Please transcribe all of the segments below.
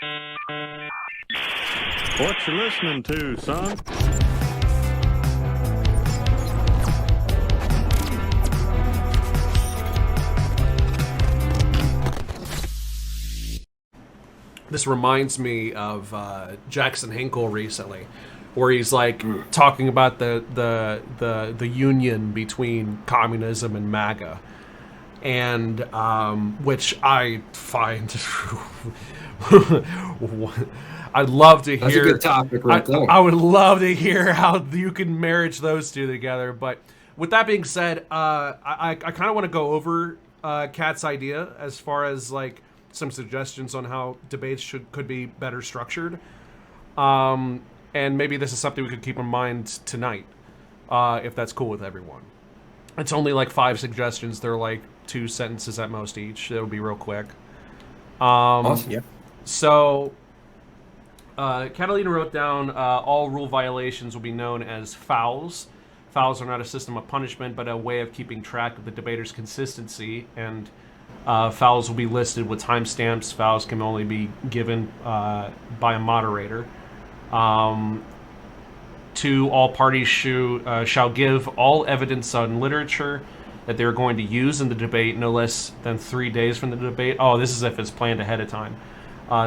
What you listening to, son? This reminds me of Jackson Hinkle recently, where he's like talking about the union between communism and MAGA, and which I find I'd love to hear. That's a good topic right there. I would love to hear how you can marriage those two together. But with that being said, I kind of want to go over Kat's idea as far as like some suggestions on how debates could be better structured. And maybe this is something we could keep in mind tonight, if that's cool with everyone. It's only like 5 suggestions. They're like 2 sentences at most each. It'll be real quick. Awesome. Yeah. So, Catalina wrote down all rule violations will be known as fouls. Fouls are not a system of punishment, but a way of keeping track of the debater's consistency, and fouls will be listed with timestamps. Fouls can only be given by a moderator. 2, all parties shall give all evidence on literature that they're going to use in the debate no less than 3 days from the debate. Oh, this is if it's planned ahead of time.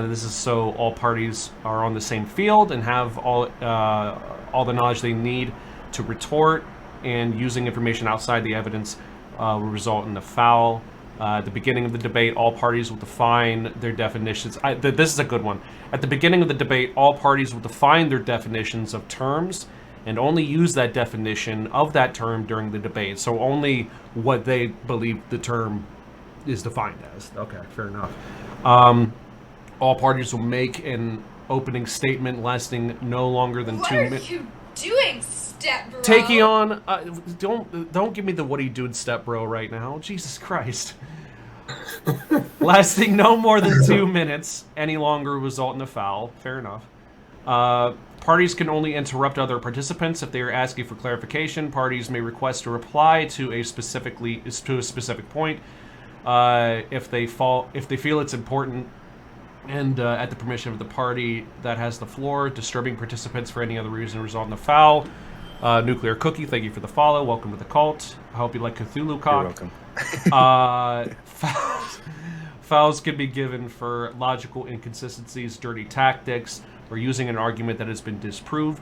This is so all parties are on the same field and have all the knowledge they need to retort, and using information outside the evidence will result in a foul. At the beginning of the debate, all parties will define their definitions. This is a good one. At the beginning of the debate, all parties will define their definitions of terms and only use that definition of that term during the debate. So only what they believe the term is defined as. Okay, fair enough. All parties will make an opening statement lasting no longer than 2 minutes. What are you doing, step bro? Taking on... don't give me the what are you doing, step bro, right now. Jesus Christ. Lasting no more than 2 minutes. Any longer will result in a foul. Fair enough. Parties can only interrupt other participants if they are asking for clarification. Parties may request a reply to a specific point if they feel it's important, and at the permission of the party that has the floor. Disturbing participants for any other reason result in a foul. Nuclear Cookie, thank you for the follow. Welcome to the cult. I hope you like Cthulhu Cock. You're welcome. Fouls can be given for logical inconsistencies, dirty tactics, or using an argument that has been disproved.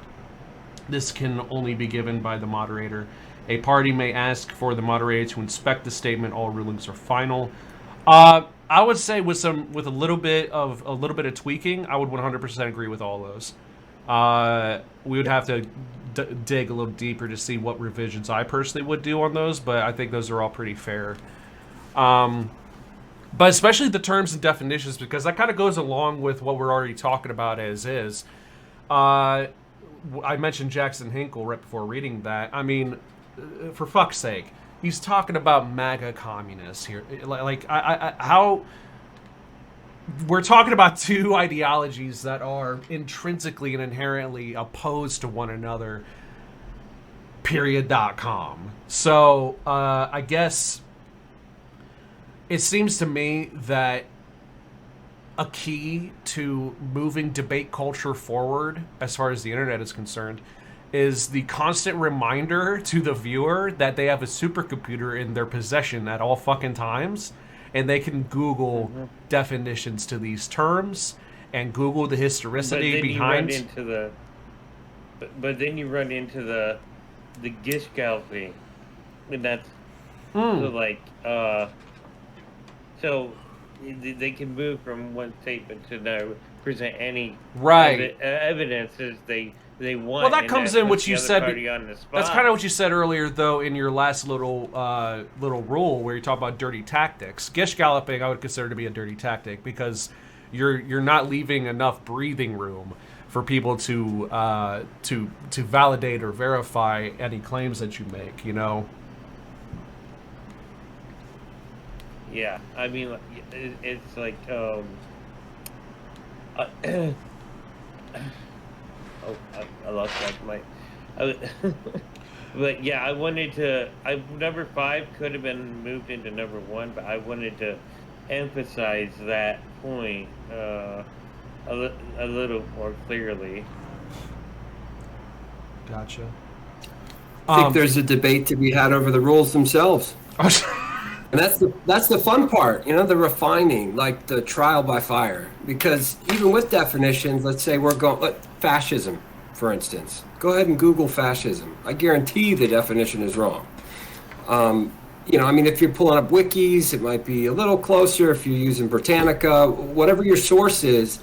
This can only be given by the moderator. A party may ask for the moderator to inspect the statement. All rulings are final. I would say with a little bit of tweaking, I would 100% agree with all those. We would have to dig a little deeper to see what revisions I personally would do on those, but I think those are all pretty fair. But especially the terms and definitions, because that kind of goes along with what we're already talking about as is. I mentioned Jackson Hinkle right before reading that. I mean, for fuck's sake, he's talking about MAGA communists here. Like, how... We're talking about 2 ideologies that are intrinsically and inherently opposed to one another, period.com. So, I guess it seems to me that a key to moving debate culture forward, as far as the internet is concerned, is the constant reminder to the viewer that they have a supercomputer in their possession at all fucking times, and they can Google definitions to these terms and Google the historicity behind. But then you run into the Gishgalpi, and that's so they can move from one statement to another, present any evidence as they want. Well, that comes in what you said. That's kind of what you said earlier, though, in your last little rule where you talk about dirty tactics. Gish galloping, I would consider to be a dirty tactic because you're not leaving enough breathing room for people to validate or verify any claims that you make. You know. Yeah, I mean, it's like I lost track of my. But yeah, I wanted to. Number 5 could have been moved into number 1, but I wanted to emphasize that point a little more clearly. Gotcha. I think there's a debate to be had over the rules themselves. And that's the fun part, the refining, like the trial by fire. Because even with definitions, let's say fascism, for instance. Go ahead and Google fascism. I guarantee the definition is wrong. If you're pulling up wikis, it might be a little closer. If you're using Britannica, whatever your source is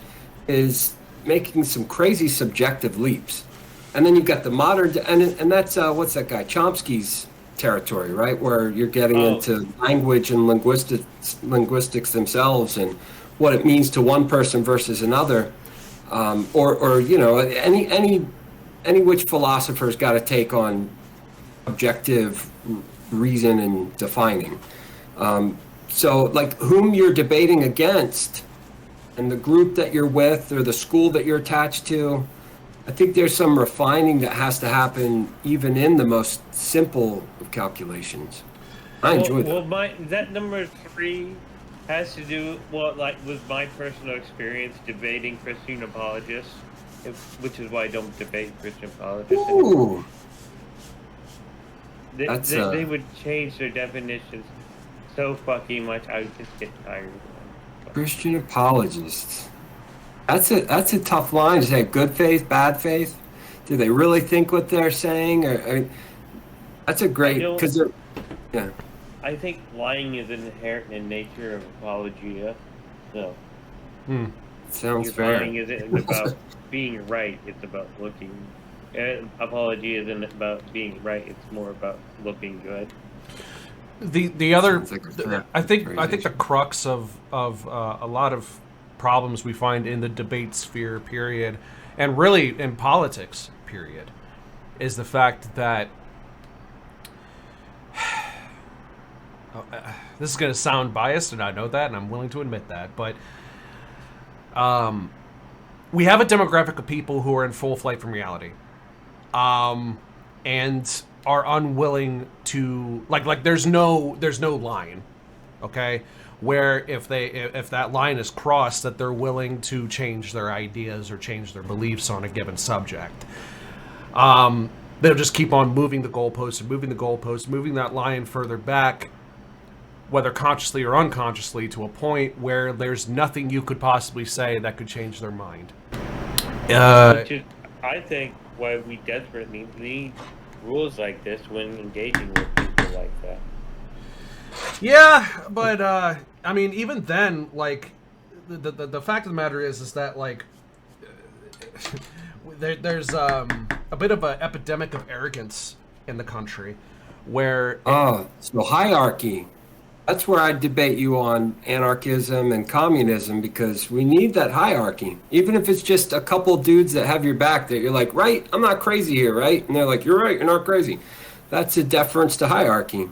making some crazy subjective leaps. And then you've got the modern, and that's, what's that guy, Chomsky's territory, right? Where you're getting into language and linguistics themselves and what it means to one person versus another. Any which philosopher's got to take on objective reason and defining. So like whom you're debating against and the group that you're with or the school that you're attached to, I think there's some refining that has to happen even in the most simple of calculations. I enjoy that. Well, that number 3 has to do, with my personal experience debating Christian apologists, which is why I don't debate Christian apologists anymore. They would change their definitions so fucking much, I would just get tired of them. Christian apologists. That's a tough line to say. Good faith, bad faith. Do they really think what they're saying? That's a great because yeah. I think lying is inherent in nature of apologia. So sounds fair. Lying isn't about being right. It's about looking. Apology isn't about being right. It's more about looking good. The other, I think the crux of a lot of problems we find in the debate sphere, period, and really in politics, period, is the fact that this is going to sound biased, and I know that, and I'm willing to admit that, but we have a demographic of people who are in full flight from reality, and are unwilling to like. There's no line, okay, where if that line is crossed, that they're willing to change their ideas or change their beliefs on a given subject. They'll just keep on moving the goalposts and moving that line further back, whether consciously or unconsciously, to a point where there's nothing you could possibly say that could change their mind. Which is, I think, why we desperately need rules like this when engaging with people like that. Yeah, but I mean, even then, like, the fact of the matter is that like there's a bit of an epidemic of arrogance in the country, where so hierarchy. That's where I debate you on anarchism and communism, because we need that hierarchy. Even if it's just a couple dudes that have your back, that you're like, right, I'm not crazy here, right? And they're like, you're right, you're not crazy. That's a deference to hierarchy.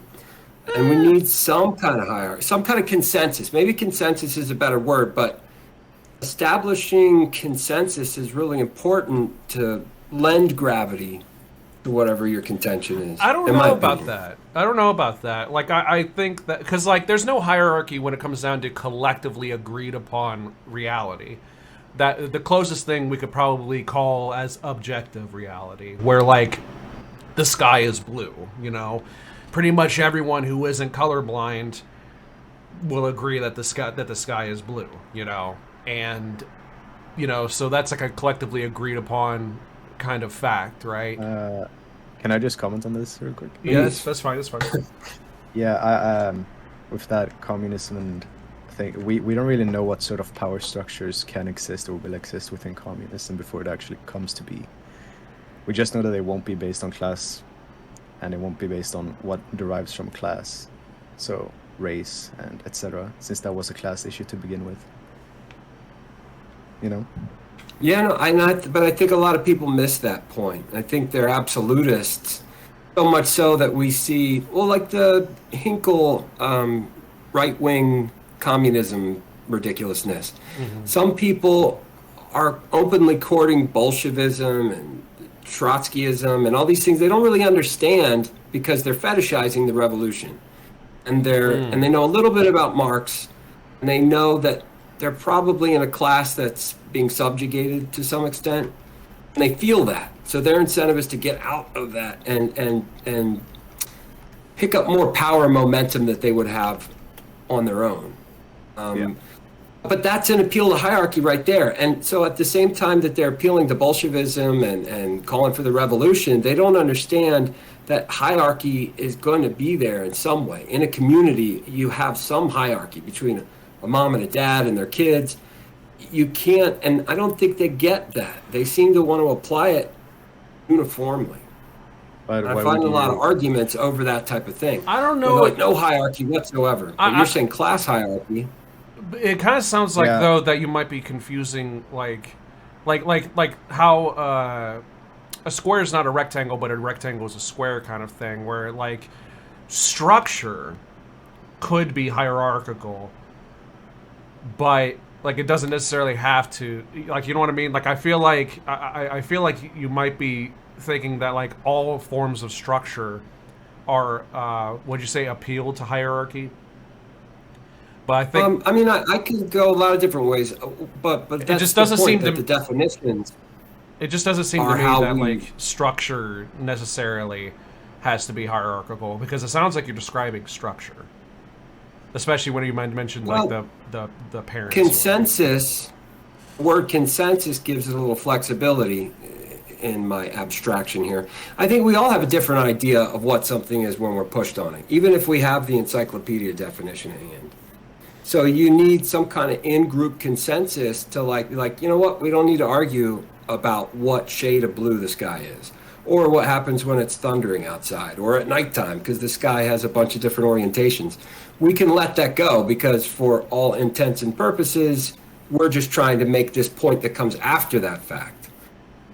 And we need some kind of hierarchy, some kind of consensus. Maybe consensus is a better word, but establishing consensus is really important to lend gravity to whatever your contention is. I don't know about that. Like, I think that, because, like, there's no hierarchy when it comes down to collectively agreed upon reality. That the closest thing we could probably call as objective reality, where, like, the sky is blue, you know? Pretty much everyone who isn't colorblind will agree that the sky is blue, you know? And, you know, so that's like a collectively agreed upon kind of fact, right? Can I just comment on this real quick? Yeah, that's fine. Yeah, with that communism and thing, we don't really know what sort of power structures can exist or will exist within communism before it actually comes to be. We just know that it won't be based on class, and it won't be based on what derives from class, so race and etc., since that was a class issue to begin with. You know? Yeah, no, but I think a lot of people miss that point. I think they're absolutists, so much so that we see, well, like the Hinkle right-wing communism ridiculousness. Mm-hmm. Some people are openly courting Bolshevism and Trotskyism and all these things they don't really understand because they're fetishizing the revolution. And and they know a little bit about Marx, and they know that they're probably in a class that's being subjugated to some extent, and they feel that. So their incentive is to get out of that and pick up more power and momentum that they would have on their own. But that's an appeal to hierarchy right there. And so at the same time that they're appealing to Bolshevism and calling for the revolution, they don't understand that hierarchy is going to be there in some way. In a community, you have some hierarchy between a mom and a dad and their kids. You can't, and I don't think they get that. They seem to want to apply it uniformly. But I find a lot of arguments over that type of thing. I don't know. Like no hierarchy whatsoever. But you're saying class hierarchy. It kind of sounds like though that you might be confusing like how a square is not a rectangle, but a rectangle is a square kind of thing, where like structure could be hierarchical, but like it doesn't necessarily have to. Like, you know what I mean? Like I feel like you might be thinking that like all forms of structure are would you say appeal to hierarchy? But I think I could go a lot of different ways, but that's it just doesn't seem to the definitions. It just doesn't seem to me that like structure necessarily has to be hierarchical, because it sounds like you're describing structure, especially when you mentioned like the parents. Consensus, word consensus gives it a little flexibility in my abstraction here. I think we all have a different idea of what something is when we're pushed on it, even if we have the encyclopedia definition at hand. So you need some kind of in-group consensus to be like, you know what, we don't need to argue about what shade of blue the sky is, or what happens when it's thundering outside, or at nighttime, because the sky has a bunch of different orientations. We can let that go, because for all intents and purposes, we're just trying to make this point that comes after that fact.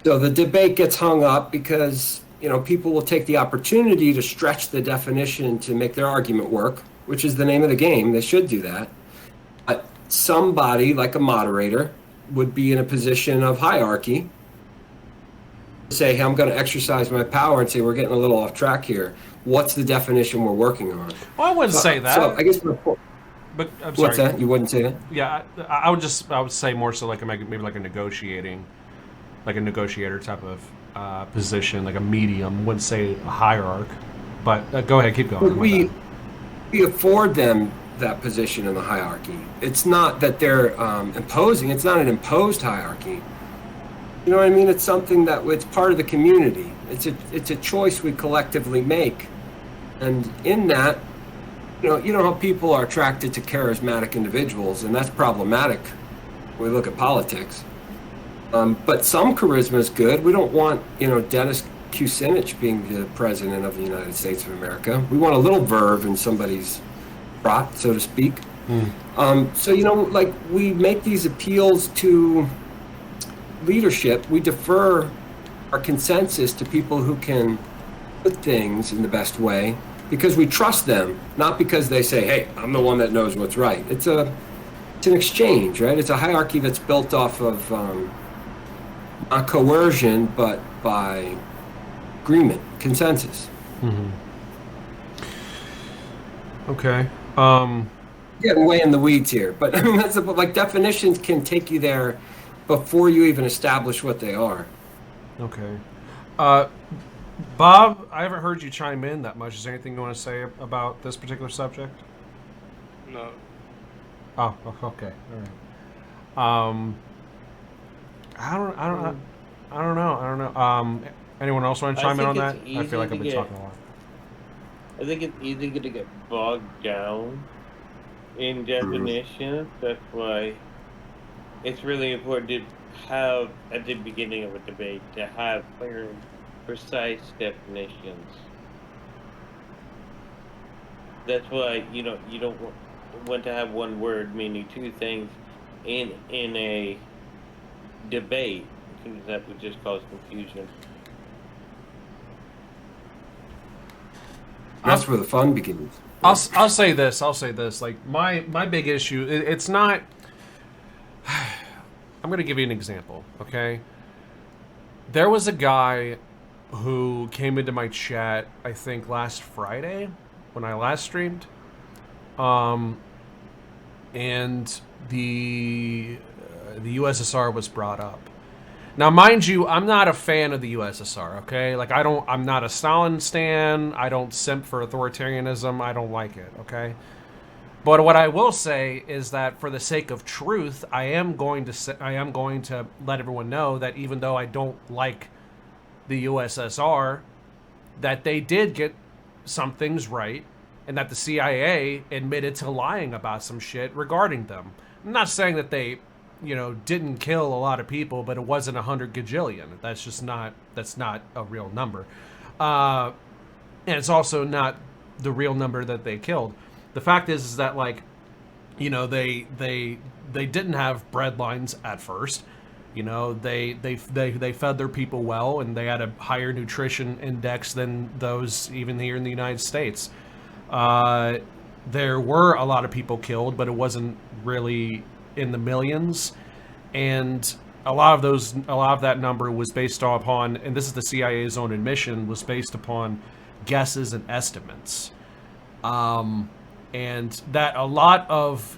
So the debate gets hung up because, you know, people will take the opportunity to stretch the definition to make their argument work, which is the name of the game. They should do that. But somebody, like a moderator, would be in a position of hierarchy. Say, hey, I'm going to exercise my power and say, we're getting a little off track here. What's the definition we're working on? Well, I wouldn't say that. So I guess my point. But I'm sorry. What's that? You wouldn't say that? Yeah, I would say more so like maybe like a negotiator type of position, like a medium. Wouldn't say a hierarch. But go ahead, keep going. We afford them that position in the hierarchy. It's not that they're imposing. It's not an imposed hierarchy. You know what I mean? It's something that it's part of the community. It's a choice we collectively make, and in that, you know how people are attracted to charismatic individuals, and that's problematic when we look at politics. But some charisma is good. We don't want Dennis Kucinich being the president of the United States of America. We want a little verve in somebody's trot, so to speak. So like we make these appeals to leadership. We defer our consensus to people who can put things in the best way because we trust them, not because they say, hey, I'm the one that knows what's right. It's an exchange, right? It's a hierarchy that's built off of not coercion, but by agreement, consensus. Okay. Getting way in the weeds here, but I mean, that's like definitions can take you there before you even establish what they are. Okay. Bob, I haven't heard you chime in that much. Is there anything you want to say about this particular subject? No. Oh, okay. All right. I don't know. Anyone else want to chime in on that? I feel like I've been talking a lot. I think it's easy to get bogged down in definitions. That's why it's really important to have, at the beginning of a debate, to have clear and precise definitions. That's why you don't want to have one word meaning two things in a debate, because that would just cause confusion. That's where the fun begins. I'll say this. Like my big issue, it's not. I'm going to give you an example, okay? There was a guy who came into my chat, I think last Friday, when I last streamed. and the USSR was brought up. Now, mind you, I'm not a fan of the USSR. Okay, like I'm not a Stalin stan. I don't simp for authoritarianism. I don't like it. Okay. But what I will say is that for the sake of truth, I am going to let everyone know that even though I don't like the USSR, that they did get some things right, and that the CIA admitted to lying about some shit regarding them. I'm not saying that they, didn't kill a lot of people, but it wasn't 100 gajillion. That's not a real number. And it's also not the real number that they killed. The fact is that, like, they didn't have bread lines at first. They fed their people well, and they had a higher nutrition index than those even here in the United States. There were a lot of people killed, but it wasn't really in the millions. And a lot of that number was based upon, and this is the CIA's own admission, was based upon guesses and estimates. And that a lot of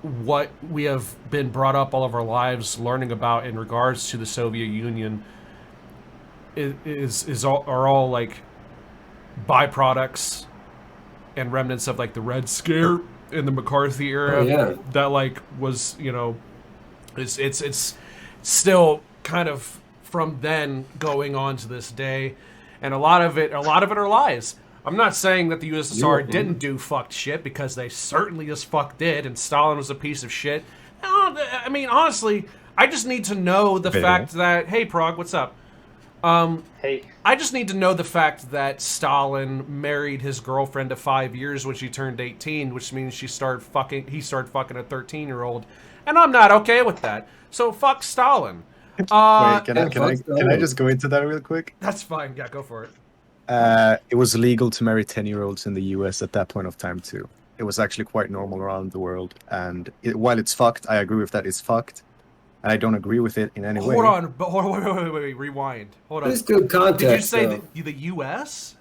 what we have been brought up all of our lives learning about in regards to the Soviet Union are all like byproducts and remnants of like the Red Scare in the McCarthy era. Oh, yeah. That like was, it's still kind of from then going on to this day, and a lot of it are lies. I'm not saying that the USSR didn't do fucked shit, because they certainly as fuck did, and Stalin was a piece of shit. I mean, honestly, I just need to know the fact that... Hey, Prague, what's up? Hey. I just need to know the fact that Stalin married his girlfriend to 5 years when she turned 18, which means he started fucking a 13-year-old, and I'm not okay with that. So fuck Stalin. Wait, can I just go into that real quick? That's fine. Yeah, go for it. It was legal to marry 10-year-olds in the US at that point of time too. It was actually quite normal around the world, and while it's fucked, I agree with that. It's fucked, and I don't agree with it in any way. Hold on, wait, rewind. Hold on. There's good context. Did you say the US?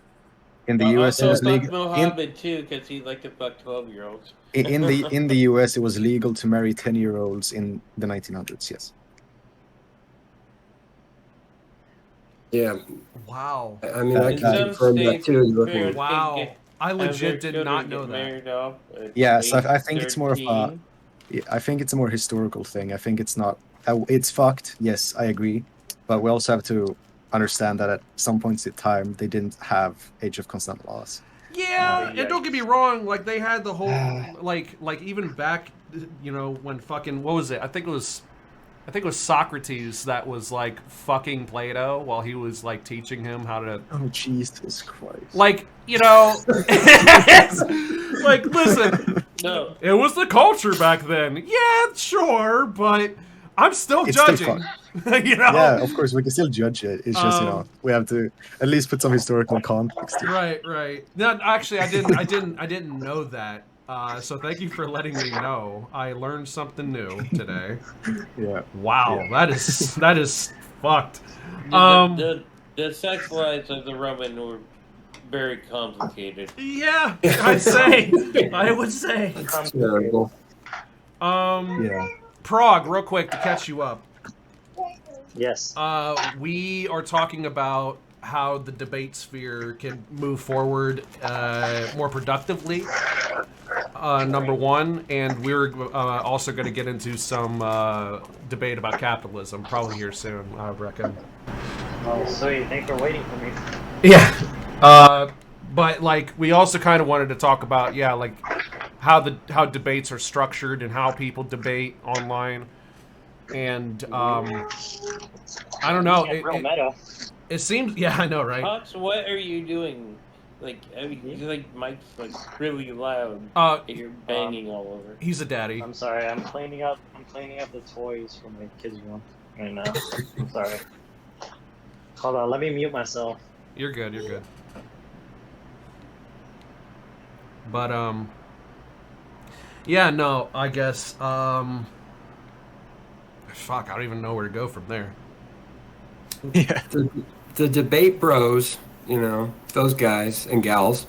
In the US, it was legal. Mohammed too, because he liked to fuck 12-year-olds. In the US, it was legal to marry 10-year-olds in the 1900s. Yes. Yeah. Wow. I mean, I can confirm that too. Wow. I legit did not know that. Yeah, so I think it's more of a... I think it's a more historical thing. I think it's not... It's fucked, yes, I agree. But we also have to understand that at some points in time, they didn't have age of consent laws. Yeah, and don't get me wrong, like, they had the whole... like even back, when fucking... What was it? I think it was Socrates that was like fucking Plato while he was like teaching him how to. Oh Jesus Christ! Like like listen, no, it was the culture back then. Yeah, sure, but I'm still judging. Still Yeah, of course we can still judge it. It's just we have to at least put some historical context. Right. No, actually, I didn't know that. So thank you for letting me know. I learned something new today. Yeah. Wow, yeah. that is fucked. The sex lives of the Roman were very complicated. Yeah, I'd say. I would say. That's terrible. Yeah. Prague, real quick to catch you up. Yes. We are talking about how the debate sphere can move forward more productively. Number one, and we're also going to get into some debate about capitalism, probably here soon, I reckon. Oh, sweet. Thanks for waiting for me. Yeah. But like, we also kind of wanted to talk about, like how debates are structured and how people debate online, and I don't know. Real meta. It seems, yeah, I know, right? Hux, what are you doing? Like, Mike's like really loud. And you're banging all over. He's a daddy. I'm sorry. I'm cleaning up the toys from my kids' room right now. I'm sorry. Hold on. Let me mute myself. You're good. But yeah, no, I guess fuck, I don't even know where to go from there. Yeah. The debate bros, those guys and gals,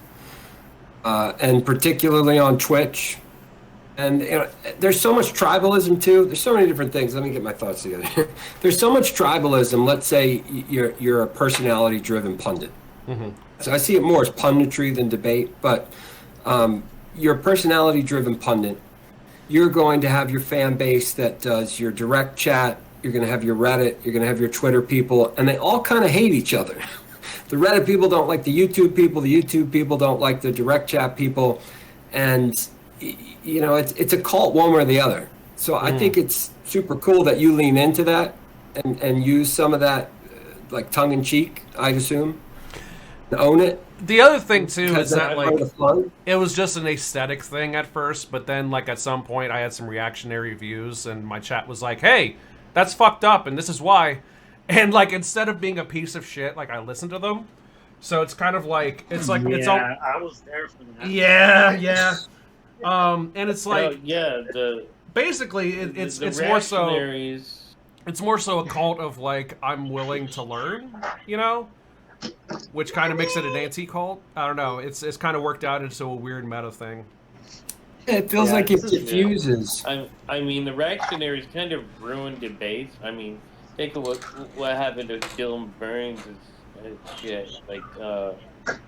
and particularly on Twitch, And there's so much tribalism too. There's so many different things. Let me get my thoughts together. There's so much tribalism. Let's say you're a personality-driven pundit. Mm-hmm. So I see it more as punditry than debate. But you're a personality-driven pundit. You're going to have your fan base that does your direct chat. You're going to have your Reddit. You're going to have your Twitter people, and they all kind of hate each other. The Reddit people don't like the YouTube people. The YouTube people don't like the direct chat people, and it's a cult one way or the other. So I think it's super cool that you lean into that and use some of that like tongue in cheek, I'd assume, and own it. The other thing too is that part of the fun. it was just an aesthetic thing at first, but then like at some point I had some reactionary views and my chat was like, "Hey, that's fucked up and this is why." And like instead of being a piece of shit, like I listened to them. So it's kind of like it's all I was there for that. Yeah. And it's like basically it's more so it's more so a cult of like I'm willing to learn, which kind of makes it an anti-cult. I don't know. It's kind of worked out into a weird meta thing. It feels like it diffuses. I mean, the reactionaries kind of ruined debates. I mean, take a look what happened to Dylan Burns' shit. Like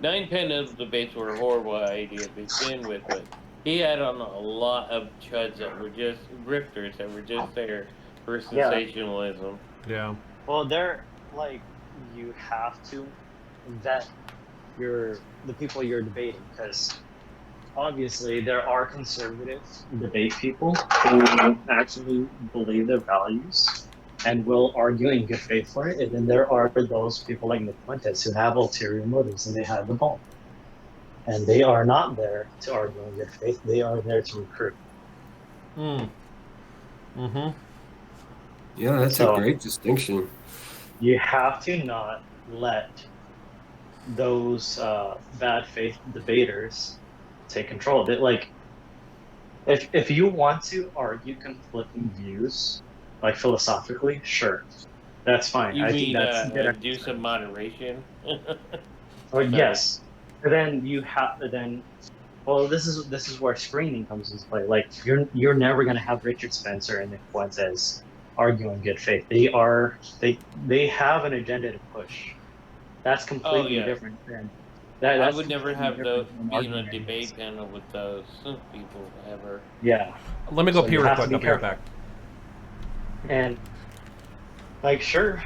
9/10 of the debates were a horrible idea to begin with, but he had on a lot of chuds that were just grifters that were just there for sensationalism. Yeah. Well, they're like, you have to vet the people you're debating, because obviously there are conservative debate people who actually believe their values and will argue in good faith for it, and then there are those people like Nick Fuentes who have ulterior motives and they have the ball. And they are not there to argue in good faith, they are there to recruit. Mm-hmm. Yeah, that's a great distinction. You have to not let those bad faith debaters take control of it. Like, if you want to argue conflicting views, like philosophically, sure, that's fine. You I mean think that's do some moderation? Or yes, but then you have to then. Well, this is where screening comes into play. Like, you're never gonna have Richard Spencer and Nick Fuentes argue in good faith. They have an agenda to push. That's completely different than that. I would never have those be in a debate panel with those people ever. Yeah. Let me go pee real quick. I'll be right back. And like, sure,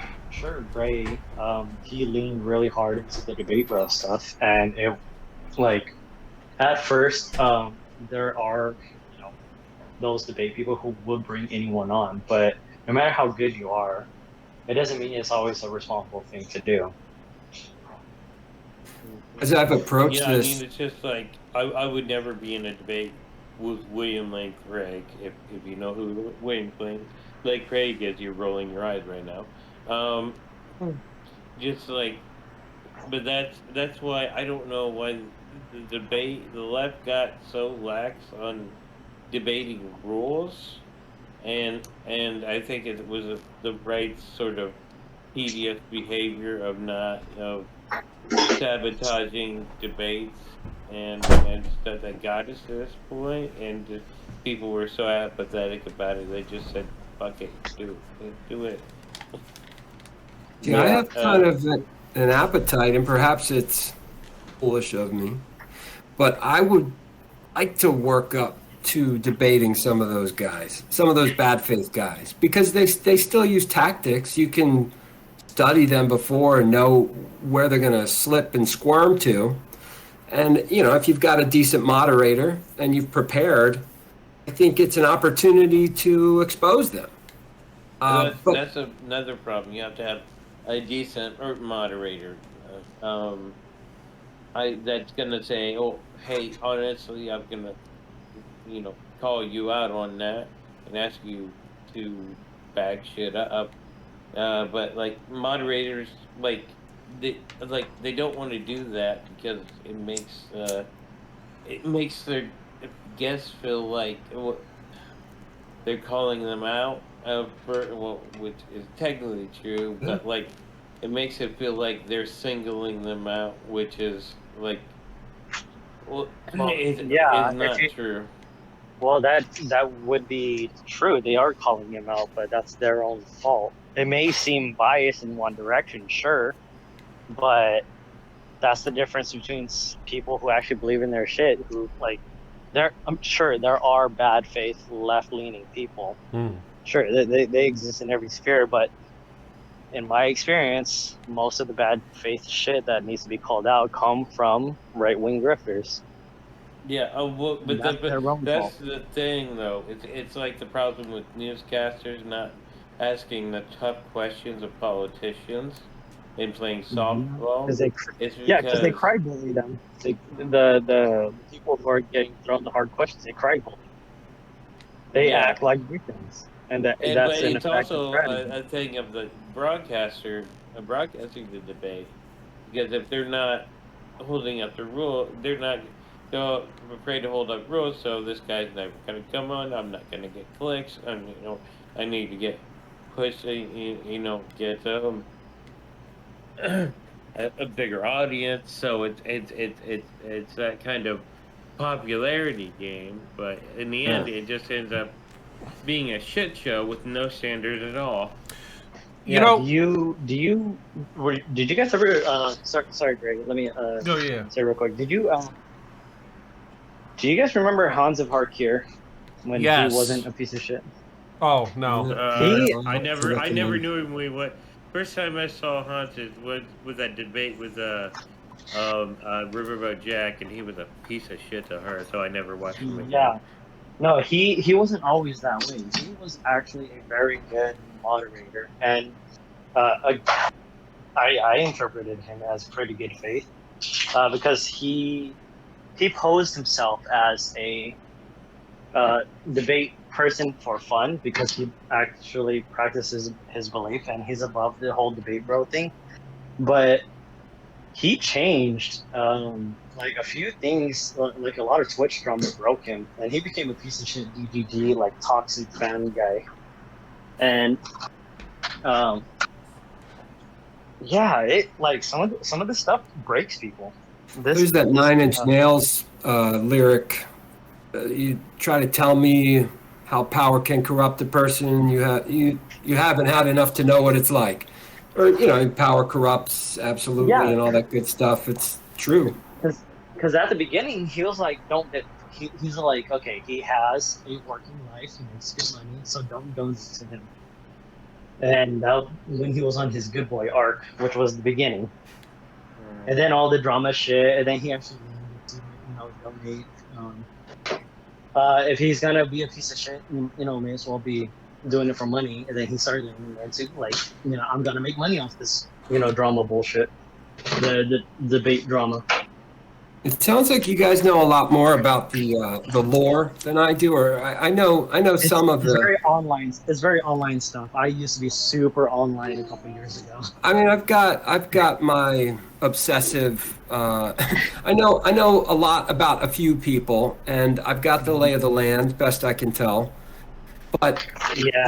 Gray, he leaned really hard into the debate bro stuff, and it, like, at first, there are, those debate people who would bring anyone on, but no matter how good you are, it doesn't mean it's always a responsible thing to do. As I've approached this, this, I mean, it's just like I would never be in a debate with William Lane Craig, if you know who William Lane Craig is. You're rolling your eyes right now. Just like, but that's why I don't know why the left got so lax on debating rules, and I think it was the right sort of tedious behavior of sabotaging debates and stuff that got us to this point, and just, people were so apathetic about it. They just said, "Fuck it, do it." I have kind of an appetite, and perhaps it's foolish of me, but I would like to work up to debating some of those guys, some of those bad faith guys, because they still use tactics. You can study them before and know where they're going to slip and squirm to. And, if you've got a decent moderator and you've prepared, I think it's an opportunity to expose them. That's another problem. You have to have a decent moderator. That's going to say, "Oh, hey, honestly, I'm going to, call you out on that and ask you to back shit up." But like moderators, they don't want to do that because it makes their guests feel like they're calling them out which is technically true, but like it makes it feel like they're singling them out, which is like, it's not true. Well, that would be true. They are calling him out, but that's their own fault. It may seem biased in one direction, sure, but that's the difference between people who actually believe in their shit. Who like, I'm sure there are bad faith, left-leaning people. Sure, they exist in every sphere, but in my experience, most of the bad faith shit that needs to be called out come from right-wing grifters. Yeah, but That's their own that's fault. the thing, though. It's like the problem with newscasters not asking the tough questions of politicians and playing softball. Because It's because they because cry bully them. The people who are getting thrown the hard questions, they cry bully. They Yeah. act like victims, and but that's an it's effective also strategy. a thing of the broadcaster broadcasting the debate, because if they're not holding up the rule, they're afraid to hold up rules. So this guy's never gonna come on. I'm not gonna get clicks. I need to get pushed. Get a bigger audience. So it's that kind of popularity game. But in the end, it just ends up being a shit show with no standards at all. You know, did you guys ever? Sorry, Greg. Let me say real quick. Did you do you guys remember Hans of Harkir when he wasn't a piece of shit? Oh no, I never knew him. First time I saw Hans was that debate with Riverboat Jack, and he was a piece of shit to her. So I never watched him again. Yeah. No, he wasn't always that way. He was actually a very good moderator, and I interpreted him as pretty good faith because he posed himself as a debate person for fun because he actually practices his belief and he's above the whole debate bro thing. But he changed like a few things, like a lot of Twitch drama broke him, and he became a piece of shit DGG, like toxic fan guy. And it like some of the stuff breaks people. There's that Nine Inch Nails lyric. You try to tell me how power can corrupt a person. You haven't had enough to know what it's like. Or power corrupts absolutely, and all that good stuff. It's true. Because at the beginning he was like, he's like, okay, he has a working life, he makes good money, so don't donate to him. And that when he was on his good boy arc, which was the beginning, and then all the drama shit, and then he actually donate. If he's gonna be a piece of shit, may as well be doing it for money. And then he started leaning into like, I'm gonna make money off this, drama bullshit, the debate drama. It sounds like you guys know a lot more about the lore than I do, or I know some of the. It's very online stuff. I used to be super online a couple years ago. I mean, I've got my obsessive. I know a lot about a few people, and I've got the lay of the land, best I can tell. But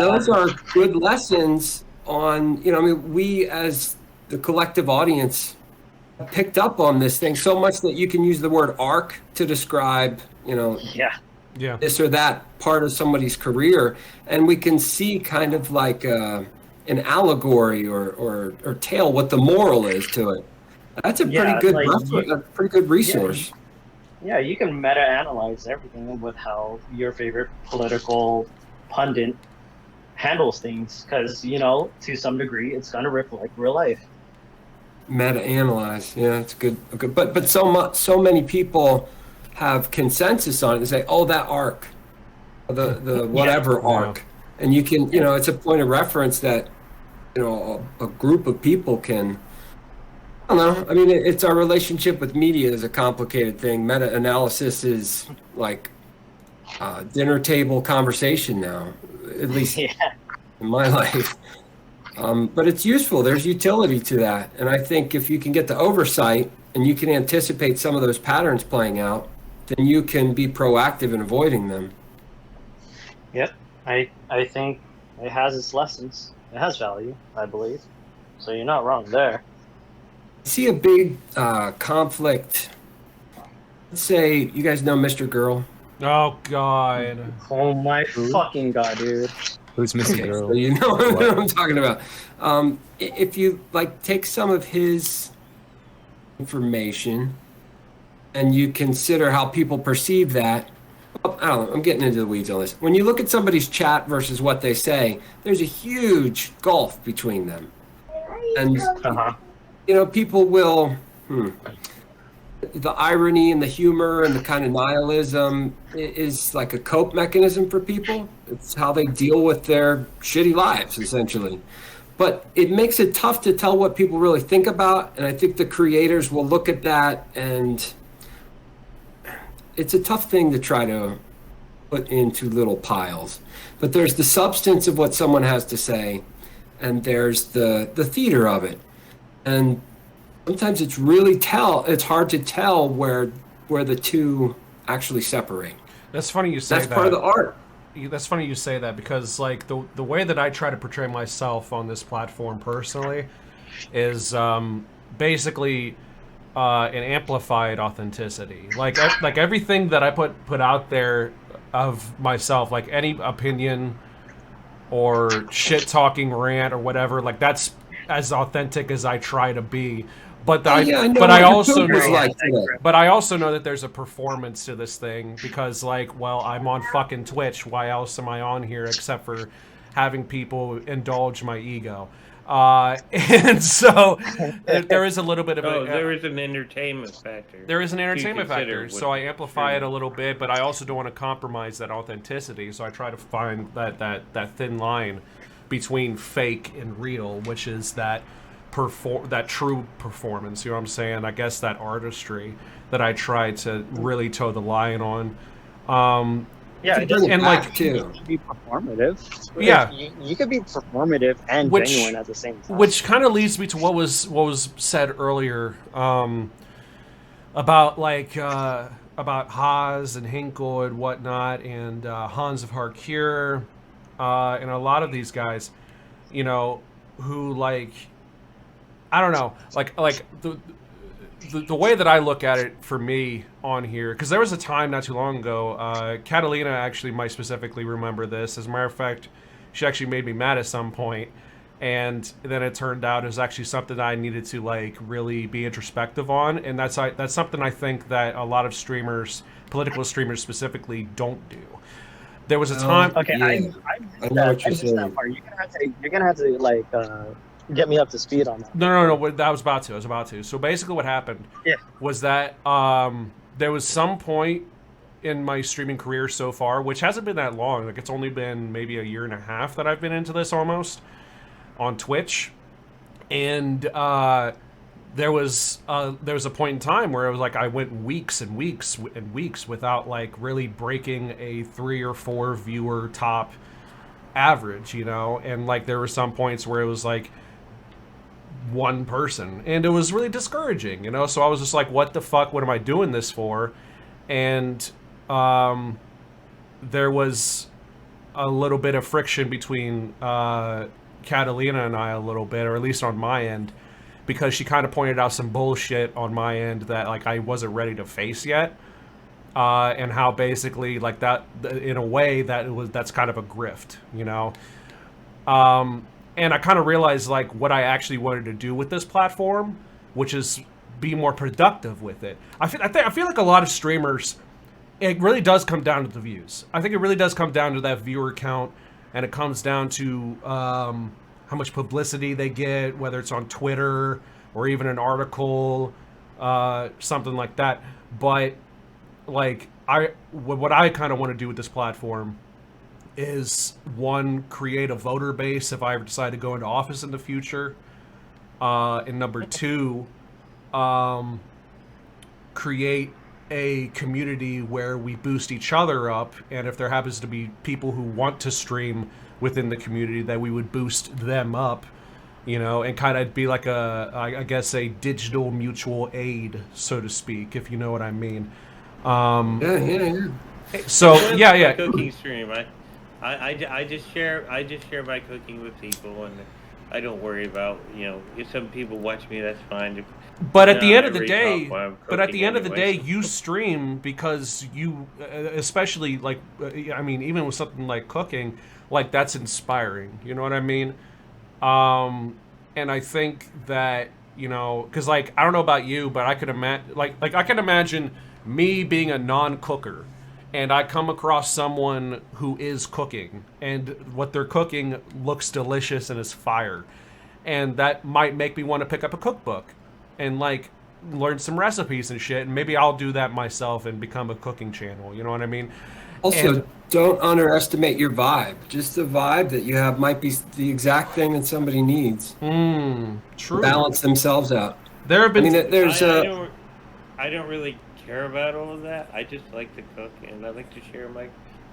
those are good lessons on. We as the collective audience picked up on this thing so much that you can use the word arc to describe, this or that part of somebody's career, and we can see kind of like an allegory or tale what the moral is to it. That's a pretty good a pretty good resource. Yeah, you can meta-analyze everything with how your favorite political pundit handles things, because to some degree it's going to reflect real life. Meta-analyze, it's good. But so many people have consensus on it and say, oh, that arc, the whatever arc, and you can it's a point of reference that a group of people can. I don't know. I mean, it's our relationship with media is a complicated thing. Meta-analysis is like dinner table conversation now, at least in my life. But it's useful. There's utility to that. And I think if you can get the oversight and you can anticipate some of those patterns playing out, then you can be proactive in avoiding them. Yep. I think it has its lessons. It has value, I believe. So you're not wrong there. I see a big conflict. Let's say you guys know Mr. Girl. Oh God. Oh my fucking god, dude. Who's missing Okay, girl? so you know What? what I'm talking about. If you like take some of his information and you consider how people perceive that, well, I don't know, I'm getting into the weeds on this. When you look at somebody's chat versus what they say, there's a huge gulf between them. And, people will, the irony and the humor and the kind of nihilism is like a cope mechanism for people. It's how they deal with their shitty lives, essentially. But it makes it tough to tell what people really think about, and I think the creators will look at that, and it's a tough thing to try to put into little piles. But there's the substance of what someone has to say, and there's the theater of it. And sometimes it's hard to tell where the two actually separate. That's funny you say that. That's part of the art. That's funny you say that, because like the way that I try to portray myself on this platform personally is basically an amplified authenticity. Like everything that I put out there of myself, like any opinion or shit talking rant or whatever, like that's as authentic as I try to be. But I also know that there's a performance to this thing, because like, well, I'm on fucking Twitch. Why else am I on here except for having people indulge my ego? And so there is a little bit of there is an entertainment factor. There is an entertainment factor, so I amplify it a little bit, but I also don't want to compromise that authenticity. So I try to find that thin line between fake and real, which is that true performance. You know what I'm saying? I guess that artistry that I try to really toe the line on. Yeah, it doesn't too. Be performative. Yeah, you could be performative and genuine at the same time. Which kind of leads me to what was said earlier about Haas and Hinkle and whatnot, and Hans of Harkir, and a lot of these guys, who like, I don't know, like the way that I look at it for me on here, because there was a time not too long ago, Catalina actually might specifically remember this. As a matter of fact, she actually made me mad at some point, and then it turned out it was actually something that I needed to like really be introspective on, and that's something I think that a lot of streamers, political streamers specifically, don't do. There was a time. Okay, yeah. I know what you're saying. That part. You're gonna have to like get me up to speed on that. No. I was about to. So basically, what happened was that there was some point in my streaming career so far, which hasn't been that long. Like, it's only been maybe a year and a half that I've been into this almost on Twitch, and there was a point in time where it was like I went weeks and weeks and weeks without like really breaking a 3 or 4 viewer top average, and like there were some points where it was like one person, and it was really discouraging, so I was just like, what the fuck, what am I doing this for? And there was a little bit of friction between Catalina and I, a little bit, or at least on my end, because she kind of pointed out some bullshit on my end that like I wasn't ready to face yet, and how basically like that, in a way, that's kind of a grift, and I kind of realized like what I actually wanted to do with this platform, which is be more productive with it. I feel like a lot of streamers, it really does come down to the views. I think it really does come down to that viewer count, and it comes down to how much publicity they get, whether it's on Twitter or even an article, something like that. But like what I kind of want to do with this platform is, one, create a voter base if I ever decide to go into office in the future, and number 2, create a community where we boost each other up, and if there happens to be people who want to stream within the community, that we would boost them up, and kind of be like I guess a digital mutual aid, so to speak, if you know what I mean. Yeah. So yeah. Cooking stream. I just share my cooking with people, and I don't worry about, if some people watch me, that's fine. But at No, the end I of the raise day, off while I'm but at the cooking end of the day, anyway. you stream because you, especially like, I mean, even with something like cooking, like that's inspiring. You know what I mean? And I think that because like I don't know about you, but I could imagine like I can imagine me being a non-cooker, and I come across someone who is cooking, and what they're cooking looks delicious and is fire, and that might make me want to pick up a cookbook and like learn some recipes and shit, and maybe I'll do that myself and become a cooking channel. You know what I mean? Also, And don't underestimate your vibe. Just the vibe that you have might be the exact thing that somebody needs to true. balance themselves out. There have I been mean, there's I don't really care about all of that. I just like to cook, and I like to share my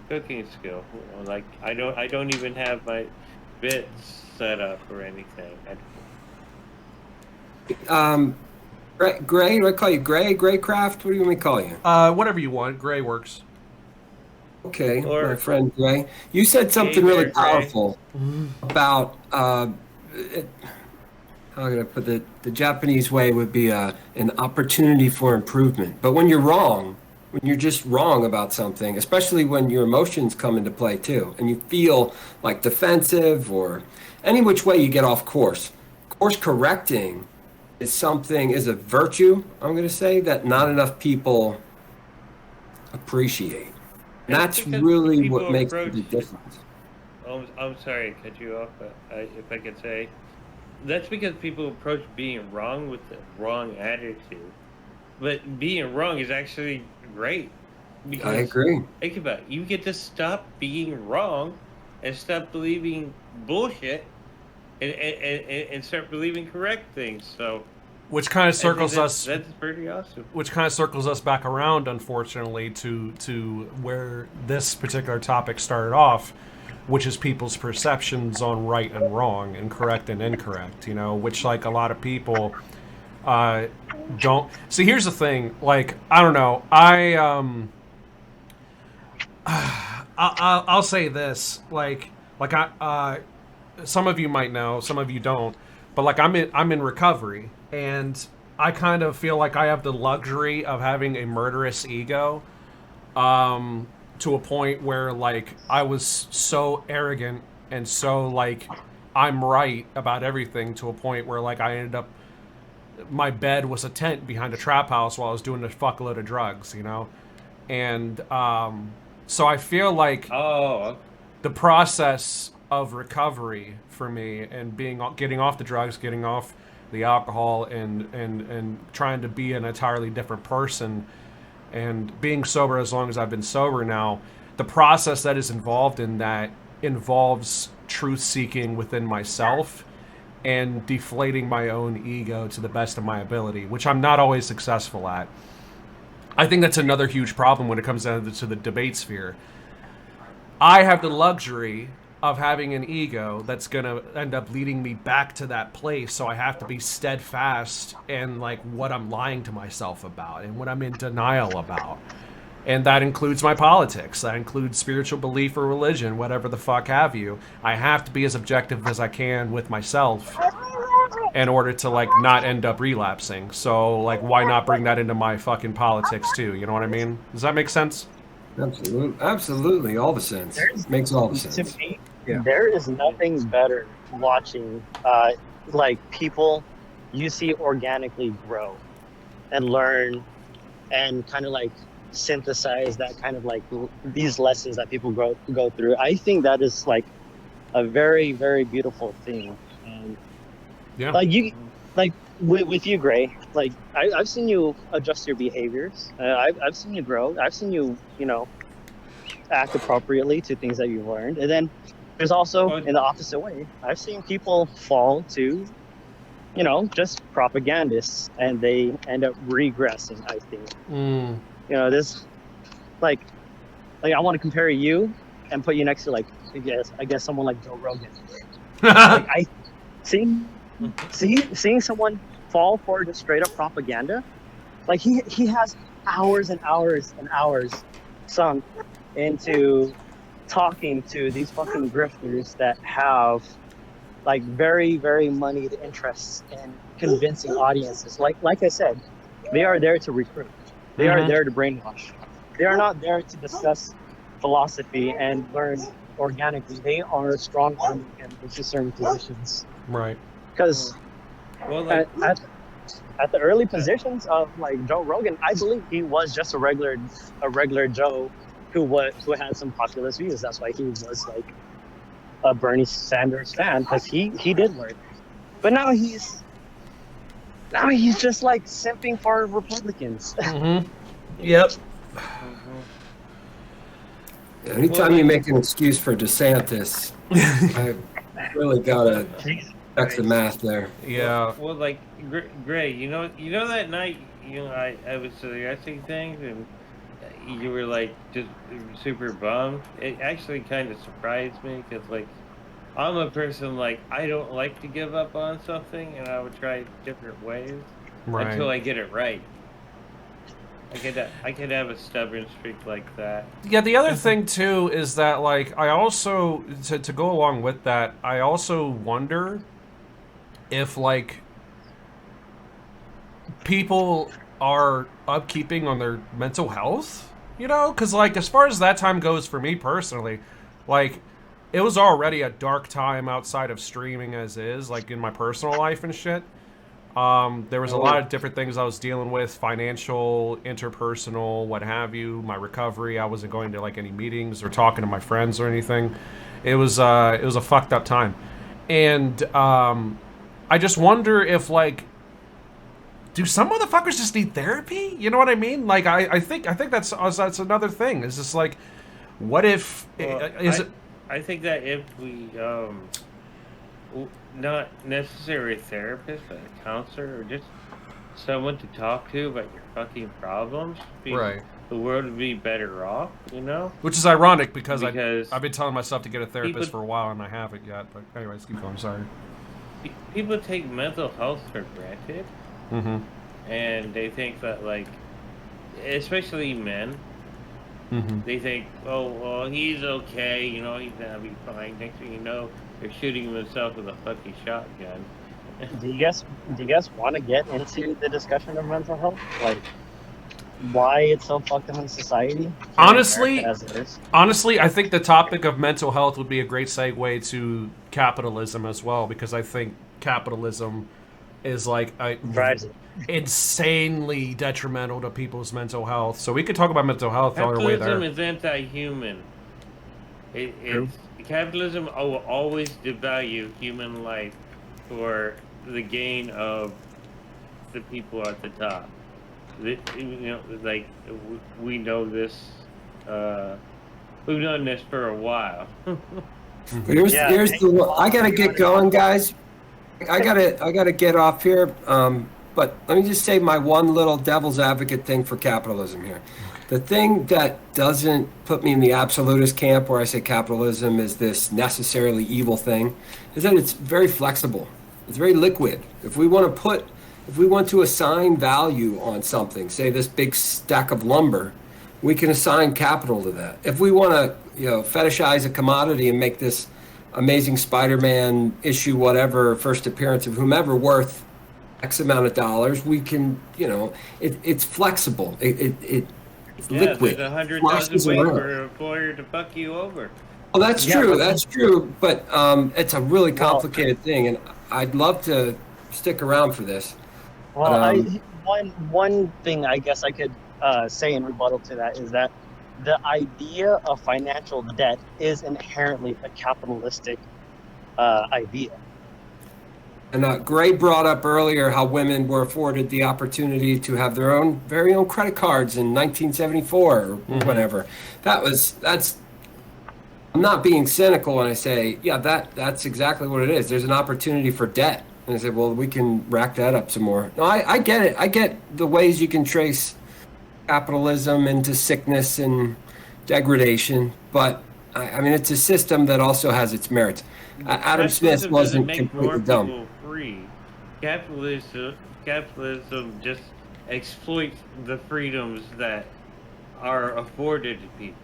cooking skill. Like I don't even have my bits set up or anything. Gray. Do I call you Gray? Greyecraft? What do you want me to call you? whatever you want. Gray works. Okay, Or- my friend Gray. You said something Hey really there, Gray. powerful about how can I put it? The Japanese way would be an opportunity for improvement. But when you're wrong, when you're just wrong about something, especially when your emotions come into play too, and you feel like defensive or any which way you get off course, course correcting is a virtue, I'm going to say, that not enough people appreciate. And that's because really people what makes the approach- big difference. I'm sorry to cut you off, but if I could say, that's because people approach being wrong with the wrong attitude. But being wrong is actually great. Because, I agree. Think about it. You get to stop being wrong and stop believing bullshit and start believing correct things. So, Which kind of circles us. That's pretty awesome. Which kind of circles us back around, unfortunately, to where this particular topic started off, which is people's perceptions on right and wrong and correct and incorrect. Which like a lot of people don't see. Here's the thing. Like I don't know. I'll say this. Like I some of you might know, some of you don't. But like I'm in recovery, and I kind of feel like I have the luxury of having a murderous ego, to a point where like I was so arrogant and so like I'm right about everything, to a point where like I ended up, my bed was a tent behind a trap house while I was doing a fuckload of drugs, and so I feel like the process of recovery for me and getting off the drugs, getting off the alcohol, and trying to be an entirely different person, and being sober as long as I've been sober now, the process that is involved in that involves truth-seeking within myself and deflating my own ego to the best of my ability, which I'm not always successful at. I think that's another huge problem when it comes down to the debate sphere. I have the luxury of having an ego that's going to end up leading me back to that place, so I have to be steadfast in like what I'm lying to myself about and what I'm in denial about. And that includes my politics, that includes spiritual belief or religion, whatever the fuck have you. I have to be as objective as I can with myself in order to like not end up relapsing. So like why not bring that into my fucking politics too? You know what I mean? Does that make sense? Absolutely, all the sense. Makes all the sense. To me, Yeah. there is nothing better watching like people you see organically grow and learn and kind of like synthesize that kind of like these lessons that people go through. I think that is like a very, very beautiful thing. Yeah. Like you, like with you, Gray. Like I've seen you adjust your behaviors. I've seen you grow. I've seen you, act appropriately to things that you've learned. And then there's also in the opposite way. I've seen people fall to, just propagandists, and they end up regressing. I think. This, like I want to compare you and put you next to I guess someone like Joe Rogan. Like seeing someone fall for just straight up propaganda, like he has hours and hours and hours sunk into talking to these fucking grifters that have like very, very moneyed interests in convincing audiences. Like I said, they are there to recruit. They are there to brainwash. They are not there to discuss philosophy and learn organically. They are strong arming him into certain positions. Right. Because Well, like, at the early positions of like Joe Rogan, I believe he was just a regular Joe who had some populist views. That's why he was like a Bernie Sanders fan, because he did learn. But now he's just like simping for Republicans. Yep. Anytime you make an excuse for DeSantis, I really gotta check the math there. Yeah. well, like Gray, you know that night, I was suggesting things and you were like just super bummed. It actually kind of surprised me because like I'm a person like I don't like to give up on something, and I would try different ways until I get it right. I could have a stubborn streak like that. Yeah, the other thing too is that like I also to go along with that, I also wonder if like people are upkeeping on their mental health, you know? Because like as far as that time goes for me personally, like it was already a dark time outside of streaming as is, like in my personal life and shit. There was a lot of different things I was dealing with, financial, interpersonal, what have you, my recovery. I wasn't going to like any meetings or talking to my friends or anything. It was a fucked up time. And I just wonder if like, do some motherfuckers just need therapy? You know what I mean? Like I think that's another thing. It's just like, what if I think that if we not necessarily a therapist, but a counselor or just someone to talk to about your fucking problems, right, the world would be better off, you know? Which is ironic because I've been telling myself to get a therapist for a while and I haven't yet. But anyways, keep going. Sorry. People take mental health for granted, and they think that like, especially men, they think, oh well, he's okay, you know, he's gonna be fine. Next thing you know, they're shooting himself with a fucking shotgun. Do you guys want to get into the discussion of mental health, like why it's so fucked up in society? Honestly, I think the topic of mental health would be a great segue to capitalism as well, because I think capitalism is like insanely detrimental to people's mental health. So we could talk about mental health on our way there. Capitalism is anti-human. Capitalism will always devalue human life for the gain of the people at the top. You know, like we know this. We've known this for a while. Here's the. I gotta get going, guys. I gotta get off here. But let me just say my one little devil's advocate thing for capitalism here. The thing that doesn't put me in the absolutist camp where I say capitalism is this necessarily evil thing is that it's very flexible. It's very liquid. If we want to assign value on something, say this big stack of lumber, we can assign capital to that. If we want to, fetishize a commodity and make this amazing Spider-Man issue, whatever, first appearance of whomever worth X amount of dollars, we can, it's flexible. It's liquid. There's 100,000 ways for an employer to fuck you over. Well, that's true. That's true. But it's a really complicated thing, and I'd love to stick around for this. Well, one thing I guess I could say in rebuttal to that is that the idea of financial debt is inherently a capitalistic idea. And Gray brought up earlier how women were afforded the opportunity to have their very own credit cards in 1974 or whatever. That's. I'm not being cynical when I say, that's exactly what it is. There's an opportunity for debt, and I say, well, we can rack that up some more. No, I get it. I get the ways you can trace capitalism into sickness and degradation, but I mean, it's a system that also has its merits. Adam Smith wasn't completely dumb. Free. Capitalism just exploits the freedoms that are afforded to people.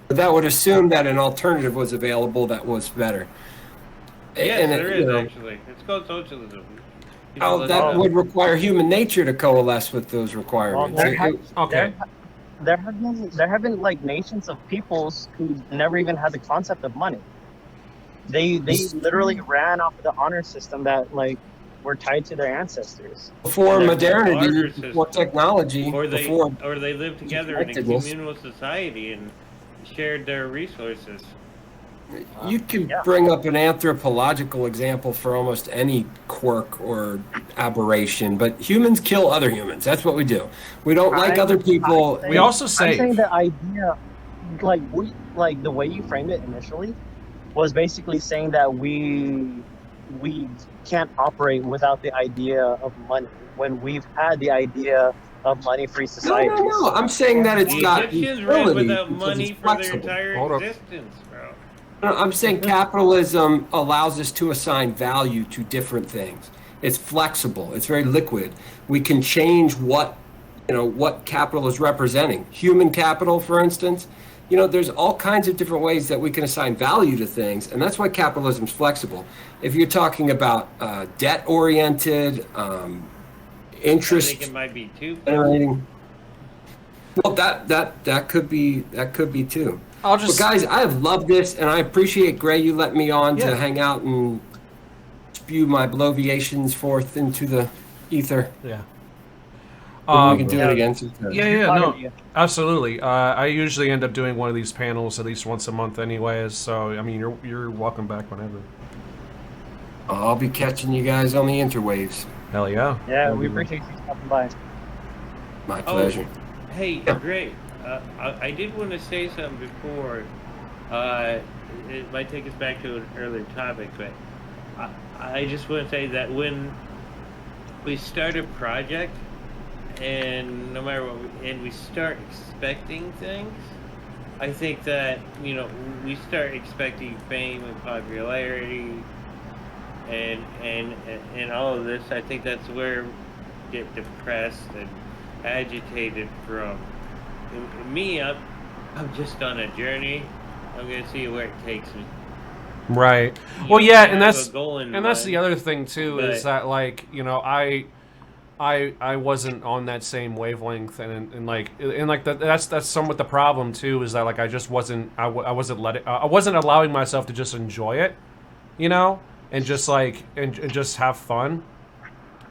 But that would assume that an alternative was available that was better. Yes, And there you is know, actually. It's called socialism. You should how look it that up. would require human nature to coalesce with those Well, requirements. Okay. there have been like nations of peoples who never even had the concept of money. They literally ran off of the honor system that like were tied to their ancestors. Before Their modernity, barter before system. technology, Or before they lived together in a connectedness, communal society and shared their resources. you can Yeah. bring up an anthropological example for almost any quirk or aberration, but humans kill other humans. That's what we do. We don't like other people. We also I'm saying save. the idea, like the way you framed it initially, was basically saying that we can't operate without the idea of money when we've had the idea of money-free No, societies. no, no. I'm saying that it's The got Egyptians ran utility without because money it's for their flexible. entire Hold up. existence, bro. No, I'm saying capitalism allows us to assign value to different things. It's flexible. It's very liquid. We can change what capital is representing. Human capital, for instance. There's all kinds of different ways that we can assign value to things, and that's why capitalism is flexible. If you're talking about debt-oriented, I interest think it might be too. generating, well, that could be too. I'll But just. guys, I have loved this, and I appreciate Gray you let me on Yeah. to hang out and spew my bloviations forth into the ether. Yeah. Maybe we can do it again sometime. Yeah, Proud no, of you. absolutely. I usually end up doing one of these panels at least once a month, anyways. So I mean, you're welcome back whenever. I'll be catching you guys on the interwaves. Hell yeah. Yeah, we appreciate you stopping by. My pleasure. Hey, great. I did want to say something before. It might take us back to an earlier topic, but I just want to say that when we start a project, and no matter what, and we start expecting things, I think that we start expecting fame and popularity, and all of this. I think that's where we get depressed and agitated from. And me, I'm just on a journey. I'm gonna see where it takes me. Right. You Well, know, yeah, I and have that's a goal in the mind, other thing too is but- that like I wasn't on that same wavelength and that's somewhat the problem too is that like I just wasn't I wasn't allowing myself to just enjoy it, and just like and just have fun.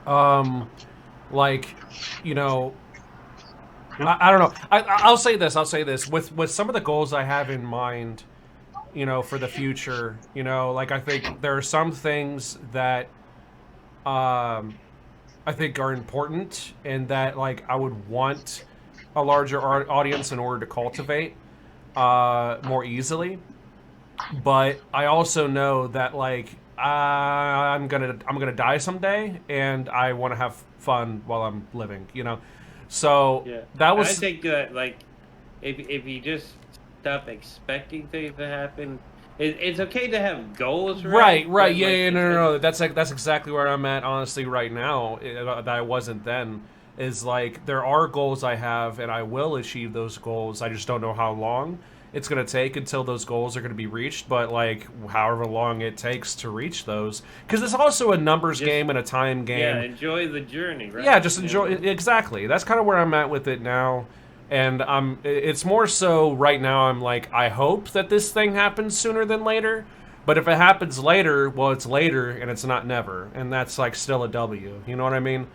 Like, I don't know. I'll say this with some of the goals I have in mind, for the future. Like I think there are some things that I think are important and that like I would want a larger audience in order to cultivate more easily. But I also know that like I'm gonna die someday, and I want to have fun while I'm living. So Yeah. that was. I think that like if you just stop expecting things to happen, it's okay to have goals, Right, but, like, yeah, no. That's exactly where I'm at, honestly, right now. That I wasn't then. Is like there are goals I have, and I will achieve those goals. I just don't know how long it's gonna take until those goals are gonna be reached. But like, however long it takes to reach those, because it's also a numbers game and a time game. Yeah, enjoy the journey, right? Yeah, just enjoy it. Exactly. That's kind of where I'm at with it now. And it's more so right now I'm like, I hope that this thing happens sooner than later. But if it happens later, well, it's later and it's not never. And that's like still a W. You know what I mean?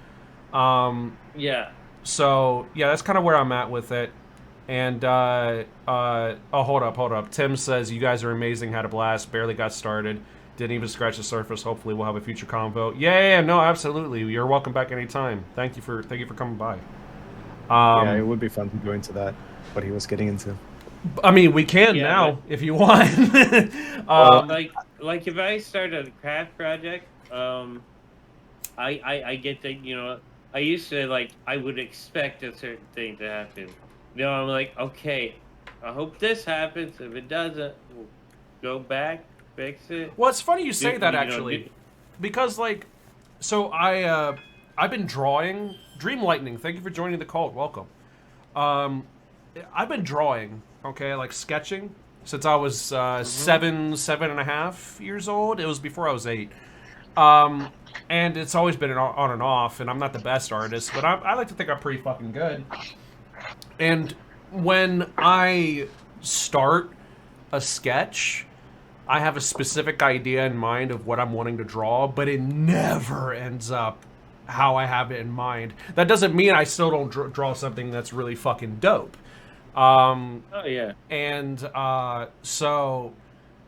Yeah. So, yeah, that's kind of where I'm at with it. And, hold up. Tim says, you guys are amazing, had a blast, barely got started. Didn't even scratch the surface. Hopefully we'll have a future convo. Yeah, no, absolutely. You're welcome back anytime. Thank you for coming by. Yeah, it would be fun to go into that, what he was getting into. I mean, we can Yeah, now if you want. Like if I start a craft project, I get that I used to like I would expect a certain thing to happen. I'm like, okay, I hope this happens. If it doesn't, we'll go back, fix it. Well, it's funny you say Do- that you know, actually, do- because like, so I've been drawing. Dream Lightning, thank you for joining the cult. Welcome. I've been drawing, okay, like sketching since I was 7.5 years old. It was before I was 8. And it's always been on and off, and I'm not the best artist, but I like to think I'm pretty fucking good. And when I start a sketch, I have a specific idea in mind of what I'm wanting to draw, but it never ends up how I have it in mind. That doesn't mean I still don't draw something that's really fucking dope. Oh yeah. And so,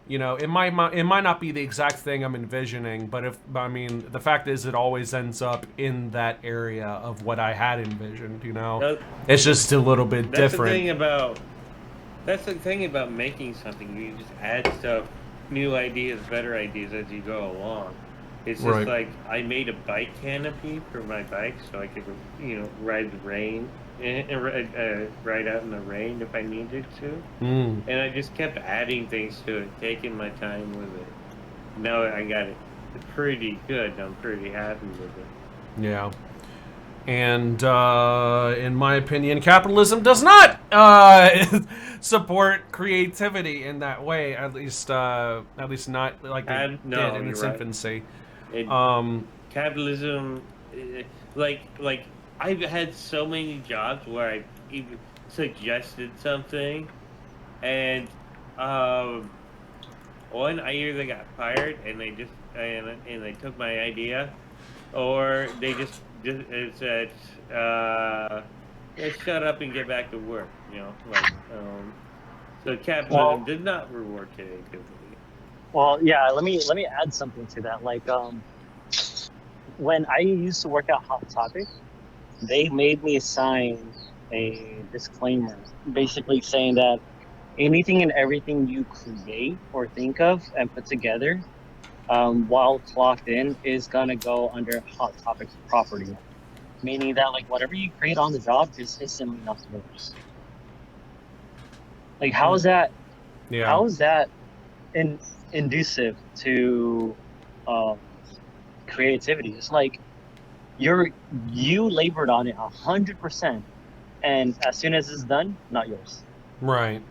you know, it might not be the exact thing I'm envisioning, but the fact is, it always ends up in that area of what I had envisioned. You know, it's just a little bit different. That's the thing about making something. You just add stuff, new ideas, better ideas as you go along. It's just like I made a bike canopy for my bike so I could, you know, ride the rain and ride out in the rain if I needed to. And I just kept adding things to it, taking my time with it. Now I got it pretty good. I'm pretty happy with it. Yeah. And in my opinion, capitalism does not support creativity in that way. At least not like it did in its infancy. Capitalism, like I've had so many jobs where I even suggested something, and one I either got fired and they just and they took my idea, or they just said, shut up and get back to work. You know, like so capitalism did not reward creativity. Well, yeah. Let me add something to that. Like, when I used to work at Hot Topic, they made me sign a disclaimer, basically saying that anything and everything you create or think of and put together, while clocked in, is gonna go under Hot Topic's property. Meaning that, like, whatever you create on the job is instantly not yours. Like, how is that? Yeah. How is that inducive to creativity? It's like you labored on it 100%, and as soon as it's done, not yours. Right.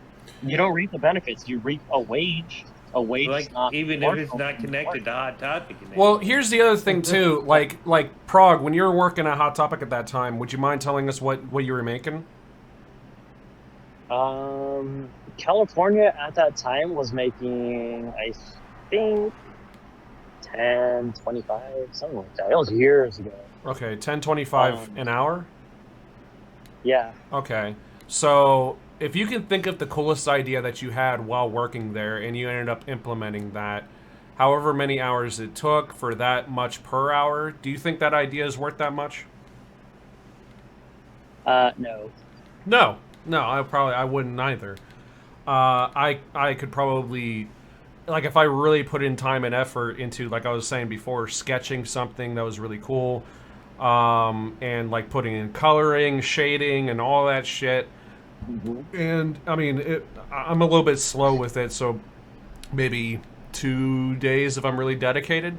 You don't reap the benefits. You reap a wage. A wage, like, even if it's not connected to Hot Topic. Well, here's the other thing too. Like Prague, when you were working at Hot Topic at that time, would you mind telling us what you were making? California at that time was making, I think, 10.25, something like that. It was years ago. Okay, 10.25 an hour? Yeah. Okay. So, if you can think of the coolest idea that you had while working there and you ended up implementing that, however many hours it took for that much per hour, do you think that idea is worth that much? No. No, I wouldn't either. I could probably, like, if I really put in time and effort into, like I was saying before, sketching something that was really cool, and like putting in coloring, shading, and all that shit. And I mean, I'm a little bit slow with it, so maybe 2 days if I'm really dedicated.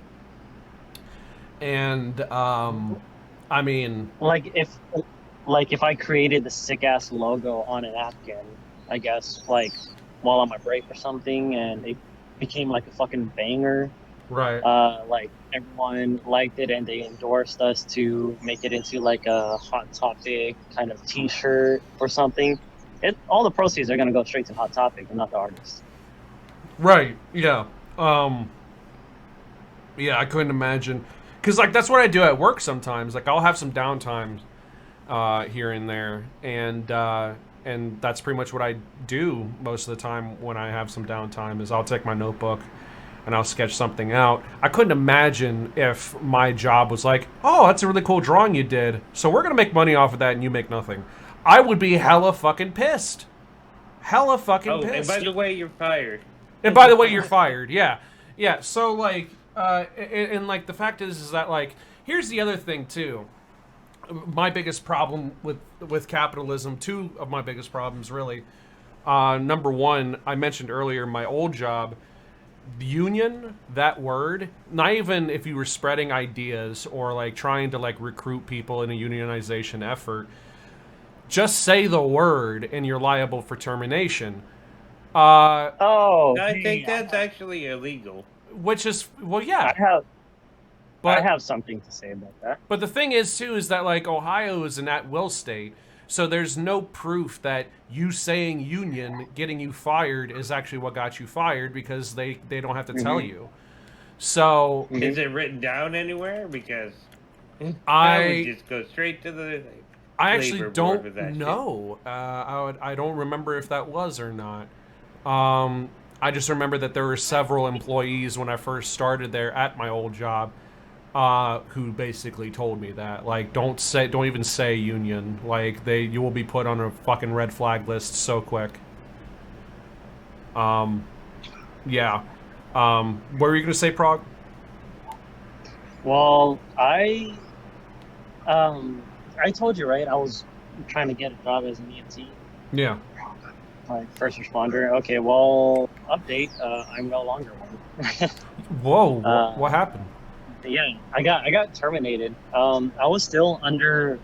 And I mean, like if I created the sick ass logo on a napkin, I guess, like while on my break or something, and it became like a fucking banger. Right. Like everyone liked it and they endorsed us to make it into like a Hot Topic kind of T-shirt or something. All the proceeds are gonna go straight to Hot Topic and not the artist. Right. Yeah. Yeah, I couldn't imagine, because like that's what I do at work sometimes. Like I'll have some downtime here and there, and that's pretty much what I do most of the time when I have some downtime. Is I'll take my notebook and I'll sketch something out. I couldn't imagine if my job was like, oh, that's a really cool drawing you did, so we're gonna make money off of that and you make nothing. I would be hella fucking pissed. Hella fucking pissed. And by the way, you're fired. And by the way, you're fired. Yeah. Yeah, so like, and like the fact is that like, here's the other thing too. My biggest problem with capitalism, two of my biggest problems really. Number one, I mentioned earlier, my old job, union, that word, not even if you were spreading ideas or like trying to like recruit people in a unionization effort, just say the word and you're liable for termination. Oh, I hey, think that's actually illegal. which is well, I yeah, have but I have something to say about that. But the thing is, too, is that, like, Ohio is an at-will state, so there's no proof that you saying union getting you fired is actually what got you fired because they don't have to tell you. So Is it written down anywhere? Because I would I just go straight to the actually labor board with don't that know. I don't remember if that was or not. I just remember that there were several employees when I first started there at my old job who basically told me that, like, don't even say union, like, you will be put on a fucking red flag list so quick. Yeah. What were you gonna say, Prague? Well, I told you, right? I was trying to get a job as an EMT, Yeah. like first responder. Okay, well, update. I'm no longer one. Whoa. What happened? Yeah, I got terminated. I was still under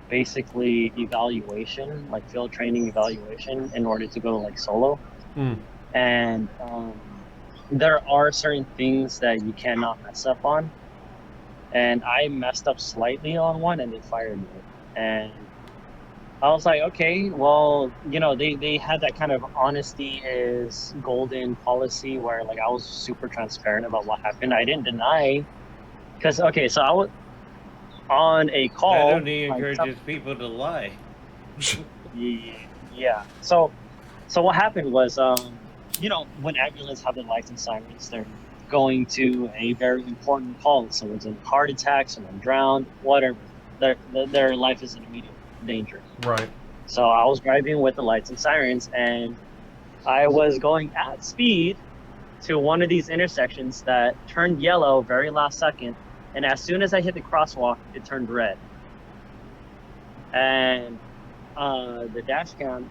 basically evaluation, like field training evaluation, in order to go like solo. Mm. And there are certain things that you cannot mess up on. And I messed up slightly on one, and they fired me. And I was like, okay, well, they had that kind of honesty is golden policy where like I was super transparent about what happened. I didn't deny. Because, okay, so I was on a call. I don't he encourages people to lie. Yeah. So what happened was, when ambulance have the lights and sirens, they're going to a very important call. Someone's in a heart attack, someone drowned, whatever. Their life is in immediate danger. Right. So I was driving with the lights and sirens, and I was going at speed to one of these intersections that turned yellow very last second. And as soon as I hit the crosswalk, it turned red. And the dash cam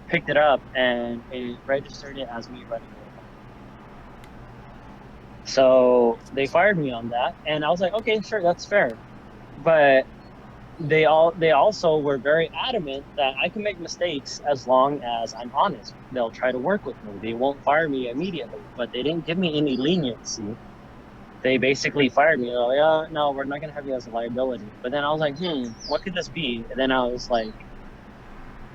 picked it up, and it registered it as me running over. So they fired me on that, and I was like, okay, sure, that's fair. But they also were very adamant that I can make mistakes as long as I'm honest. They'll try to work with me. They won't fire me immediately, but they didn't give me any leniency. They basically fired me. They're like, oh, no, we're not going to have you as a liability. But then I was like, what could this be? And then I was like,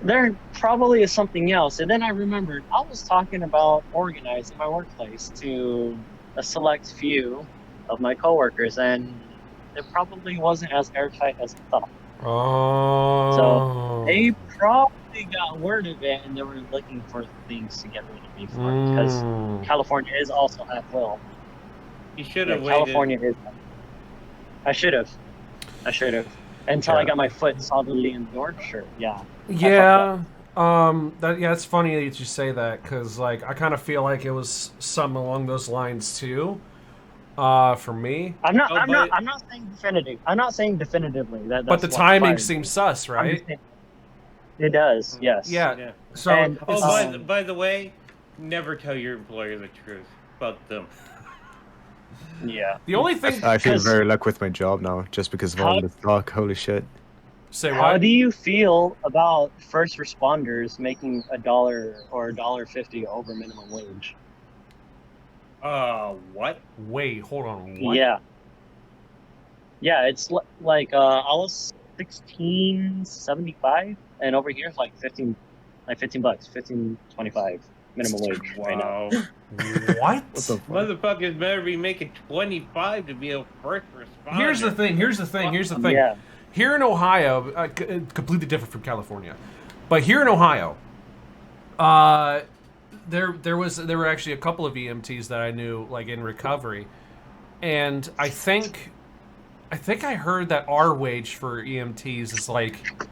there probably is something else. And then I remembered I was talking about organizing my workplace to a select few of my coworkers, and it probably wasn't as airtight as I thought. Oh. So they probably got word of it, and they were looking for things to get rid of me for, because California is also at will. You should have waited. California is. I should have. Until I got my foot solidly in the door. Sure. Yeah. Yeah. It's funny that you say that, because like I kind of feel like it was something along those lines too. For me. I'm not saying definitive. I'm not saying definitively that. But the timing seems sus, right? It does. Yes. Yeah. So. By the way, never tell your employer the truth about them. Yeah. The only thing I feel very lucky with my job now, just because of all this talk. Holy shit. Say what? How do you feel about first responders making $1 or $1.50 over minimum wage? What? Wait, hold on. What? Yeah. Yeah, it's like I was $16.75, and over here it's like $15, $15.25 minimum wage right now. What? Motherfuckers better be making 25 to be a first responder. Here's the thing. Yeah. Here in Ohio, completely different from California, but here in Ohio, there were actually a couple of EMTs that I knew, like, in recovery, and I think I heard that our wage for EMTs is like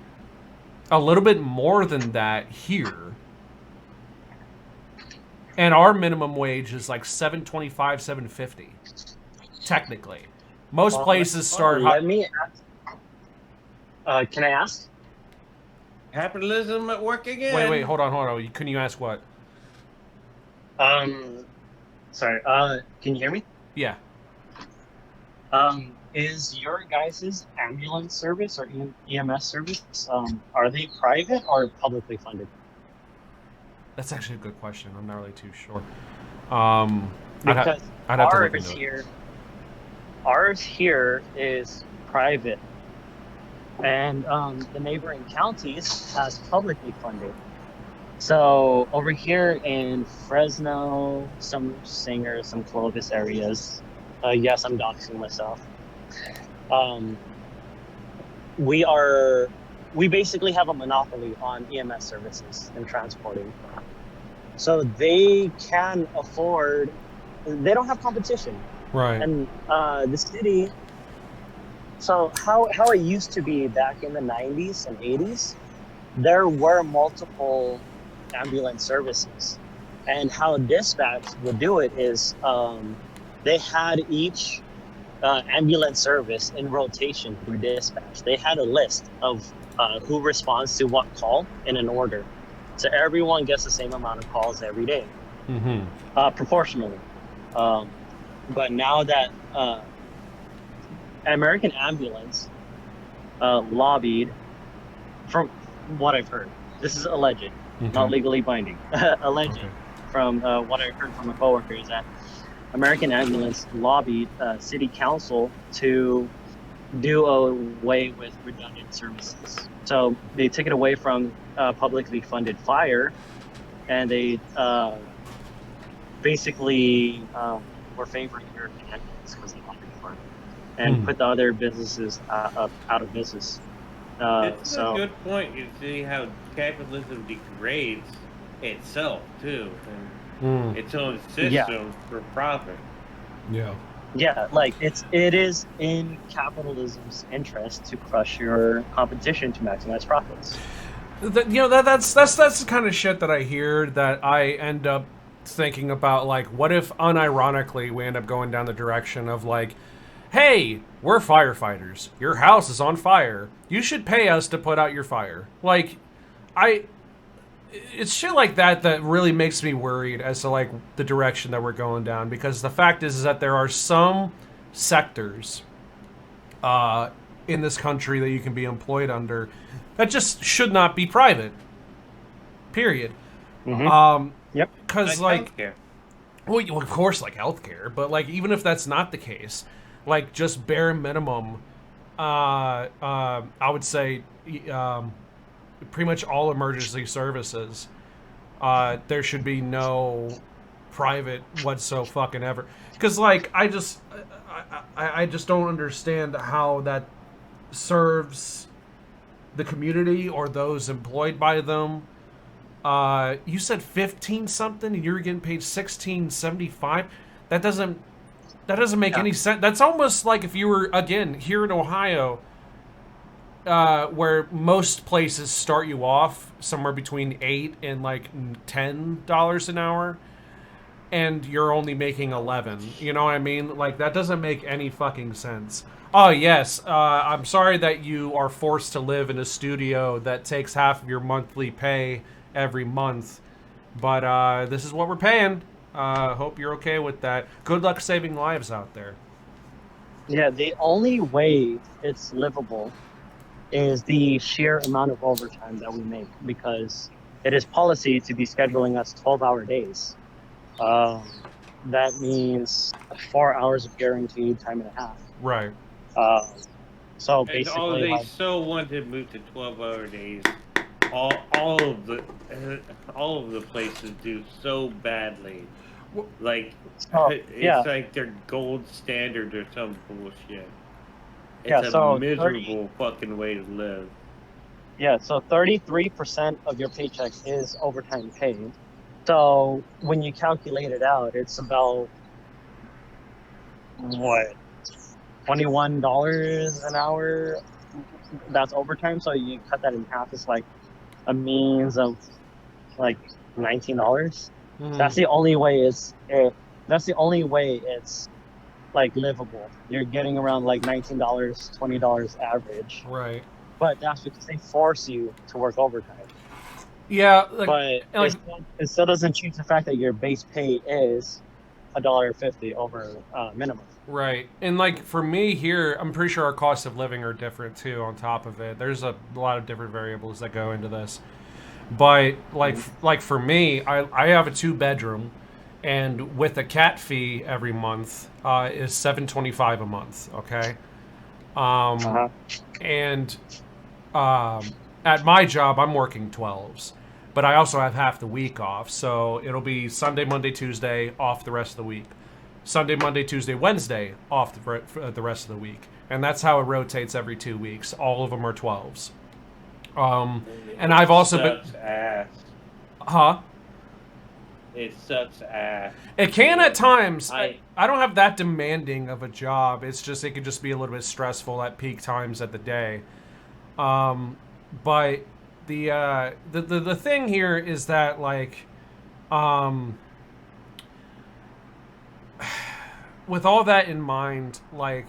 a little bit more than that here. And our minimum wage is like $7.25, $7.50. Technically, most places start. Let me ask. Can I ask? Capitalism at work again. Wait, hold on. Can you ask what? Sorry. Can you hear me? Yeah. Is your guys' ambulance service or EMS service, are they private or publicly funded? That's actually a good question. I'm not really too sure. Because I'd have to look into it. Ours here is private, and the neighboring counties has publicly funded. So over here in Fresno, some Singer, some Clovis areas, yes, I'm doxing myself. We basically have a monopoly on EMS services and transporting. So they can afford. They don't have competition. Right. And the city. So how it used to be back in the 90s and 80s, there were multiple ambulance services, and how dispatch would do it is they had each ambulance service in rotation through dispatch. They had a list of who responds to what call in an order, so everyone gets the same amount of calls every day, proportionally. But now that American Ambulance lobbied, from what I've heard, this is alleged, not legally binding, alleged, from what I heard from a coworker, is that American Ambulance lobbied City Council to do away with redundant services. So they took it away from publicly funded fire, and they basically were favoring American Ambulance because they lobbied for it, and put the other businesses out of business. It's a good point. You see how capitalism degrades itself too, and its own system for profit. Yeah. Yeah, like it is in capitalism's interest to crush your competition to maximize profits. That's the kind of shit that I hear that I end up thinking about. Like, what if unironically we end up going down the direction of like, hey, we're firefighters. Your house is on fire. You should pay us to put out your fire. Like, it's shit like that really makes me worried as to like the direction that we're going down, because the fact is that there are some sectors in this country that you can be employed under that just should not be private. Period. Yep. Because like healthcare. Well, of course, like healthcare, but like even if that's not the case, like just bare minimum, I would say. Pretty much all emergency services, there should be no private whatsoever. Because like I just don't understand how that serves the community or those employed by them. You said 15 something and you're getting paid $16.75. That doesn't make any sense. That's almost like if you were, again, here in Ohio, where most places start you off somewhere between $8 and like $10 an hour, and you're only making 11. You know what I mean? Like, that doesn't make any fucking sense. Oh yes, I'm sorry that you are forced to live in a studio that takes half of your monthly pay every month, but this is what we're paying. Hope you're okay with that. Good luck saving lives out there. Yeah, the only way it's livable is the sheer amount of overtime that we make, because it is policy to be scheduling us 12-hour days. That means 4 hours of guaranteed time and a half. Right. So basically, they so want to move to 12-hour days. All of the places do so badly. Like it's like their gold standard or some bullshit. It's a miserable fucking way to live. Yeah, so 33% of your paycheck is overtime pay. So when you calculate it out, it's about what, $21 an hour? That's overtime. So you cut that in half. It's like a means of like $19. That's the only way it's like livable. You're getting around like $19, $20 average. Right. But that's because they force you to work overtime. Yeah, but it still doesn't change the fact that your base pay is $1.50 over minimum. Right. And like for me here, I'm pretty sure our costs of living are different too on top of it. There's a lot of different variables that go into this. But like for me, I have a 2-bedroom, and with a cat fee every month is $7.25 a month. Okay, and at my job I'm working 12s, but I also have half the week off, so it'll be Sunday, Monday, Tuesday off the rest of the week. Sunday, Monday, Tuesday, Wednesday off the rest of the week, and that's how it rotates every 2 weeks. All of them are 12s. And I've also been. Ass. Huh? It sucks ass. It can at times. I don't have that demanding of a job. It's just it could just be a little bit stressful at peak times at the day. But the thing here is that like, with all that in mind, like.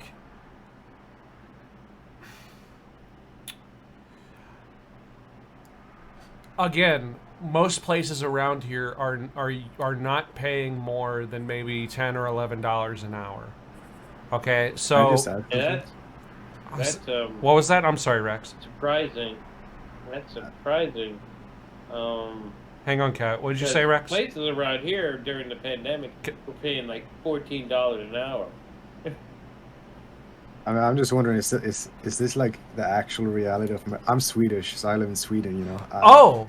Again, most places around here are not paying more than maybe $10 or $11 an hour. Okay, so that's what was that? I'm sorry, Rex. surprising. That's surprising. Hang on, Kat. What did you say, Rex? Places around here during the pandemic were paying like $14 an hour. I mean, I'm just wondering, is this like the actual reality of I'm Swedish, so I live in Sweden, you know. Oh.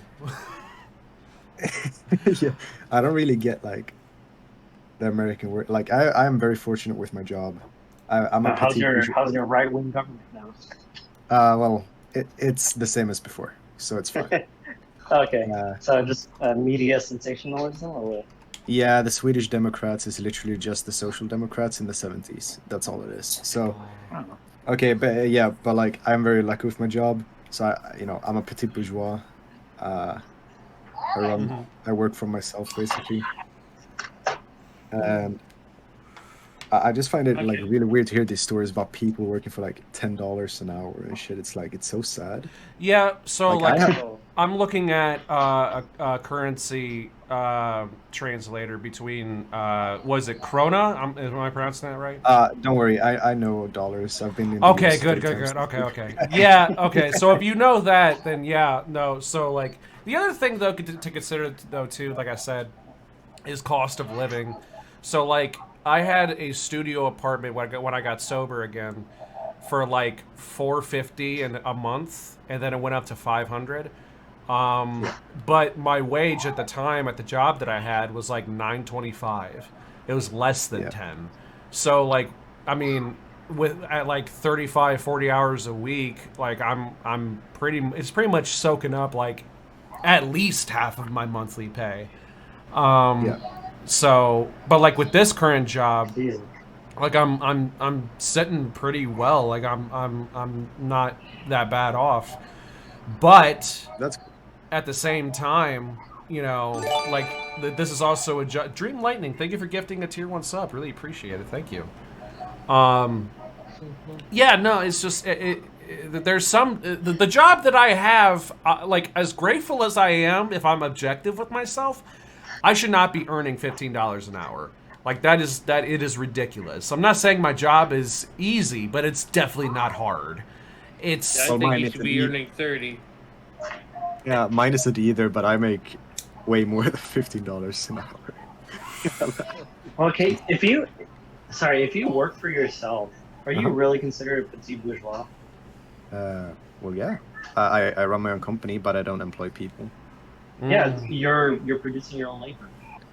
Yeah, I don't really get like the American word. Like, I am very fortunate with my job. I'm a how's your right-wing government now? Well, it's the same as before, so it's fine. Okay, so just media sensationalism, or what? Yeah, the Swedish Democrats is literally just the Social Democrats in the 70s. That's all it is. So, okay, but yeah, but like I'm very lucky with my job. So I'm a petit bourgeois. I work for myself basically, and I just find it like really weird to hear these stories about people working for like $10 an hour and shit. It's like it's so sad. Yeah, so I'm looking at a currency translator between was it krona? Am I pronouncing that right? Don't worry, I know dollars. I've been in okay, good. Okay. Yeah, okay. So if you know that, then yeah, no. So like the other thing though to consider though too, like I said, is cost of living. So like I had a studio apartment when I got sober again for like $450 a month, and then it went up to $500. But my wage at the time at the job that I had was like $9.25. It was less than 10. So like, I mean, at like 35, 40 hours a week, like it's pretty much soaking up like at least half of my monthly pay. So, but like with this current job, like I'm sitting pretty well. Like I'm not that bad off. But that's at the same time, you know, like this is also a Dream Lightning. Thank you for gifting a tier 1 sub. Really appreciate it. Thank you. Yeah, no, it's just there's some the job that I have. Like as grateful as I am, if I'm objective with myself, I should not be earning $15 an hour. Like it is ridiculous. I'm not saying my job is easy, but it's definitely not hard. I think you should be earning 30. Yeah, mine isn't either, but I make way more than $15 an hour. Okay, if you work for yourself, are you really considered a petit bourgeois? Well, yeah. I run my own company, but I don't employ people. Yeah, you're producing your own labor.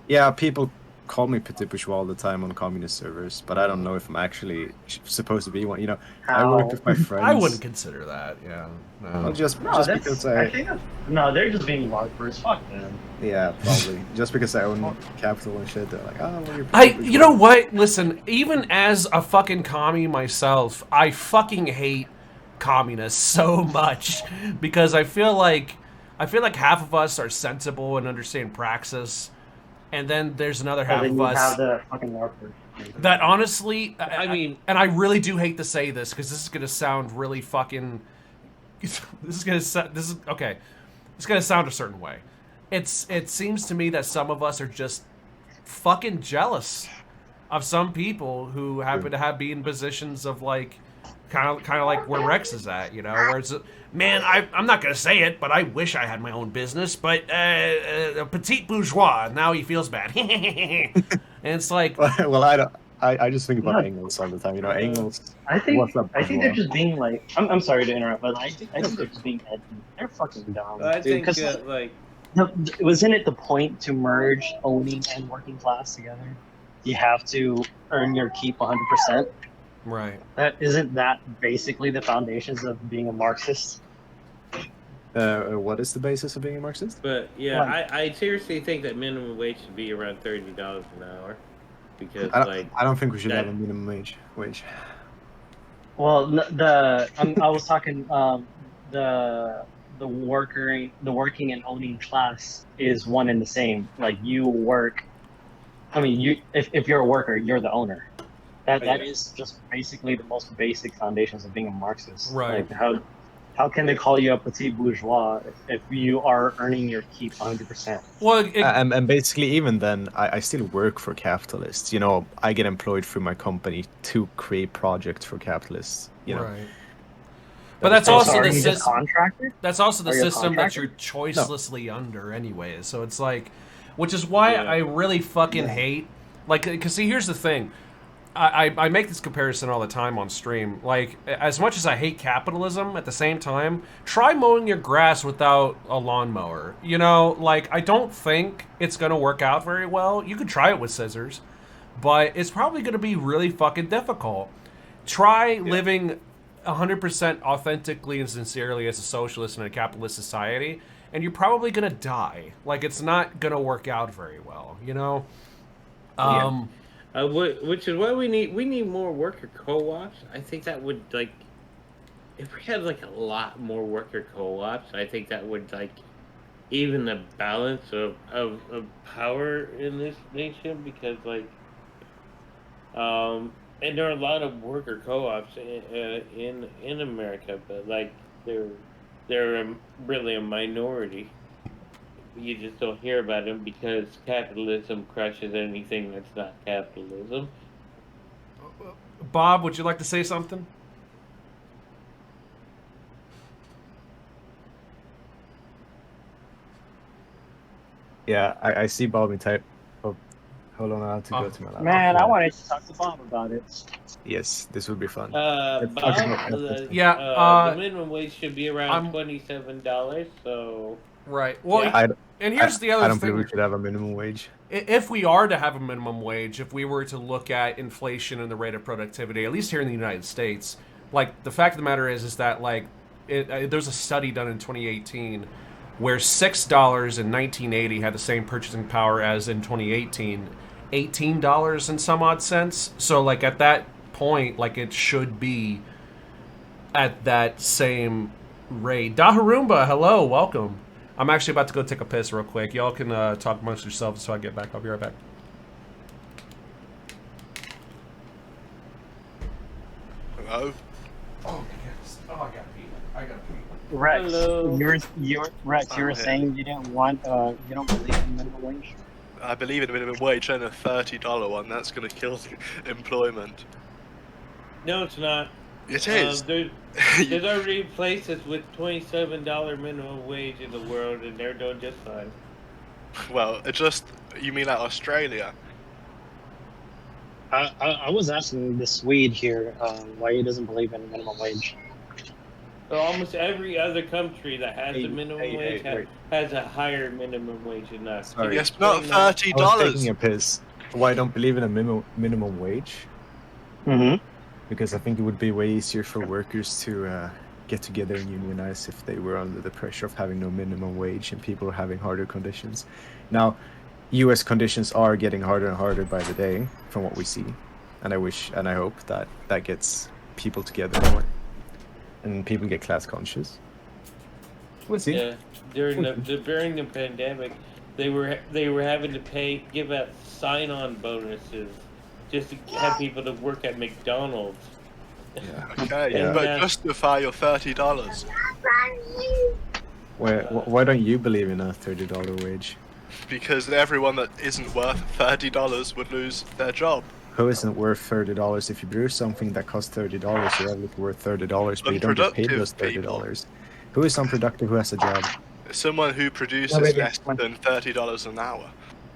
Yeah, people call me petit bourgeois all the time on communist servers, but I don't know if I'm actually supposed to be one. You know, I work with my friends. I wouldn't consider that. Yeah. No. Well, just because they're just being larger as fuck, man. Yeah, probably. Just because I own capital and shit, they're like, oh, well, you're you know what? Listen, even as a fucking commie myself, I fucking hate communists so much because I feel like half of us are sensible and understand praxis. And then there's another half of us have the fucking that honestly, I mean, and I really do hate to say this because this is gonna sound really fucking. It's gonna sound a certain way. It seems to me that some of us are just fucking jealous of some people who happen to be in positions of like, kind of like where Rex is at, you know, where it's, man, I'm not gonna say it, but I wish I had my own business, but a petite bourgeois, now he feels bad, and it's like, well, I just think about Engels all the time. You know, Engels. I think What's up, they're bourgeois? just being like. I'm sorry to interrupt, but I think they're just being edgy. They're fucking dumb. I think because that, like, wasn't it the point to merge owning and working class together? You have to earn your keep 100%. right. Isn't that basically the foundations of being a Marxist? What is the basis of being a Marxist? but yeah, Like- I seriously think that minimum wage should be around $30 an hour, because I don't think we should have a minimum wage. Well, I was talking the working and owning class is one and the same. Like you work. I mean, if you're a worker, you're the owner. That is just basically the most basic foundations of being a Marxist. Right. Like how can they call you a petit bourgeois if you are earning your keep 100%? Well, And basically, even then, I still work for capitalists. You know, I get employed through my company to create projects for capitalists. You know, right. But that's also are the you just system. contractor? That's also the Are you a system that contractor? you're choicelessly under, anyways. So it's like, which is why I really fucking hate. Like, because see, here's the thing. I make this comparison all the time on stream. Like, as much as I hate capitalism, at the same time, try mowing your grass without a lawnmower. You know, like, I don't think it's going to work out very well. You could try it with scissors, but it's probably going to be really fucking difficult. Try living 100% authentically and sincerely as a socialist in a capitalist society, and you're probably going to die. Like, it's not going to work out very well, you know? Which is why we need more worker co-ops. I think that would, like, if we had like a lot more worker co-ops, I think that would like even the balance of power in this nation, because like and there are a lot of worker co-ops in America, but like they're really a minority. You just don't hear about them because capitalism crushes anything that's not capitalism. Bob, would you like to say something? Yeah, I see Bob in type. Oh, hold on, I have to go to my laptop. Man, I wanted to talk to Bob about it. Yes, this would be fun. Bob, the minimum wage should be around $27. So right. Well, yeah. And here's the other I don't thing. believe we should have a minimum wage. If we are to have a minimum wage, if we were to look at inflation and the rate of productivity, at least here in the United States, like, the fact of the matter is that, like, there's a study done in 2018 where $6 in 1980 had the same purchasing power as in 2018, $18 and some odd cents. So, like, at that point, like, it should be at that same rate. Daharumba, hello, welcome. I'm actually about to go take a piss real quick. Y'all can talk amongst yourselves until I get back. I'll be right back. Hello? Oh, yes. Oh, I gotta pee. I gotta pee. Rex, Hello. you were saying you didn't want, you don't believe in minimum wage. I believe in a minimum wage and a $30 one. That's going to kill employment. No, it's not. It is. There's already places with $27 minimum wage in the world, and they're doing just fine. Well, you mean like Australia? I was asking the Swede here why he doesn't believe in minimum wage. So almost every other country that has a minimum wage has a higher minimum wage than us. Sorry. Yes, not $30. I was taking a piss. Why I don't believe in a minimum wage? Mm-hmm. Because I think it would be way easier for workers to get together and unionize if they were under the pressure of having no minimum wage and people having harder conditions. Now, U.S. conditions are getting harder and harder by the day, from what we see, and I wish and I hope that that gets people together more, and people get class conscious. We'll see. Yeah, during the pandemic, they were having to give out sign-on bonuses just to have people to work at McDonald's. Yeah. Okay, Yeah. but justify your $30. Why don't you believe in a $30 wage? Because everyone that isn't worth $30 would lose their job. who isn't worth $30? If you produce something that costs $30, you're obviously worth $30, but you don't get paid Unproductive those people. $30. Who is unproductive? Who has a job? Someone who produces wait, less come on. than $30 an hour.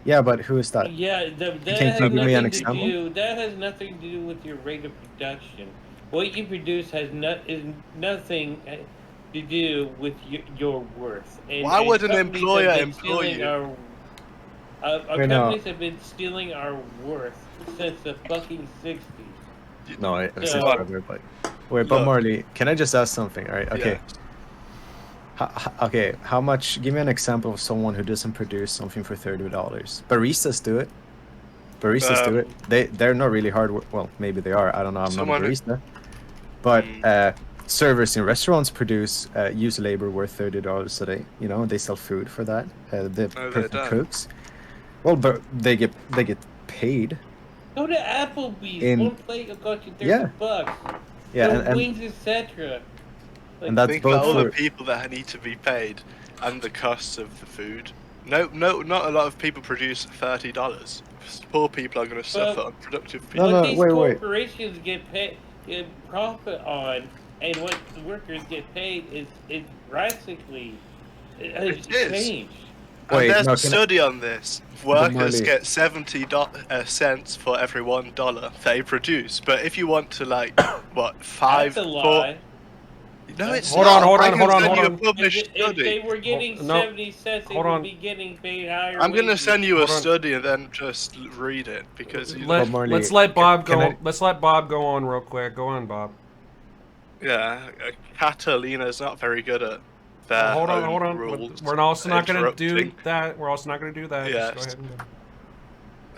Yeah, but who is that? Yeah, Can that you has give me an nothing to example? do. That has nothing to do with your rate of production. What you produce is nothing to do with your worth. Why would an companies employer have been employ stealing you? our Wait, no. companies have been stealing our worth since the fucking 60s. No, it's So- not forever, but wait, but Look. Marley, can I just ask something? All right, okay. Yeah. Okay, how much? Give me an example of someone who doesn't produce something for $30. Baristas do it. Baristas do it. They're not really hard. Well, maybe they are. I don't know. I'm not a Someone who- barista. But servers in restaurants produce use labor worth $30 a day. You know, they sell food for that. The No, they perfect don't. cooks. Well, but they get paid. Go to Applebee's. In- One plate will cost you $30. Yeah, The and wings, etc. and that's Think about both all for the people that need to be paid and the costs of the food. No, not a lot of people produce $30. Poor people are going to suffer. Unproductive people. No, What these wait. corporations get paid, profit on, and what the workers get paid is drastically It is. changed. Wait, And there's no, a can I- study on this. Workers Marley- get 70 cents for every $1 they produce. But if you want to, like, what, 5, That's a 4... lie. No, it's Hold not. on, I can send hold you on. a published If they study. were getting No, 70 cents, they hold would on. be getting paid higher. I'm gonna wages. send you a Hold on. study and then just read it because Bob Marley, Let's let Bob can go. I- Let's let Bob go on real quick. Go on, Bob. Catalina's not very good at their Hold own on. rules. We're also not going to do interrupting. that. We're also not going to do that. Yes. Just go ahead.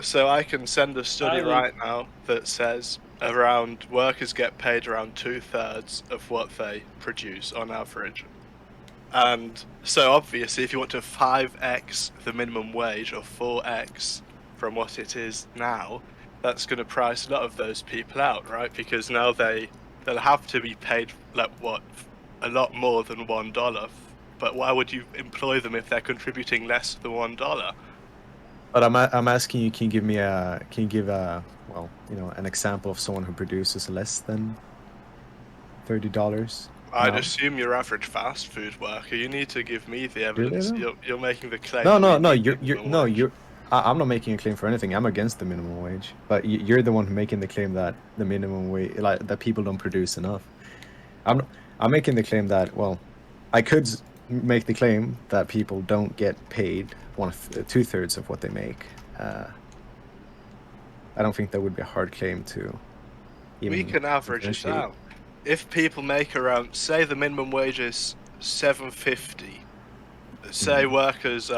So I can send a study I would- right now that says around workers get paid around 2/3 of what they produce on average. And so obviously if you want to 5x the minimum wage or 4x from what it is now, that's going to price a lot of those people out, right? Because now they'll have to be paid like what, a lot more than $1. But why would you employ them if they're contributing less than $1? But I'm asking you, can you give well, you know, an example of someone who produces less than $30? I'd No. assume your average fast food worker. You need to give me the they evidence. though? You're making the claim. No, we need you're minimum wage. I'm not making a claim for anything. I'm against the minimum wage, but you're the one making the claim that the minimum wage, like that people don't produce enough. I'm making the claim that, well, I could make the claim that people don't get paid 2/3 of what they make. I don't think that would be a hard claim to. We can average it differentiate. out. If people make around, say the minimum wage is $7.50, say workers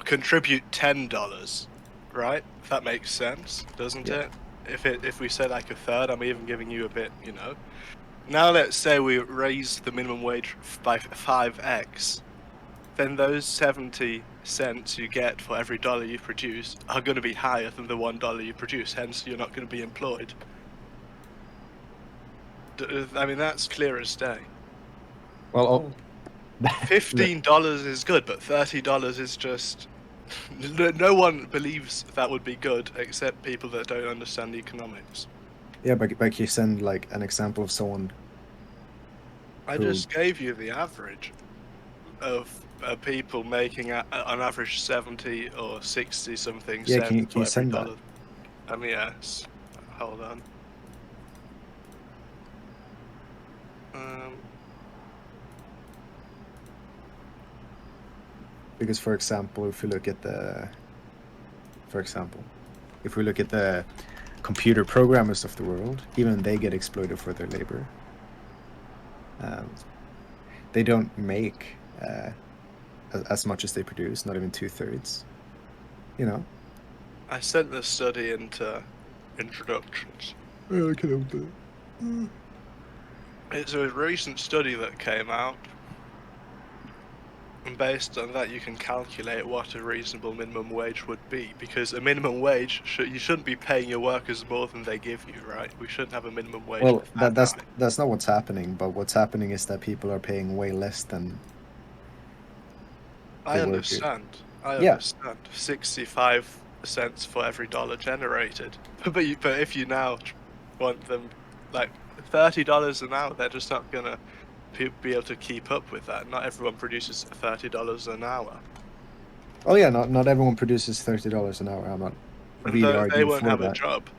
contribute $10, right? That makes sense, doesn't Yeah. it? If we say like a third, I'm even giving you a bit, you know. Now let's say we raise the minimum wage by 5x, then those 70 cents you get for every dollar you produce are going to be higher than the $1 you produce, hence you're not going to be employed. I mean, that's clear as day. Well, $15 is good, but $30 is just... No one believes that would be good except people that don't understand economics. yeah, but you send like an example of someone. I Who- just gave you the average of people making on average 70 or 60 something Yeah, cents can you for every send that? dollar. Yes. Hold on. Because, for example, if we look at the computer programmers of the world, even they get exploited for their labor. They don't make as much as they produce, not even 2/3. You know. I sent this study into introductions. Yeah, I can open it. It's a recent study that came out, and based on that you can calculate what a reasonable minimum wage would be, because a minimum wage, you shouldn't be paying your workers more than they give you, right? We shouldn't have a minimum wage. Well, that's that's not what's happening. But what's happening is that people are paying way less than. I the worker. understand. I Yeah. understand. 65 cents for every dollar generated. But if you now want them like $30 an hour, they're just not gonna be able to keep up with that. Not everyone produces $30 an hour. Oh yeah, not everyone produces $30 an hour. I'm not really And they arguing won't for have that. a job.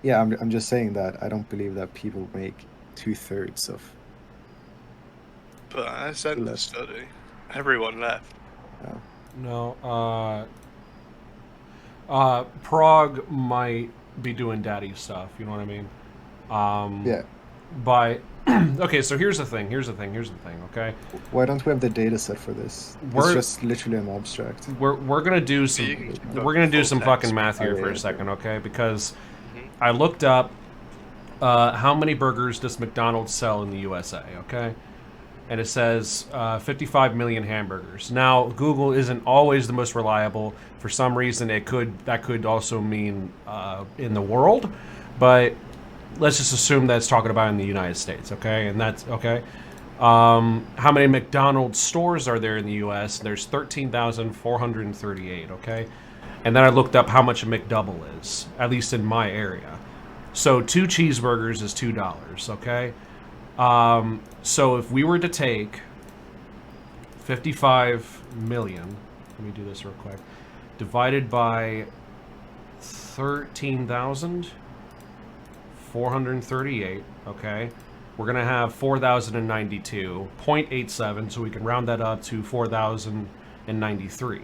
Yeah, I'm just saying that I don't believe that people make 2/3 of. But I sent the study. Everyone left. No, Prague might be doing daddy stuff, you know what I mean? Yeah. But, okay, so here's the thing, okay? Why don't we have the data set for this? It's just literally an abstract. We're gonna do some fucking math here for a second, okay? Because I looked up how many burgers does McDonald's sell in the USA, okay? And it says 55 million hamburgers. Now, Google isn't always the most reliable. For some reason, that could also mean in the world, but let's just assume that's talking about in the United States, okay? And that's okay. How many McDonald's stores are there in the U.S.? There's 13,438, okay? And then I looked up how much a McDouble is, at least in my area. So 2 cheeseburgers is $2, okay? So if we were to take 55 million, let me do this real quick, divided by 13,438, okay? We're going to have 4,092.87, so we can round that up to 4,093.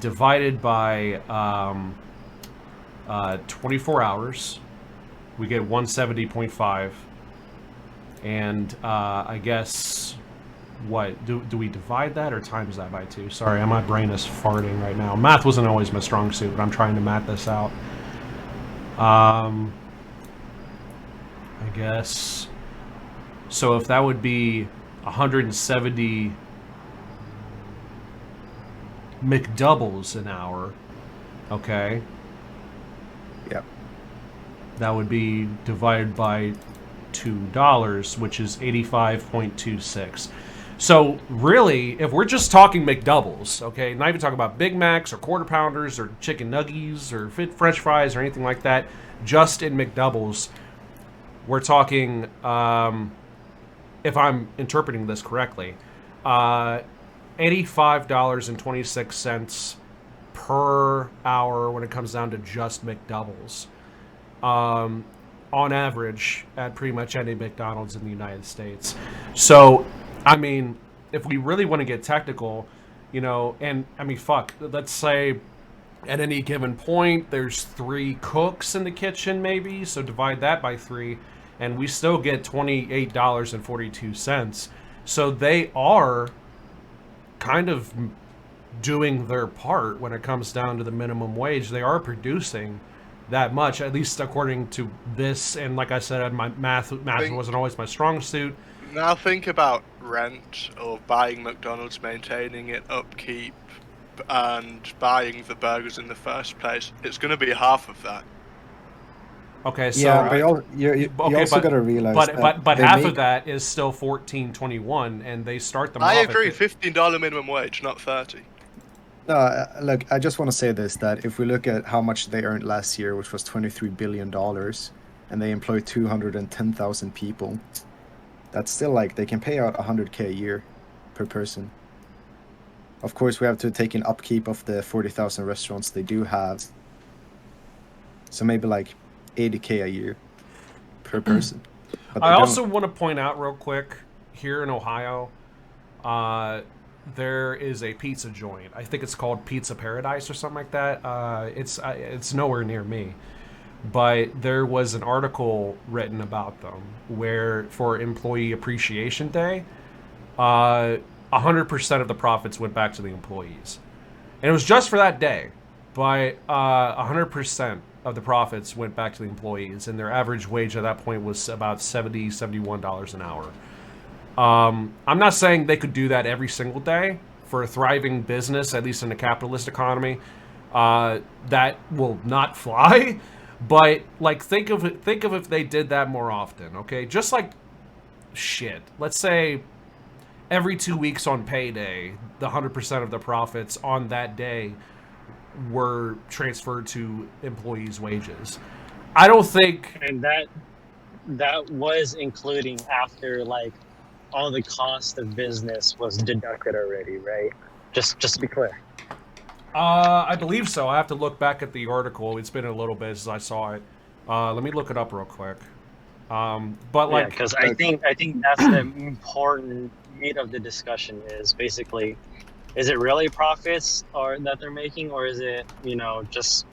Divided by 24 hours, we get 170.5. And I guess, what, do we divide that or times that by 2? Sorry, my brain is farting right now. Math wasn't always my strong suit, but I'm trying to math this out. I guess, so if that would be 170 McDoubles an hour, okay? Yep. That would be divided by $2, which is 85.26. So really, if we're just talking McDoubles, okay, not even talking about Big Macs or Quarter Pounders or chicken nuggies or French fries or anything like that, just in McDoubles, we're talking, if I'm interpreting this correctly, $85.26 per hour when it comes down to just McDoubles. On average at pretty much any McDonald's in the United States. So, I mean, if we really want to get technical, you know, and I mean, fuck, let's say at any given point there's 3 cooks in the kitchen maybe, so divide that by 3 and we still get $28.42. So they are kind of doing their part when it comes down to the minimum wage. They are producing that much, at least according to this. And like I said, my math wasn't always my strong suit. Now think about rent or buying McDonald's, maintaining it, upkeep, and buying the burgers in the first place. It's going to be half of that. Okay, so yeah, but you also got to realize but half of that is still $14.21, and they start them. I agree, $15 minimum wage, not 30. No, look, I just want to say this, that if we look at how much they earned last year, which was $23 billion, and they employed 210,000 people, that's still like, they can pay out $100K a year per person. Of course, we have to take in upkeep of the 40,000 restaurants they do have. So maybe like $80K a year per person. I also want to point out real quick, here in Ohio, there is a pizza joint. I think it's called Pizza Paradise or something like that. It's nowhere near me. But there was an article written about them where for Employee Appreciation Day, 100% of the profits went back to the employees. And it was just for that day. But 100% of the profits went back to the employees. And their average wage at that point was about $70, $71 an hour. I'm not saying they could do that every single day. For a thriving business, at least in a capitalist economy, that will not fly. But like, think of if they did that more often, okay? Just like shit. Let's say every 2 weeks on payday, the 100% of the profits on that day were transferred to employees' wages. I don't think. And that was including after like all the cost of business was deducted already, right? Just to be clear. I believe so. I have to look back at the article. It's been a little bit since I saw it. Let me look it up real quick. But like, because I think that's the important meat of the discussion is basically, is it really profits or that they're making, or is it just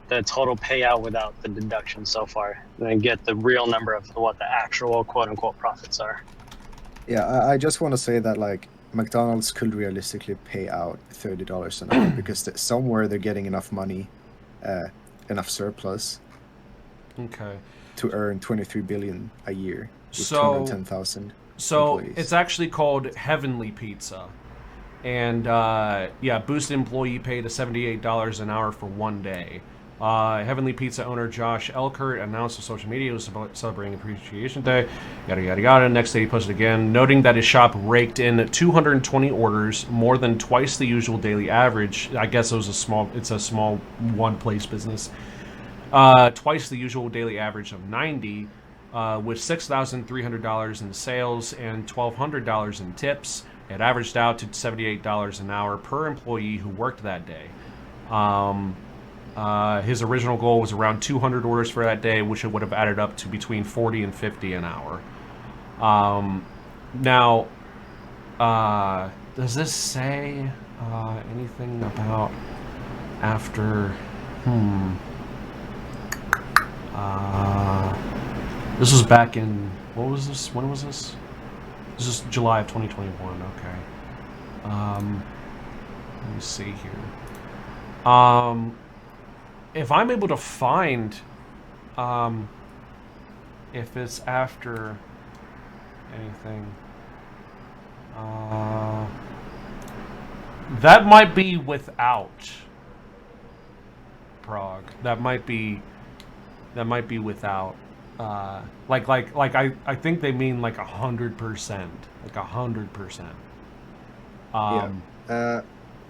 the total payout without the deduction so far, and then get the real number of what the actual quote unquote profits are. Yeah, I just want to say that like McDonald's could realistically pay out $30 an hour because somewhere they're getting enough money, enough surplus. Okay. To earn 23 billion a year with so 210,000 So employees. it's actually called Heavenly Pizza, and boosted employee pay to $78 an hour for 1 day. Heavenly Pizza owner Josh Elkert announced on social media he was celebrating Appreciation Day. Yada yada yada. Next day he posted again, noting that his shop raked in 220 orders, more than twice the usual daily average. I guess it's a small one-place business. Twice the usual daily average of 90, with $6,300 in sales and $1,200 in tips. It averaged out to $78 an hour per employee who worked that day. His original goal was around 200 orders for that day, which it would have added up to between 40 and 50 an hour. Now, does this say anything about after? This was back in, what was this? When was this? This is July of 2021. Okay. Let me see here. If I'm able to find, if it's after anything, that might be without Prague. That might be without. I think they mean like 100%, like 100%.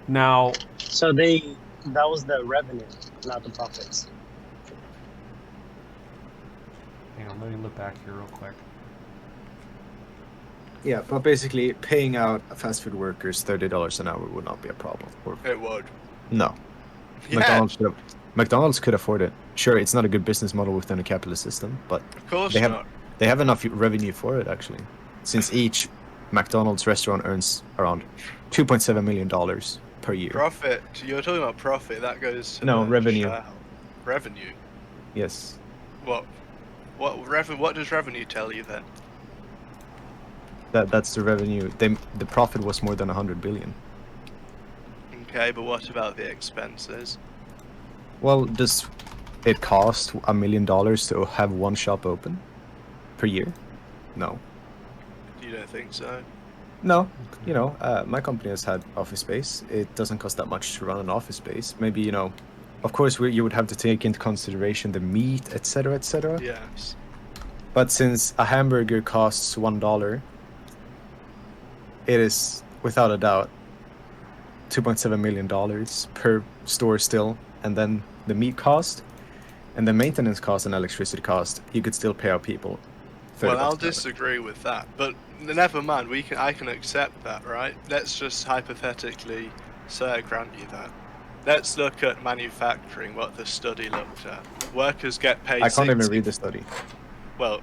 Now. So that was the revenue, not the profits. Hang on, let me look back here real quick. Yeah, but basically paying out fast food workers $30 an hour would not be a problem. It would. No. Yeah. McDonald's could afford it. Sure, it's not a good business model within a capitalist system, but Of course they have not. they have enough revenue for it actually. Since each McDonald's restaurant earns around $2.7 million per year. Profit. You're talking about profit. That goes to No, the revenue. Revenue. Yes. What does revenue tell you then? That's the revenue. The profit was more than 100 billion. Okay, but what about the expenses? Well, does it cost $1 million to have one shop open per year? No. You don't think so? No. My company has had office space. It doesn't cost that much to run an office space. Maybe, of course, you would have to take into consideration the meat, etc., etc. Yes. But since a hamburger costs $1, it is, without a doubt, $2.7 million per store still. And then the meat cost, and the maintenance cost and electricity cost, you could still pay out people. Well, I'll disagree with that, but never mind. I can accept that, right? Let's just hypothetically grant you that. Let's look at manufacturing. What the study looked at. Workers get paid. I can't even read the study. Well,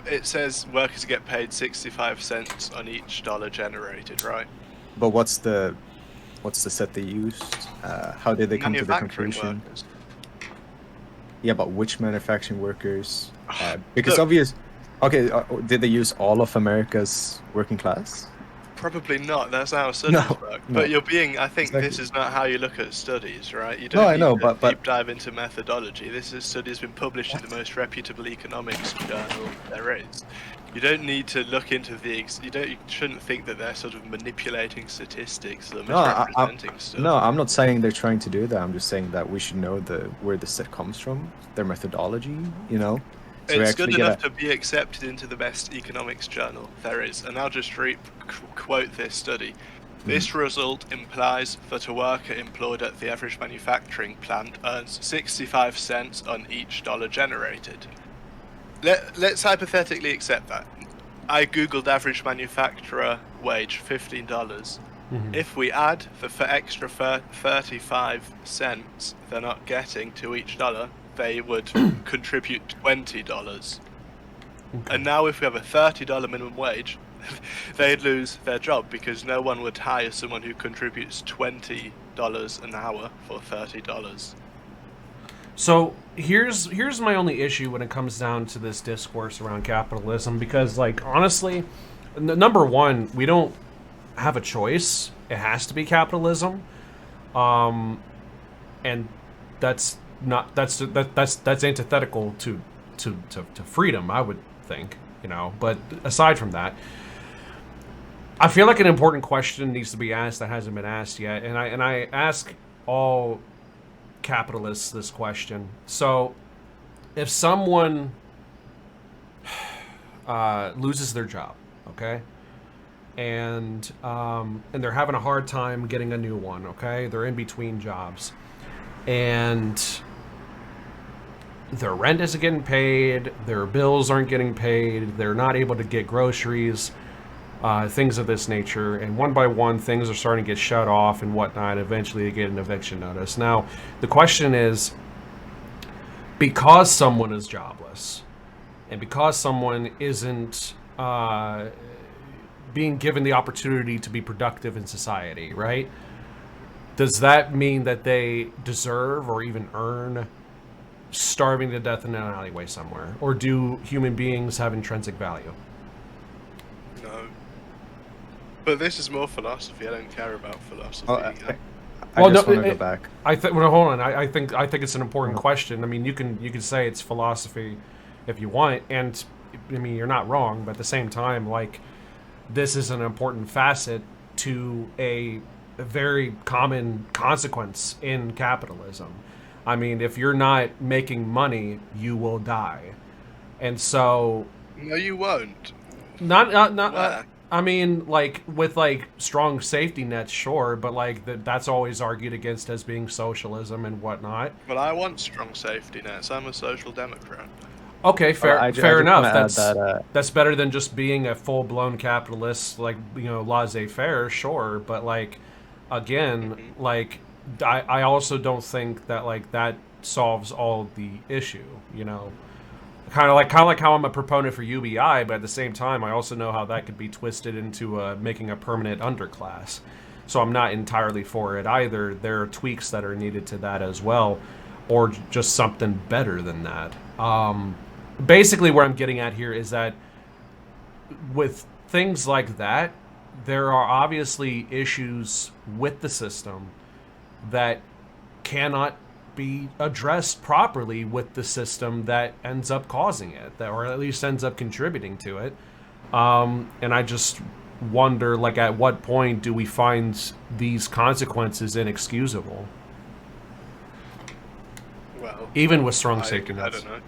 it says workers get paid 65 cents on each dollar generated, right? But what's the set they used? How did they come to the conclusion? Workers. Yeah, but which manufacturing workers? Because did they use all of America's working class? Probably not. That's how studies work. No. But I think Exactly. this is not how you look at studies, right? You don't No, I know, need to but deep dive into methodology. This study has been published in the most reputable economics journal there is. You don't need to look into you shouldn't think that they're sort of manipulating statistics or misrepresenting stuff. No, I'm not saying they're trying to do that. I'm just saying that we should know where the set comes from, their methodology, So it's good enough to be accepted into the best economics journal there is. And I'll just quote this study. This result implies that a worker employed at the average manufacturing plant earns 65 cents on each dollar generated. Let's hypothetically accept that. I googled average manufacturer wage, $15. If we add the extra 35 cents they're not getting to each dollar, they would contribute $20. And now if we have a $30 minimum wage, they'd lose their job because no one would hire someone who contributes $20 an hour for $30. So here's my only issue when it comes down to this discourse around capitalism, because like honestly, number one, we don't have a choice. It has to be capitalism, and that's antithetical to freedom, I would think, you know. But aside from that, I feel like an important question needs to be asked that hasn't been asked yet, and I ask all capitalists this question. So, if someone loses their job, okay, and they're having a hard time getting a new one, okay, they're in between jobs, and their rent isn't getting paid, their bills aren't getting paid, they're not able to get groceries, things of this nature, and one by one things are starting to get shut off and whatnot. Eventually they get an eviction notice. Now the question is, because someone is jobless and because someone isn't being given the opportunity to be productive in society, right, does that mean that they deserve or even earn starving to death in an alleyway somewhere? Or do human beings have intrinsic value? No. But this is more philosophy. I don't care about philosophy. I just want to go back. Well, hold on. I think it's an important question. I mean, you can say it's philosophy if you want, and I mean you're not wrong. But at the same time, like, this is an important facet to a very common consequence in capitalism. I mean, if you're not making money, you will die, and so. No, you won't. Not. I mean, like, with, like, strong safety nets, sure, but, like, that's always argued against as being socialism and whatnot. Well, I want strong safety nets. I'm a social democrat. Okay, fair enough. That's better than just being a full-blown capitalist, like, you know, laissez-faire, sure, but, like, again, like, I also don't think that, like, that solves all the issue, you know? Kind of like how I'm a proponent for UBI, but at the same time, I also know how that could be twisted into making a permanent underclass. So I'm not entirely for it either. There are tweaks that are needed to that as well, or just something better than that. Basically, what I'm getting at here is that with things like that, there are obviously issues with the system that cannot be addressed properly with the system that ends up causing it, or at least ends up contributing to it. And I just wonder, like, at what point do we find these consequences inexcusable? Well, even with strong safety nets. I don't know.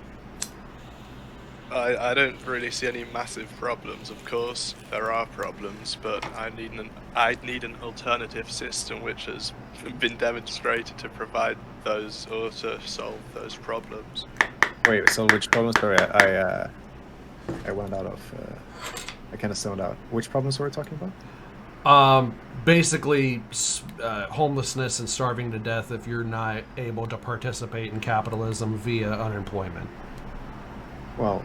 I don't really see any massive problems. Of course, there are problems, but I need an alternative system which has been demonstrated to provide those or to solve those problems. Wait, so which problems? Sorry, I went out of. I kind of zoned out. Which problems were we talking about? Basically, homelessness and starving to death if you're not able to participate in capitalism via unemployment. Well,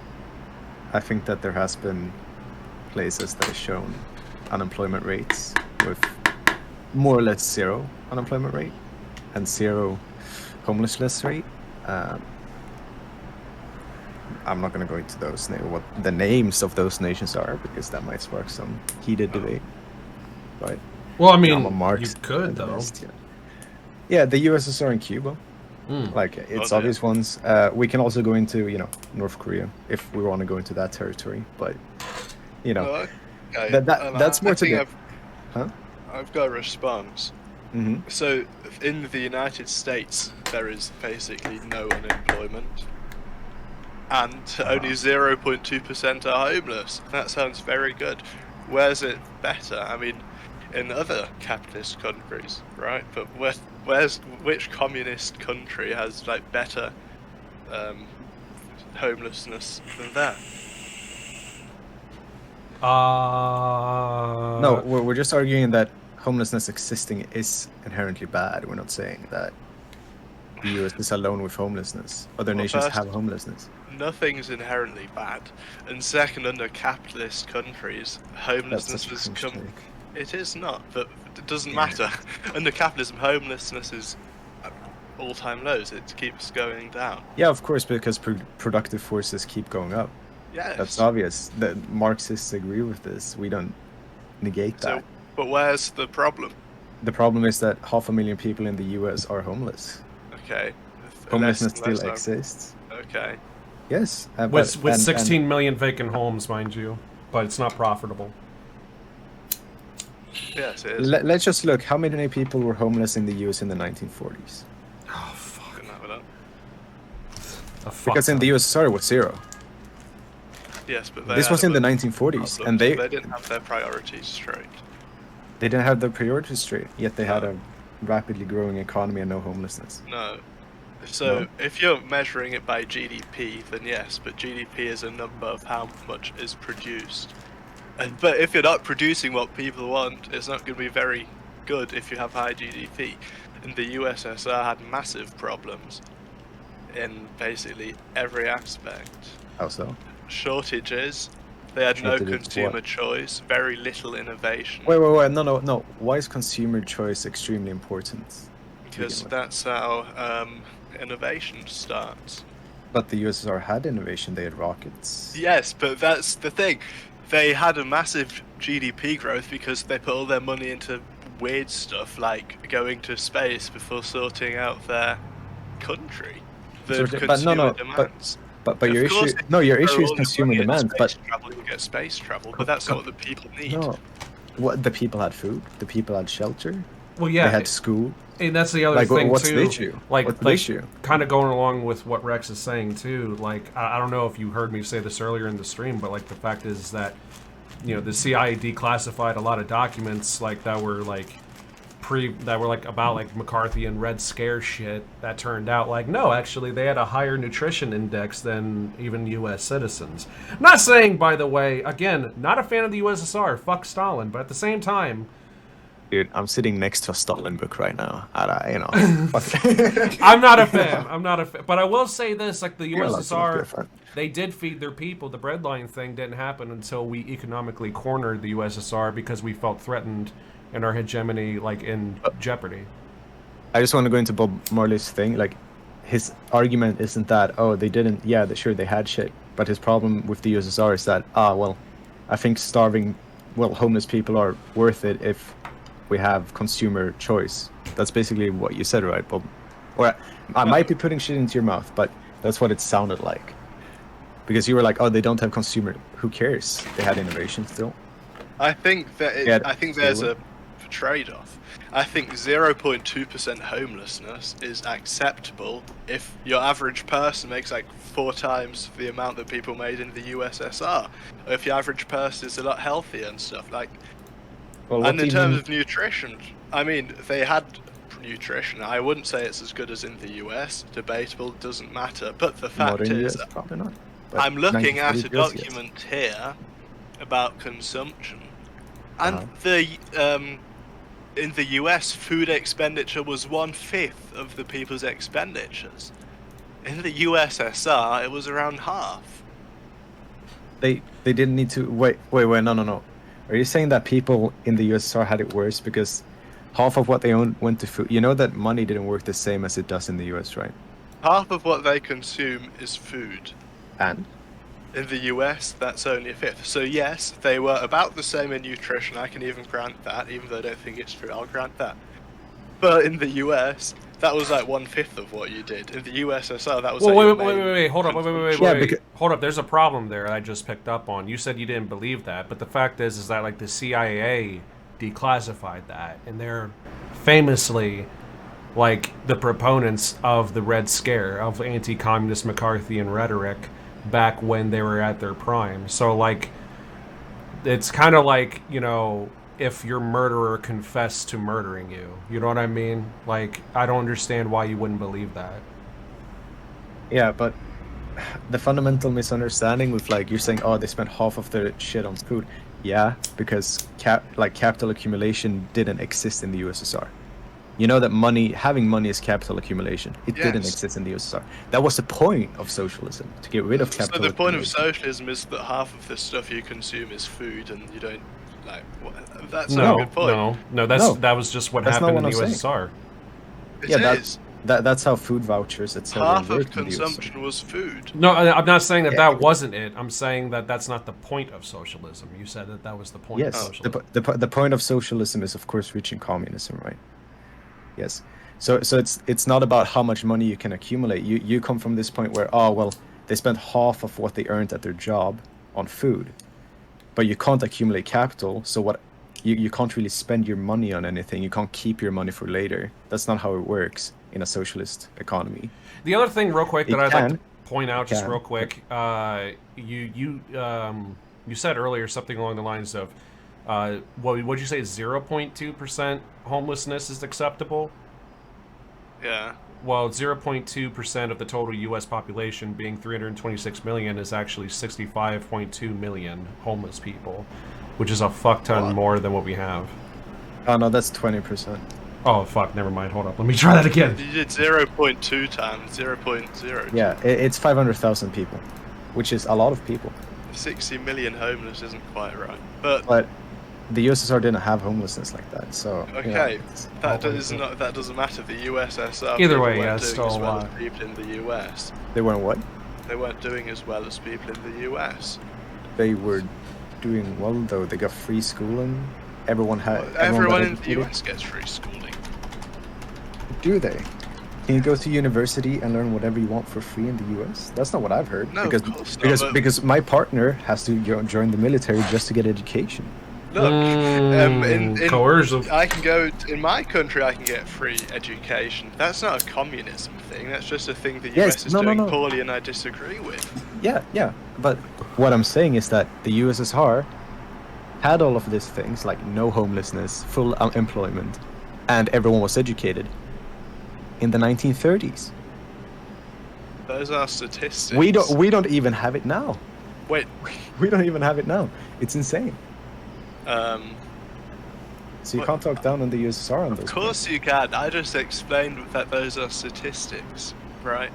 I think that there has been places that have shown unemployment rates with more or less zero unemployment rate and zero homelessness rate. I'm not going to go into those what the names of those nations are, because that might spark some heated debate. But well, I mean, you could though. Yeah, the USSR and Cuba. Like, it's obvious ones. We can also go into, you know, North Korea if we want to go into that territory. But, you know, that's more to get. I've got a response. Mm-hmm. So, in the United States, there is basically no unemployment, and only 0.2% are homeless. That sounds very good. Where's it better? I mean, in other capitalist countries, right? But which communist country has like better homelessness than that? No, we're just arguing that homelessness existing is inherently bad. We're not saying that the US is alone with homelessness. Other nations first, have homelessness. Nothing's inherently bad. And second, under capitalist countries, homelessness has come... It is not, but it doesn't matter. Under capitalism, homelessness is at all-time lows. It keeps going down. Yeah, of course, because productive forces keep going up. Yes. That's obvious. The Marxists agree with this. We don't negate that. But where's the problem? The problem is that 500,000 people in the US are homeless. Okay. Homelessness still exists. Okay. Yes. With 16 million vacant homes, mind you. But it's not profitable. Yes, it is. Let's just look. How many people were homeless in the US in the 1940s? Oh, fuck. Because in the USSR it was 0. Yes, but this was in the 1940s, and they didn't have their priorities straight. They didn't have their priorities straight, yet they had a rapidly growing economy and no homelessness. No. So if you're measuring it by GDP, then yes, but GDP is a number of how much is produced. But if you're not producing what people want, it's not going to be very good if you have high GDP. And the USSR had massive problems in basically every aspect. How so? Shortages. They had no consumer choice, very little innovation. Wait, no. Why is consumer choice extremely important? Because that's how innovation starts. But the USSR had innovation, they had rockets. Yes, but that's the thing. They had a massive GDP growth because they put all their money into weird stuff like going to space before sorting out their country. The consumer demands. But your issue, your issue is consumer demand. But travel, you get space travel, but that's not what the people need. No, what the people had food, the people had shelter. Well, yeah, they had school. And that's the other thing what's too. The issue? Like the issue? Kind of going along with what Rex is saying too. Like I don't know if you heard me say this earlier in the stream, but like the fact is that the CIA declassified a lot of documents like that were like about like McCarthy and Red Scare shit that turned out like no, actually they had a higher nutrition index than even U.S. citizens. I'm not saying, by the way, again, not a fan of the USSR, fuck Stalin, but at the same time, dude, I'm sitting next to a Stalin book right now. I'm not a fan. But I will say this: like the USSR, they did feed their people. The breadline thing didn't happen until we economically cornered the USSR because we felt threatened and our hegemony like in jeopardy. I just want to go into Bob Marley's thing. Like, his argument isn't that they didn't. Yeah, they had shit. But his problem with the USSR is that I think homeless people are worth it if we have consumer choice. That's basically what you said, right, Bob? Or I might be putting shit into your mouth, but that's what it sounded like. Because you were like, they don't have consumer. Who cares? They had innovation still. I think that I think there's a trade-off. I think 0.2% homelessness is acceptable if your average person makes like 4 times the amount that people made in the USSR, or if your average person is a lot healthier and stuff like. And in terms of nutrition, I mean, they had nutrition. I wouldn't say it's as good as in the US. Debatable, doesn't matter. But the fact is, probably not. I'm looking at a document here about consumption, and in the US, food expenditure was 1/5 of the people's expenditures. In the USSR, it was around half. They didn't need to wait. No. Are you saying that people in the USSR had it worse because half of what they owned went to food? You know that money didn't work the same as it does in the US, right? Half of what they consume is food. And? In the US, that's only 1/5. So yes, they were about the same in nutrition. I can even grant that, even though I don't think it's true. I'll grant that. But in the US, that was like 1/5 of what you did. In the USSR, that was. Well, wait, hold up, wait. Hold up. There's a problem there I just picked up on. You said you didn't believe that, but the fact is that like the CIA declassified that, and they're famously like the proponents of the Red Scare, of anti-communist McCarthyian rhetoric back when they were at their prime. So like, it's kind of like if your murderer confessed to murdering you. You know what I mean? Like, I don't understand why you wouldn't believe that. Yeah, but the fundamental misunderstanding with, like, you're saying, oh, they spent half of their shit on food. Yeah, because capital accumulation didn't exist in the USSR. You know that having money is capital accumulation. It didn't exist in the USSR. That was the point of socialism, to get rid of capital. So the point of socialism is that half of the stuff you consume is food, and you don't like. That's not a good point. No. That was just what happened in the USSR. That's how food vouchers, etc. Half of consumption was food. No, I'm not saying that wasn't it. I'm saying that that's not the point of socialism. You said that was the point of socialism. The point of socialism is, of course, reaching communism, right? Yes. So it's not about how much money you can accumulate. You come from this point where, oh, well, they spent half of what they earned at their job on food, but you can't accumulate capital. So what? You can't really spend your money on anything. You can't keep your money for later. That's not how it works in a socialist economy. The other thing, real quick, that I'd like to point out, just real quick, you said earlier something along the lines of, what did you say? 0.2% homelessness is acceptable. Yeah. Well, 0.2% of the total U.S. population, being 326 million, is actually 65.2 million homeless people, which is a fuck ton more than what we have. Oh no, that's 20%. Oh fuck, never mind. Hold up, let me try that again. You did 0.2 times 0.0. Yeah, it's 500,000 people, which is a lot of people. 60 million homeless isn't quite right, but the USSR didn't have homelessness like that, so okay, that doesn't matter. The USSR either way, weren't doing doing as as well as people in the US. They weren't what? They weren't doing as well as people in the US. They were doing well though. They got free schooling. Everyone in the US gets free schooling. Do they? Can you go to university and learn whatever you want for free in the US? That's not what I've heard. No, of course not, because my partner has to join the military just to get education. Look, coercive. I can go in my country. I can get free education. That's not a communism thing. That's just a thing the US is doing poorly, and I disagree with. Yeah. But what I'm saying is that the USSR had all of these things, like no homelessness, full employment, and everyone was educated in the 1930s. Those are statistics. We don't even have it now. Wait. We don't even have it now. It's insane. So you can't talk down on the USSR on those. Of course you can. I just explained that those are statistics, right?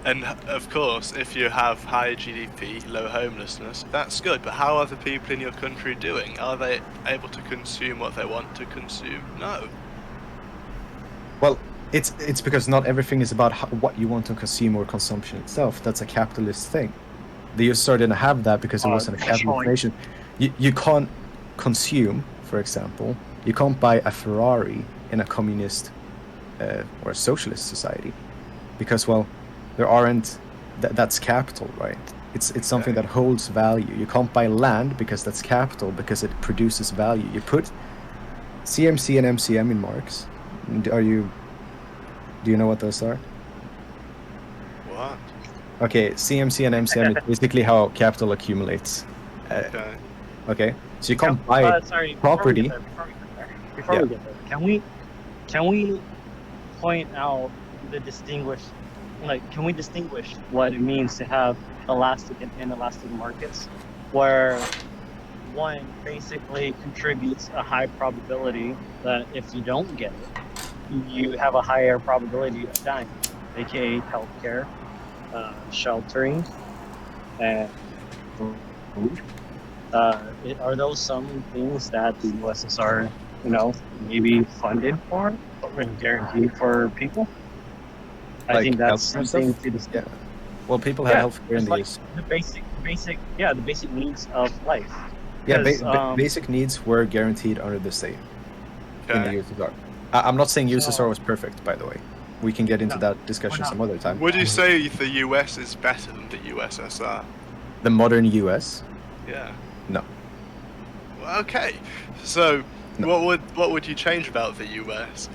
And of course, if you have high GDP, low homelessness, that's good. But how are the people in your country doing? Are they able to consume what they want to consume? No. Well, it's because not everything is about what you want to consume or consumption itself. That's a capitalist thing. The USSR didn't have that because it wasn't a capitalist nation. You can't consume, for example, you can't buy a Ferrari in a communist or a socialist society because, well, there aren't. That's capital, right? It's something that holds value. You can't buy land because that's capital, because it produces value. You put CMC and MCM in Marx. Do you know what those are? What? Okay, CMC and MCM is basically how capital accumulates. Okay. So you can't buy property. Before we get there, can we point out can we distinguish what it means to have elastic and inelastic markets, where one basically contributes a high probability that if you don't get it, you have a higher probability of dying, aka healthcare, sheltering, and food. Are those some things that the USSR, maybe funded for and guaranteed for people? I think that's something to discuss. Yeah. Well, people have healthcare in the US. The basic needs of life. Yeah, basic needs were guaranteed under the state in the USSR. I'm not saying USSR was perfect, by the way. We can get into that discussion some other time. Would you say the US is better than the USSR? The modern US? Yeah. No. Okay. So, what would you change about the US?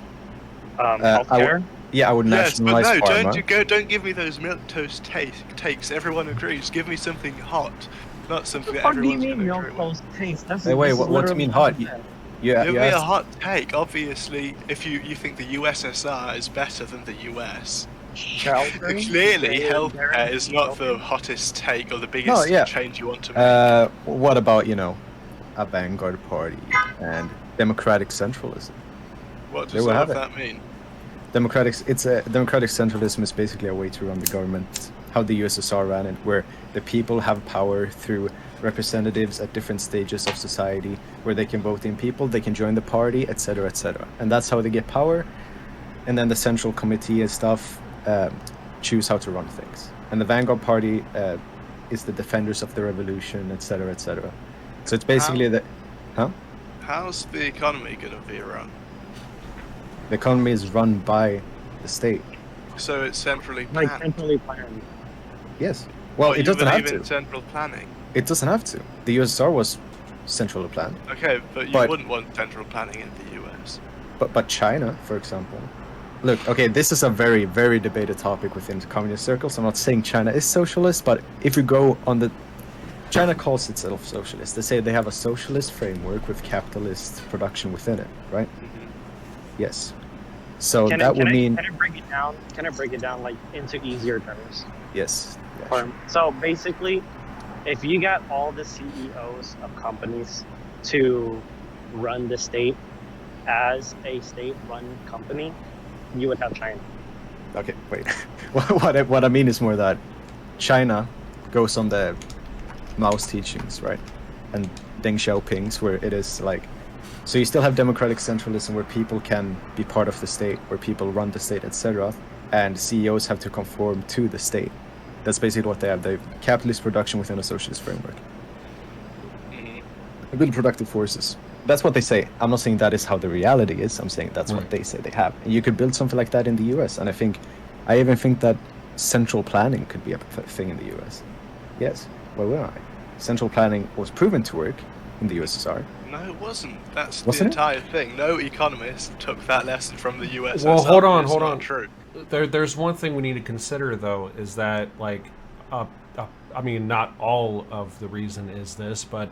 Healthcare. I would nationalize pharma. Don't give me those milquetoast takes. Everyone agrees. Give me something hot, not something that everyone's going to agree with. Taste? Wait, what do you mean hot? Yeah, Give you me a asked, hot take. Obviously, if you think the USSR is better than the US, Children, clearly they're healthcare is not the children. hottest take or the no, biggest yeah. change you want to make. What about, a vanguard party and democratic centralism? What There does we all have of it. that mean? Democratic centralism is basically a way to run the government, how the USSR ran it, where the people have power through representatives at different stages of society, where they can vote in people, they can join the party, etc., etc. And that's how they get power. And then the central committee and stuff choose how to run things. And the vanguard party is the defenders of the revolution, etc., etc. So it's basically How's the economy going to be run? the economy is run by the state. So it's centrally Like planned. centrally planned. Yes. Well, What, it doesn't you have believe in to. central planning? It doesn't have to. The USSR was centrally planned. Okay, but you But- wouldn't want central planning in the US. But China, for example. Look, okay, this is a very, very debated topic within communist circles. I'm not saying China is socialist, but if you go on the... China calls itself socialist. They say they have a socialist framework with capitalist production within it, right? Yes. So that would mean... Can I break it down? Can I break it down like into easier terms? Yes. Yeah, sure. So basically, if you got all the CEOs of companies to run the state as a state-run company, you would have China. Okay, wait. What I mean is more that China goes on the Mao's teachings, right? And Deng Xiaoping's, where it is like... So you still have democratic centralism where people can be part of the state, where people run the state, etc. And CEOs have to conform to the state. That's basically what they have. They have capitalist production within a socialist framework. They build productive forces. That's what they say. I'm not saying that is how the reality is. I'm saying that's what they say they have. And you could build something like that in the US. And I even think that central planning could be a thing in the US. Yes. Why wouldn't I? Central planning was proven to work in the USSR. No, it wasn't. That's Wasn't it? the entire thing. No economist took that lesson from the USSR. Well, hold on, It's hold not on. True. There's one thing we need to consider, though, is that, like, I mean, not all of the reason is this, but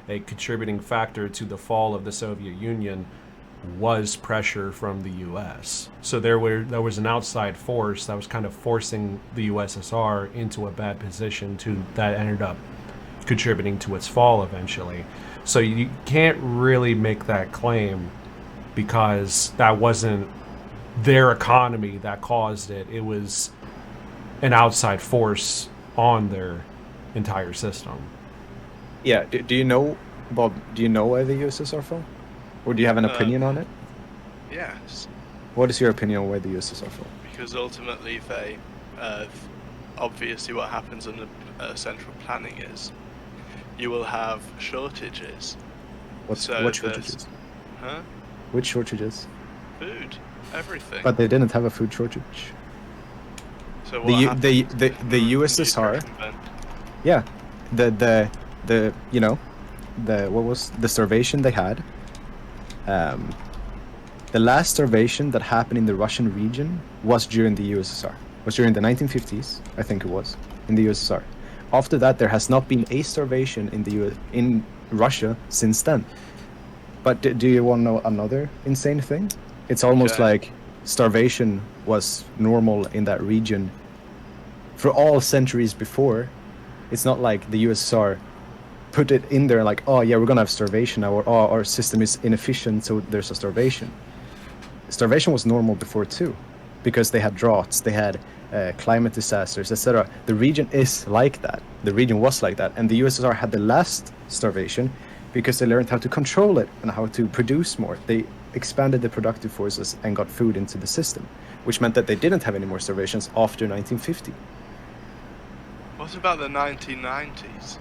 a contributing factor to the fall of the Soviet Union was pressure from the U.S. So there was an outside force that was kind of forcing the USSR into a bad position that ended up contributing to its fall eventually. So you can't really make that claim because that wasn't their economy that caused it. It was an outside force on their entire system. Yeah. Do you know, Bob, do you know why the USSR fell? Or do you have an opinion on it? Yes, What is your opinion on why the USSR fell? because ultimately they, obviously what happens under central planning is you will have shortages. What So shortages? Huh? Which shortages? Food, everything. But they didn't have a food shortage. So what The happens the in the USSR. Depression then? Yeah, the what was the starvation they had? The last starvation that happened in the Russian region was during the USSR. Was during the 1950s, I think it was, in the USSR. After that, there has not been a starvation in Russia since then. But do you want to know another insane thing? It's almost Okay. like starvation was normal in that region for all centuries before. It's not like the USSR put it in there like, oh yeah, we're gonna have starvation now, or oh, our system is inefficient, so there's a starvation. Starvation was normal before too, because they had droughts, they had climate disasters, etc. The region is like that. The region was like that, and the USSR had the last starvation because they learned how to control it and how to produce more. They expanded the productive forces and got food into the system, which meant that they didn't have any more starvations after 1950. What about the 1990s?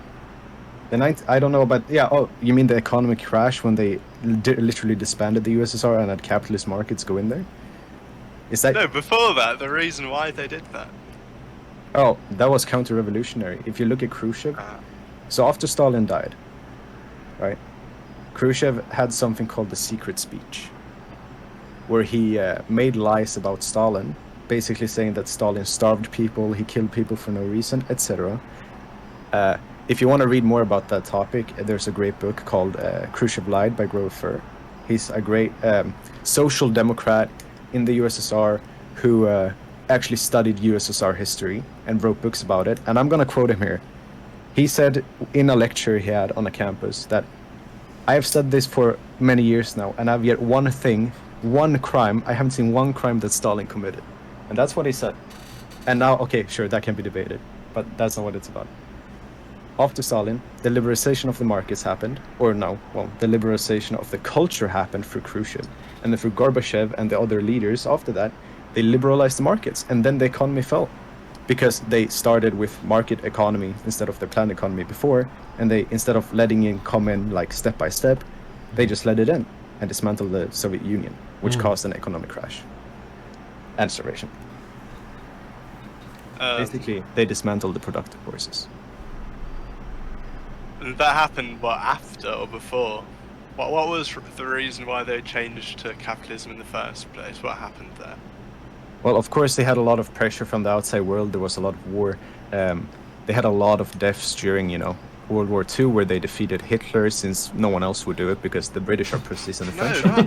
I don't know, but yeah. Oh, you mean the economic crash when they literally disbanded the USSR and had capitalist markets go in there? Is that? No, before that, the reason why they did that. Oh, that was counter-revolutionary. If you look at Khrushchev, so after Stalin died, right? Khrushchev had something called the secret speech, where he made lies about Stalin, basically saying that Stalin starved people, he killed people for no reason, etc. If you want to read more about that topic, there's a great book called Khrushchev Lied by Greyecraft. He's a great social democrat in the USSR who actually studied USSR history and wrote books about it. And I'm going to quote him here. He said in a lecture he had on a campus that I have said this for many years now, and I've yet one crime. I haven't seen one crime that Stalin committed. And that's what he said. And now, okay, sure, that can be debated, but that's not what it's about. After Stalin, the liberalization of the markets happened, the liberalization of the culture happened through Khrushchev. And then through Gorbachev and the other leaders after that, they liberalized the markets, and then the economy fell. Because they started with market economy instead of the planned economy before, and they, instead of letting it come in like step by step, they just let it in and dismantled the Soviet Union, which caused an economic crash and starvation. Basically, they dismantled the productive forces. And that happened, what, after or before? What was the reason why they changed to capitalism in the first place? What happened there? Well, of course, they had a lot of pressure from the outside world. There was a lot of war. They had a lot of deaths during, World War II, where they defeated Hitler, since no one else would do it because the British are pussies and the French. No, I'm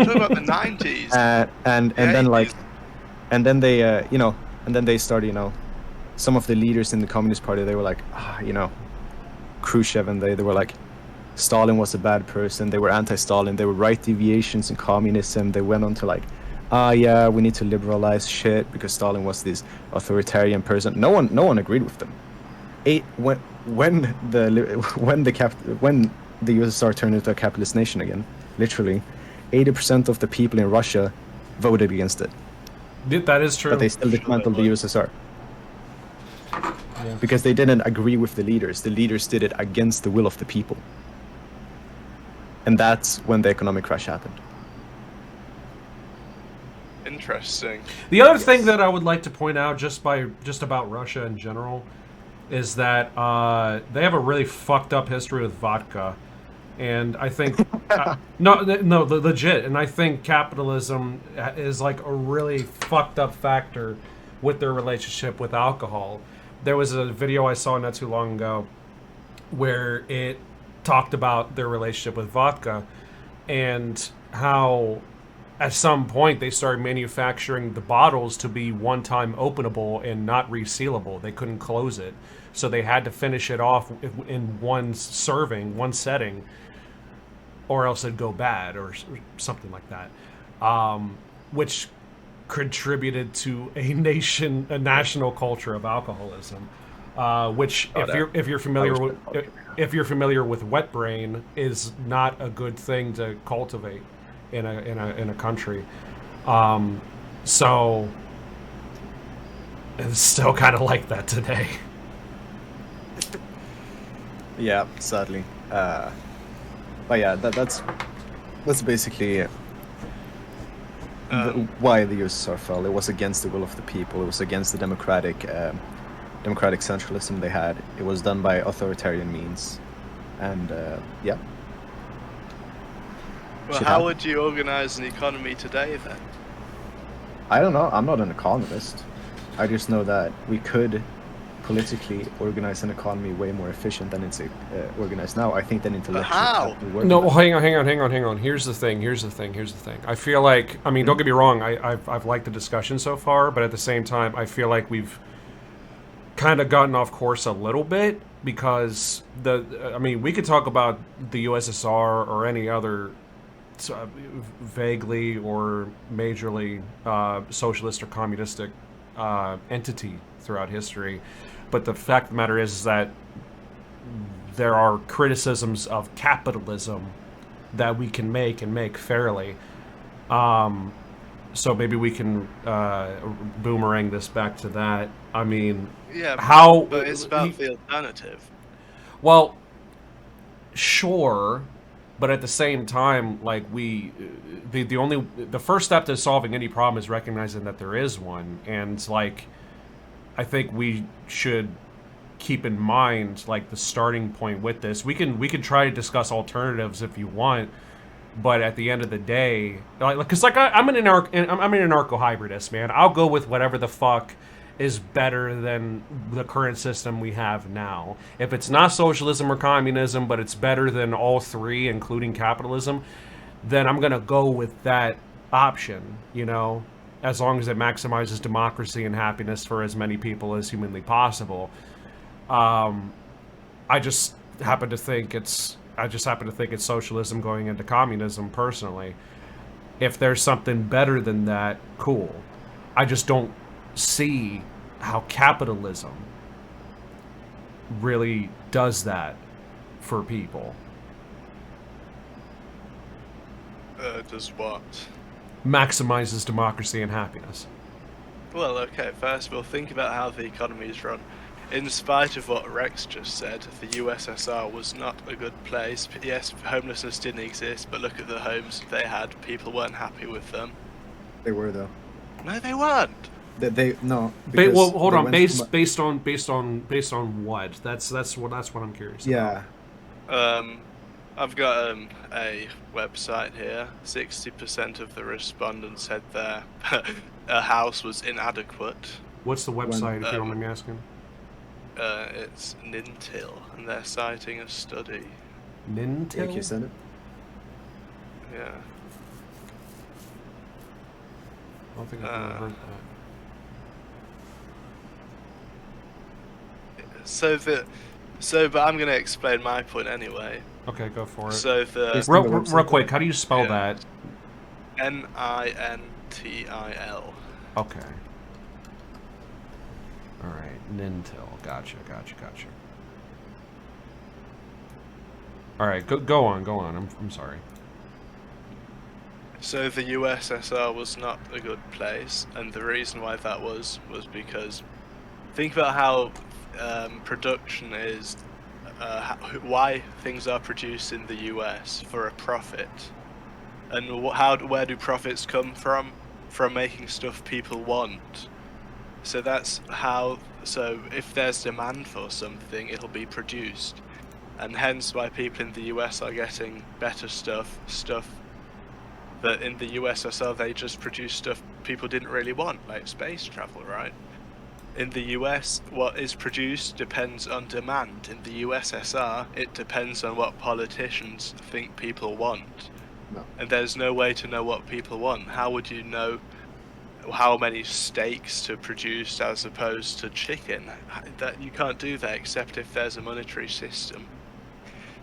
talking about the 90s. And then they started, some of the leaders in the Communist Party, they were like, Khrushchev, and they were like, Stalin was a bad person. They were anti-Stalin. They were right deviations in communism. They went on to like, we need to liberalize shit because Stalin was this authoritarian person. No one agreed with them. When the USSR turned into a capitalist nation again, literally, 80% of the people in Russia voted against it. That is true. But they still dismantled the USSR. Because they didn't agree with the leaders. The leaders did it against the will of the people. And that's when the economic crash happened. Interesting. The other thing that I would like to point out just about Russia in general is that they have a really fucked up history with vodka. And I think legit. And I think capitalism is like a really fucked up factor with their relationship with alcohol. There was a video I saw not too long ago where it talked about their relationship with vodka and how at some point they started manufacturing the bottles to be one-time openable and not resealable. They couldn't close it. So they had to finish it off in one serving, one setting, or else it'd go bad or something like that. Which contributed to a national culture of alcoholism, which if you're familiar with wet brain, is not a good thing to cultivate in a country. So it's still kind of like that today. Yeah, sadly. But yeah, that's basically why the USSR fell. It was against the will of the people. It was against the democratic centralism they had. It was done by authoritarian means, and yeah. Well, how would you organize an economy today then? I don't know. I'm not an economist. I just know that we could politically organize an economy way more efficient than it's organized now. I think that intellectually. How? No, hang on. Here's the thing. I feel like, I mean, don't get me wrong. I've liked the discussion so far, but at the same time, I feel like we've kind of gotten off course a little bit because we could talk about the USSR or any other vaguely or majorly socialist or communistic entity throughout history, but the fact of the matter is that there are criticisms of capitalism that we can make and make fairly. So maybe we can boomerang this back to that. I mean, yeah, but it's about the alternative. Well, sure. But at the same time, like the first step to solving any problem is recognizing that there is one, and like, I think we should keep in mind like the starting point with this. We can try to discuss alternatives if you want, but at the end of the day, because I'm an anarcho-hybridist, man. I'll go with whatever the fuck is better than the current system we have now. If it's not socialism or communism, but it's better than all three, including capitalism, then I'm gonna go with that option, you know, as long as it maximizes democracy and happiness for as many people as humanly possible. I just happen to think it's socialism going into communism personally. If there's something better than that, cool. I just don't see how capitalism really does that for people. Does what? Maximizes democracy and happiness. Well, okay, first of all, think about how the economy is run. In spite of what Rex just said, the USSR was not a good place. Yes, homelessness didn't exist, but look at the homes they had. People weren't happy with them. They were, though. No, they weren't. No. Well, hold on. Based on what? That's what I'm curious about. Yeah. I've got a website here. 60% of the respondents said their a house was inadequate. What's the website, if you don't mind me asking? It's Nintil, and they're citing a study. Nintil? Yeah, can you send it? Yeah. I don't think I've ever heard that. But I'm going to explain my point anyway. Okay, go for it. So real quick, how do you spell that? Nintil. Okay. All right, Nintil. Gotcha. All right, go on. I'm sorry. So the USSR was not a good place, and the reason why that was because think about how production is, why things are produced in the US for a profit, and where do profits come from? From making stuff people want. So that's how. So if there's demand for something, it'll be produced, and hence why people in the US are getting better stuff that in the USSR they just produce stuff people didn't really want, like space travel, right? In the US, what is produced depends on demand. In the USSR, it depends on what politicians think people want. No. And there's no way to know what people want. How would you know how many steaks to produce as opposed to chicken? That you can't do that except if there's a monetary system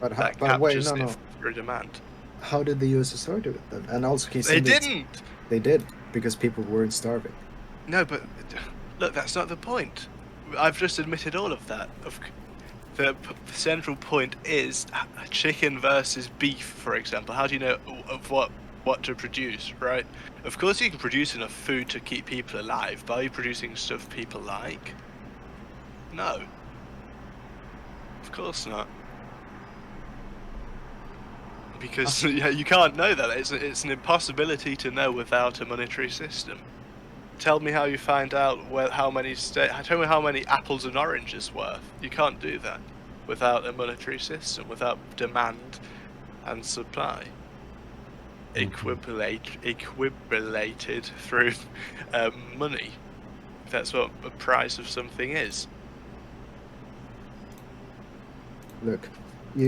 that captures it through demand. How did the USSR do it then? And also, they didn't. They did, because people weren't starving. No, but look, that's not the point. I've just admitted all of that. The central point is chicken versus beef, for example. How do you know of what to produce, right? Of course you can produce enough food to keep people alive, but are you producing stuff people like? No. Of course not. Because you can't know that. It's an impossibility to know without a monetary system. Tell me how you find out how many apples and oranges worth. You can't do that without a monetary system, without demand and supply. Equilibrated through money. That's what the price of something is. Look,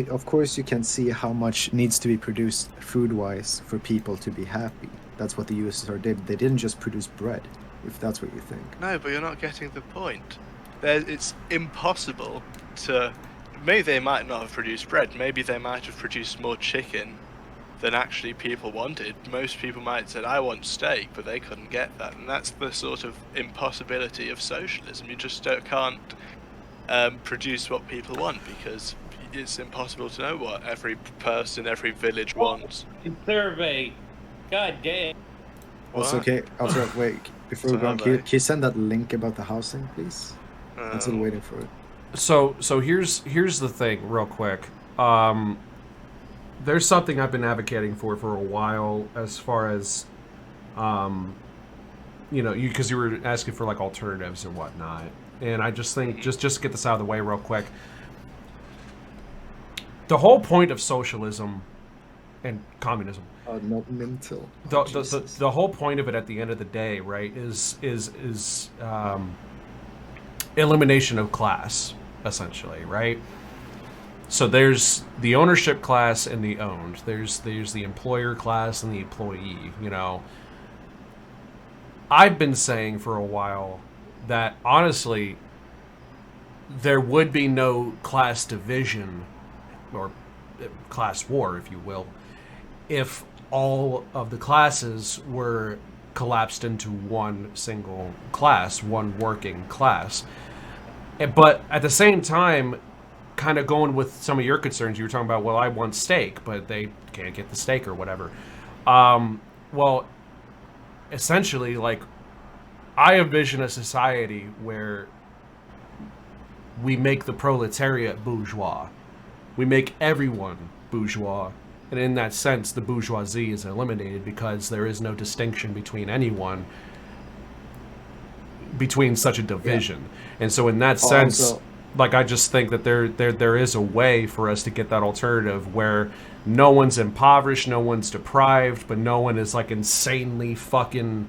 of course you can see how much needs to be produced food-wise for people to be happy. That's what the USSR did. They didn't just produce bread, if that's what you think. No, but you're not getting the point. It's impossible to... Maybe they might not have produced bread. Maybe they might have produced more chicken than actually people wanted. Most people might have said, I want steak, but they couldn't get that. And that's the sort of impossibility of socialism. You just can't produce what people want, because it's impossible to know what every person, every village wants. Survey. God damn. Also, okay. Also, wait. Before we go on, can you send that link about the housing, please? I'm still waiting for it. So here's the thing, real quick. There's something I've been advocating for a while, as far as, because you were asking for like alternatives and whatnot, and I just think just to get this out of the way real quick. The whole point of socialism and communism. Not mental. The whole point of it at the end of the day, right, is elimination of class, essentially, right? So there's the ownership class and the owned. There's the employer class and the employee. You know, I've been saying for a while that honestly, there would be no class division or class war, if you will, if all of the classes were collapsed into one single class, one working class. But at the same time, kind of going with some of your concerns, you were talking about, well, I want steak, but they can't get the steak or whatever. Well, essentially, like, I envision a society where we make the proletariat bourgeois. We make everyone bourgeois. And in that sense, the bourgeoisie is eliminated because there is no distinction between anyone between such a division. Yeah. And so in that sense, like, I just think that there is a way for us to get that alternative where no one's impoverished, no one's deprived, but no one is, like, insanely fucking,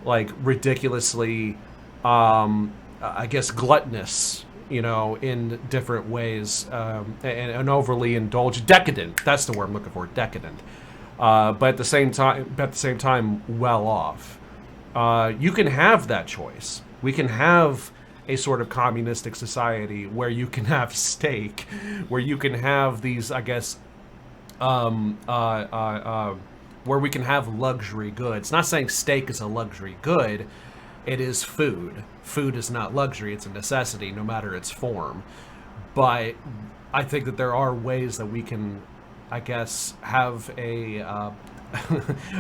like, ridiculously, I guess, gluttonous, you know, in different ways, and overly indulgent, decadent. That's the word I'm looking for, decadent. But at the same time, well off. You can have that choice. We can have a sort of communistic society where you can have steak, where you can have these, I guess, where we can have luxury goods. Not saying steak is a luxury good. It is food. Food is not luxury. It's a necessity, no matter its form. But I think that there are ways that we can, I guess, have a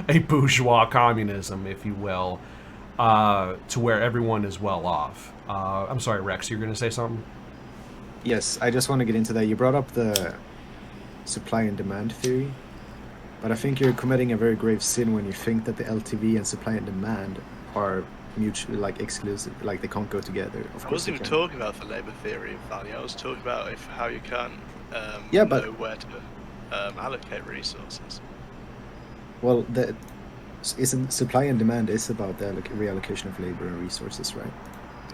a bourgeois communism, if you will, to where everyone is well off. I'm sorry, Rex, you're going to say something? Yes, I just want to get into that. You brought up the supply and demand theory, but I think you're committing a very grave sin when you think that the LTV and supply and demand are mutually, like, exclusive, like they can't go together. I wasn't even talking about the labour theory of value. I was talking about how you can know where to allocate resources. Well, isn't supply and demand is about the reallocation of labour and resources, right?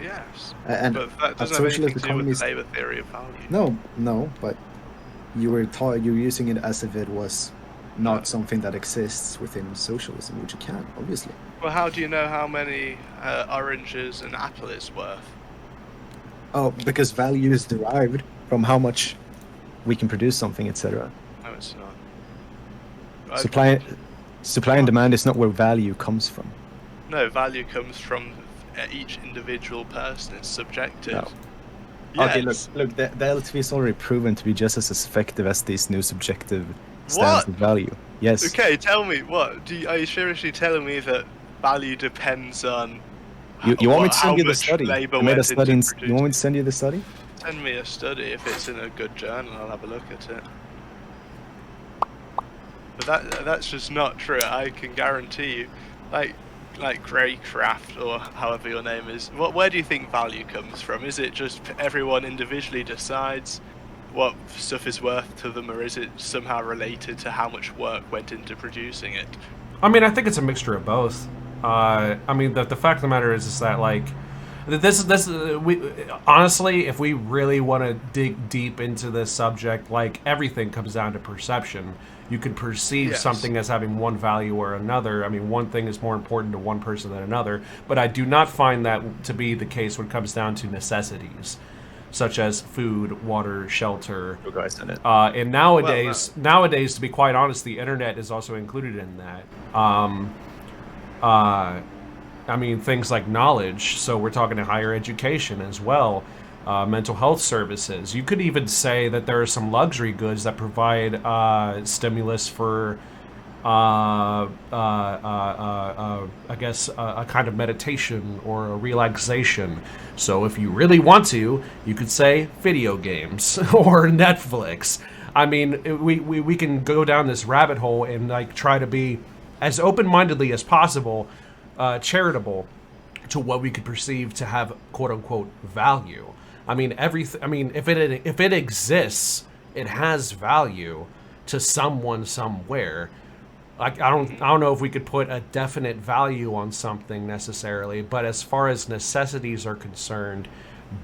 Yes, and but that doesn't have anything to do with the labour theory of value. No, but you were using it as if it was not something that exists within socialism, which it can, obviously. Well, how do you know how many oranges an apple is worth? Oh, because value is derived from how much we can produce something, etc. No, it's not. Supply and demand is not where value comes from. No, value comes from each individual person. It's subjective. No. Yes. Okay, look. The LTV is already proven to be just as effective as these new subjective stands of value. Yes. Okay, tell me what. Are you seriously telling me that value depends on? You want me to send you the study? You want me to send you the study? Send me a study. If it's in a good journal, I'll have a look at it. But that's just not true. I can guarantee you, like Greyecraft or however your name is. Where do you think value comes from? Is it just everyone individually decides what stuff is worth to them, or is it somehow related to how much work went into producing it? I mean, I think it's a mixture of both. I mean, the fact of the matter is that, like, we honestly, if we really want to dig deep into this subject, like, everything comes down to perception. You can perceive something as having one value or another. I mean, one thing is more important to one person than another, but I do not find that to be the case when it comes down to necessities, such as food, water, shelter. And nowadays, to be quite honest, the internet is also included in that. I mean, things like knowledge. So we're talking to higher education as well. Mental health services. You could even say that there are some luxury goods that provide stimulus for, I guess, a kind of meditation or a relaxation. So if you really want to, you could say video games or Netflix. I mean, we can go down this rabbit hole and, like, try to be as open-mindedly as possible, charitable to what we could perceive to have quote-unquote value. I mean, if it exists, it has value to someone somewhere. Like, I don't know if we could put a definite value on something necessarily, but as far as necessities are concerned,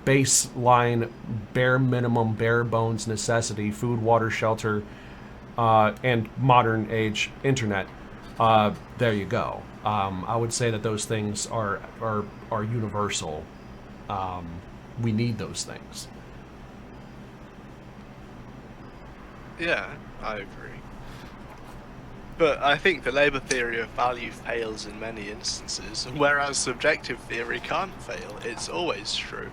baseline, bare minimum, bare bones necessity: food, water, shelter, and modern age internet. There you go. I would say that those things are universal. We need those things. Yeah, I agree. But I think the Labour theory of value fails in many instances, whereas subjective theory can't fail. It's always true.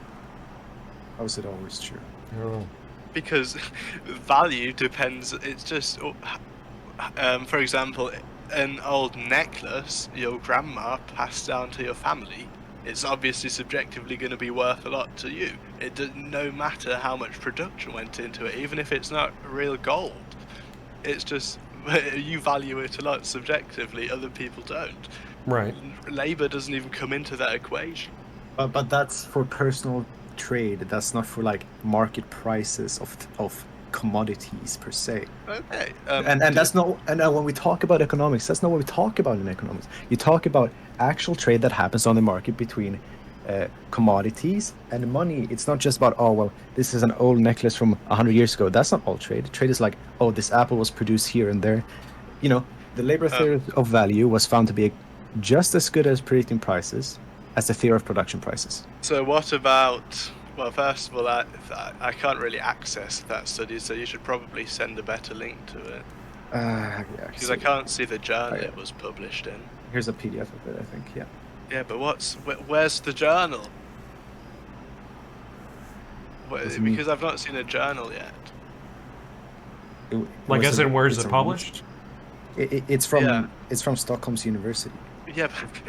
How is it always true? Because value depends, it's just, for example, an old necklace your grandma passed down to your family, it's obviously subjectively going to be worth a lot to you. It does, no matter how much production went into it, even if it's not real gold. It's just, you value it a lot subjectively, other people don't. Right. Labour doesn't even come into that equation. But that's for personal trade. That's not for like market prices of commodities per se. Okay. And that's not. And when we talk about economics, that's not what we talk about in economics. You talk about actual trade that happens on the market between commodities and money. It's not just about, oh well, this is an old necklace from 100 years ago. That's not all trade. Trade is like, oh, this apple was produced here and there. You know, the labor theory of value was found to be just as good as predicting prices as the theory of production prices. So what about, well, first of all, I can't really access that study, so you should probably send a better link to it. Yeah. Because I can't see the journal it was published in. Here's a PDF of it, I think, yeah. Yeah, but where's the journal? Because I've not seen a journal yet. Like, as in, where is it published? It's from Stockholm's University. Yeah,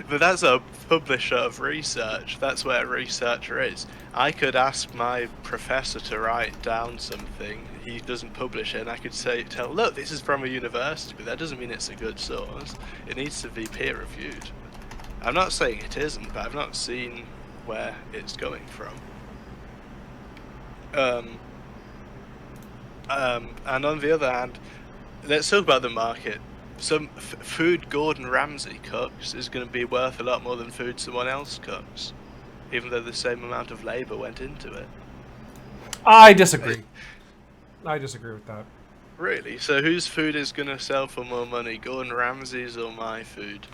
but that's a publisher of research. That's where a researcher is. I could ask my professor to write down something. He doesn't publish it, and I could tell, look, this is from a university, but that doesn't mean it's a good source. It needs to be peer-reviewed. I'm not saying it isn't, but I've not seen where it's going from. And on the other hand, let's talk about the market. Some food Gordon Ramsay cooks is going to be worth a lot more than food someone else cooks, even though the same amount of labour went into it. I disagree. I disagree with that. Really? So whose food is going to sell for more money, Gordon Ramsay's or my food?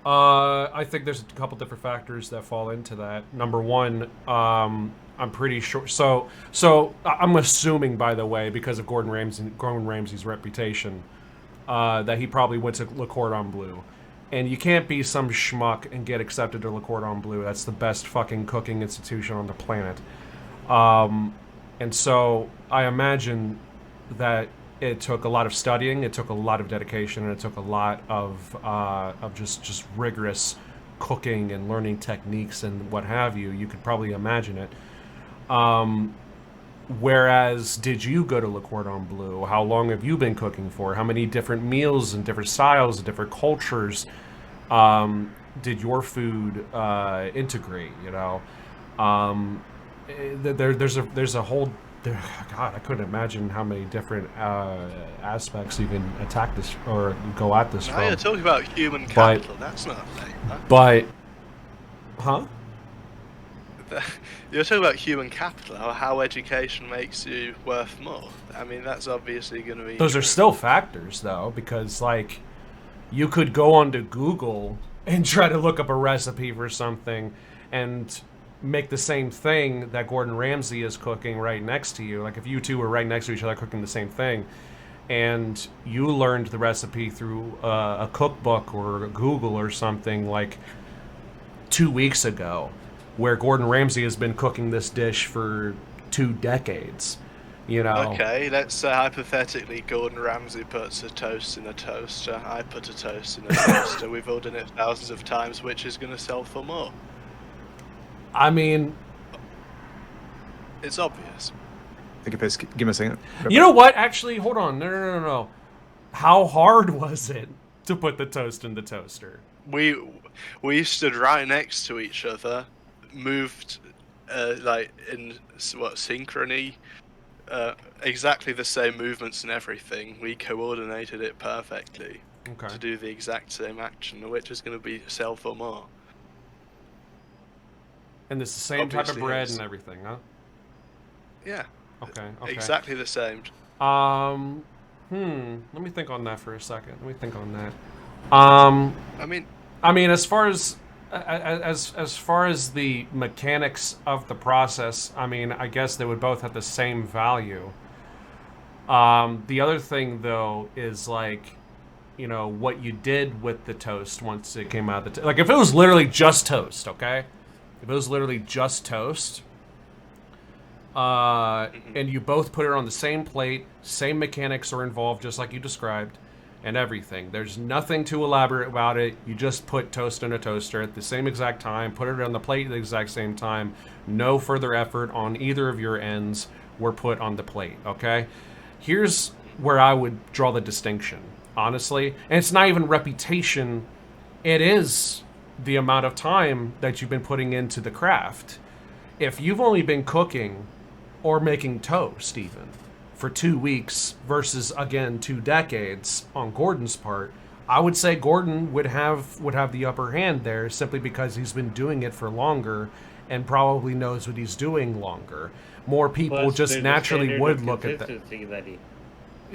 I think there's a couple different factors that fall into that. Number one, I'm pretty sure. So I'm assuming, by the way, because of Gordon Ramsay's reputation, that he probably went to Le Cordon Bleu. And you can't be some schmuck and get accepted to Le Cordon Bleu. That's the best fucking cooking institution on the planet. And so I imagine that it took a lot of studying, it took a lot of dedication, and it took a lot of just rigorous cooking and learning techniques and what have you. You could probably imagine it. Whereas, did you go to Le Cordon Bleu? How long have you been cooking for? How many different meals and different styles and different cultures did your food integrate? You know, there's a whole. God, I couldn't imagine how many different aspects you can attack this or go at this now from. You're talking about human capital. That's not labour. But, huh? You're talking about human capital, how education makes you worth more. I mean, that's obviously going to be... Those are still factors, though, because, like, you could go onto Google and try to look up a recipe for something and make the same thing that Gordon Ramsay is cooking right next to you. Like, if you two were right next to each other cooking the same thing, and you learned the recipe through a cookbook or Google or something, like, 2 weeks ago, where Gordon Ramsay has been cooking this dish for 2 decades, you know. Okay, let's say hypothetically Gordon Ramsay puts a toast in a toaster, I put a toast in a toaster, we've all done it thousands of times, which is going to sell for more? I mean... It's obvious. Take a piss, give me a second. You know what? Actually, hold on. No. How hard was it to put the toast in the toaster? We stood right next to each other, moved like in synchrony, exactly the same movements and everything. We coordinated it perfectly to do the exact same action, which is going to be sell for more. And it's the same type of Obviously bread is. and everything, huh? Yeah. Okay. Exactly the same. Let me think on that for a second. Let me think on that. I mean, As far as the mechanics of the process, I mean, I guess they would both have the same value. The other thing, though, is like, you know, what you did with the toast once it came out of the like, if it was literally just toast, okay? If it was literally just toast, and you both put it on the same plate, same mechanics are involved, just like you described, and everything. There's nothing too elaborate about it. You just put toast in a toaster at the same exact time, put it on the plate at the exact same time. No further effort on either of your ends were put on the plate, okay? Here's where I would draw the distinction, honestly. And it's not even reputation. It is the amount of time that you've been putting into the craft. If you've only been cooking or making toast even for 2 weeks versus, again, 2 decades on Gordon's part, I would say Gordon would have the upper hand there simply because he's been doing it for longer and probably knows what he's doing longer. More people Plus, just there's a naturally standard would of look at that. consistency that he.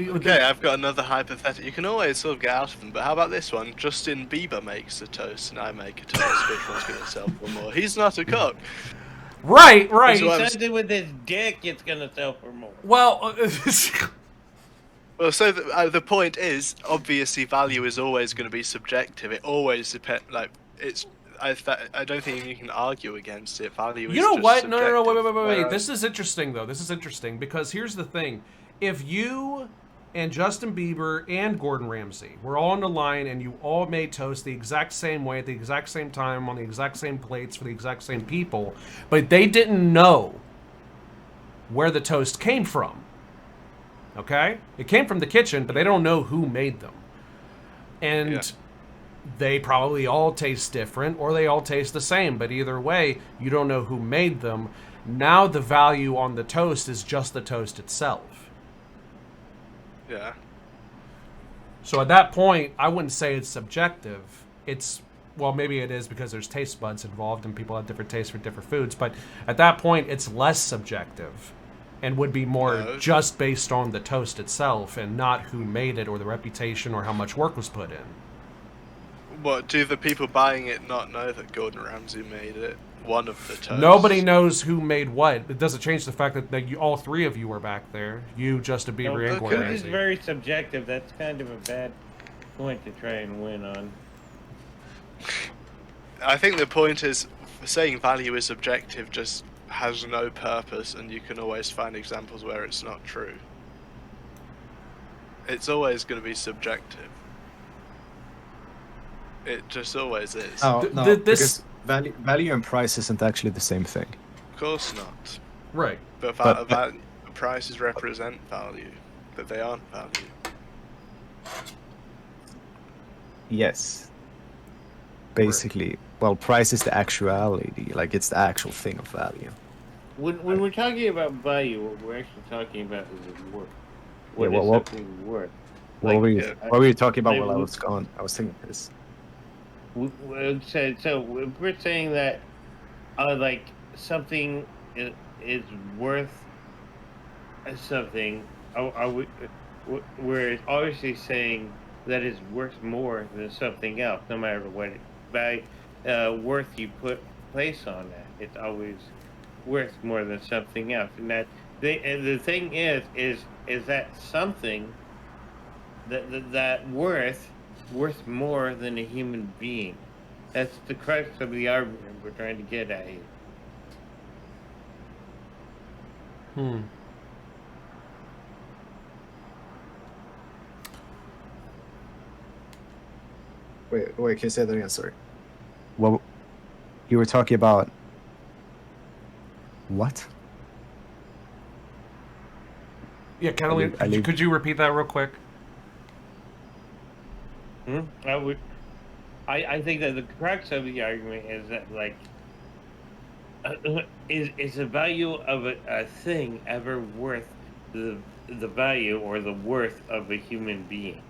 okay, I've got another hypothetical. You can always sort of get out of them, but how about this one? Justin Bieber makes a toast and I make a toast. Which one's going to sell for more? He's not a cook. Right. If he does it with his dick, it's gonna sell for more. Well, well, so the point is, obviously, value is always going to be subjective. It always depends. Like it's, I don't think you can argue against it. Value. You know is what? just No. subjective. Wait. This is interesting, though. This is interesting because here's the thing: if you and Justin Bieber and Gordon Ramsay were all on the line and you all made toast the exact same way at the exact same time on the exact same plates for the exact same people, but they didn't know where the toast came from. Okay? It came from the kitchen, but they don't know who made them. And they probably all taste different or they all taste the same, but either way, you don't know who made them. Now the value on the toast is just the toast itself. Yeah. So at that point, I wouldn't say it's subjective. It's, well, maybe it is because there's taste buds involved and people have different tastes for different foods. But at that point, it's less subjective and would be more just based on the toast itself and not who made it or the reputation or how much work was put in. What, do the people buying it not know that Gordon Ramsay made it? One of the toasts? Nobody knows who made what. It doesn't change the fact that all 3 of you were back there. You, Justin Bieber, and Gordon Food is Ramsay. very subjective. That's kind of a bad point to try and win on. I think the point is, saying value is subjective just has no purpose, and you can always find examples where it's not true. It's always going to be subjective. It just always is. Oh, no, because value and price isn't actually the same thing. Of course not. Right. But prices represent value, but they aren't value. Yes. Basically, well, price is the actuality, like it's the actual thing of value. When we're talking about value, what we're actually talking about is worth. What Yeah, is something worth? What were you talking about while I was gone? I was thinking this. So if we're saying that, like something is worth something, we're obviously saying that it's worth more than something else, no matter what worth you place on that. It's always worth more than something else, and the thing is that something that worth more than a human being. That's the crux of the argument we're trying to get at here. Wait, can you say that again? Sorry. Well, you were talking about what? Yeah, Catalina, could you repeat that real quick? I think that the crux of the argument is that, like, is the value of a thing ever worth the value or the worth of a human being?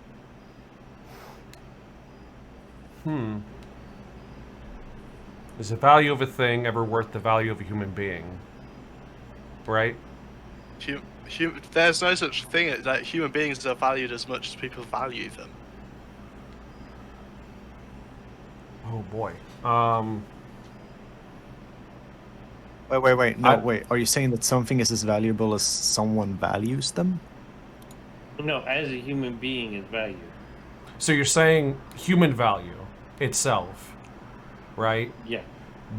Is the value of a thing ever worth the value of a human being? Right? There's no such thing as that human beings are valued as much as people value them. Oh boy. Wait. No, wait. Are you saying that something is as valuable as someone values them? No, as a human being is valued. So you're saying human value itself, right? Yeah.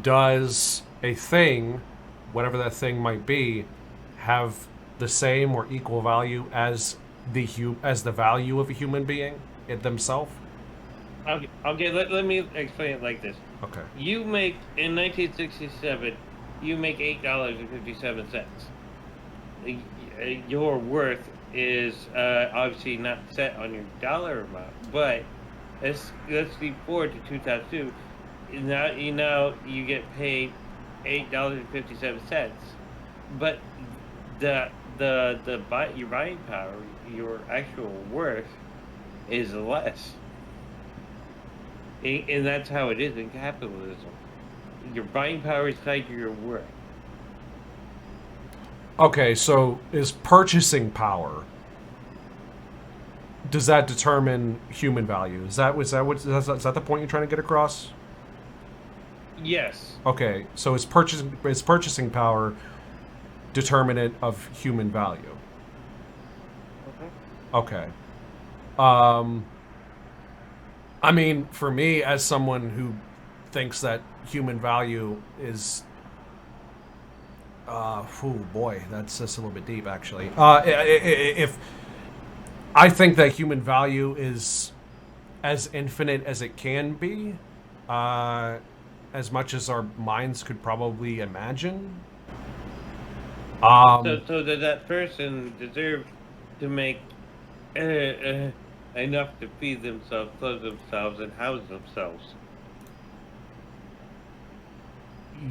Does a thing, whatever that thing might be, have the same or equal value as the value of a human being it themselves? Okay. Let me explain it like this. Okay. You make in 1967, you make $8.57. Your worth is obviously not set on your dollar amount, but let's leap forward to 2002. Now you get paid $8.57, but your buying power, your actual worth, is less. And that's how it is in capitalism. Your buying power is tied to your worth. Okay, so is purchasing power, does that determine human value? Is that the point you're trying to get across? Yes. Okay, so is purchasing power determinant of human value? Okay. I mean, for me, as someone who thinks that human value is, oh boy, that's just a little bit deep, actually. If I think that human value is as infinite as it can be, as much as our minds could probably imagine. So does that person deserve to make enough to feed themselves, clothe themselves, and house themselves?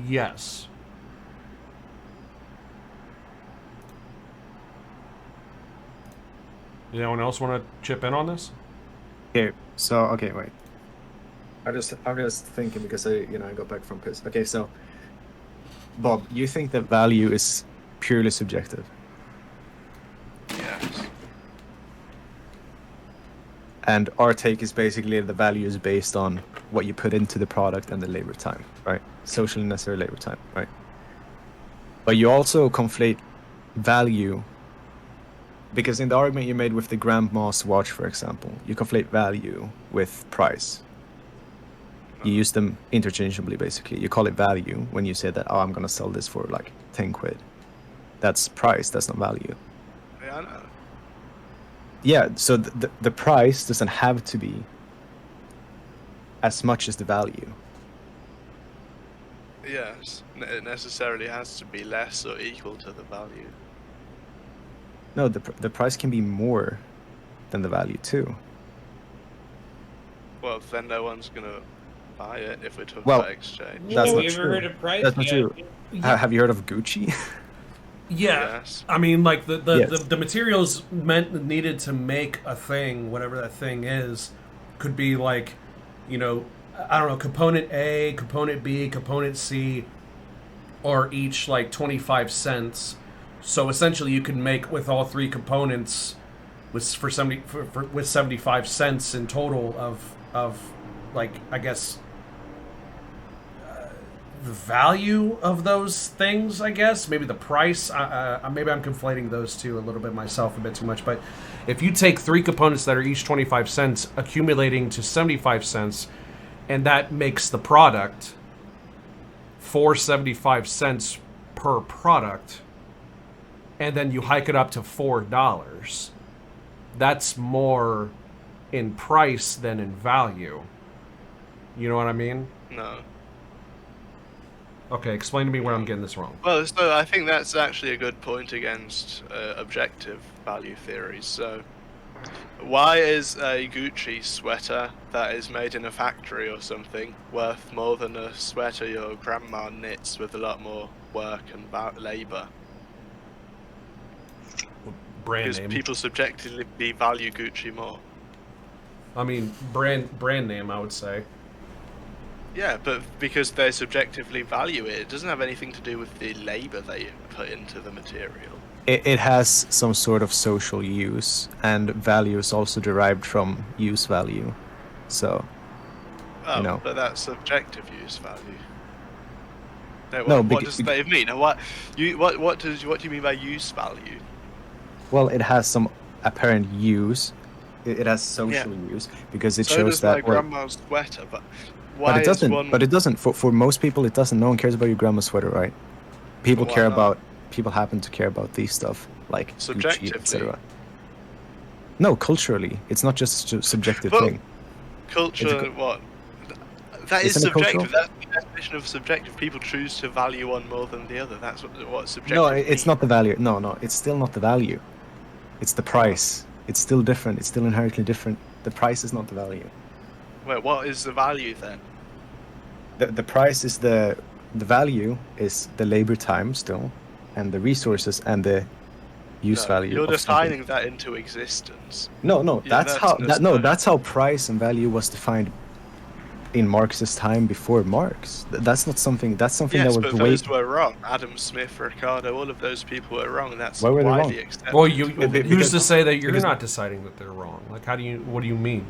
Yes. Does anyone else want to chip in on this? Okay, wait. I'm just thinking because I got back from piss. Okay, so Bob, you think that value is purely subjective? Yes. And our take is basically the value is based on what you put into the product and the labor time, right? Socially necessary labor time, right? But you also conflate value, because in the argument you made with the Grandma's watch, for example, you conflate value with price. You use them interchangeably, basically. You call it value when you say that, oh, I'm going to sell this for like 10 quid. That's price, that's not value. Yeah, I know. Yeah, so the price doesn't have to be as much as the value. Yes, it necessarily has to be less or equal to the value. No, the price can be more than the value too. Well, then no one's gonna buy it if we talk Well, about exchange. That's Have not you ever true. heard of price? That's not Yeah. true. Have you heard of Gucci? Yeah, Yes. I mean, like the Yes. the materials needed to make a thing, whatever that thing is, could be like, I don't know, component A, component B, component C, are each like 25 cents. So essentially, you can make with all three components with 75 cents in total of like, I guess, the value of those things, I guess. Maybe the price. Maybe I'm conflating those two a little bit myself a bit too much. But if you take three components that are each 25 cents, accumulating to 75 cents, and that makes the product for 75 cents per product, and then you hike it up to $4, that's more in price than in value. You know what I mean? No. Okay, explain to me where I'm getting this wrong. Well, so I think that's actually a good point against objective value theories. So, why is a Gucci sweater that is made in a factory or something worth more than a sweater your grandma knits with a lot more work and labor? Brand Because name. people subjectively value Gucci more. I mean, brand name, I would say. Yeah, but because they subjectively value it, it doesn't have anything to do with the labor they put into the material. It has some sort of social use, and value is also derived from use value. So, Oh, know. but that's subjective use value. No, No, what does that even mean? And what do you mean by use value? well, it has some apparent use. It has social use because it so shows does that. my grandma's sweater, but But it doesn't. One... But it doesn't. For most people, it doesn't. No one cares about your grandma's sweater, right? People Why care not? about. People happen to care about these stuff like Gucci, etc. No, culturally, it's not just a subjective thing. Culture, what? That is Isn't it subjective. cultural? That's the definition of subjective. People choose to value one more than the other. That's what subjective. No, it's means. not the value. No, it's still not the value. It's the price. It's still different. It's still inherently different. The price is not the value. Wait, what is the value then? The price is the value is the labor time still, and the resources and the use value. You're of defining something. that into existence. No, Yeah, that's how price and value was defined in Marx's time before Marx. That's not something. That's something Yes, that was but those were wrong. Adam Smith, Ricardo, all of those people were wrong. That's Why were they widely wrong? accepted. Well, who's to say that you're because- not deciding that they're wrong? Like, what do you mean?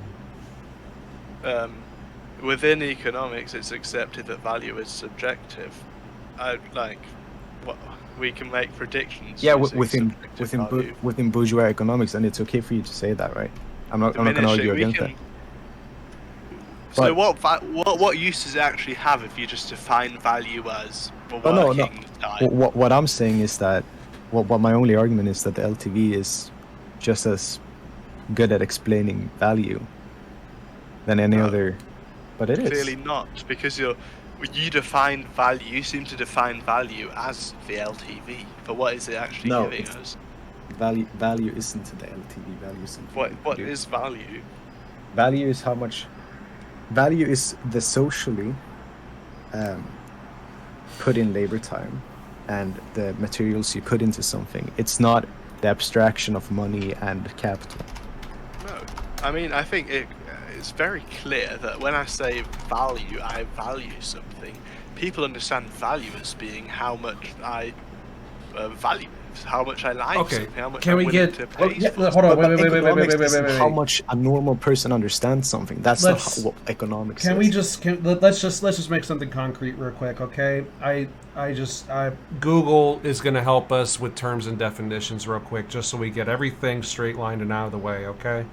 Within economics, it's accepted that value is subjective. We can make predictions. Yeah, using subjective value. within bourgeois economics, and it's okay for you to say that, right? I'm not going to argue against that. So But- what use does it actually have if you just define value as no. working time? What I'm saying is that, what my only argument is that the LTV is just as good at explaining value than any other. But it is. Clearly not, because you define value. You seem to define value as the LTV, but what is it actually giving us? Value isn't the LTV. Value is something. What is value? Value is how much. Value is the socially put in labor time and the materials you put into something. It's not the abstraction of money and capital. No, I mean I think it's very clear that when I say value, I value something. People understand value as being how much I value it, how much I like something, how much can I'm we willing get? to pay for Hold on, But wait. economics isn't how much a normal person understands something. That's Let's- not what economics Can is. we just let's just make something concrete real quick, okay? Google is going to help us with terms and definitions real quick, just so we get everything straight lined and out of the way, okay?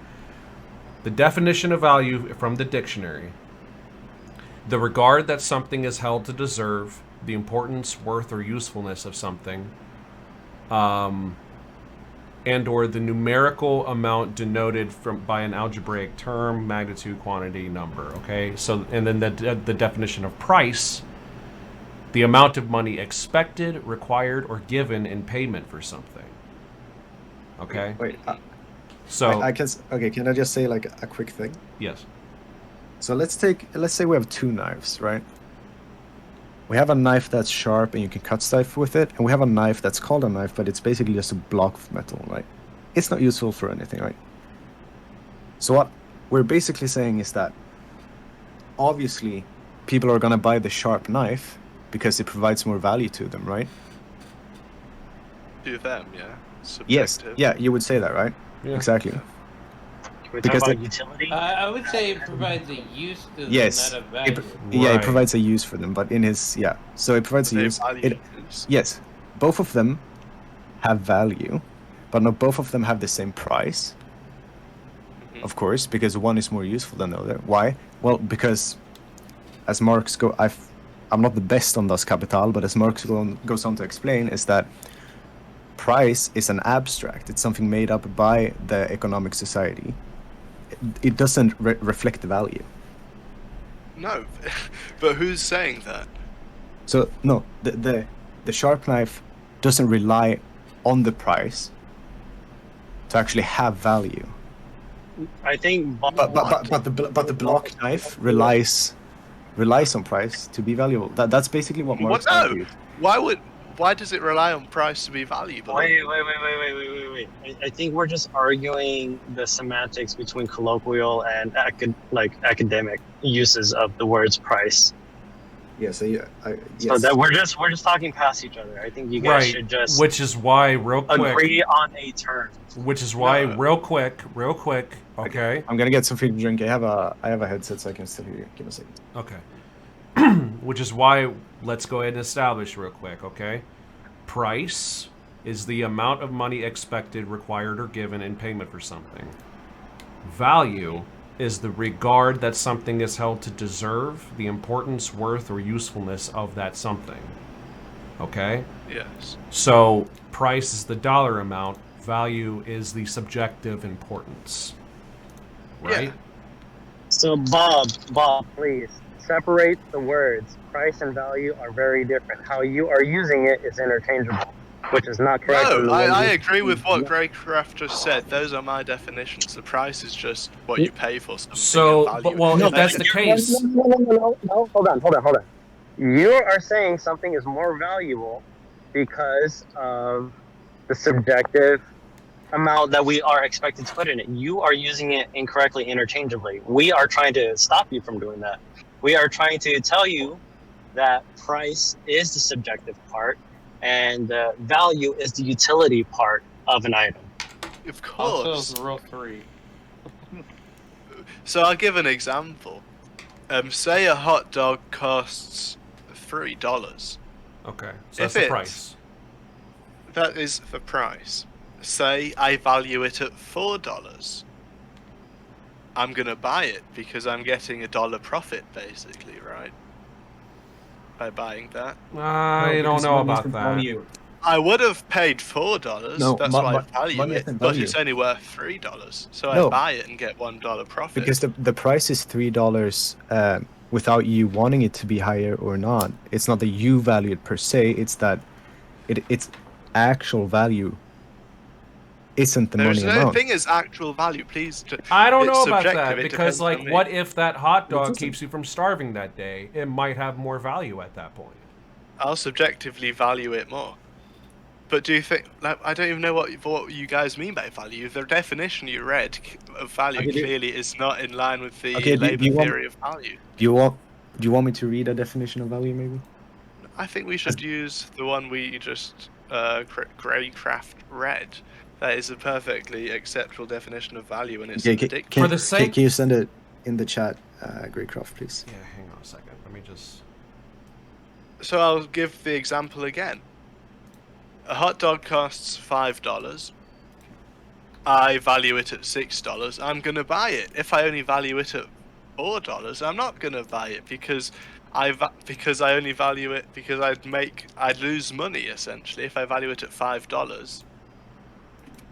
The definition of value from the dictionary: the regard that something is held to deserve, the importance, worth, or usefulness of something, and or the numerical amount denoted by an algebraic term, magnitude, quantity, number. Okay, so and then the definition of price: the amount of money expected, required, or given in payment for something. Okay. Wait. So Can I just say like a quick thing? yes. So let's say we have two knives, right? We have a knife that's sharp and you can cut stuff with it, and we have a knife that's called a knife, but it's basically just a block of metal, right? It's not useful for anything, right? So what we're basically saying is that obviously people are gonna buy the sharp knife because it provides more value to them, right? To them, yeah. Yes. Subjective. Yeah, you would say that, right? Yeah. Exactly. We're Because talking they- about utility. I would say it provides a use to them, Yes. not a value. It Right. provides a use for them, but in his so it provides a They use. value Yes, both of them have value, but not both of them have the same price. Of course, because one is more useful than the other. Why? Well, because as Marx I'm not the best on Das Kapital, but as Marx goes on to explain, is that price is an abstract. It's something made up by the economic society. It doesn't reflect the value. No, but who's saying that? So no, the sharp knife doesn't rely on the price to actually have value. I think. But the block knife relies on price to be valuable. That's basically what Marx argued. why does it rely on price to be valuable? Wait. I think we're just arguing the semantics between colloquial and academic uses of the words price. Yeah, so yes. So that we're just talking past each other. I think you guys should just which is why real quick agree on a term. Which is why real quick, okay. I'm gonna get something to drink. I have a headset, so I can still hear you. Give me a second. Okay. Which is why let's go ahead and establish real quick, okay? Price is the amount of money expected, required, or given in payment for something. Value is the regard that something is held to deserve, the importance, worth, or usefulness of that something. Okay? Yes. So, price is the dollar amount, value is the subjective importance. Right? Yeah. So Bob, please separate the words. Price and value are very different. How you are using it is interchangeable, which is not correct. No, I agree with what Greyecraft just said. Those are my definitions. The price is just what you pay for something. So, and but, well, if that's the case... No, hold on. You are saying something is more valuable because of the subjective amount that we are expected to put in it. You are using it incorrectly interchangeably. We are trying to stop you from doing that. We are trying to tell you that price is the subjective part and value is the utility part of an item. Of course. Also, rule 3. So I'll give an example. Say a hot dog costs $3. Okay, so that's the price. That is the price. Say I value it at $4. I'm gonna buy it because I'm getting $1 profit, basically, right? By buying that. I don't know about that. I would have paid $4. No, that's why I value it, but it's only worth $3. So I buy it and get $1 profit. Because the price is $3 without you wanting it to be higher or not. It's not that you value it per se. It's that its actual value isn't the money amount. There's no thing as actual value, please. I don't know about that because, like, what if that hot dog keeps you from starving that day? It might have more value at that point. I'll subjectively value it more. But do you think? Like, I don't even know what you guys mean by value. The definition you read of value clearly is not in line with the labor theory of value. Do you want me to read a definition of value, maybe? I think we should use the one we just Greyecraft read. That is a perfectly acceptable definition of value, and it's ridiculous. Can you send it in the chat, Greyecraft, please? Yeah, hang on a second. Let me just... So I'll give the example again. A hot dog costs $5. I value it at $6. I'm going to buy it. If I only value it at $4, I'm not going to buy it because I only value it because I'd lose money, essentially, if I value it at $5.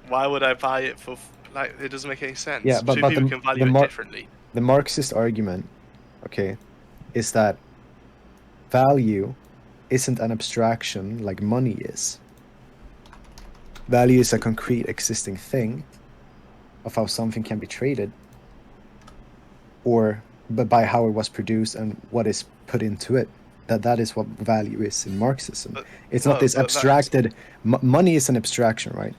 Why would I buy it for, like, it doesn't make any sense. Yeah, but Two people can value it differently. The Marxist argument, okay, is that value isn't an abstraction like money is. Value is a concrete existing thing of how something can be traded, but by how it was produced and what is put into it. That is what value is in Marxism. It's not this abstracted... Money is an abstraction, right?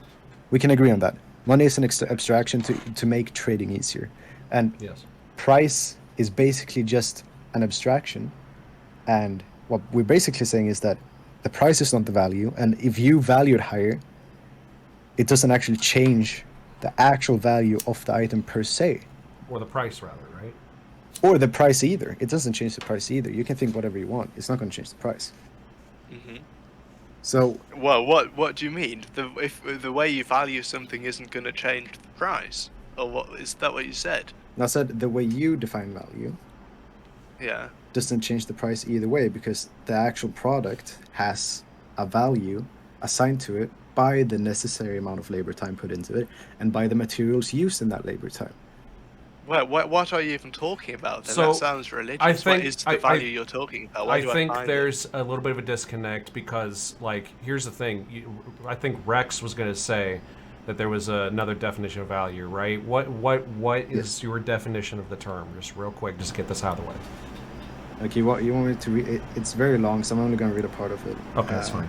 We can agree on that. Money is an abstraction to make trading easier. And price is basically just an abstraction. And what we're basically saying is that the price is not the value. And if you value it higher, it doesn't actually change the actual value of the item per se. Or the price, rather, right? Or the price either. It doesn't change the price either. You can think whatever you want. It's not going to change the price. Mm-hmm. So, well, what do you mean? If the way you value something isn't going to change the price, or what is that? What you said? I said the way you define value. Yeah. Doesn't change the price either way because the actual product has a value assigned to it by the necessary amount of labor time put into it and by the materials used in that labor time. Well, what are you even talking about? Then? So, that sounds religious. I think, what is the value you're talking about? I think there's a little bit of a disconnect because, like, here's the thing. I think Rex was going to say that there was another definition of value, right? What is your definition of the term? Just real quick, just get this out of the way. Okay, what you want me to read? It's very long, so I'm only going to read a part of it. Okay, that's fine.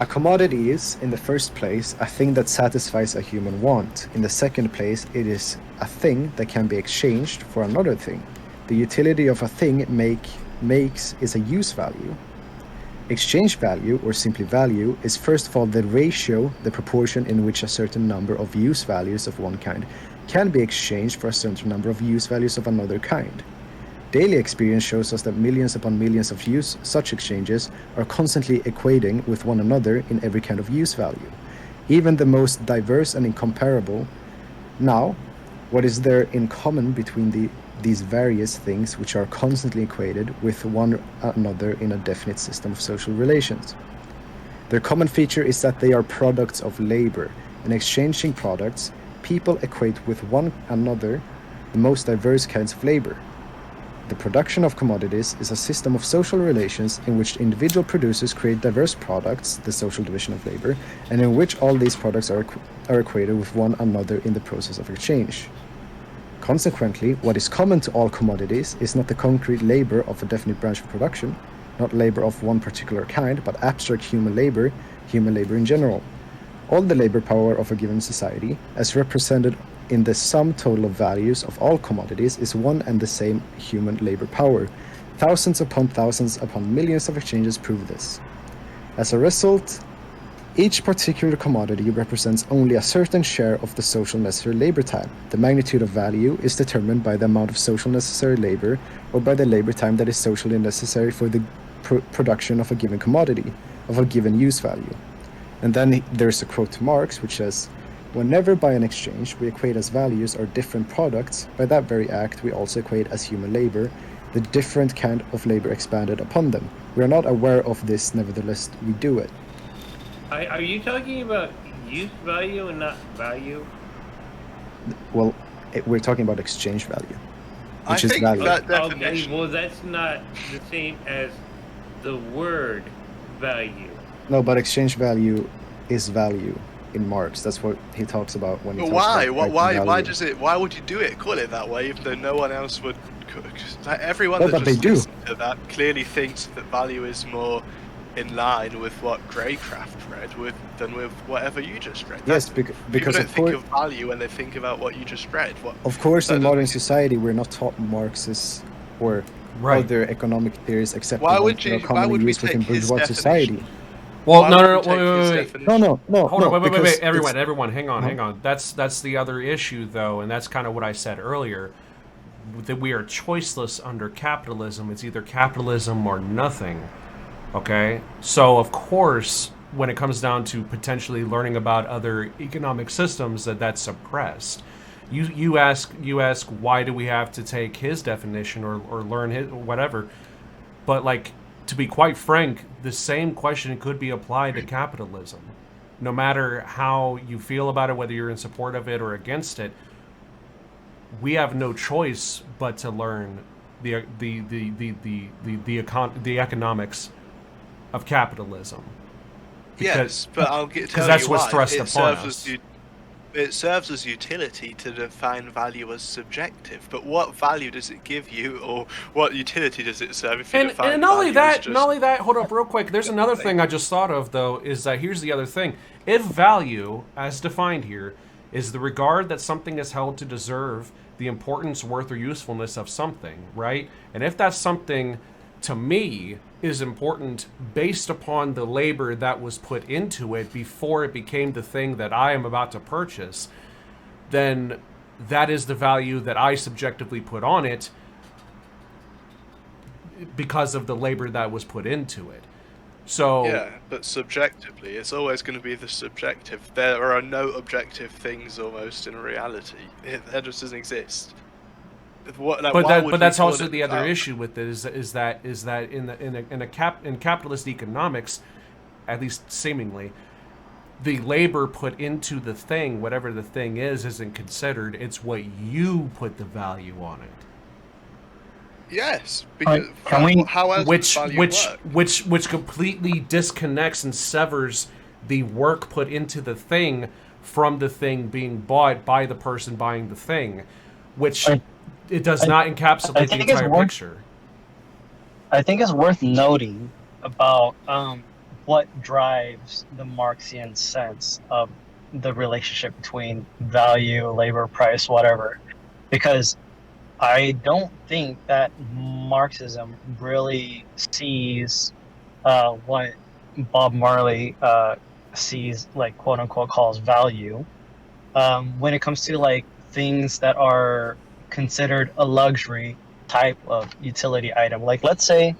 A commodity is, in the first place, a thing that satisfies a human want. In the second place, it is a thing that can be exchanged for another thing. The utility of a thing makes is a use value. Exchange value, or simply value, is first of all the ratio, the proportion in which a certain number of use values of one kind can be exchanged for a certain number of use values of another kind. Daily experience shows us that millions upon millions of such exchanges are constantly equating with one another in every kind of use value, even the most diverse and incomparable. Now, what is there in common between these various things which are constantly equated with one another in a definite system of social relations? Their common feature is that they are products of labor. In exchanging products, people equate with one another the most diverse kinds of labor. The production of commodities is a system of social relations in which individual producers create diverse products, the social division of labor, and in which all these products are equated with one another in the process of exchange. Consequently, what is common to all commodities is not the concrete labor of a definite branch of production, not labor of one particular kind, but abstract human labor in general. All the labor power of a given society, as represented in the sum total of values of all commodities, is one and the same human labor power. Thousands upon millions of exchanges prove this. As a result, each particular commodity represents only a certain share of the social necessary labor time. The magnitude of value is determined by the amount of social necessary labor, or by the labor time that is socially necessary for the production of a given commodity, of a given use value. And then there's a quote to Marx which says, "Whenever by an exchange we equate as values or different products, by that very act we also equate as human labor the different kind of labor expanded upon them. We are not aware of this, nevertheless we do it." Are you talking about use value and not value? Well, we're talking about exchange value, I which is think value. that Okay, definition. well that's not the same as the word value. No, but exchange value is value in Marx. That's what he talks about when he But talks why? about Why value. does it? Why would you do it? Call it that way, even though no one else would. Like everyone No, that but they just do. listened to that clearly thinks that value is more in line with what Greyecraft read than with whatever you just read. Yes, People because don't of think course, of value when they think about what you just read. of course, that in doesn't modern make it- society, we're not taught Marxist or Right. other economic theories except Why the would ones that are you? Why commonly would we used within take his bourgeois definition? society. Well, Why no, would no, we no, take his wait. definition? No. Hold on, wait, because everyone, it's- hang on. That's the other issue, though, and that's kind of what I said earlier, that we are choiceless under capitalism. It's either capitalism or nothing, okay? So, of course, when it comes down to potentially learning about other economic systems, that's suppressed. You ask why do we have to take his definition or learn his whatever, but like, to be quite frank, the same question could be applied to capitalism. No matter how you feel about it, whether you're in support of it or against it, we have no choice but to learn the economics of capitalism. Yes, but I'll tell you that's what's why. thrust It upon serves us. It serves as utility to define value as subjective, but what value does it give you, or what utility does it serve if you define And not only value as that, just... hold up real quick. There's another thing I just thought of, though, is that here's the other thing. If value, as defined here, is the regard that something is held to deserve the importance, worth, or usefulness of something, right? And if that something, to me, is important based upon the labor that was put into it before it became the thing that I am about to purchase, then that is the value that I subjectively put on it because of the labor that was put into it. So Yeah, but subjectively, it's always going to be the subjective. There are no objective things almost in reality. That just doesn't exist. But that's also the other issue with it is that in capitalist economics, at least seemingly, the labor put into the thing, whatever the thing is, isn't considered. It's what you put the value on it. Yes, because can we- how else does value work? which completely disconnects and severs the work put into the thing from the thing being bought by the person buying the thing, which it does not encapsulate the entire picture. I think it's worth noting about what drives the Marxian sense of the relationship between value, labor, price, whatever. Because I don't think that Marxism really sees what Bob Marley sees, like quote unquote, calls value. When it comes to like things that are considered a luxury type of utility item, like let's say,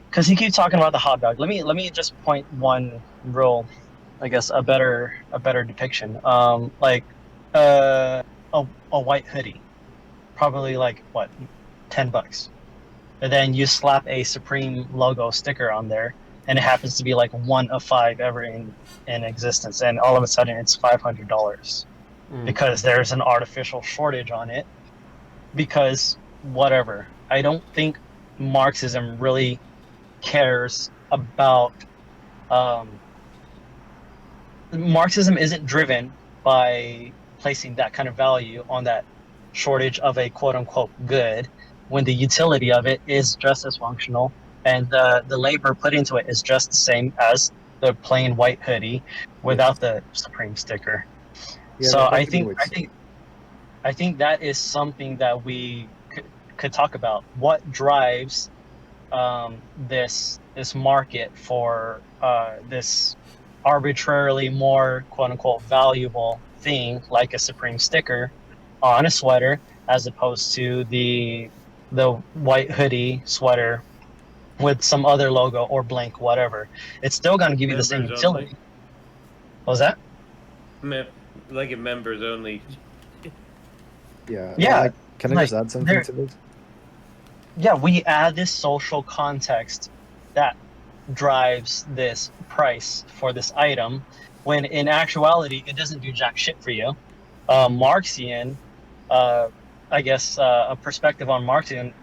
because he keeps talking about the hot dog. Let me just point one real, I guess a better depiction. Like a white hoodie, probably like what, $10. And then you slap a Supreme logo sticker on there, and it happens to be like one of five ever in existence, and all of a sudden it's $500 because there's an artificial shortage on it. Because whatever, I don't think Marxism really cares about. Marxism isn't driven by placing that kind of value on that shortage of a quote unquote good, when the utility of it is just as functional and the labor put into it is just the same as the plain white hoodie without the Supreme sticker. Yeah, So that I really think works. I think that is something that we could talk about. What drives this market for this arbitrarily more quote unquote valuable thing like a Supreme sticker on a sweater, as opposed to the white hoodie sweater with some other logo or blank whatever. It's still going to give you the same Members utility. only. What was that? Like a members only. Yeah. Yeah, Like, can I like, just add something there- to this? Yeah, we add this social context that drives this price for this item, when in actuality it doesn't do jack shit for you. Marxian, I guess, a perspective on Marxian,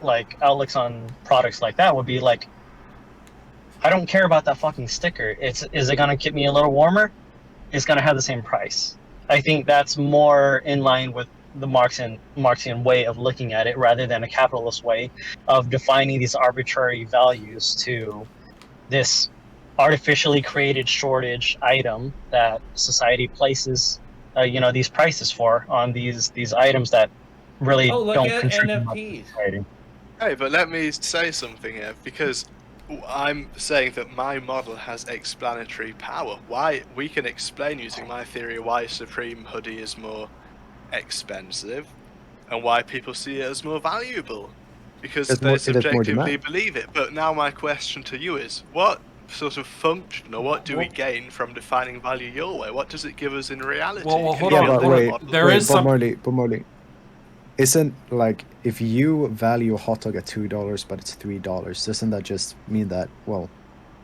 like outlooks on products like that would be like, I don't care about that fucking sticker. Is it gonna keep me a little warmer? It's gonna have the same price. I think that's more in line with the Marxian way of looking at it, rather than a capitalist way of defining these arbitrary values to this artificially created shortage item that society places, these prices for on these items that really Oh, look don't at contribute much to NFTs. society. Hey, but let me say something here, because I'm saying that my model has explanatory power. Why we can explain using my theory why Supreme hoodie is more expensive and why people see it as more valuable, because There's they more subjectively demand. believe it. But now my question to you is, what sort of function or what do we gain from defining value your way? What does it give us in reality? Well, Can hold you on. build a There- model? there is Bob some- Marley. Isn't, like, if you value a hot dog at $2 but it's $3, doesn't that just mean that, well,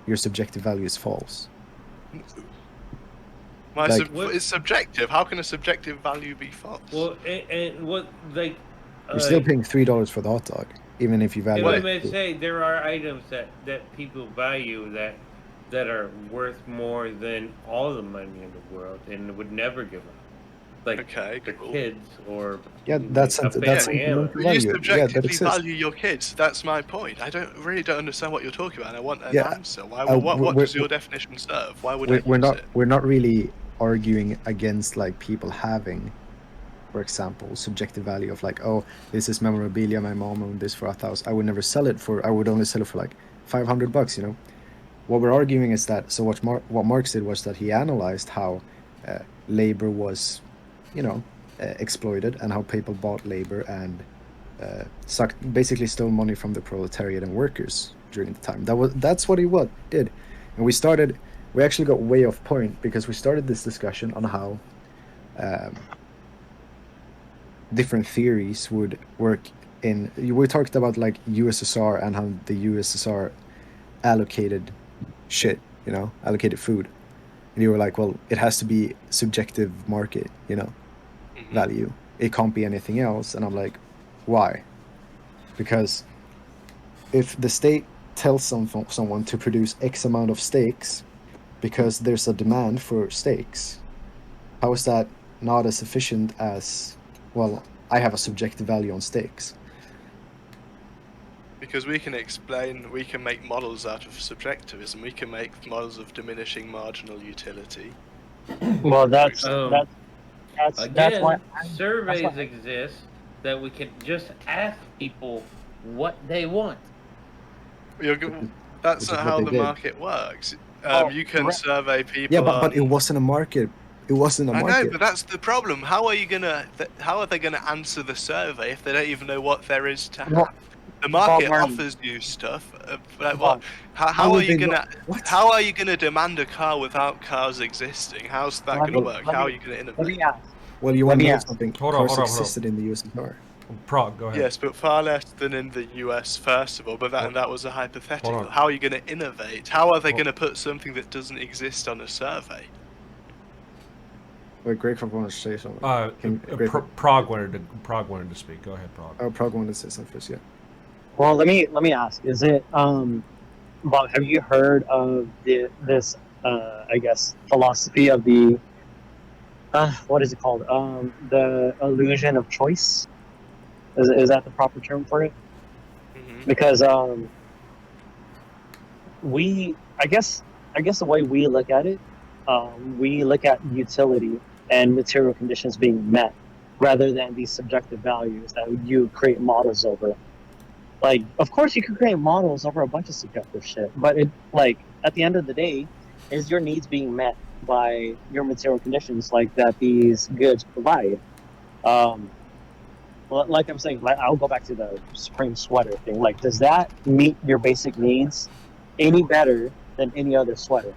your subjective value is false? Like- It's subjective. How can a subjective value be false? Well, and what, like, You're still paying $3 for the hot dog, even if you value if I it. may say, there are items that people value that are worth more than all the money in the world and would never give up, like Okay, the cool. kids or Yeah, that's a that's family. sentimental You value. Yeah, that subjectively exists. value your kids. That's my point. I really don't understand what you're talking about. And I want an Yeah, answer. Why? we're- What does your definition serve? Why would I use it? We're not really arguing against, like, people having, for example, subjective value of, like, oh, this is memorabilia, my mom owned this for 1,000. I would never sell it for. I would only sell it for like $500. You know, what we're arguing is that. So what Marx did was that he analyzed how labor was, exploited, and how people bought labor and basically stole money from the proletariat and workers during the time. That's what he did, and we actually got way off point because we started this discussion on how different theories would work in. We talked about, like, USSR and how the USSR allocated shit, allocated food, and you were like, well, it has to be subjective market, value. It can't be anything else. And I'm like, why? Because if the state tells someone to produce X amount of steaks because there's a demand for steaks, how is that not as efficient as, well, I have a subjective value on steaks? Because we can make models out of subjectivism. We can make models of diminishing marginal utility. Well, that's Again, why surveys exist that we can just ask people what they want. That's Which not is what how they the did. market works. You can right. survey people. Yeah, but it wasn't a market. It wasn't a I market. know, but that's the problem. How are they gonna answer the survey if they don't even know what there is to have? Well, The market Martin, offers you stuff. Like Bob, what? How would are you they know- gonna? What? How are you gonna demand a car without cars existing? How's that let gonna me- work? let How me- are you gonna let innovate? me ask. Well, you Let want to me know ask. something? Hold on, Cars hold on, hold on. existed in the USSR. Prague, go ahead. Yes, but far less than in the US, first of all. But that was a hypothetical. Hold on. How are you going to innovate? How are they Hold- going to put something that doesn't exist on a survey? Wait, Greyecraft wanted to say something. Greyecraft- Prague wanted to speak. Go ahead, Prague. Oh, Prague wanted to say something first, yeah. Well, let me ask. Is it Bob? Have you heard of this? I guess philosophy of the what is it called? The illusion of choice. Is that the proper term for it? Mm-hmm. Because I guess the way we look at it, we look at utility and material conditions being met rather than these subjective values that you create models over. Like, of course you can create models over a bunch of subjective shit, but at the end of the day, is your needs being met by your material conditions like that these goods provide? Like I'm saying, I'll go back to the spring sweater thing. Like, does that meet your basic needs any better than any other sweater?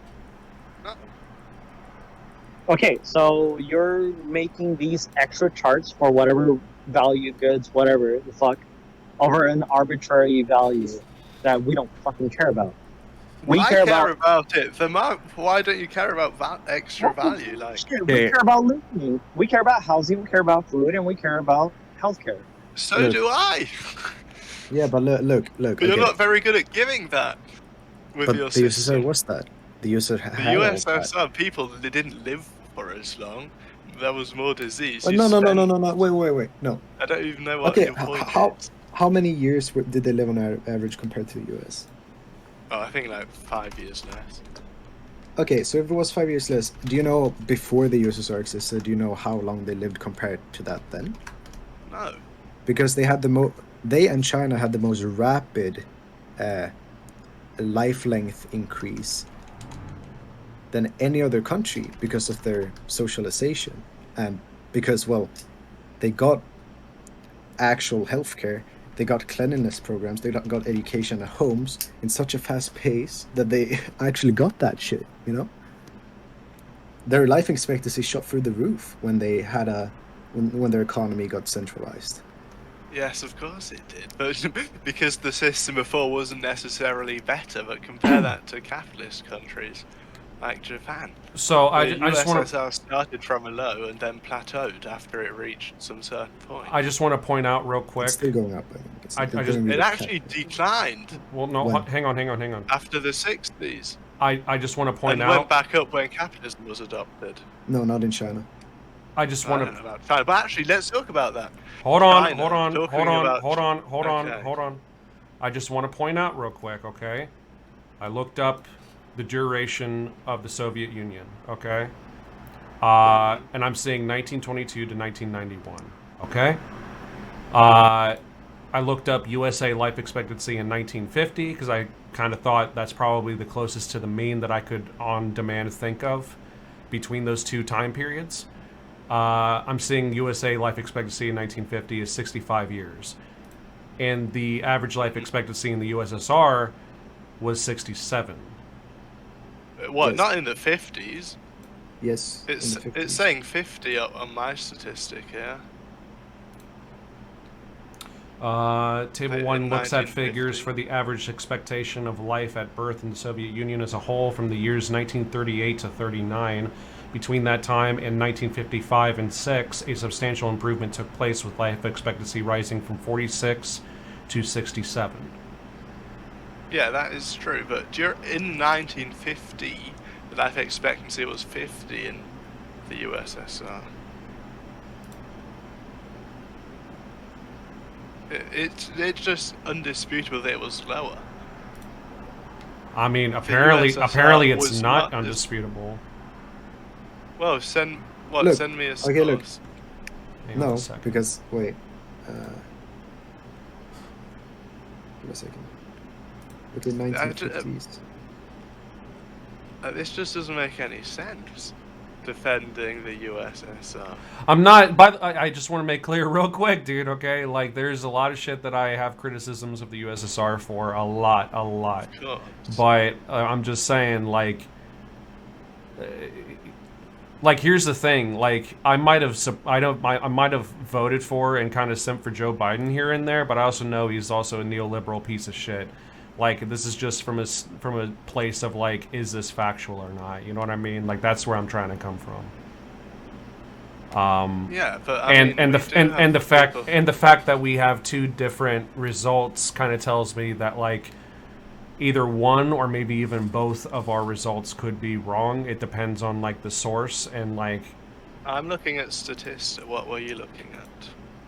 No. Okay, so you're making these extra charts for whatever value goods, whatever the fuck, over an arbitrary value that we don't fucking care about. We I care care about it. Why don't you care about extra value? Like, shit, we care about living, we care about housing, we care about food, and we care about healthcare. so Look. do I. Yeah, but look. But you're not very good at giving that with But your the system. USSR was that. The USSR The had all that. USSR people, they didn't live for as long. There was more disease. Oh, You no. spent- Wait. No. I don't even know what Okay, your point is. how many years did they live on average compared to the US? Oh, I think like 5 years less. Okay, so if it was 5 years less, do you know before the USSR existed, do you know how long they lived compared to that then? No. Because they had they and China had the most rapid life length increase than any other country because of their socialization and because, well, they got actual healthcare, they got cleanliness programs, they got education at homes in such a fast pace that they actually got that shit, you know? Their life expectancy shot through the roof when they had when their economy got centralized. Yes, of course it did. But because the system before wasn't necessarily better, but compare that to capitalist countries like Japan. So I The just want to USSR started from a low and then plateaued after it reached some certain point. I just want to point out real quick. It's still going up, I think. It's I they're just- doing It really actually bad. declined Well, no, When? hang on. after the 60s I just want to point and out. went back up when capitalism was adopted. No, not in China. I just I want don't know to. about China, but actually, let's talk about that. Hold on. China, talking about- Okay. I just want to point out real quick, okay? I looked up the duration of the Soviet Union, okay? And I'm seeing 1922 to 1991, okay? I looked up USA life expectancy in 1950 because I kind of thought that's probably the closest to the mean that I could on demand think of between those two time periods. I'm seeing USA life expectancy in 1950 is 65 years. And the average life expectancy in the USSR was 67. What? Yes. Not in the 50s. Yes. in It's the 50s. it's saying 50 on my statistic here. Table In 1 looks at 1950. figures for the average expectation of life at birth in the Soviet Union as a whole from the years 1938 to 39. Between that time and 1955 and 6, a substantial improvement took place with life expectancy rising from 46 to 67. Yeah, that is true. But in 1950, the life expectancy was 50 in the USSR. It's just undisputable that it was lower. I mean, The apparently USSR it's was not not as- undisputable. Well, send Look, me a source. okay, look. Hang on No, a second. because wait. Give me a second. Look at 1950s. This just doesn't make any sense. Defending the USSR. I'm not. But I just want to make clear real quick, dude. Okay, like there's a lot of shit that I have criticisms of the USSR for, a lot. Of course. But I'm just saying, like here's the thing. Like I might have voted for and kind of simped for Joe Biden here and there, but I also know he's also a neoliberal piece of shit. Like this is just from a place of like, is this factual or not? You know what I mean? Like that's where I'm trying to come from. Yeah, but the fact that we have two different results kind of tells me that like either one or maybe even both of our results could be wrong. It depends on like the source and like. I'm looking at statistics. What were you looking at?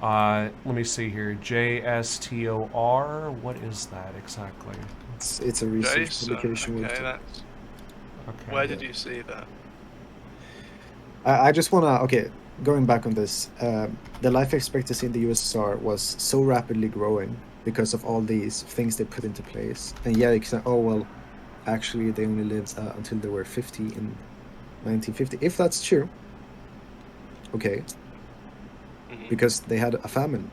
Let me see here. JSTOR. What is that exactly? It's a research publication. Okay, Okay. Where did you see that? I just wanna going back on this. The life expectancy in the USSR was so rapidly growing because of all these things they put into place. And yeah, you can say, oh well, actually they only lived until they were 50 in 1950. If that's true, okay. Because they had a famine.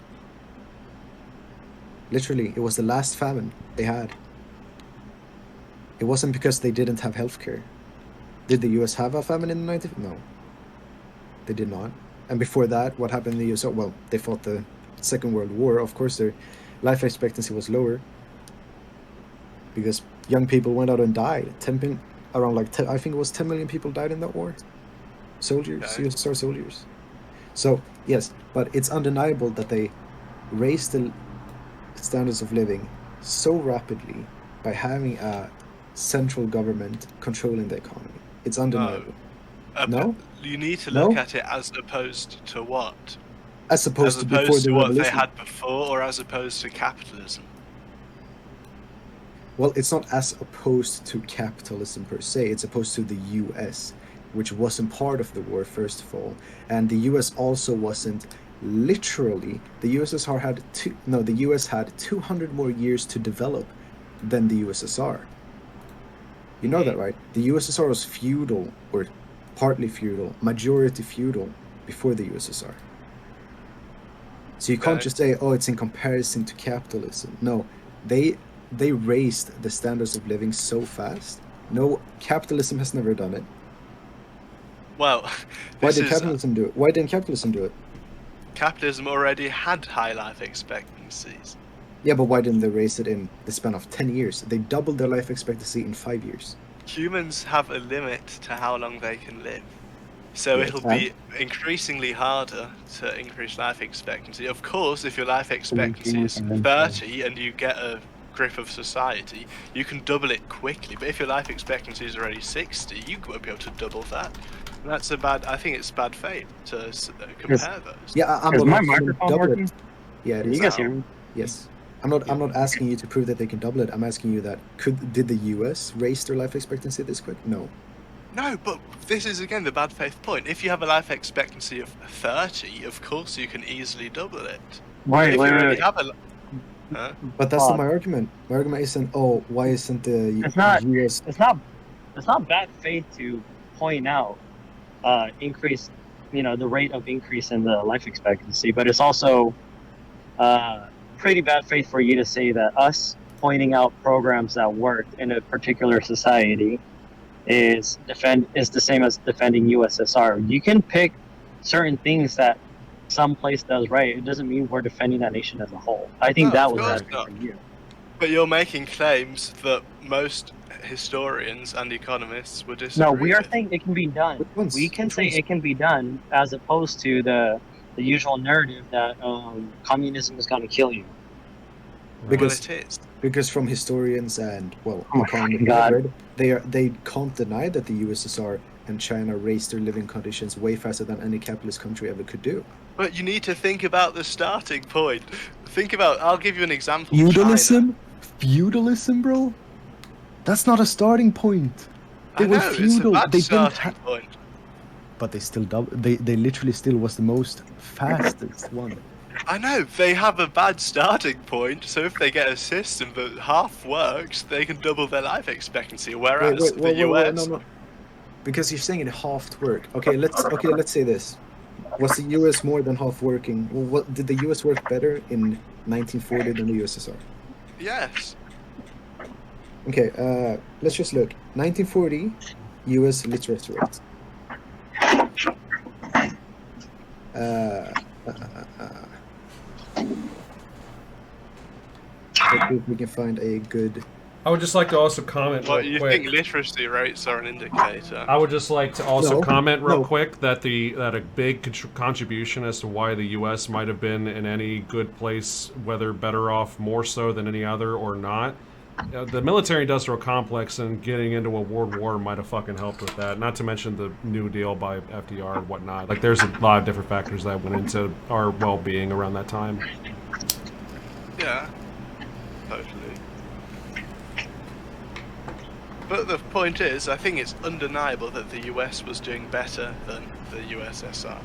Literally, it was the last famine they had. It wasn't because they didn't have healthcare. Did the US have a famine in the 90s? No. They did not. And before that, what happened in the US? Well, they fought the Second World War. Of course, their life expectancy was lower. Because young people went out and died. I think it was 10 million people died in that war. Soldiers, USSR soldiers. So, yes, but it's undeniable that they raised the standards of living so rapidly by having a central government controlling the economy. It's undeniable. No? You need to look at it as opposed to what? As opposed to before the what revolution. they had before, or as opposed to capitalism? Well, it's not as opposed to capitalism per se. It's opposed to the US, which wasn't part of the war, first of all. And the US also wasn't literally, the USSR had the US had 200 more years to develop than the USSR. You know that, right? The USSR was feudal, or partly feudal, majority feudal, before the USSR. So you can't just say, oh, it's in comparison to capitalism. No, they raised the standards of living so fast. No, capitalism has never done it. Well, why did capitalism do it? Why didn't capitalism do it? Capitalism already had high life expectancies. Yeah, but why didn't they raise it in the span of 10 years? They doubled their life expectancy in 5 years. Humans have a limit to how long they can live. So it'll be increasingly harder to increase life expectancy. Of course, if your life expectancy is 30 and you get a grip of society, you can double it quickly. But if your life expectancy is already 60, you won't be able to double that. And that's I think it's bad faith to compare those. Yeah, is my microphone working? Yeah, Can you guys hear me? Yes. I'm not asking you to prove that they can double it. I'm asking you that did the US raise their life expectancy this quick? No. No, but this is again the bad faith point. If you have a life expectancy of 30, of course you can easily double it. Wait. But that's not my argument. My argument isn't, oh, why isn't the US... It's not bad faith to point out increase, the rate of increase in the life expectancy, but it's also pretty bad faith for you to say that us pointing out programs that worked in a particular society is the same as defending USSR. You can pick certain things that some place does right. It doesn't mean we're defending that nation as a whole. I think that was bad for you. But you're making claims that most historians and economists would disagree. No, we are saying it can be done. We can say it can be done, as opposed to the usual narrative that communism is going to kill you. Because from historians and God, they can't deny that the USSR and China raised their living conditions way faster than any capitalist country ever could do. But you need to think about the starting point. Think about. I'll give you an example. Feudalism? Feudalism, bro? That's not a starting point. They were I know, feudal. it's a bad They didn't starting point. But they still they literally still was the most fastest one. I know, they have a bad starting point, so if they get a system that half works, they can double their life expectancy, whereas the US... No. Because you're saying it half work. Okay, let's say this. Was the US more than half working? Well, did the US work better in 1940 than the USSR? Yes. Okay, let's just look. 1940, US literacy rate. Let's see if we can find a good... I would just like to also comment What, real you quick. think literacy rates are an indicator? I would just like to also comment real no. quick that a big contribution as to why the U.S. might have been in any good place, whether better off more so than any other or not. The military-industrial complex and getting into a world war might have fucking helped with that. Not to mention the New Deal by FDR and whatnot. Like, there's a lot of different factors that went into our well-being around that time. Yeah, totally. But the point is, I think it's undeniable that the US was doing better than the USSR.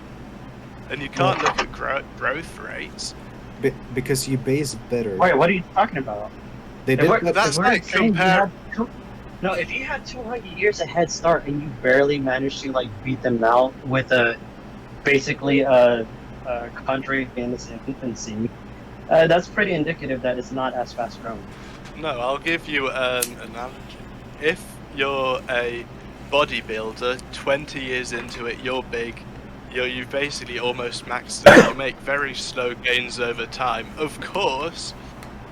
And you can't look at growth rates. Because you base better. Wait, what are you talking about? They did. That's like compare... No, if you had 200 years a head start and you barely managed to like beat them now with basically a country in its infancy, that's pretty indicative that it's not as fast growing. No, I'll give you an analogy. If you're a bodybuilder, 20 years into it, you're big, you've basically almost maxed out, you make very slow gains over time. Of course,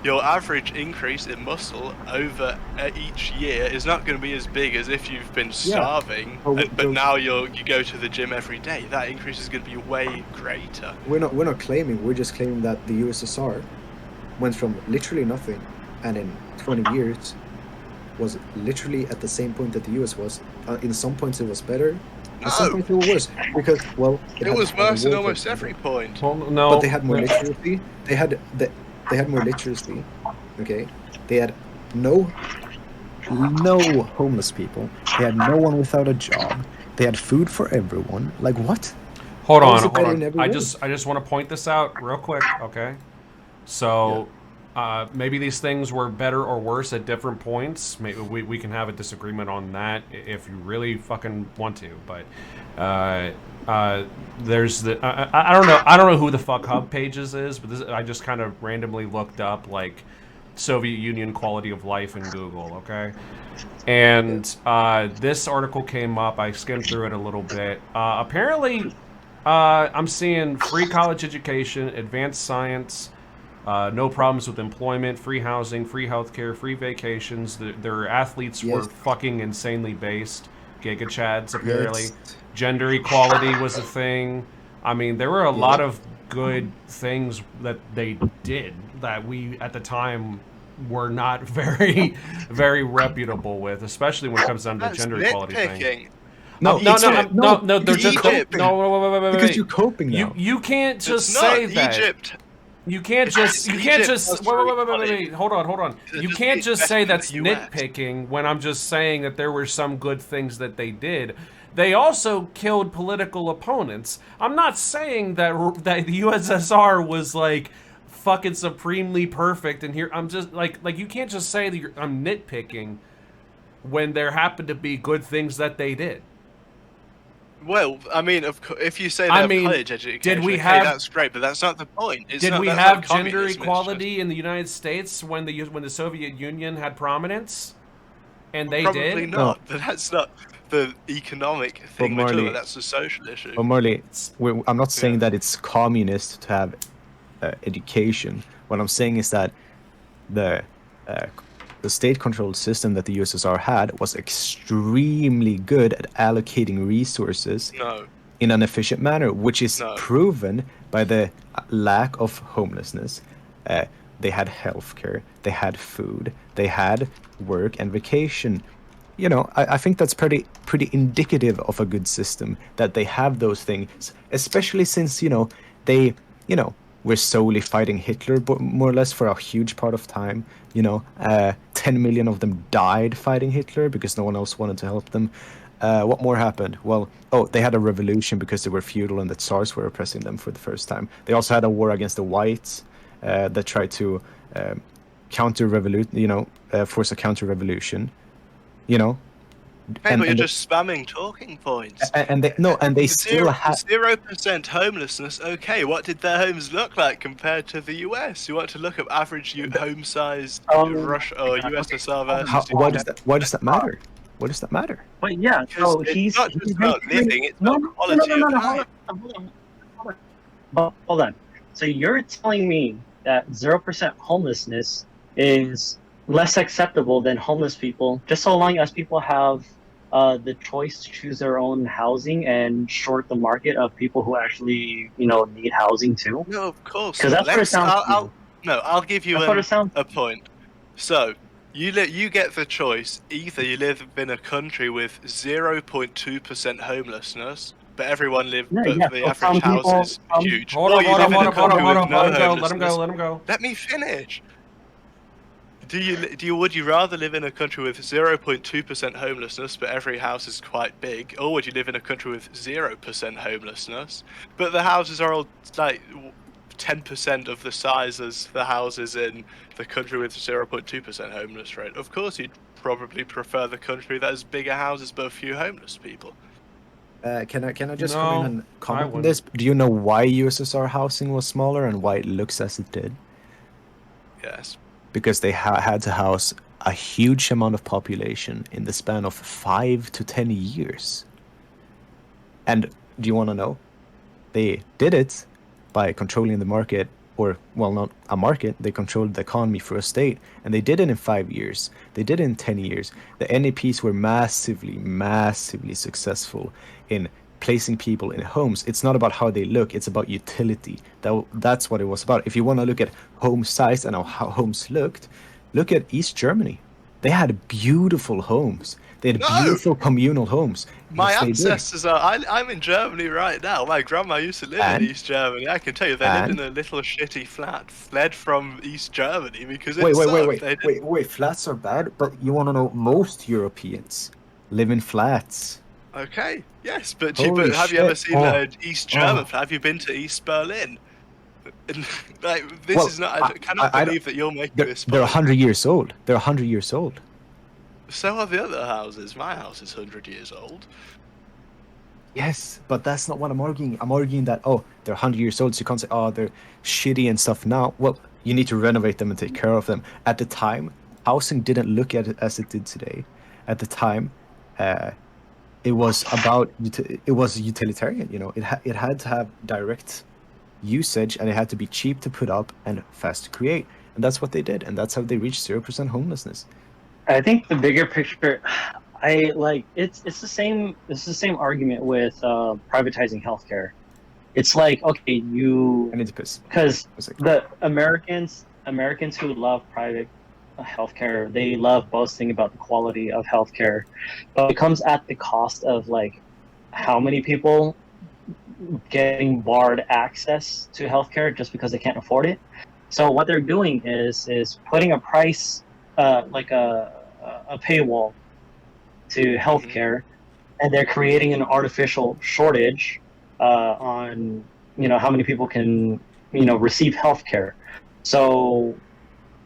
your average increase in muscle over each year is not going to be as big as if you've been starving, but now you go to the gym every day. That increase is going to be way greater. We're not claiming, we're just claiming that the USSR went from literally nothing, and in 20 years was literally at the same point that the US was. In some points it was better, in some points it was worse. Because, well... It was worse in almost every point. Well, no. But they had more literacy. They had more literacy, okay? They had no homeless people. They had no one without a job. They had food for everyone. Like, what? Hold on. I just want to point this out real quick, okay? So... Yeah. Maybe these things were better or worse at different points. Maybe we can have a disagreement on that if you really fucking want to. But there's the I don't know who the fuck Hub Pages is, but I just kind of randomly looked up like Soviet Union quality of life in Google. Okay, and this article came up. I skimmed through it a little bit. Apparently, I'm seeing free college education, advanced science. No problems with employment, free housing, free healthcare, free vacations. Their athletes were fucking insanely based. Giga Chads, apparently. Gender equality was a thing. I mean, there were a lot of good things that they did that we, at the time, were not very, very reputable with, especially when it comes down to the gender equality thing. No, they're just wait. Because you're coping now. You can't just say that. Egypt. You can't just wait. Hold on. You can't just say that's nitpicking when I'm just saying that there were some good things that they did. They also killed political opponents. I'm not saying that the USSR was like fucking supremely perfect and here I'm just like you can't just say that I'm nitpicking when there happened to be good things that they did. Well, I mean, if you say they have college education, did we have, that's great, but that's not the point. Did we have gender equality in the United States when the Soviet Union had prominence? And they Probably did? Probably not, but that's not the economic thing we're talking about, that's a social issue. But Marley, I'm not saying that it's communist to have education. What I'm saying is that the state-controlled system that the USSR had was extremely good at allocating resources in an efficient manner, which is proven by the lack of homelessness. They had healthcare, they had food, they had work and vacation. You know, I think that's pretty indicative of a good system, that they have those things, especially since, you know, they, you know, were solely fighting Hitler, more or less, for a huge part of time. 10 million of them died fighting Hitler because no one else wanted to help them. What more happened? Well, they had a revolution because they were feudal and the Tsars were oppressing them for the first time. They also had a war against the whites that tried to force a counter-revolution. Okay, but you're just spamming talking points. And they still had 0% homelessness. Okay, what did their homes look like compared to the US? You want to look at average home size Russia or USSR versus why does that matter? What does that matter? But yeah, so it's not just about living; it's about quality of life. Hold on. So you're telling me that 0% homelessness is less acceptable than homeless people, just so long as people have the choice to choose their own housing and short the market of people who actually, need housing too? No, of course. Because that's what it sounds. I'll give you a point. So you get the choice. Either you live in a country with 0.2% homelessness, but everyone lives. The average house is huge. Hold on. Let him go. Let me finish. Would you rather live in a country with 0.2% homelessness, but every house is quite big, or would you live in a country with 0% homelessness, but the houses are all like 10% of the size as the houses in the country with 0.2% homeless rate? Of course, you'd probably prefer the country that has bigger houses but a few homeless people. Can I just come in and comment on this? Do you know why USSR housing was smaller and why it looks as it did? Yes. Because they had to house a huge amount of population in the span of 5 to 10 years. And do you want to know? They did it by controlling the market, or, well, not a market, they controlled the economy for a state, and they did it in 5 years. They did it in 10 years. The NEPs were massively successful in placing people in homes. It's not about how they look, it's about utility. That's what it was about. If you want to look at home size and how homes look at East Germany. They had beautiful homes. They had beautiful communal homes. My ancestors I'm in Germany right now. My grandma used to live in East Germany. I can tell you they lived in a little shitty flat, fled from East Germany because it sucked. Wait, flats are bad, but you want to know most Europeans live in flats. Okay, yes, but have you ever seen an East German flat? Have you been to East Berlin? I cannot believe that you're making this point. They're 100 years old. So are the other houses. My house is 100 years old. Yes, but that's not what I'm arguing. I'm arguing that, they're 100 years old, so you can't say, they're shitty and stuff now. Well, you need to renovate them and take care of them. At the time, housing didn't look at it as it did today. At the time, it was utilitarian, It had to have direct usage, and it had to be cheap to put up and fast to create. And that's what they did, and that's how they reached 0% homelessness. I think the bigger picture, it's the same argument with privatizing healthcare. It's like, okay, I need to piss. Because the Americans who love private healthcare, they love boasting about the quality of healthcare, but it comes at the cost of how many people getting barred access to healthcare just because they can't afford it. So what they're doing is putting a price, a paywall to healthcare, and they're creating an artificial shortage on how many people can receive healthcare. So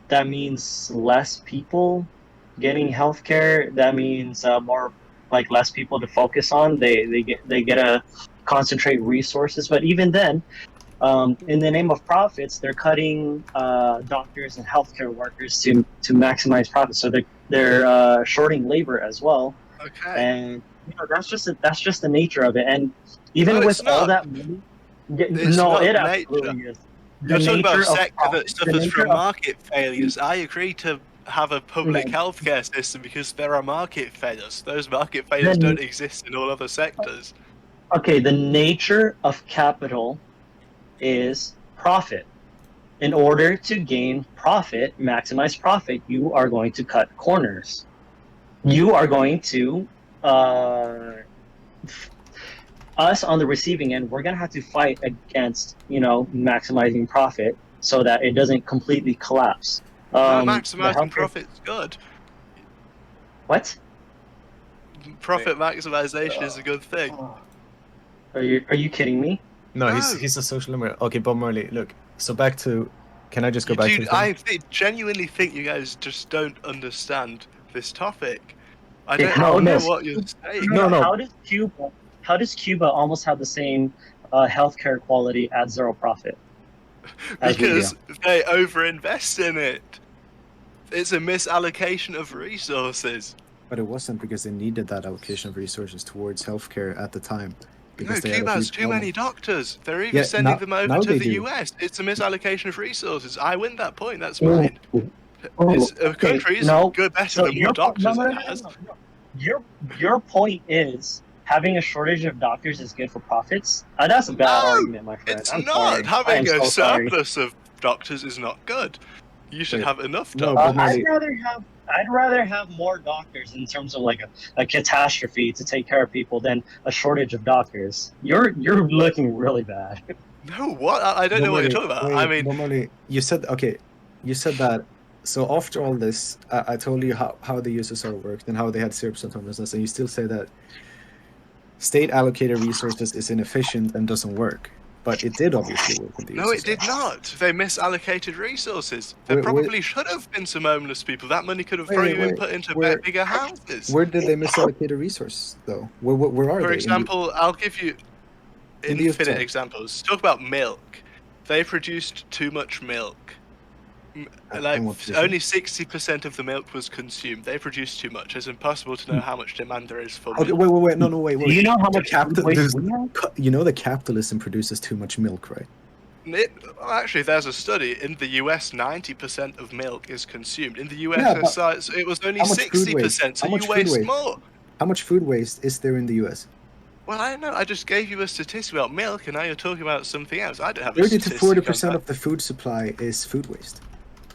that means less people getting healthcare. That means more less people to focus on. They get to concentrate resources. But even then, in the name of profits, they're cutting doctors and healthcare workers to maximize profits. So they're shorting labor as well. Okay. And that's just the nature of it. And even with all that money, it absolutely is. You're talking about a sector that suffers from market failures. I agree to have a public healthcare system because there are market failures. Those market failures don't exist in all other sectors. Okay, the nature of capital is profit. In order to gain profit, maximize profit, you are going to cut corners. You are going to us on the receiving end, we're gonna have to fight against, maximizing profit so that it doesn't completely collapse. No, The maximizing healthcare- profit's good. What? Profit maximization is a good thing. Are you kidding me? No, No. he's a social limiter. Okay, Bob Marley, look. So back to. Can I just go back to? Dude, the I genuinely think you guys just don't understand this topic. I Yeah, don't know no. what you're saying. No. How does Cuba almost have the same healthcare quality at zero profit? As we do? Because they overinvest in it. It's a misallocation of resources. But it wasn't because they needed that allocation of resources towards healthcare at the time. No, Because they had a Cuba has huge too problem. many doctors. They're even Yeah, sending now- them over now to they the do. US. It's a misallocation of resources. I win that point. That's fine. Oh, It's, a okay, country is no. good better So than more doctors it has. No. Your point is having a shortage of doctors is good for profits. That's a bad No, argument, my friend. It's I'm not. sorry. Having I'm a so sorry. surplus of doctors is not good. You should Wait. have enough No, doctors. but Marley- I'd rather have more doctors in terms of like a catastrophe to take care of people than a shortage of doctors. You're looking really bad. No, what? I don't know what you're talking about. I mean, Normally, you said that. So after all this, I told you how the USSR worked and how they had 0% homelessness, and you still say that state allocated resources is inefficient and doesn't work. But it did obviously work in the no, USSR. it did not. They misallocated resources. There Where- probably should have been some homeless people. That money could have Wait, probably wait, been put into where- bigger houses. Where did they misallocate the resource though? Where are they? For example, I'll give you in the infinite USSR. examples. Talk about milk. They produced too much milk. Like what position? only 60% of the milk was consumed. They produced too much. It's impossible to know how much demand there is for Okay, milk. wait. No, wait. Do you know how The much food waste we have? You know that capitalism produces too much milk, right? Actually, there's a study in the US. 90% of milk is consumed. In the Yeah, but USSR, it was only how much food 60%. So How much you food waste waste? more. How much food waste is there in the US? Well, I don't know. I just gave you a statistic about milk, and now you're talking about something else. I don't have a 30 to statistic 40% on of the food supply is food waste. that.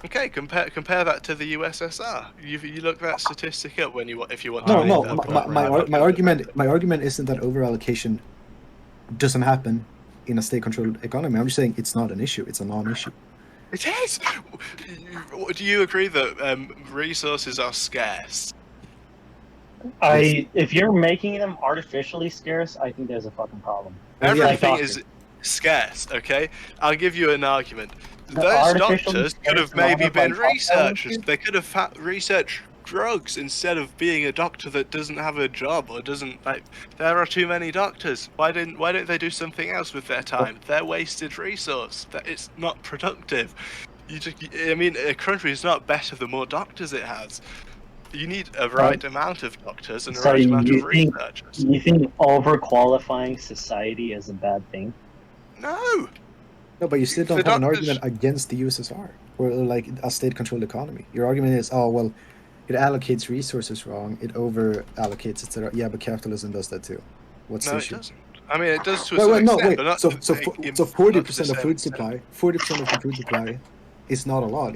Okay, compare that to the USSR. You look that statistic up if you want to. No, make that point. my argument isn't that overallocation doesn't happen in a state-controlled economy. I'm just saying it's not an issue. It's a non-issue. It is. Do you agree that resources are scarce? If you're making them artificially scarce, I think there's a fucking problem. Yeah. Everything Like is scarce. Okay, I'll give you an argument. The Those artificially doctors could scarce have maybe amount of, been like, researchers. They could have researched drugs instead of being a doctor that doesn't have a job or doesn't like. There are too many doctors. Why don't they do something else with their time? They're wasted resource. That it's not productive. A country is not better the more doctors it has. You need a right amount of doctors and a So right amount you of think- researchers. You think overqualifying society is a bad thing? No. No, but you still don't The have an doctors- argument against the USSR or like a state-controlled economy. Your argument is, oh well, it allocates resources wrong, it over-allocates, etc. Yeah, but capitalism does that too. What's No, the it issue? doesn't. I mean, it does to a certain extent, but not So to so the- fo- not so to 40% the of same food extent. supply, 40% of the food supply, is not a lot.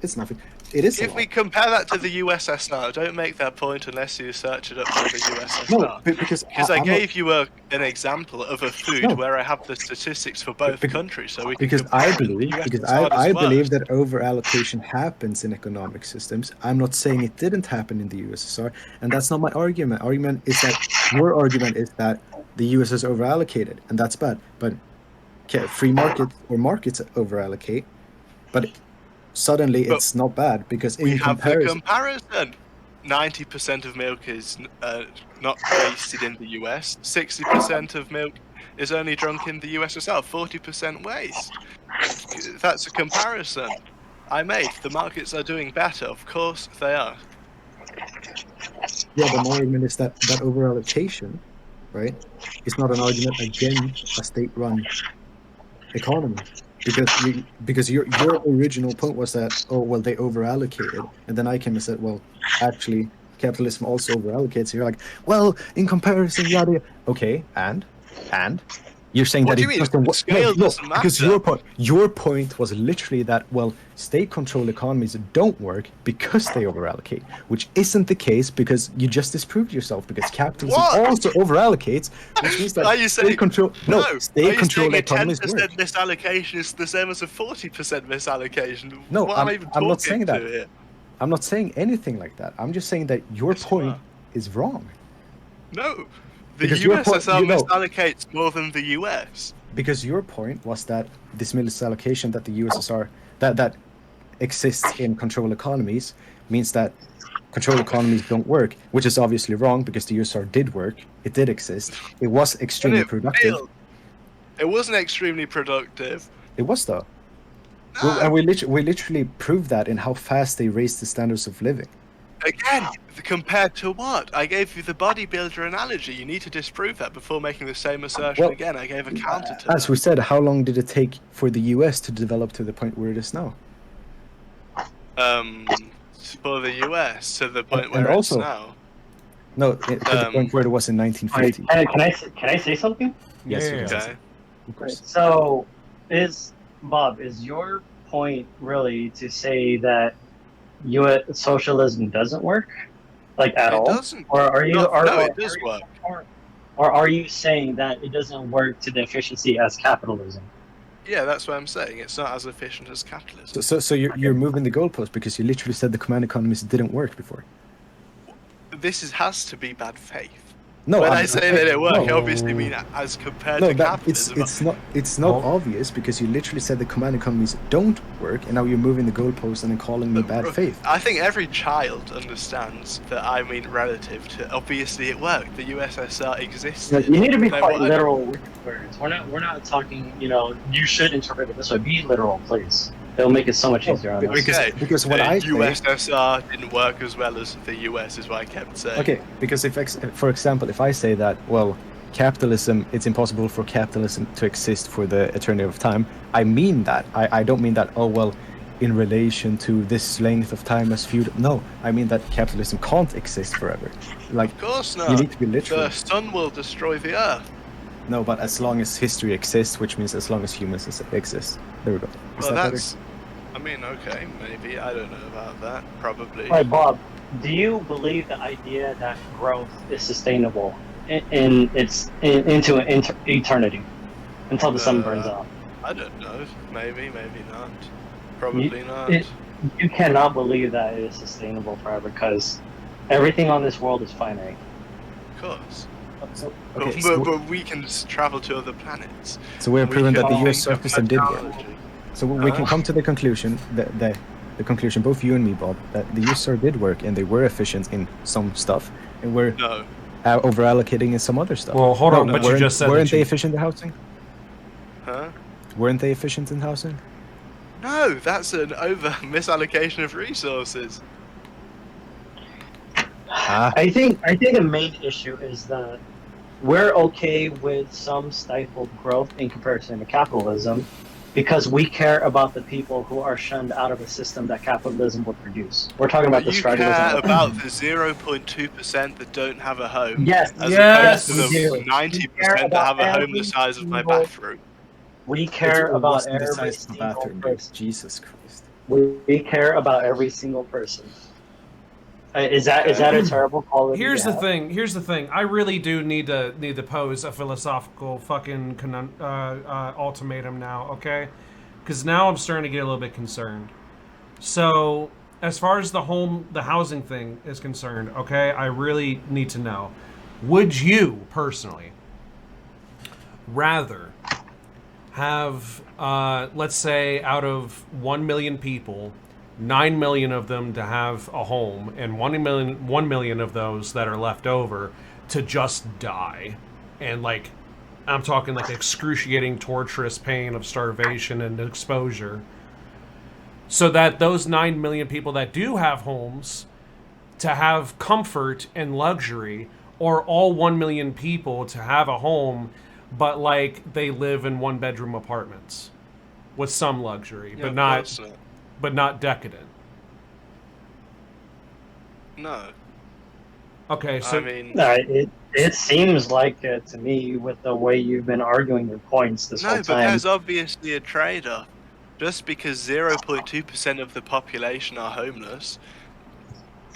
It's nothing. It is a If lot. we compare that to the USSR, don't make that point unless you search it up for the USSR. No, because Because I I'm not- gave you an example of a food No. where I have the statistics for both Bec- countries, so we can Because compare I it. The believe, because USSR does I believe worse. that over allocation happens in economic systems. I'm not saying it didn't happen in the USSR, and that's not my argument. Your argument is that the US is over allocated, and that's bad. But free markets or markets over allocate, but suddenly But it's not bad because We in have the comparison, comparison. 90% of milk is not wasted in the US. 60% of milk is only drunk in the USSR. 40% waste. That's a comparison I made. The markets are doing better. Of course they are. yeah, but my argument is that over allocation, right, is not an argument against a state-run economy. Because your original point was that, oh well, they over allocated, and then I came and said, well, actually capitalism also over allocates. You're like, well, in comparison, yada. Okay, and You're saying What that do you it mean? doesn't The work. scale doesn't because matter. your point was literally that, well, state-controlled economies don't work because they overallocate, which isn't the case because you just disproved yourself, because capitalism What? also overallocates, which means that Are you saying state-controlled Are you state-controlled saying a economies 10% work. misallocation is the same as a 40% misallocation? No, What am I even I'm not talking saying that. to here? I'm not saying anything like that. I'm just saying that your Yes, you point are. is wrong. No. The Because your point- USSR you know- misallocates more than the US. Because your point was that this misallocation that the USSR that exists in controlled economies means that controlled economies don't work, which is obviously wrong because the USSR did work. It did exist. It was And extremely it productive. failed. It wasn't extremely productive. It was though. No. And we literally proved that in how fast they raised the standards of living. Again, compared to what? I gave you the bodybuilder analogy. You need to disprove that before making the same assertion Well, again. I gave a counter to As that. we said, how long did it take for the US to develop to the point where it is now? For the US to the point And where also- it's now. No, to the point where it was in 1950. Can I say something? Yes, Yeah, you yeah, can. Okay. Of course. So, Bob, is your point really to say that U.S. socialism doesn't work, like at It all? doesn't. Or are you? No, or it does work. Or are you saying that it doesn't work to the efficiency as capitalism? Yeah, that's what I'm saying. It's not as efficient as capitalism. So you're moving the goalpost because you literally said the command economies didn't work before. Has to be bad faith. No, When I'm I say that it works, I no. obviously mean as compared No, to that capitalism. it's not Oh. obvious because you literally said the command economies don't work, and now you're moving the goalpost and then calling me bad faith. I think every child understands that I mean relative to. Obviously, it worked. The USSR existed. You need to be Then quite what- literal with words. We're not talking. You should interpret it this way. Be literal, please. It'll make it so much easier on us. Because what the I say, USSR didn't work as well as the US, is what I kept saying. okay, because for example, if I say that, well, capitalism, it's impossible for capitalism to exist for the eternity of time, I mean that. I don't mean that, oh, well, in relation to this length of time as feudal. No, I mean that capitalism can't exist forever. Like, Of course not. you need to be literal. The sun will destroy the earth. No, but as long as history exists, which means as long as humans exist. There we go. Is Well, that that's. I mean, okay, maybe. I don't know about that. Probably. All right, Bob. Do you believe the idea that growth is sustainable into eternity until the sun burns out? I don't know. Maybe, maybe not. Probably not. You cannot believe that it is sustainable forever because everything on this world is finite. Of course. better? But we can travel to other planets. So we're We proving that can the US think of surface did work. technology. So we can come to the conclusion the conclusion, both you and me, Bob, that the USSR did work and they were efficient in some stuff, and we're No. over allocating in some other stuff. Well, hold on, but you just said that weren't they you- efficient in housing? Huh? Weren't they efficient in housing? No, that's an over misallocation of resources. I think the main issue is that we're okay with some stifled growth in comparison to capitalism because we care about the people who are shunned out of a system that capitalism would produce. We're talking about the You struggles. care about the 0.2% that don't have a home, Yes, as yes, opposed to we the do. 90% that have a home the size of my bathroom. We care It about wasn't the every size of the single bathroom, dude. person. Jesus Christ. We care about every single person. Is that a terrible quality? Here's to the have? thing. Here's the thing. I really do need to pose a philosophical fucking ultimatum now, okay? Because now I'm starting to get a little bit concerned. So, as far as the housing thing is concerned, okay, I really need to know: would you personally rather have, let's say, out of 1 million people, 9 million of them to have a home, and 1 million of those that are left over to just die? And, like, I'm talking like excruciating, torturous pain of starvation and exposure. So that those 9 million people that do have homes to have comfort and luxury, or all 1 million people to have a home, but like they live in 1-bedroom apartments with some luxury, Yeah, but of not course not. but not decadent. No. Okay, so I mean, It seems like to me, with the way you've been arguing your points this whole no, time. but there's obviously a trade-off. Just because 0.2% of the population are homeless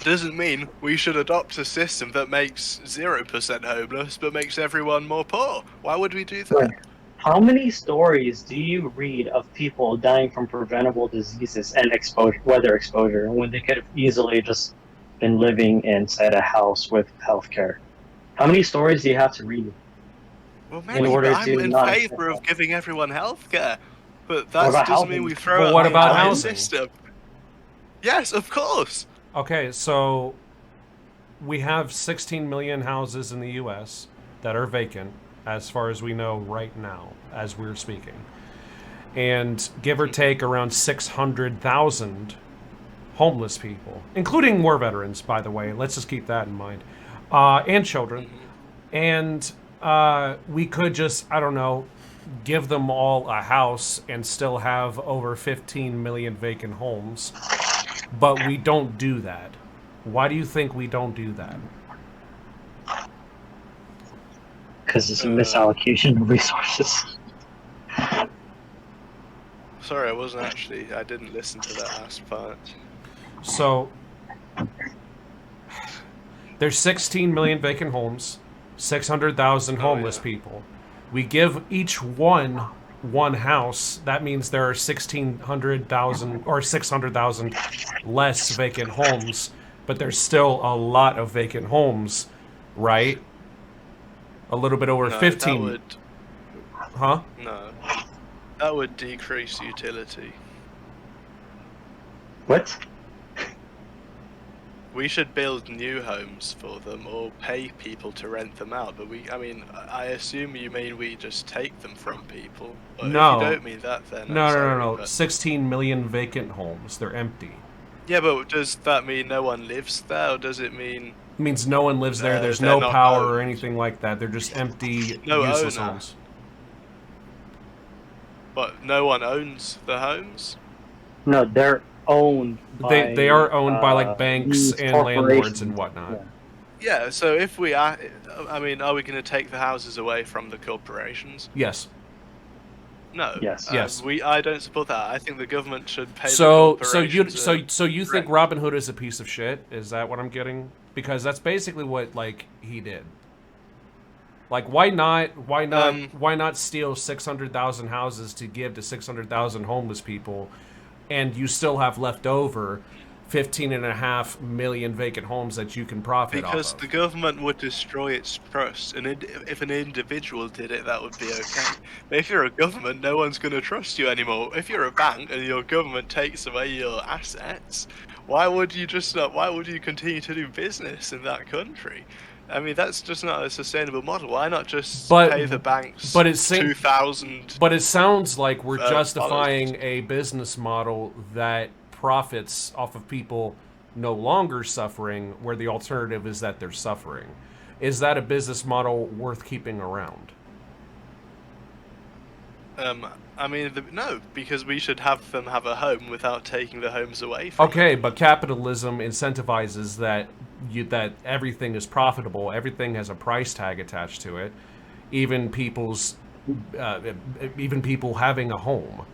doesn't mean we should adopt a system that makes 0% homeless but makes everyone more poor. Why would we do that? Right. How many stories do you read of people dying from preventable diseases and weather exposure, when they could have easily just been living inside a house with healthcare? How many stories do you have to read Well, in maybe, order but I'm to in not favour of giving everyone healthcare. But What that about doesn't mean housing? we throw Well, out what the about entire housing? system. Yes, of course. Okay, so we have 16 million houses in the U.S. that are vacant, as far as we know right now, as we're speaking. And give or take around 600,000 homeless people, including war veterans, by the way. Let's just keep that in mind. And children. And we could just, I don't know, give them all a house and still have over 15 million vacant homes. But we don't do that. Why do you think we don't do that? Because it's a misallocation of resources. Sorry, I didn't listen to that last part. So, there's 16 million vacant homes, 600,000 homeless people. We give each one house. That means there are 1,600,000 or 600,000 less vacant homes, but there's still a lot of vacant homes, right? A little bit over 15. That would, huh? no, that would decrease utility. What? We should build new homes for them or pay people to rent them out. But I assume you mean we just take them from people. But No. If you don't mean that, then No. But... 16 million vacant homes. They're empty. Yeah, but does that mean no one lives there, or does it mean... It means no one lives there. There's they're no not power owned. or anything like that. They're just empty, No useless owner. homes. But no one owns the homes? No, they're owned by... They are owned by like banks these and landlords corporations. and whatnot. Yeah. Yeah, so if we are... are we going to take the houses away from the corporations? Yes. No. Yes. Yes. I don't support that. I think the government should pay So the so you corporations. so you think Robin Hood is a piece of shit? Is that what I'm getting? Because that's basically what like he did. Like why not steal 600,000 houses to give to 600,000 homeless people, and you still have left over 15.5 million vacant homes that you can profit Because off of? the government would destroy its trust, and if an individual did it, that would be okay. But if you're a government, no one's going to trust you anymore. If you're a bank and your government takes away your assets, why would you continue to do business in that country? I mean, that's just not a sustainable model. Why not just pay the banks $2,000? But it sounds like we're justifying a business model that profits off of people no longer suffering, where the alternative is that they're suffering. Is that a business model worth keeping around? No, because we should have them have a home without taking the homes away from them. Okay, but capitalism incentivizes that everything is profitable. Everything has a price tag attached to it. Even people having a home.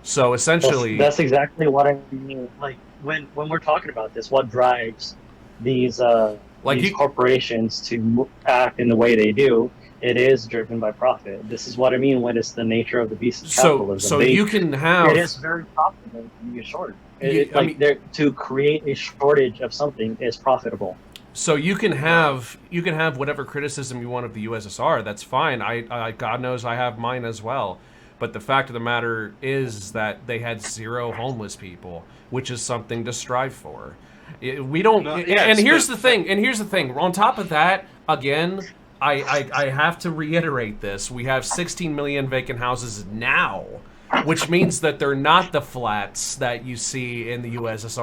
So essentially, that's exactly what I mean. Like when we're talking about this, what drives these corporations to act in the way they do? It is driven by profit. This is what I mean when it's the nature of the beast of capitalism. So you can have... It is very profitable to be a short. To create a shortage of something is profitable. So you can have whatever criticism you want of the USSR. That's fine. I God knows I have mine as well. But the fact of the matter is that they had 0 homeless people, which is something to strive for. We don't. Here's the thing. On top of that, again, I have to reiterate this. We have 16 million vacant houses now, which means that they're not the flats that you see in the USSR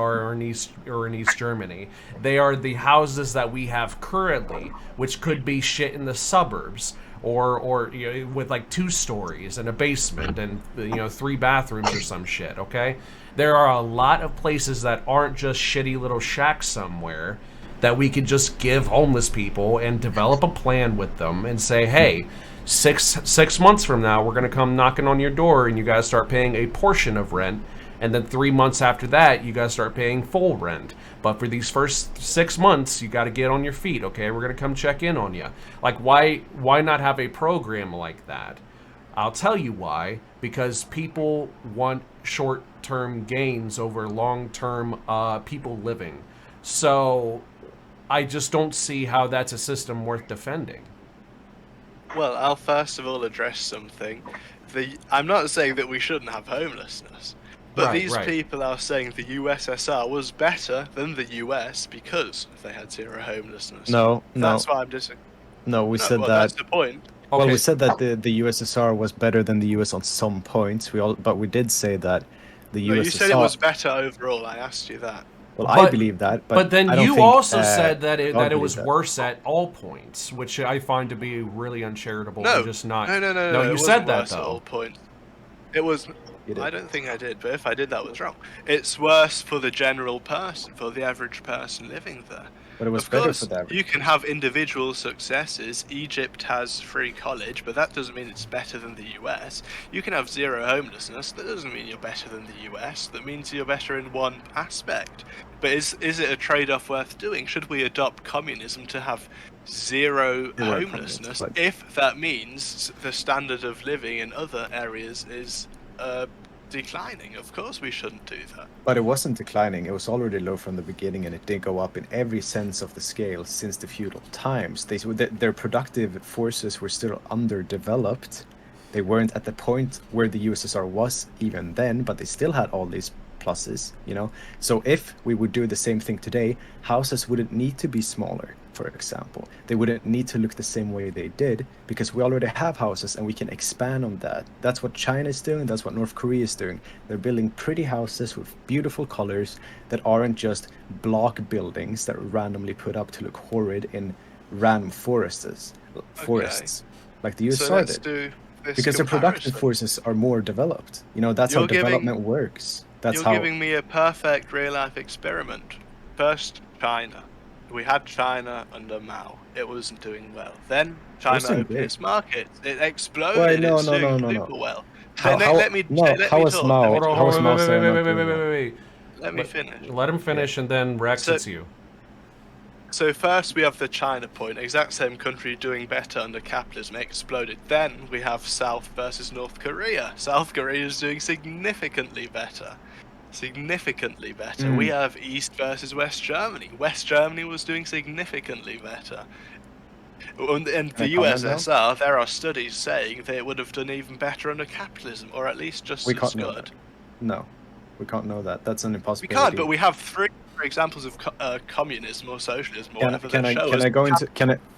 or in East Germany. They are the houses that we have currently, which could be shit in the suburbs, or with like 2 stories and a basement and 3 bathrooms or some shit. Okay, there are a lot of places that aren't just shitty little shacks somewhere. that we could just give homeless people and develop a plan with them and say, hey, six months from now, we're going to come knocking on your door and you guys start paying a portion of rent. And then 3 months after that, you guys start paying full rent. But for these first 6 months, you got to get on your feet, okay? We're going to come check in on you. Like, why not have a program like that? I'll tell you why. Because people want short-term gains over long-term people living. So I just don't see how that's a system worth defending. Well, I'll first of all address something. I'm not saying that we shouldn't have homelessness. But these people are saying the USSR was better than the US because they had zero homelessness. No. That's why I'm just... No, we said that... That's the point. Well, Okay. we said that the USSR was better than the US on some points. But we did say that the USSR... You said it was better overall. I asked you that. Well, I believe that, but then I don't you think, also said that God it was believed that. worse at all points, which I find to be really uncharitable. No, and just not. no. You it said wasn't that worse at all though. points. It was... You did. I don't think I did, but if I did, that was wrong. It's worse for the general person, for the average person living there. But it was Of better course, for the average. you can have individual successes. Egypt has free college, but that doesn't mean it's better than the US. You can have zero homelessness. That doesn't mean you're better than the US. That means you're better in one aspect. But is it a trade-off worth doing? Should we adopt communism to have zero homelessness if that means the standard of living in other areas is declining? Of course we shouldn't do that. But it wasn't declining. It was already low from the beginning, and it did go up in every sense of the scale since the feudal times. Their productive forces were still underdeveloped. They weren't at the point where the USSR was even then, but they still had all these pluses, you know? So if we would do the same thing today, houses wouldn't need to be smaller, for example. They wouldn't need to look the same way they did, because we already have houses and we can expand on that. That's what China is doing, that's what North Korea is doing. They're building pretty houses with beautiful colors that aren't just block buildings that are randomly put up to look horrid in random forests, like the USSR did. Because the production forces are more developed. You know, that's how development works. You're giving me a perfect real-life experiment. First, China. We had China under Mao. It wasn't doing well. Then China opened its markets. It exploded. No. Well. Let me Let me finish. Let him finish, and then Rex, it's you. So first we have the China point, exact same country doing better under capitalism, exploded. Then we have South versus North Korea. South Korea is doing significantly better. We have East versus West Germany. West Germany was doing significantly better. In the USSR, there are studies saying they would have done even better under capitalism, or at least just as good. No, we can't know that. That's an impossibility. We can't, but we have three examples of communism or socialism or whatever that show us.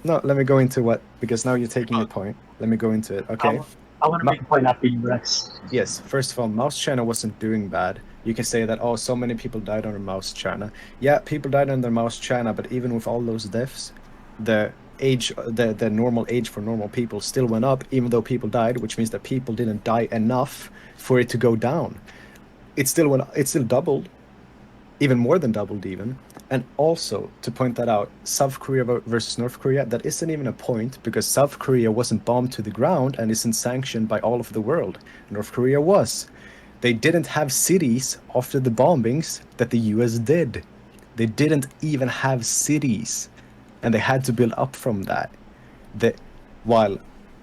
Let me go into what, because now you're taking the point. Let me go into it, okay? I want to make a point after you, Rex. Yes, first of all, Mao's China wasn't doing bad. You can say that, oh, so many people died under Mao's China. Yeah, people died under Mao's China, but even with all those deaths, the normal age for normal people still went up, even though people died, which means that people didn't die enough for it to go down. It still doubled, even more than doubled even. And also, to point that out, South Korea versus North Korea, that isn't even a point, because South Korea wasn't bombed to the ground and isn't sanctioned by all of the world. North Korea was. They didn't have cities after the bombings that the US did. They didn't even have cities, and they had to build up from that. While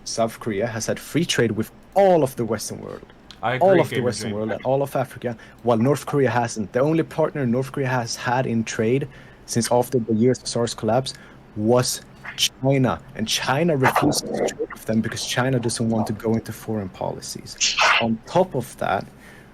South Korea has had free trade with all of the Western world. All of the Western world and all of Africa, while North Korea hasn't. The only partner North Korea has had in trade since after the USSR's collapse was China, and China refuses to trade with them because China doesn't want to go into foreign policies. On top of that,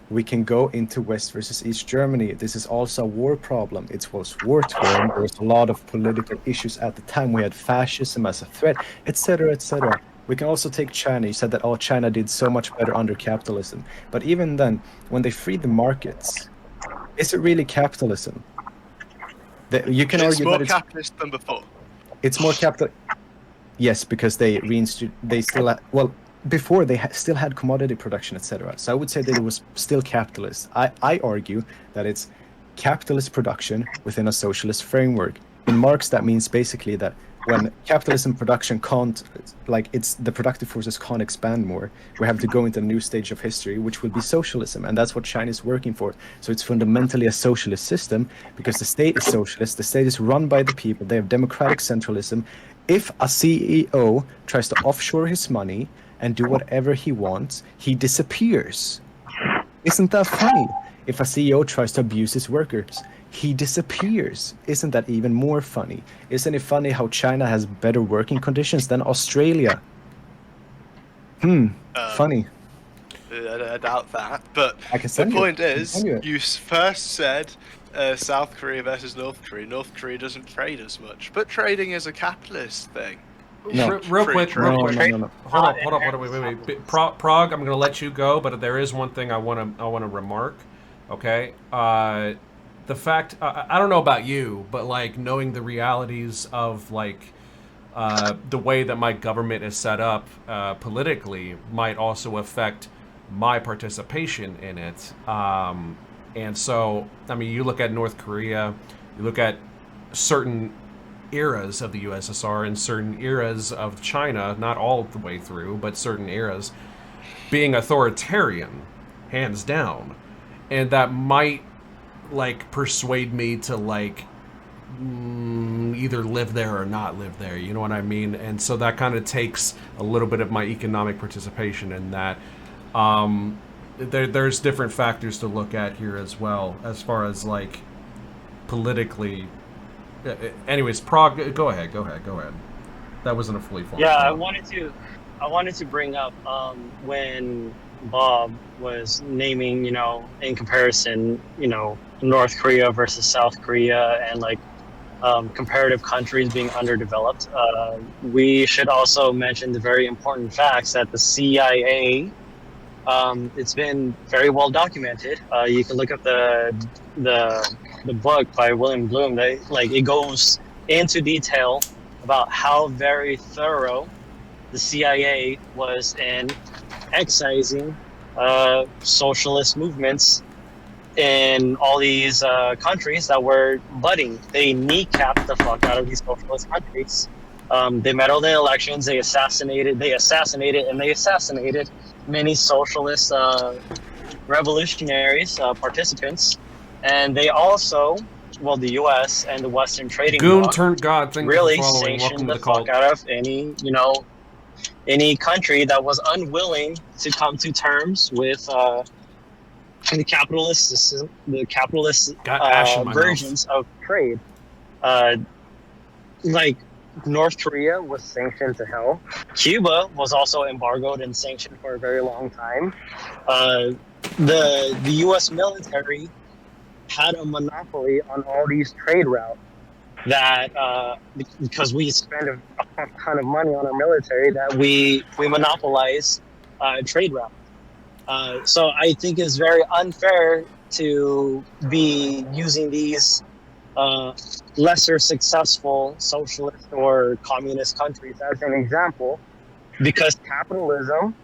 we can go into West versus East Germany. This is also a war problem. It was war-torn. There was a lot of political issues at the time. We had fascism as a threat, etc., etc. We can also take China. You said that, oh, China did so much better under capitalism. But even then, when they freed the markets, is it really capitalism? You can argue that it's more capitalist than before. It's more capital. Yes, because they still had, well, before they still had commodity production, etc. So I would say that it was still capitalist. I argue that it's capitalist production within a socialist framework. in Marx, that means basically that when capitalism production can't, like, it's the productive forces can't expand more, we have to go into a new stage of history, which will be socialism, and that's what China is working for. So it's fundamentally a socialist system because the state is socialist, the state is run by the people, they have democratic centralism. If a CEO tries to offshore his money and do whatever he wants, he disappears. Isn't that funny? If a CEO tries to abuse his workers, he disappears. Isn't that even more funny? Isn't it funny how China has better working conditions than Australia? Funny. I doubt that. But I can the send you point it. I can is, send you it. you first said South Korea versus North Korea. North Korea doesn't trade as much, but trading is a capitalist thing. No. Real quick. No. Hold on. Wait. Prague, I'm going to let you go, but there is one thing I want to remark. Okay. The fact I don't know about you, but like knowing the realities of like the way that my government is set up politically might also affect my participation in it. And so, I mean, you look at North Korea, you look at certain eras of the USSR and certain eras of China, not all the way through, but certain eras, being authoritarian, hands down. And that might, like, persuade me to, like, either live there or not live there, you know what I mean? And so that kind of takes a little bit of my economic participation in that. There's different factors to look at here as well, as far as, like, politically. Anyways, Prague, go ahead. That wasn't a fully formed. Yeah, I wanted to bring up when Bob was naming, in comparison, North Korea versus South Korea and like comparative countries being underdeveloped. We should also mention the very important facts that the CIA, it's been very well documented. You can look up the book by William Bloom. It goes into detail about how very thorough the CIA was in excising socialist movements in all these countries that were budding. They kneecapped the fuck out of these socialist countries. They meddled in elections. They assassinated many socialist revolutionaries, participants. And they also, the U.S. and the Western trading bloc really sanctioned the fuck out of any country that was unwilling to come to terms with the capitalist system, the capitalist versions of trade. Like North Korea was sanctioned to hell. Cuba was also embargoed and sanctioned for a very long time. The U.S. military had a monopoly on all these trade routes that because we spend a ton of money on our military, that we monopolize trade routes. So I think it's very unfair to be using these lesser successful socialist or communist countries as an example, because capitalism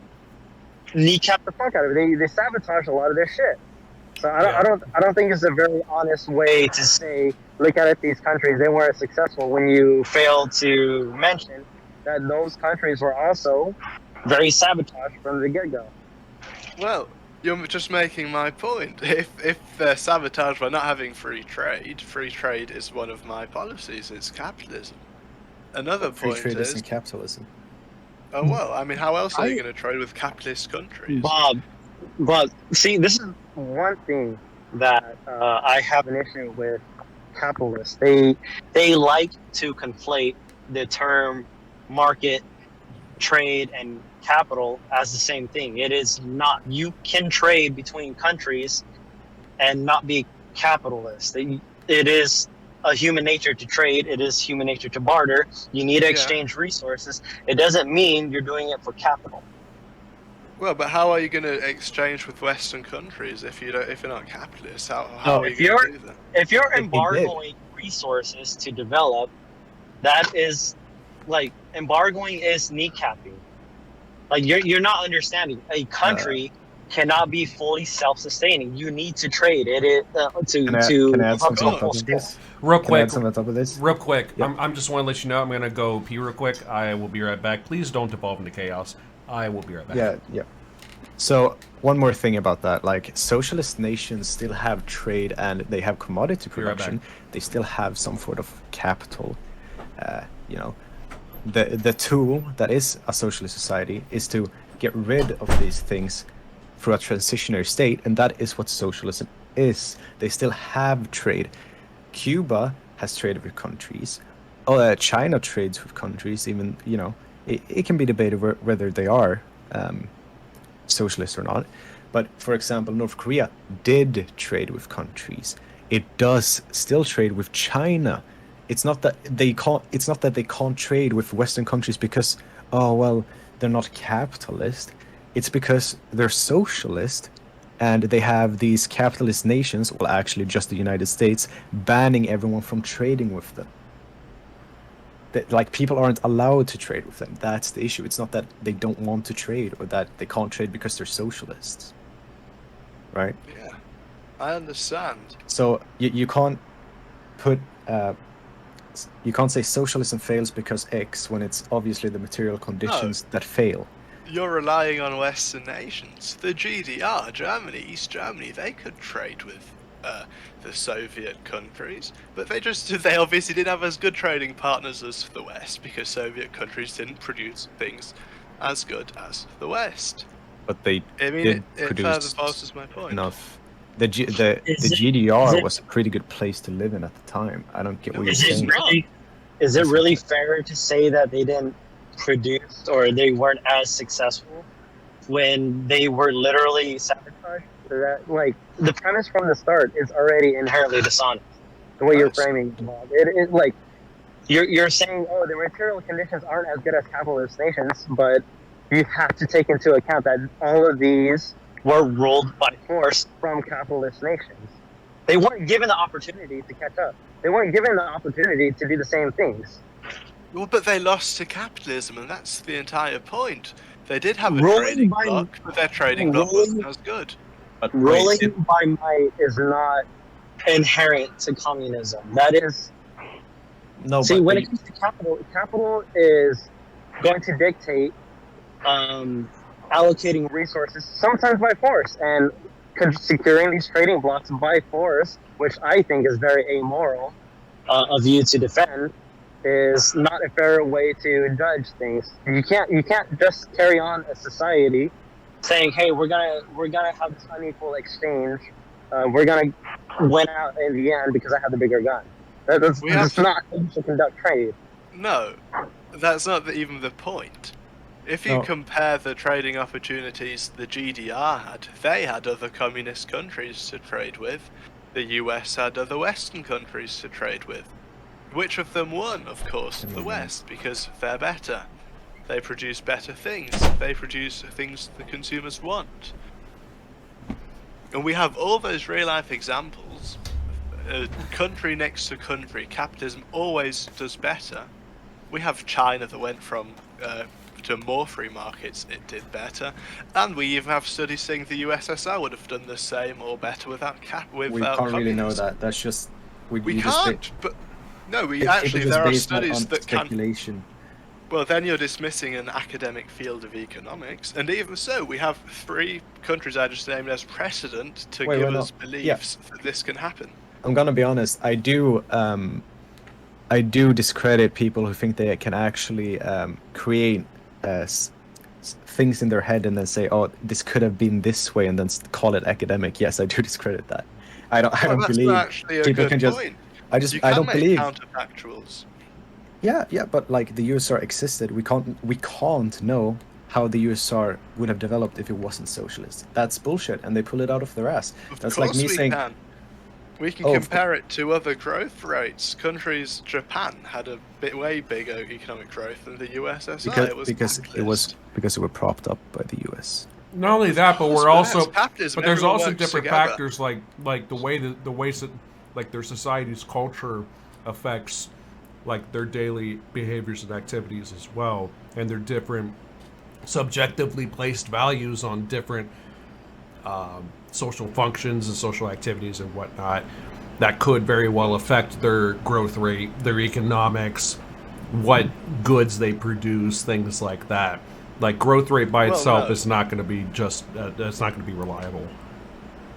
kneecapped the fuck out of it. They sabotage a lot of their shit. So I don't think it's a very honest way to say, look at these countries, they weren't successful, when you fail to mention that those countries were also very sabotaged from the get-go. Well, you're just making my point. If they're sabotaged by not having free trade is one of my policies. It's capitalism. Another point is... Free trade isn't capitalism. Oh, well, I mean, how else are you going to trade with capitalist countries? Bob, but see, this is one thing that I have an issue with capitalists. They like to conflate the term market, trade, and capital as the same thing. It is not. You can trade between countries and not be capitalist. It is a human nature to trade. It is human nature to barter. You need to exchange resources. It doesn't mean you're doing it for capital. Well, but how are you going to exchange with Western countries if you're not capitalists? How are you going to do that? If you're embargoing resources to develop, that is like embargoing is kneecapping. Like you're not understanding. A country cannot be fully self-sustaining. You need to trade it Can I to add come something to on a full top of scale. this? Real Can I add quick, something on top of this? real quick. Yep. I'm just want to let you know I'm gonna go pee real quick. I will be right back. Please don't devolve into chaos. I will be right back. Yeah. So one more thing about that, like socialist nations still have trade and they have commodity Be right production. back. They still have some sort of capital. You know, the tool that is a socialist society is to get rid of these things through a transitionary state, and that is what socialism is. They still have trade. Cuba has traded with countries. China trades with countries. Even it can be debated whether they are socialist or not. But for example, North Korea did trade with countries. It does still trade with China. It's not that they can't. It's not that they can't trade with Western countries because they're not capitalist. It's because they're socialist, and they have these capitalist nations, well, actually just the United States, banning everyone from trading with them. Like, people aren't allowed to trade with them. That's the issue. It's not that they don't want to trade or that they can't trade because they're socialists, right? Yeah, I understand. So you can't put you can't say socialism fails because X when it's obviously the material conditions that fail. You're relying on Western nations. The GDR, Germany, East Germany, they could trade with the Soviet countries, but they obviously didn't have as good trading partners as the West because Soviet countries didn't produce things as good as the West. But they it produce further bolsters my point. enough. The GDR was a pretty good place to live in at the time. I don't get what you're saying. Is it really fair to say that they didn't produce or they weren't as successful when they were literally sabotaged? Like, the premise from the start is already inherently dishonest. The way you're framing it, like you're saying, oh, the material conditions aren't as good as capitalist nations, but you have to take into account that all of these were ruled by force from capitalist nations. They weren't given the opportunity to catch up. They weren't given the opportunity to do the same things. Well, but they lost to capitalism, and that's the entire point. They did have a Ruling trading by- bloc, but their trading bloc wasn't as good. But Ruling by might is not inherent to communism. That is. no. See, but when it comes to capital is going to dictate allocating resources, sometimes by force, and securing these trading blocks by force, which I think is very amoral of you to defend, is not a fair way to judge things. You can't just carry on a society saying, hey, we're gonna have this unequal exchange. We're gonna win out in the end because I have the bigger gun. That's not how you should conduct trade. No, that's not even the point. If you compare the trading opportunities the GDR had, they had other communist countries to trade with. The US had other Western countries to trade with. Which of them won? Of course, the West, because they're better. They produce better things. They produce things the consumers want. And we have all those real-life examples. Country next to country, capitalism always does better. We have China that went from to more free markets, it did better. And we even have studies saying the USSR would have done the same or better without we can't really know that. That's just... We can't, but... No, there are studies that speculation. can... Well, then you're dismissing an academic field of economics, and even so, we have 3 countries I just named as precedent to give us beliefs that this can happen. I'm gonna be honest. I do discredit people who think they can actually create things in their head and then say, "Oh, this could have been this way," and then call it academic. Yes, I do discredit that. I don't believe people can just. Point. I don't believe counterfactuals. Yeah, but like the USSR existed, we can't know how the USSR would have developed if it wasn't socialist. That's bullshit, and they pull it out of their ass. That's like me saying. We can compare it to other growth rates. Countries, Japan had a way bigger economic growth than the USSR. Because it was propped up by the US. Not only that, but we're also capitalism. But there's Everyone also works different together. factors like the ways that like their society's culture affects like their daily behaviors and activities as well, and their different subjectively placed values on different social functions and social activities and whatnot that could very well affect their growth rate, their economics, what goods they produce, things like that. Like growth rate by itself is not going to be it's not going to be reliable.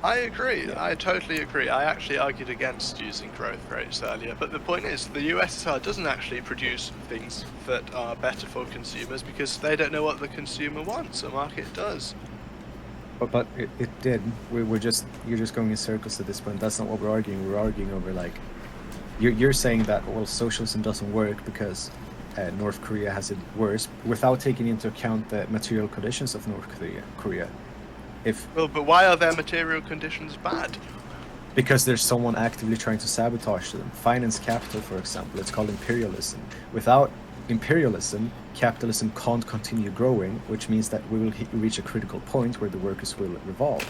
I agree. I totally agree. I actually argued against using growth rates earlier, but the point is the USSR doesn't actually produce things that are better for consumers because they don't know what the consumer wants. The market does. But it did. You're just going in circles at this point. That's not what we're arguing. We're arguing over like you're saying that socialism doesn't work because North Korea has it worse without taking into account the material conditions of North Korea. But why are their material conditions bad? Because there's someone actively trying to sabotage them. Finance capital, for example, it's called imperialism. Without imperialism, capitalism can't continue growing, which means that we will reach a critical point where the workers will revolt.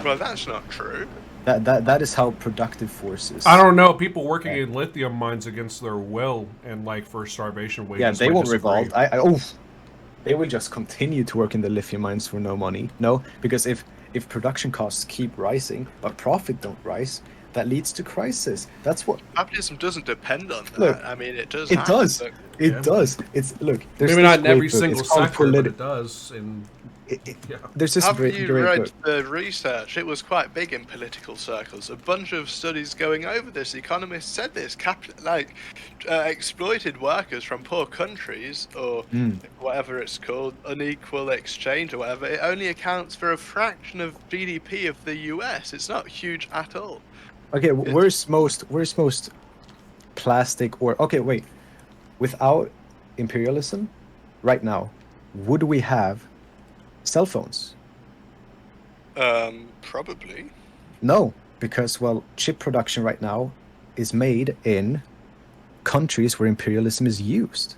Well, that's not true. That is how productive forces. I don't know. People working in lithium mines against their will and like for starvation wages. Yeah, they won't revolt. They will just continue to work in the lithium mines for no money. No, because if production costs keep rising but profit don't rise, that leads to crisis. That's what capitalism doesn't depend on that. Look, I mean, it does. It does. It does. It's maybe not in every single sector, but it does. There's this Have great you read the research? It was quite big in political circles. A bunch of studies going over this. Economists said this. Exploited workers from poor countries, or whatever it's called, unequal exchange or whatever, it only accounts for a fraction of GDP of the US. It's not huge at all. Okay, where's most plastic or wait. Without imperialism, right now, would we have cell phones? Probably. No, because chip production right now is made in countries where imperialism is used.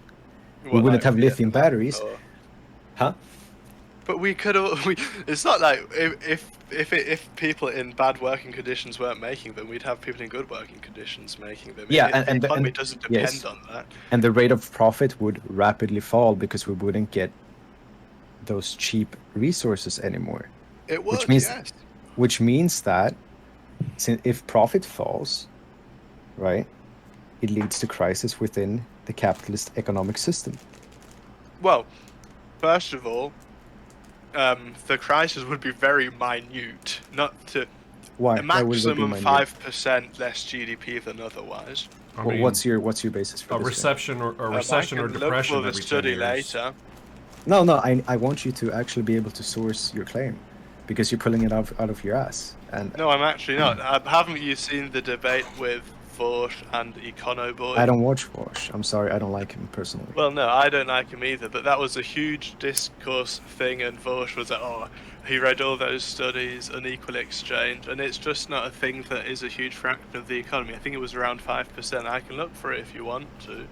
We wouldn't have lithium batteries. Huh? But we could. It's not like if people in bad working conditions weren't making them, we'd have people in good working conditions making them. Yeah, and the economy doesn't depend on that. And the rate of profit would rapidly fall because we wouldn't get those cheap resources anymore. It would, which means that if profit falls, right, it leads to crisis within the capitalist economic system. Well, first of all, the crisis would be very minute, not to Why? a maximum 5% less GDP than otherwise. What's your basis for a this? Recession or depression? Look for the study later. No, I want you to actually be able to source your claim, because you're pulling it out of your ass. And no, I'm actually not. Haven't you seen the debate with Vosh and Econoboy? I don't watch Vosh. I'm sorry, I don't like him personally. Well, no, I don't like him either, but that was a huge discourse thing, and Vosh was like, he read all those studies, unequal exchange, and it's just not a thing that is a huge fraction of the economy. I think it was around 5%. I can look for it if you want to.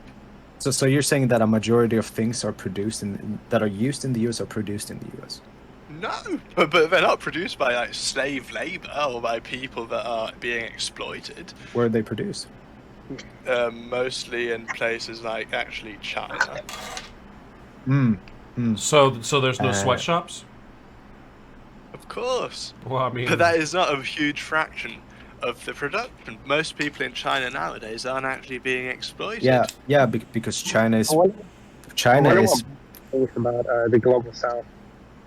So you're saying that a majority of things are produced that are used in the US are produced in the US? No, but they're not produced by slave labor or by people that are being exploited. Where are they produced? Mostly in places like actually China. So there's no sweatshops? Of course. Well, I mean, but that is not a huge fraction of the production. Most people in China nowadays aren't actually being exploited. Yeah, because China is about the global south.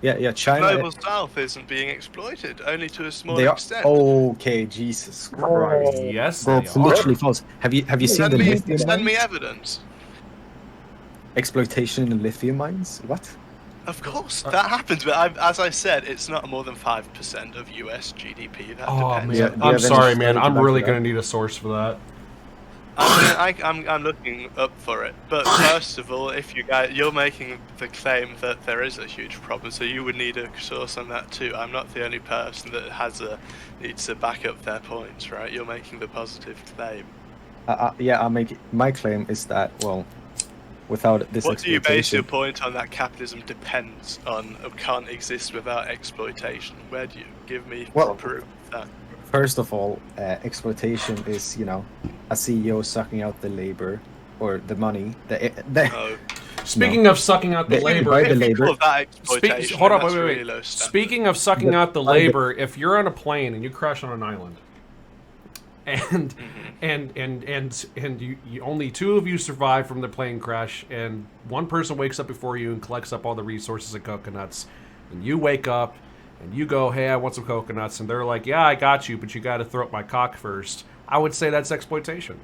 Yeah, China. Global South isn't being exploited, only to a small extent. Okay, Jesus Christ. Yes, bro, it's literally false. Have you seen the lithium Send mines? me evidence. Exploitation in lithium mines? What? Of course, that happens, but as I said, it's not more than 5% of US GDP. That depends. Man, I'm sorry, man. I'm really going to need a source for that. I'm looking up for it. But first of all, if you're making the claim that there is a huge problem, so you would need a source on that too. I'm not the only person that needs to back up their points, right? You're making the positive claim. My claim is that, without this what do you base your point on that capitalism depends on, can't exist without exploitation? Where do you give me proof of that? First of all, exploitation is, a CEO sucking out the labor or the money. Speaking of sucking out the They labor, buy the if- labor. Of that exploitation, hold on, that's wait. really low standard. Speaking of sucking out the buy the- labor, if you're on a plane and you crash on an island, and you only 2 of you survive from the plane crash, and one person wakes up before you and collects up all the resources and coconuts, and you wake up and you go, hey, I want some coconuts, and they're like, yeah, I got you, but you got to throw up my cock first. I would say that's exploitation.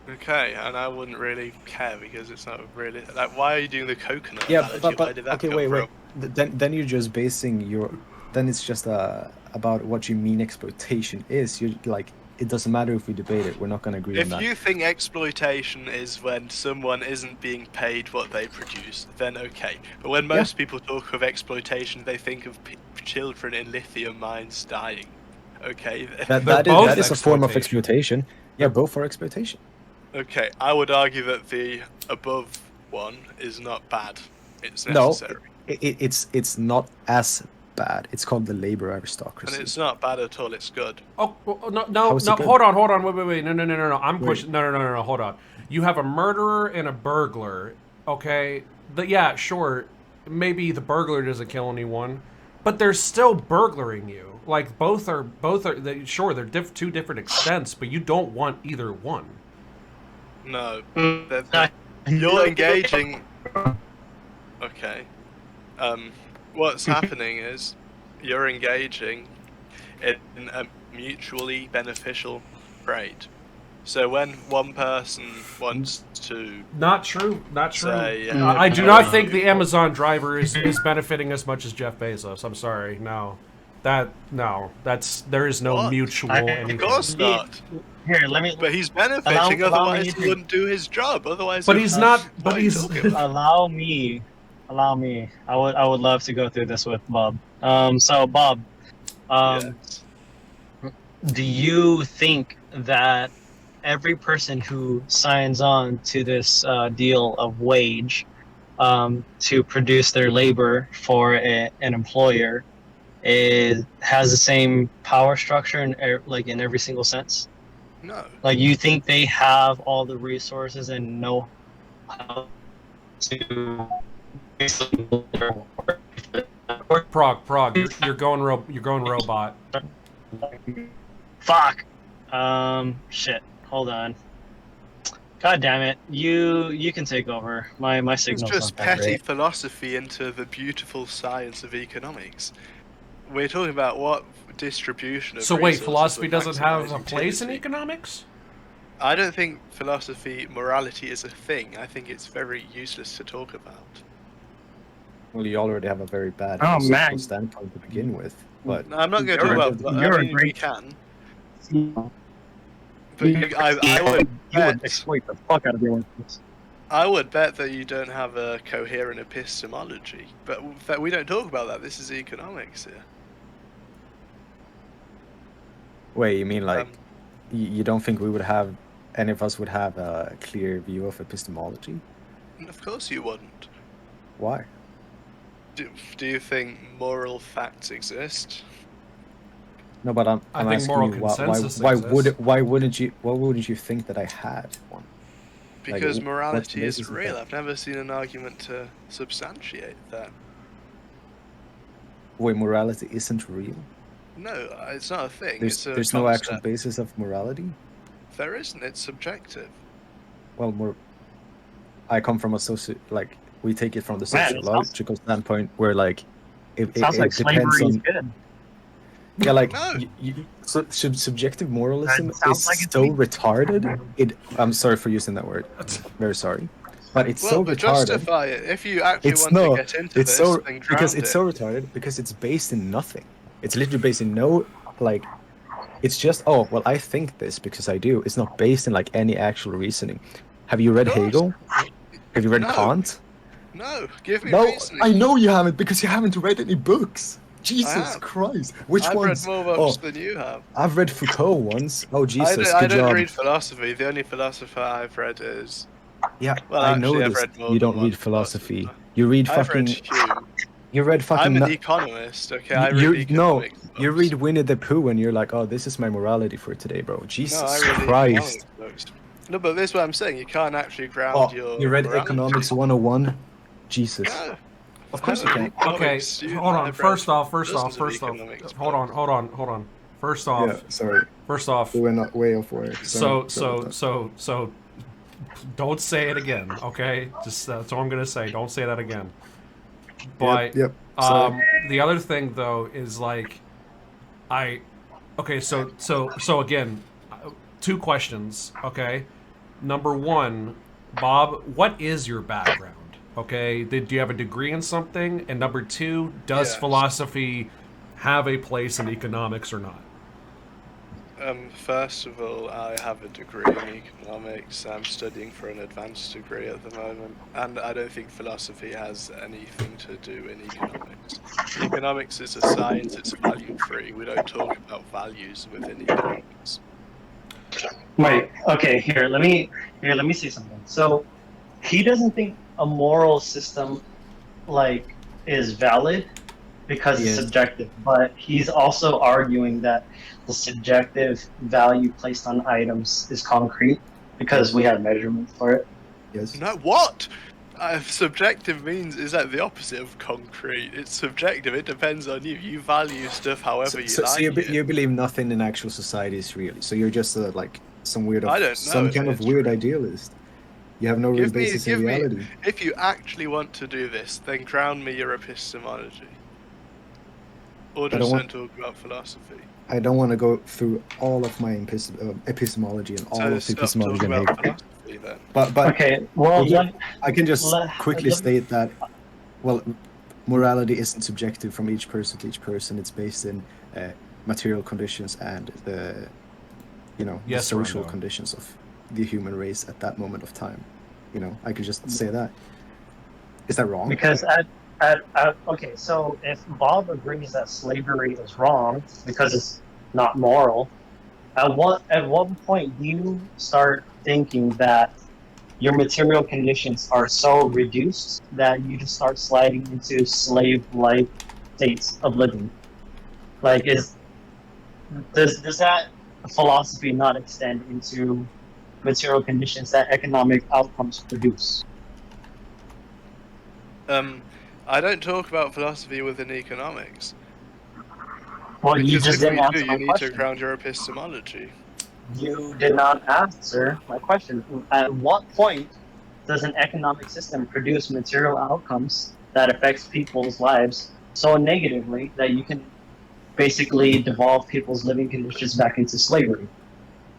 Okay, and I wouldn't really care because it's not really like. Why are you doing the coconut? Yeah, analogy? Where but did that okay, come wait. from? Then you're just basing your. Then it's just about what you mean exploitation is. You like it doesn't matter if we debate it. We're not going to agree on If that. you think exploitation is when someone isn't being paid what they produce, then okay. But when most people talk of exploitation, they think of children in lithium mines dying. Okay. That is a form of exploitation. Yeah, both are exploitation. Okay, I would argue that the above one is not bad. It's necessary. No, it's not as bad. It's called the labor aristocracy. And it's not bad at all. It's good. Oh no! Hold on! Wait! No! I'm pushing. No! Hold on. You have a murderer and a burglar. Okay. Yeah, sure. Maybe the burglar doesn't kill anyone, but they're still burglaring you. Like both are. Sure, they're 2 different extents, but you don't want either one. No. You're engaging. Okay. What's happening is you're engaging in a mutually beneficial trade. So when one person wants to... Not true. Say, I do not think the Amazon driver is benefiting as much as Jeff Bezos. I'm sorry. No. There is no What? mutual Of anything. course not. Here, let me. But he's benefiting, allow otherwise me he to- wouldn't do his job. Otherwise, But he he's would- not. what But are you he's. talking about? Allow me. I would love to go through this with Bob. So Bob, Yes. do you think that every person who signs on to this deal of wage to produce their labor for an employer has the same power structure in every single sense? No. Like, you think they have all the resources and know how to Prague. You're going robot. Fuck. Shit. Hold on. God damn it. You can take over. My It's signal's just not that petty great. philosophy into the beautiful science of economics. We're talking about what distribution of So wait, resources philosophy would doesn't have a maximize place in utility. economics? I don't think morality is a thing. I think it's very useless to talk about. Well, you already have a very bad Oh, philosophical man. standpoint to begin with. But No, I'm not going to You're talk a- about. I you're a mean, we great- can. But I would You would bet. exploit the fuck out of your workers. I would bet that you don't have a coherent epistemology, but that we don't talk about that. This is economics here. wait, you mean like Um, you don't think any of us would have a clear view of epistemology? Of course you wouldn't. Why? Do you think moral facts exist? No, but I'm I think asking moral you consensus why exists. wouldn't you think that I had one? Like, Because what's the morality basis isn't of real. that? I've never seen an argument to substantiate that. Wait, morality isn't real? No, it's not a thing. There's no actual basis of morality? There isn't. It's subjective. Well, I come from we take it from the Man, it sounds- sociological standpoint where like it Sounds like depends slavery is on good. yeah, like No. subjective moralism That sounds is like it's so weak. retarded. I'm sorry for using that word. Very sorry, but it's so but retarded. justify it. If you actually It's want no, to get into it's this, so then because ground it's it. so retarded because it's based in nothing. It's literally based in no like. It's just I think this because I do. It's not based in like any actual reasoning. Have you read Of course. Hegel? Have you read No. Kant? No, give me No, reasoning. I know you haven't because you haven't read any books. Jesus have. Christ! Which I've ones? read more books than you have. I've read Foucault once. Oh Jesus! I Good don't job. read philosophy. The only philosopher I've read is Yeah, Well, I actually, know I've this. read more You than don't one read philosophy. philosopher. You read I've fucking. read Hume. You read fucking. I'm an no- economist. Okay, I read you economics you books. read Winnie the Pooh and you're like, oh, this is my morality for today, bro. Jesus No, I read Christ! economics books. No, but this is what I'm saying. You can't actually ground Oh, your. you read morality. Economics 101? Jesus. No. Of course you can. Okay, hold on. First off. Dozens of Hold economics on. First Yeah, off, sorry. We went way off work. Sorry about that. So, don't say it again, okay? Just that's all I'm gonna say. Don't say that again. But Yep. Sorry. the other thing though is like, so again, two questions, okay? Number one, Bob, what is your background? Okay, do you have a degree in something? And number two, does Yes. philosophy have a place in economics or not? First of all, I have a degree in economics. I'm studying for an advanced degree at the moment, and I don't think philosophy has anything to do in economics. Economics is a science, it's value-free. We don't talk about values within economics. Wait, okay, let me say something. So he doesn't think a moral system like is valid because it's Yes. subjective, but he's also arguing that the subjective value placed on items is concrete because we have measurements for it. Yes. No, what? Subjective means is that the opposite of concrete. It's subjective. It depends on you. You value stuff however you like. So you believe nothing in actual society is real. So you're just like some weird, I don't know some if kind of it's weird true. idealist. You have no real basis in reality. If you actually want to do this, then ground me your epistemology. Or just don't talk about philosophy. I don't want to go through all of my epistemology and all of epistemology. But okay, well, I can just quickly state that, well, morality isn't subjective from each person to each person. It's based in material conditions and the, the social conditions of the human race at that moment of time. I could just say that. Is that wrong? Because okay, so if Bob agrees that slavery is wrong because it's not moral, at what point do you start thinking that your material conditions are so reduced that you just start sliding into slave-like states of living? Like, does that philosophy not extend into material conditions that economic outcomes produce? I don't talk about philosophy within economics. Well, you just didn't answer my question. You need to ground your epistemology. You did not answer my question. At what point does an economic system produce material outcomes that affects people's lives so negatively that you can basically devolve people's living conditions back into slavery?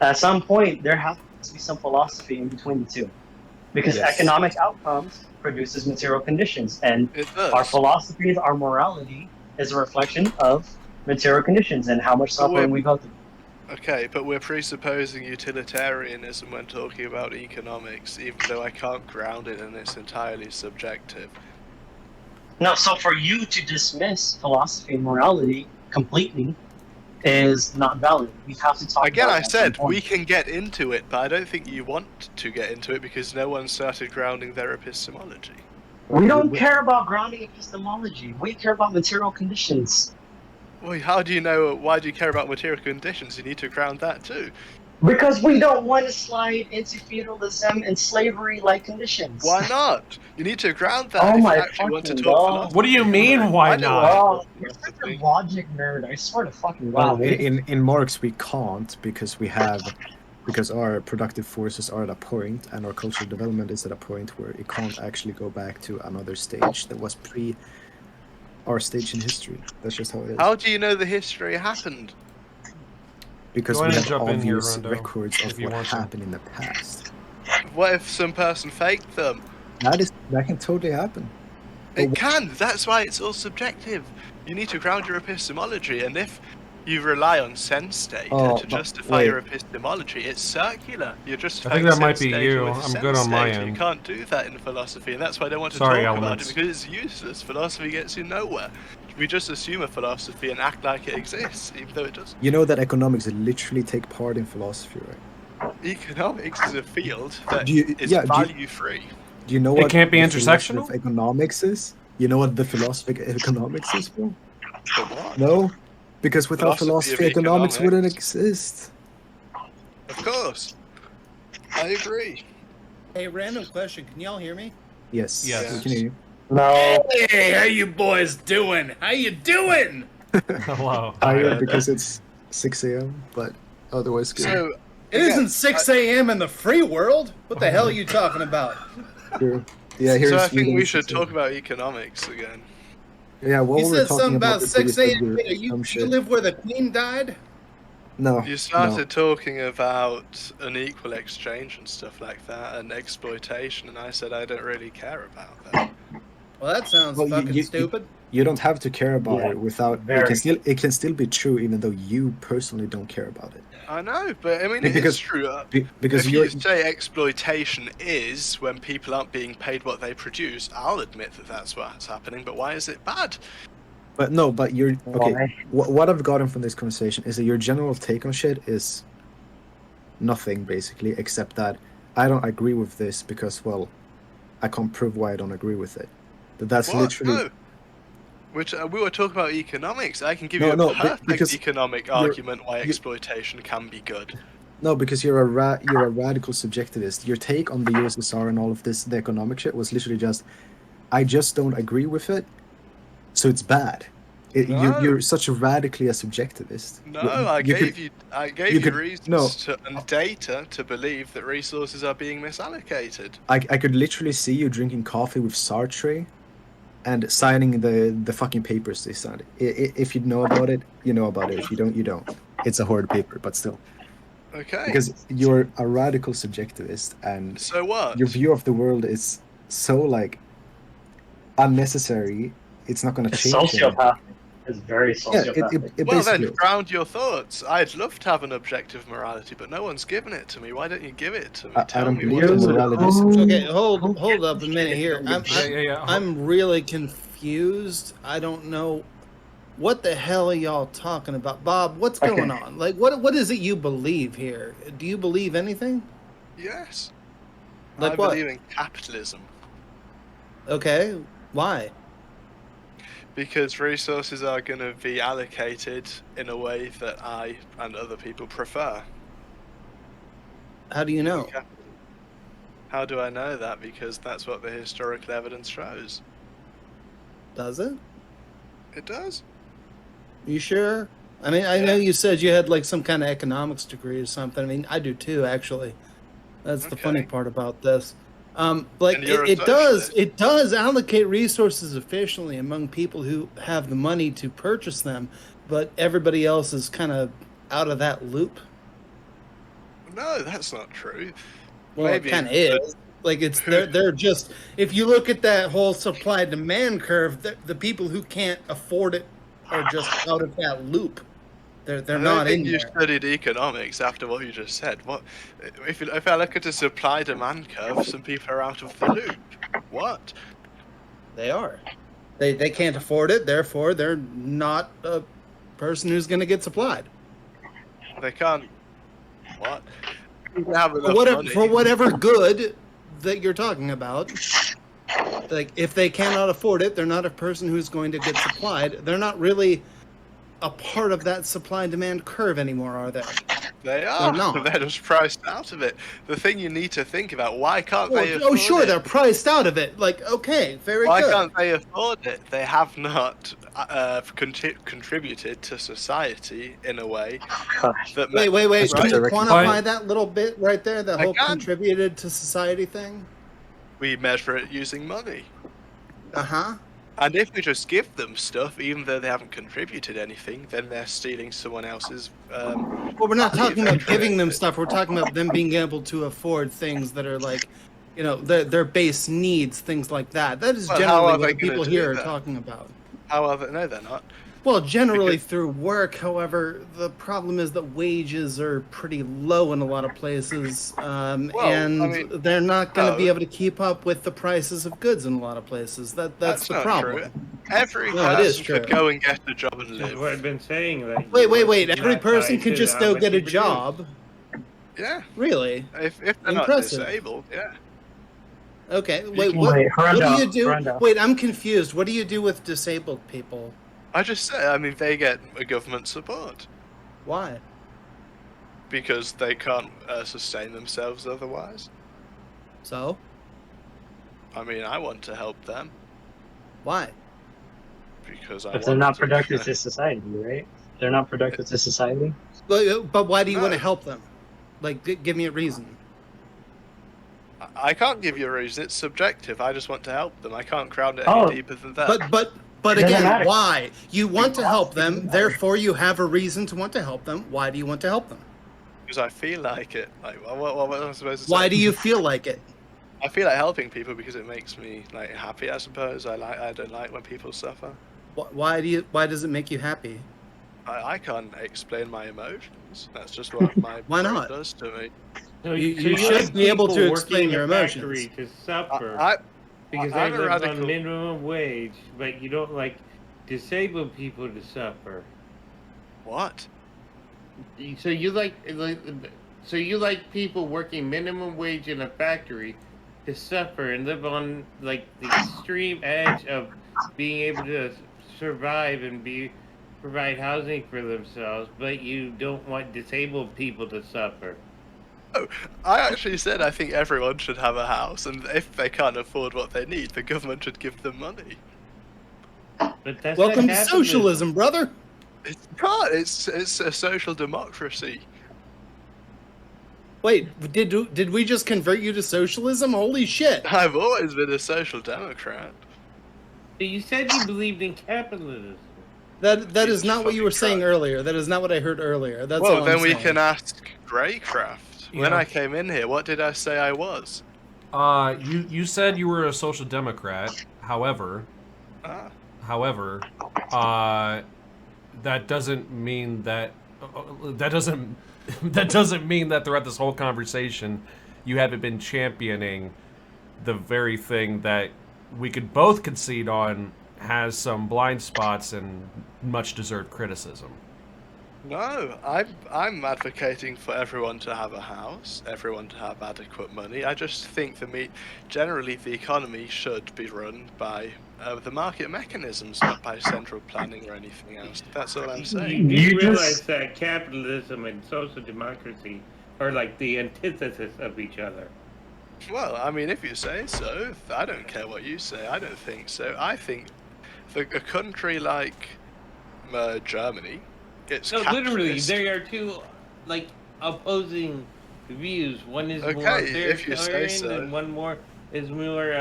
At some point, there has to be some philosophy in between the two. Because economic outcomes produces material conditions, and our philosophies, our morality is a reflection of material conditions and how much suffering we go through. Okay, but we're presupposing utilitarianism when talking about economics, even though I can't ground it and it's entirely subjective. No, so for you to dismiss philosophy and morality completely is not valid. We have to talk again, about I said we can get into it, but I don't think you want to get into it because no one started grounding their epistemology. We don't care about grounding epistemology. We care about material conditions. Well, how do you know? Why do you care about material conditions? You need to ground that too. Because we don't want to slide into feudalism and slavery-like conditions. Why not? You need to ground that if you my actually want to talk philosophy. What do you mean, why not? Oh, you're such a logic nerd. I swear to fucking God. Well, in Marx we can't because our productive forces are at a point and our cultural development is at a point where it can't actually go back to another stage that was pre our stage in history. That's just how it is. How do you know the history happened? Because we have obvious records of what happened in the past. What if some person faked them? That can totally happen. It can. That's why it's all subjective. You need to ground your epistemology, and if you rely on sense data to justify your epistemology, it's circular. You're just. I think that might be you. I'm good on my end. You can't do that in philosophy, and that's why I don't want to talk about it because it's useless. Philosophy gets you nowhere. We just assume a philosophy and act like it exists, even though it doesn't. You know that economics literally take part in philosophy, right? Economics is a field that is value-free. Do you know what it can't be intersectional? Of economics is? You know what the philosophy of economics is, bro? What? No, because without philosophy economics wouldn't exist. Of course. I agree. Hey, random question. Can y'all hear me? Yes. Yes. We can hear you. No. Hey, how you boys doing? How you doing? Hello. Tired because it's 6 a.m., but otherwise good. So It isn't 6 a.m. in the free world. What the hell are you talking about? True. Yeah, here so in I think Sweden, we it's should 6 a.m. talk about economics again. Yeah, while You we're said talking something about the 6 pretty a.m. good You shit. live where the queen died? No. You started talking about unequal exchange and stuff like that, and exploitation, and I said I don't really care about that. Well, that sounds Well, fucking stupid. You don't have to care about Yeah, it without. very. It can still be true, even though you personally don't care about it. I know, but I mean, Because- it's true. Because if you're. you say exploitation is when people aren't being paid what they produce, I'll admit that that's what's happening, but why is it bad? But no, but you're okay. Why? What I've gotten from this conversation is that your general take on shit is nothing, basically, except that I don't agree with this because, well, I can't prove why I don't agree with it. But that's What? literally. No. Which we were talking about economics. I can give No, you a no, perfect because economic argument why exploitation can be good. No, because you're a radical subjectivist. Your take on the USSR and all of this, the economic shit, was literally just, I just don't agree with it, so it's bad. No. You're such a radically a subjectivist. No, I gave you reasons and data to believe that resources are being misallocated. I could literally see you drinking coffee with Sartre and signing the fucking papers they signed. If you know about it, you know about it. If you don't, you don't. It's a hard paper, but still. Okay. Because you're a radical subjectivist, and so what? Your view of the world is so like unnecessary. It's not going to It's change. sociopathic. It's very sociopathic. It well then, basically is. ground your thoughts. I'd love to have an objective morality, but no one's given it to me. Why don't you give it to me? I Tell don't me believe what in is it? morality. Okay, hold up a minute here. Yeah. I'm really confused. I don't know what the hell are y'all talking about, Bob. What's going on? Like, what is it you believe here? Do you believe anything? Yes. Like I what? believe in capitalism. Okay, why? Because resources are going to be allocated in a way that I and other people prefer. How do you know? How do I know that? Because that's what the historical evidence shows. Does it? It does. You sure? I mean, I know you said you had like some kind of economics degree or something. I mean, I do too, actually. That's the funny part about this. Like And you're a it does allocate resources efficiently among people who have the money to purchase them, but everybody else is kind of out of that loop. No, that's not true. Well, Maybe, it kind of is. Like it's they're just, if you look at that whole supply demand curve, the people who can't afford it are just out of that loop. They're not in you there. studied economics after what you just said. What if I look at a supply demand curve? Some people are out of the loop. What? They are. They can't afford it. Therefore, they're not a person who's going to get supplied. They can't. What? They have enough money. For whatever good that you're talking about. Like if they cannot afford it, they're not a person who's going to get supplied. They're not really a part of that supply and demand curve anymore, are they? They are. They're just priced out of it. The thing you need to think about: why can't they afford Oh, sure, it? they're priced out of it. Like, okay, very Why good. can't they afford it? They have not contributed to society in a way that. Wait. Right? Can you quantify that little bit right there? The whole contributed to society thing. We measure it using money. Uh-huh. And if we just give them stuff, even though they haven't contributed anything, then they're stealing someone else's. Well, we're not talking about giving them stuff. We're talking about them being able to afford things that are like, you know, their base needs, things like that. That is generally what the people here are talking about. How are they? No, they're not. Well, generally through work. However, the problem is that wages are pretty low in a lot of places, they're not going to be able to keep up with the prices of goods in a lot of places. That's the not problem. True. Every No, it is person true. could go and get a job and That's live. what I've been saying. Like, Wait. Every person can just go get a job. Yeah. Really? If they're Impressive. not disabled, yeah. Okay. Wait. What do you do? Wait, I'm confused. What do you do with disabled people? I just said, I mean, they get a government support. Why? because they can't sustain themselves otherwise. So? I mean, I want to help them. Why? Because I If want they're not to. productive to society, right? They're not productive to society. But why do you want to No. help them? Like, give me a reason. I can't give you a reason. It's subjective. I just want to help them. I can't ground it any deeper than that. But It doesn't again, matter. why? You want to help It doesn't them, matter. therefore you have a reason to want to help them. Why do you want to help them? Because I feel like it. Like, what am I supposed to say? Why do you feel like it? I feel like helping people because it makes me like happy. I suppose. I don't like when people suffer. Why does it make you happy? I can't explain my emotions. That's just what my Why brain not? does to me. You should be able to explain your emotions. Factory to suffer I because I'm they a live radical. on minimum wage, but you don't like disabled people to suffer. What? So you like people working minimum wage in a factory to suffer and live on like the extreme edge of being able to survive and provide housing for themselves, but you don't want disabled people to suffer. Oh, I actually said I think everyone should have a house, and if they can't afford what they need, the government should give them money. But that's Welcome not to capitalism. socialism, brother. It's not. It's a social democracy. Wait, did we just convert you to socialism? Holy shit! I've always been a social democrat. But you said you believed in capitalism. That is not what you were fucking saying crap. earlier. That is not what I heard earlier. That's Well, all then I'm we saying. can ask Greyecraft. When Yeah. I came in here, what did I say I was? You said you were a social democrat. However, Ah. that doesn't mean that that doesn't mean that throughout this whole conversation you haven't been championing the very thing that we could both concede on has some blind spots and much deserved criticism. No, I'm advocating for everyone to have a house, everyone to have adequate money. I just think generally the economy should be run by the market mechanisms, not by central planning or anything else. That's all I'm saying. You realize that capitalism and social democracy are like the antithesis of each other. Well, I mean, if you say so, I don't care what you say. I don't think so. I think a country like Germany, it's No, literally, capitalist. there are two like opposing views. One is more Okay, if you say authoritarian, so. and one is more.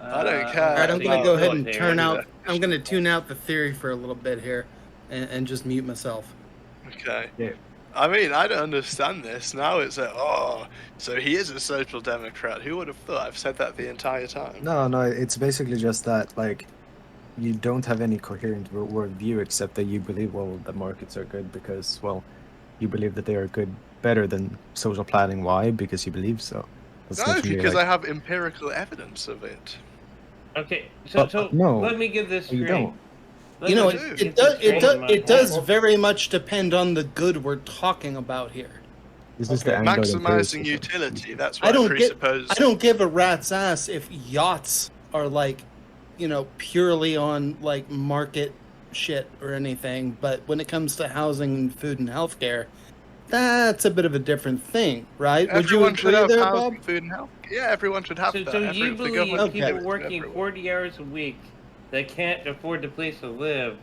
I don't care. All right, I'm gonna Well, go ahead and military. I'm gonna tune out the theory for a little bit here, and just mute myself. Okay. Yeah. I mean, I don't understand this. Now it's so he is a social democrat. Who would have thought? I've said that the entire time. No, it's basically just that, like, you don't have any coherent worldview except that you believe, well, the markets are good because, well, you believe that they are good, better than social planning. Why? Because you believe so. That's No, literally, because like, I have empirical evidence of it. Okay, so no, let me get this straight. you don't. Let You know, me it- get it does this straight in my it does head. very much depend on the good we're talking about here. This is the Okay. angle of Maximizing empiricism. utility. That's I what I don't presuppose. give a rat's ass if yachts are like, you know, purely on like market shit or anything, but when it comes to housing and food and healthcare, that's a bit of a different thing, right? Would you Everyone should agree have there, housing, Bob? food, and health. Yeah, everyone should have that. So Every- you the believe government people gives it to working everyone. 40 hours a week that can't afford a place to live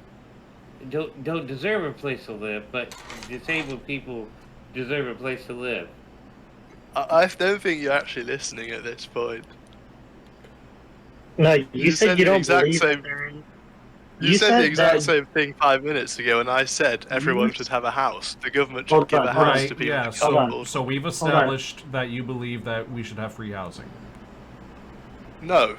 don't deserve a place to live, but disabled people deserve a place to live. I don't think you're actually listening at this point. No, you said said you the don't exact believe same- that they're in- You said the exact that- same thing 5 minutes ago, and I said everyone should have a house. The government should Hold give on, a hold on. house to Right, people. yeah, with Hold disabled. on. so we've established that you believe that we should have free housing. No.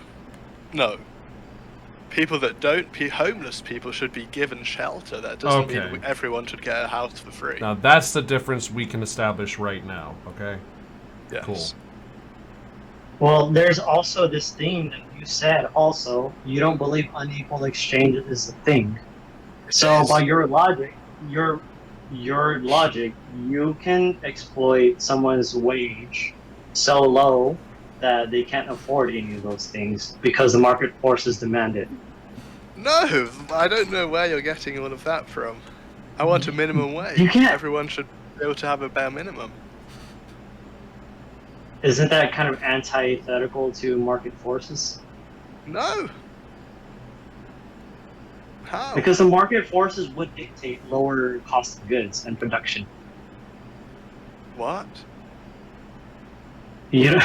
People that don't, homeless people should be given shelter. That doesn't Okay. mean everyone should get a house for free. Now that's the difference we can establish right now, okay? Yes. Cool. Well, there's also this thing that you said also, you don't believe unequal exchange is a thing. So Yes. by your logic, you can exploit someone's wage so low that they can't afford any of those things because the market forces demand it. No, I don't know where you're getting all of that from. I want a minimum wage. You can't. Everyone should be able to have a bare minimum. Isn't that kind of antithetical to market forces? No. How? Because the market forces would dictate lower cost of goods and production. What? You know,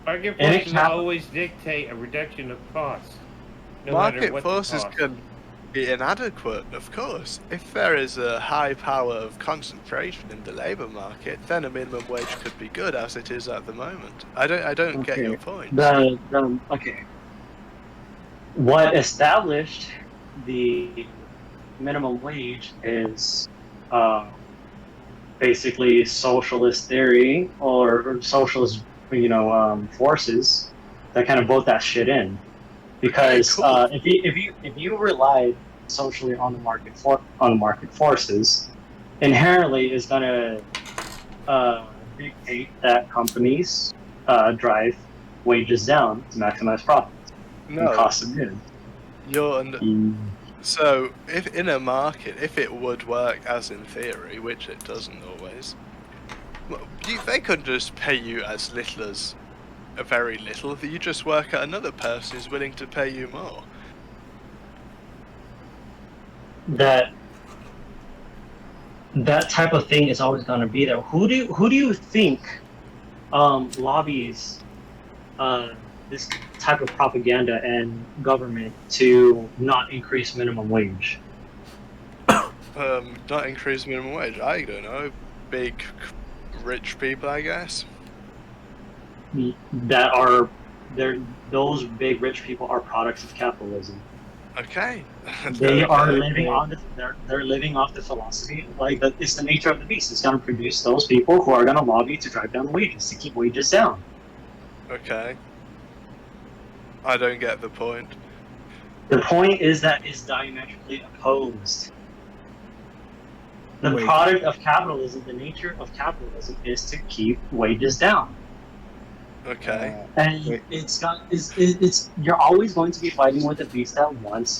Market And it forces cap- always dictate a reduction of costs. No matter Market what the forces cost. can be inadequate, of course. If there is a high power of concentration in the labour market, then a minimum wage could be good, as it is at the moment. I don't get your point. okay. What established the minimum wage is basically socialist theory or socialist, forces that kind of vote that shit in. Because Okay, cool. if you relied socially on the market forces, inherently is going to dictate that companies drive wages down to maximize profits and No, cost of goods. So, if in a market, if it would work as in theory, which it doesn't always, they could just pay you as little as a very little. That you just work at another person who's willing to pay you more. That type of thing is always going to be there. Who do you think lobbies this type of propaganda and government to not increase minimum wage? Not increase minimum wage. I don't know. Big, rich people, I guess. That are those big rich people are products of capitalism. Okay. They are living on they're living off the philosophy it's the nature of the beast. It's going to produce those people who are going to lobby to drive down wages, to keep wages down. Okay. I don't get the point. The point is that it's diametrically opposed. The Wait. product of capitalism, the nature of capitalism, is to keep wages down. Okay. And Wait. it's you're always going to be fighting with a beast that wants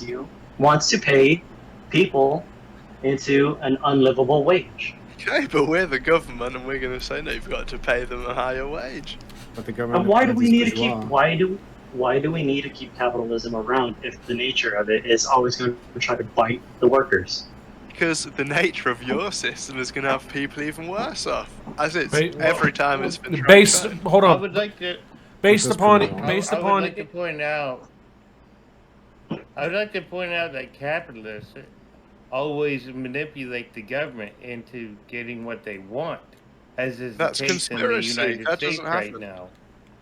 to pay people into an unlivable wage. Okay, but we're the government, and we're going to say no. You've got to pay them a higher wage. But the government. And why do we need to bourgeois. keep why do we need to keep capitalism around if the nature of it is always going to try to bite the workers? Because the nature of your system is going to have people even worse off, as it's Wait, every time it's been Based, shown. hold I on. would like to. Based Because upon people- based I would upon like to point out. I would like to point out that capitalists always manipulate the government into getting what they want, as is That's the case in the conspiracy. United That States doesn't right happen. now.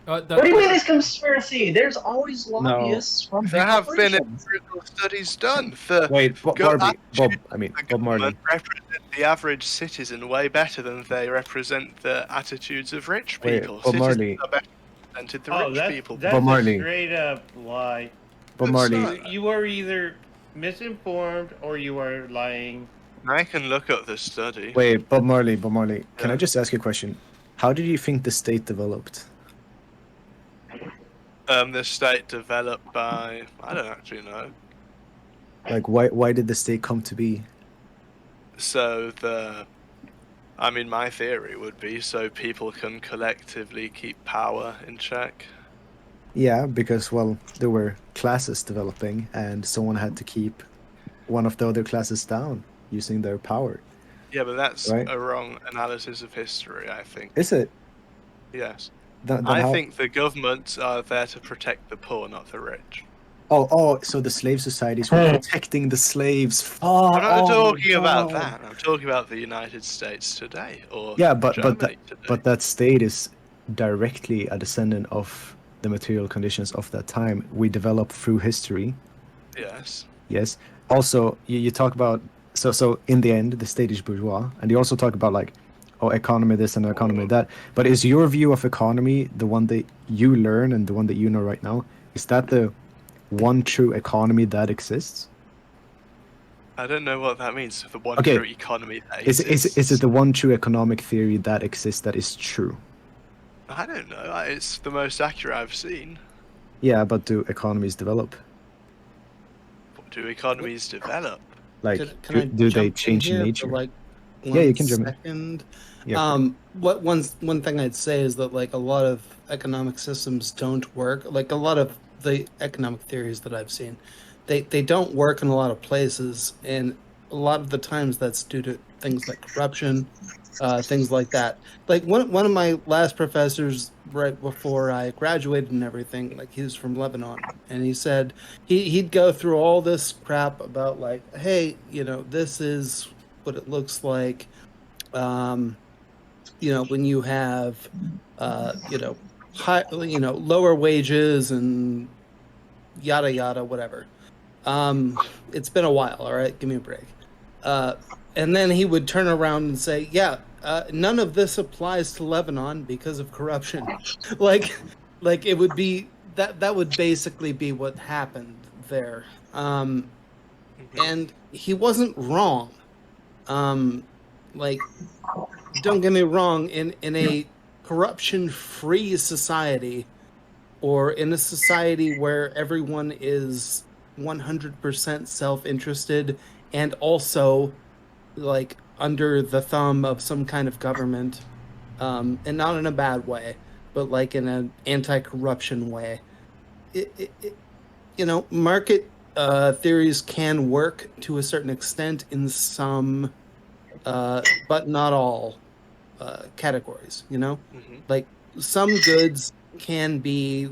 What do you mean it's conspiracy? There's always lobbyists from big There have been corporations. empirical studies done. Wait, Bob Marley. The Bob Marley. government represent the average citizen way better than they represent the attitudes of rich Wait, people. Bob Marley. Citizens are better represented than Oh, rich that's people. that's Bob a Marley. straight up lie. Bob That's Marley. not- You are either misinformed or you are lying. I can look up the study. Wait, Bob Marley. Can I Yeah. just ask you a question? How did you think the state developed? The state developed by, I don't actually know. Like, why did the state come to be? So my theory would be so people can collectively keep power in check. Yeah, because, well, there were classes developing, and someone had to keep one of the other classes down using their power. Yeah, but that's Right. a wrong analysis of history, I think. Is it? Yes. Then I how- think the governments are there to protect the poor, not the rich. so the slave societies were protecting the slaves. Oh, I'm not oh talking my about God. that. I'm talking about the United States today, or Yeah, but Germany today. that state is directly a descendant of the material conditions of that time. We develop through history. Yes. Yes. Also, you talk about so in the end, the state is bourgeois, and you also talk about like, economy this and economy that. But is your view of economy the one that you learn and the one that you know right now? Is that the one true economy that exists? I don't know what that means. The one Okay. true economy that Is exists. it the one true economic theory that exists that is true? I don't know. It's the most accurate I've seen. Yeah, but do economies develop? What do economies develop? Like, Can I do they jump in change here nature? for like Yeah, you one can jump in. second? Yeah. One thing I'd say is that like a lot of economic systems don't work. Like a lot of the economic theories that I've seen, they don't work in a lot of places, and a lot of the times that's due to things like corruption, things like that. Like one of my last professors right before I graduated and everything, like he was from Lebanon, and he said he'd go through all this crap about like, hey, this is what it looks like. When you have, high, lower wages and yada yada, whatever. It's been a while, all right? Give me a break. And then he would turn around and say, yeah, none of this applies to Lebanon because of corruption. like, it would be that would basically be what happened there. And he wasn't wrong. Like, don't get me wrong, in a corruption-free society, or in a society where everyone is 100% self-interested and also like under the thumb of some kind of government, and not in a bad way, but like in an anti-corruption way, market theories can work to a certain extent in some, but not all categories. Like some goods can be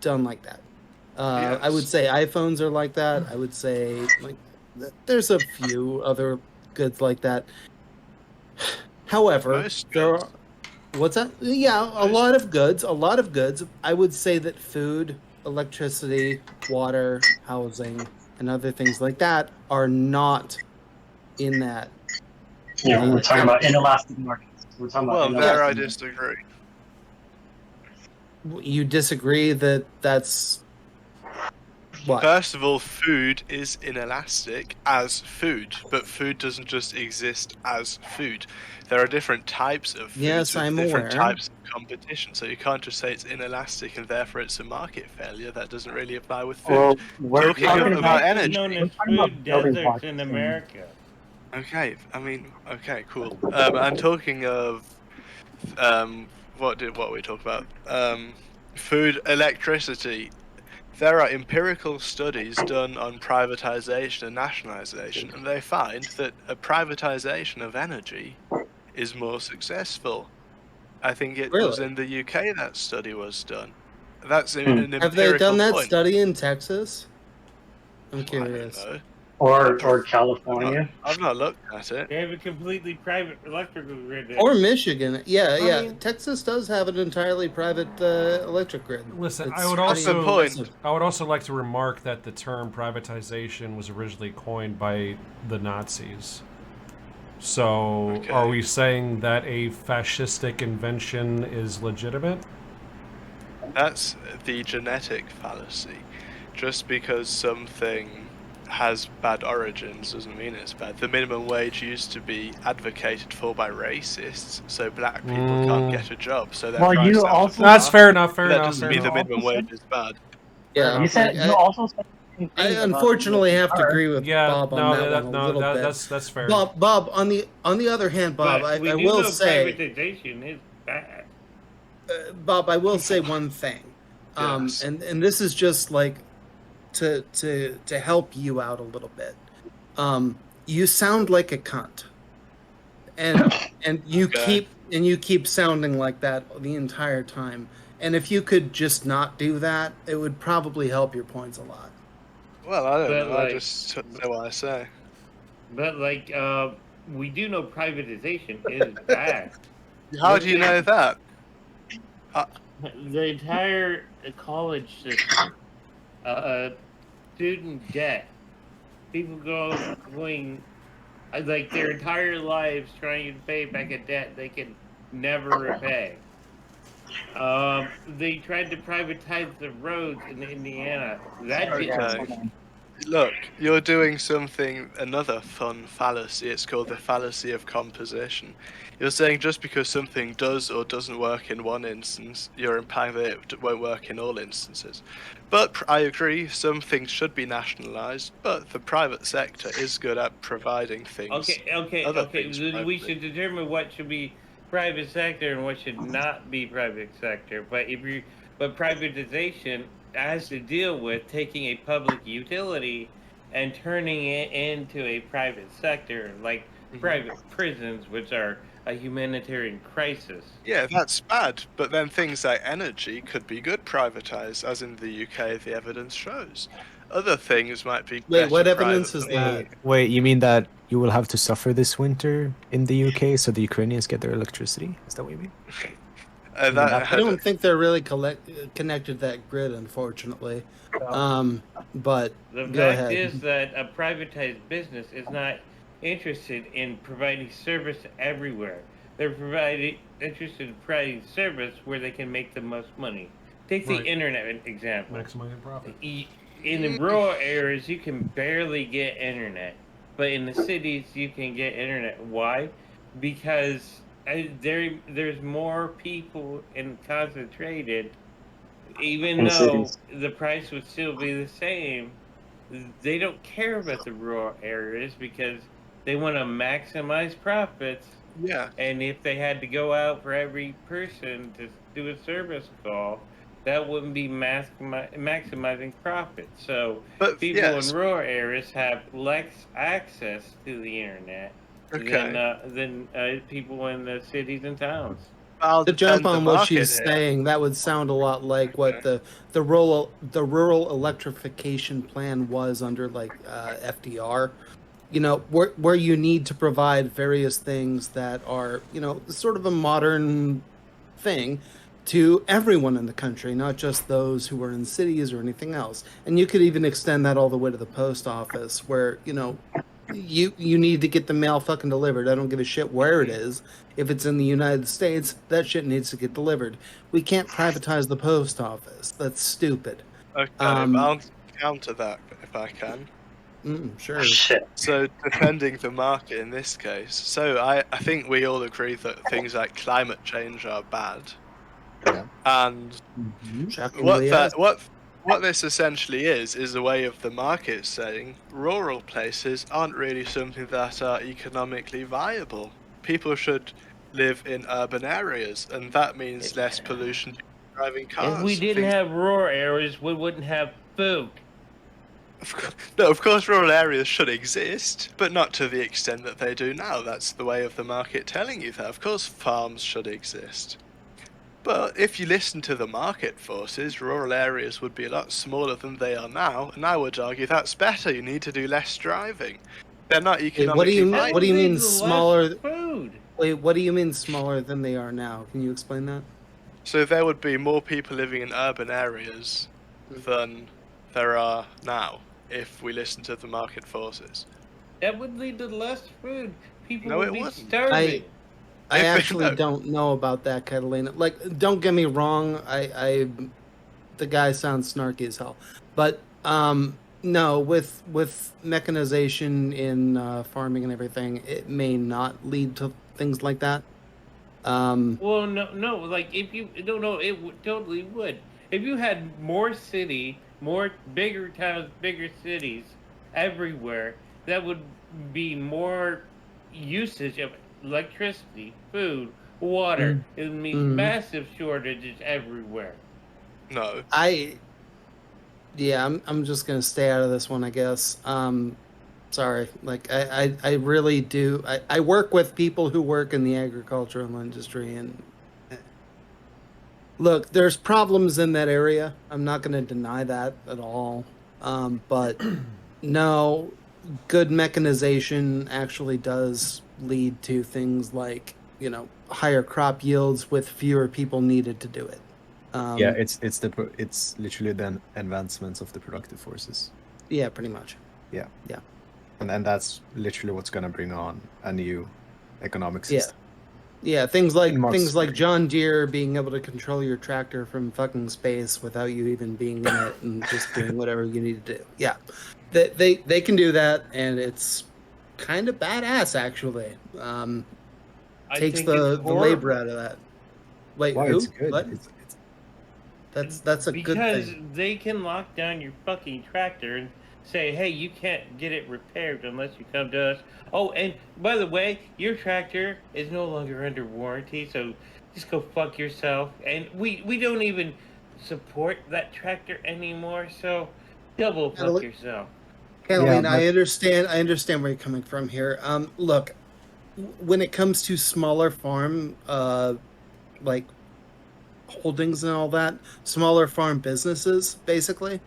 done like that. I would say iPhones are like that. I would say like there's a few other goods like that. However, there are, what's that? Yeah, a lot of goods. I would say that food, electricity, water, housing, and other things like that are not in that. Yeah, we're talking about inelastic markets. We're talking about. Well, there I disagree. You disagree that that's what? First of all, food is inelastic as food, but food doesn't just exist as food. There are different types of food with different types of competition, so you can't just say it's inelastic and therefore it's a market failure. That doesn't really apply with food. Well, we're talking about energy. Known as food deserts in America. Okay, okay, cool. I'm talking of what we talk about? Food, electricity. There are empirical studies done on privatization and nationalization, and they find that a privatization of energy is more successful. I think it was in the UK that study was done. That's an empirical Have they done that point. study in Texas? I'm curious. I don't know. Or California. I've not looked at it. They have a completely private electrical grid there. Or Michigan. Yeah. Texas does have an entirely private electric grid. Listen, It's I would pretty also like to remark that the term privatization was originally coined by the Nazis. So, are we saying that a fascistic invention is legitimate? That's the genetic fallacy. Just because something has bad origins doesn't mean it's bad. The minimum wage used to be advocated for by racists, so black people can't get a job. So that's fair enough. Fair that enough. doesn't mean the minimum wage is bad. Yeah, you said you also said. I unfortunately have to agree with Bob on that one a little bit. That's fair. Bob, on the other hand, Bob, I will say privatization is bad. Bob, I will say one thing, Yes. and this is just like to help you out a little bit. You sound like a cunt, and you keep sounding like that the entire time. And if you could just not do that, it would probably help your points a lot. Well, I don't know. I just say what I say. But we do know privatization is bad. How do you know that? The entire college system, student debt, people going like their entire lives trying to pay back a debt they can never repay. They tried to privatize the roads in Indiana. That didn't. Look, you're doing another fun fallacy. It's called the fallacy of composition. You're saying just because something does or doesn't work in one instance, you're implying that it won't work in all instances. But I agree, some things should be nationalized, but the private sector is good at providing things. Okay. Then we should determine what should be private sector and what should not be private sector. But privatization has to deal with taking a public utility and turning it into a private sector, like private prisons, which are a humanitarian crisis. Yeah, that's bad. But then things like energy could be good privatized, as in the UK, the evidence shows. Other things might be. Wait, what better evidence is privately. that? Wait, you mean that you will have to suffer this winter in the UK so the Ukrainians get their electricity? Is that what you mean? I don't think they're really connected to that grid, unfortunately. But The go fact ahead. is that a privatized business is not interested in providing service everywhere. They're interested in providing service where they can make the most money. Take the Right. internet example. Maximizing profit. In the rural areas, you can barely get internet, but in the cities, you can get internet. Why? Because there's more people and concentrated. Even In though cities. the price would still be the same, they don't care about the rural areas because they want to maximize profits. Yeah. And if they had to go out for every person to do a service call, that wouldn't be maximizing profit. So But people yes. in rural areas have less access to the internet than people in the cities and towns. To jump on what she's saying, that would sound a lot like what the rural electrification plan was under like FDR. You know, where you need to provide various things that are, you know, sort of a modern thing to everyone in the country, not just those who are in cities or anything else. And you could even extend that all the way to the post office, where, you know, you need to get the mail fucking delivered. I don't give a shit where it is. If it's in the United States, that shit needs to get delivered. We can't privatize the post office. That's stupid. Okay, but I'll counter that if I can. Sure. Shit. So defending the market in this case. So I think we all agree that things like climate change are bad. Yeah. And what this essentially is a way of the market saying rural places aren't really something that are economically viable. People should live in urban areas, and that means less pollution driving cars. If we didn't have rural areas, we wouldn't have food. No, of course rural areas should exist, but not to the extent that they do now. That's the way of the market telling you that. Of course farms should exist. But if you listen to the market forces, rural areas would be a lot smaller than they are now, and I would argue that's better. You need to do less driving. They're not economically viable. What do you mean smaller? Food. Wait, what do you mean smaller than they are now? Can you explain that? So there would be more people living in urban areas than there are now, if we listen to the market forces. That would lead to less food. People No, would it be wouldn't. starving. I actually don't know about that, Catalina. Like, don't get me wrong. The guy sounds snarky as hell, but no, with mechanization in farming and everything, it may not lead to things like that. Well, no. Like, if you don't know, totally would. If you had more bigger towns, bigger cities everywhere, that would be more usage of electricity, food, water. It would mean massive shortages everywhere. No. I'm just gonna stay out of this one, I guess. Sorry. Like I really do. I work with people who work in the agricultural industry, and look, there's problems in that area. I'm not gonna deny that at all. But no, good mechanization actually does lead to things like, you know, higher crop yields with fewer people needed to do it. Yeah, it's literally the advancements of the productive forces. Yeah, pretty much. Yeah. Yeah. And that's literally what's going to bring on a new economic system. Yeah, things like Much John Deere being able to control your tractor from fucking space without you even being in it and just doing whatever you need to do. Yeah, they can do that, and it's kind of badass actually. I Takes think the it's labor horrible. out of that. Wait, Why who? it's good. What? It's That's a good Because thing. they can lock down your fucking tractor and say, hey, you can't get it repaired unless you come to us. Oh, and by the way, your tractor is no longer under warranty, so just go fuck yourself. And we don't even support that tractor anymore, so double fuck yourself. Catalina, Yeah, I understand where you're coming from here. Look, when it comes to smaller farm, like holdings and all that, smaller farm businesses, basically,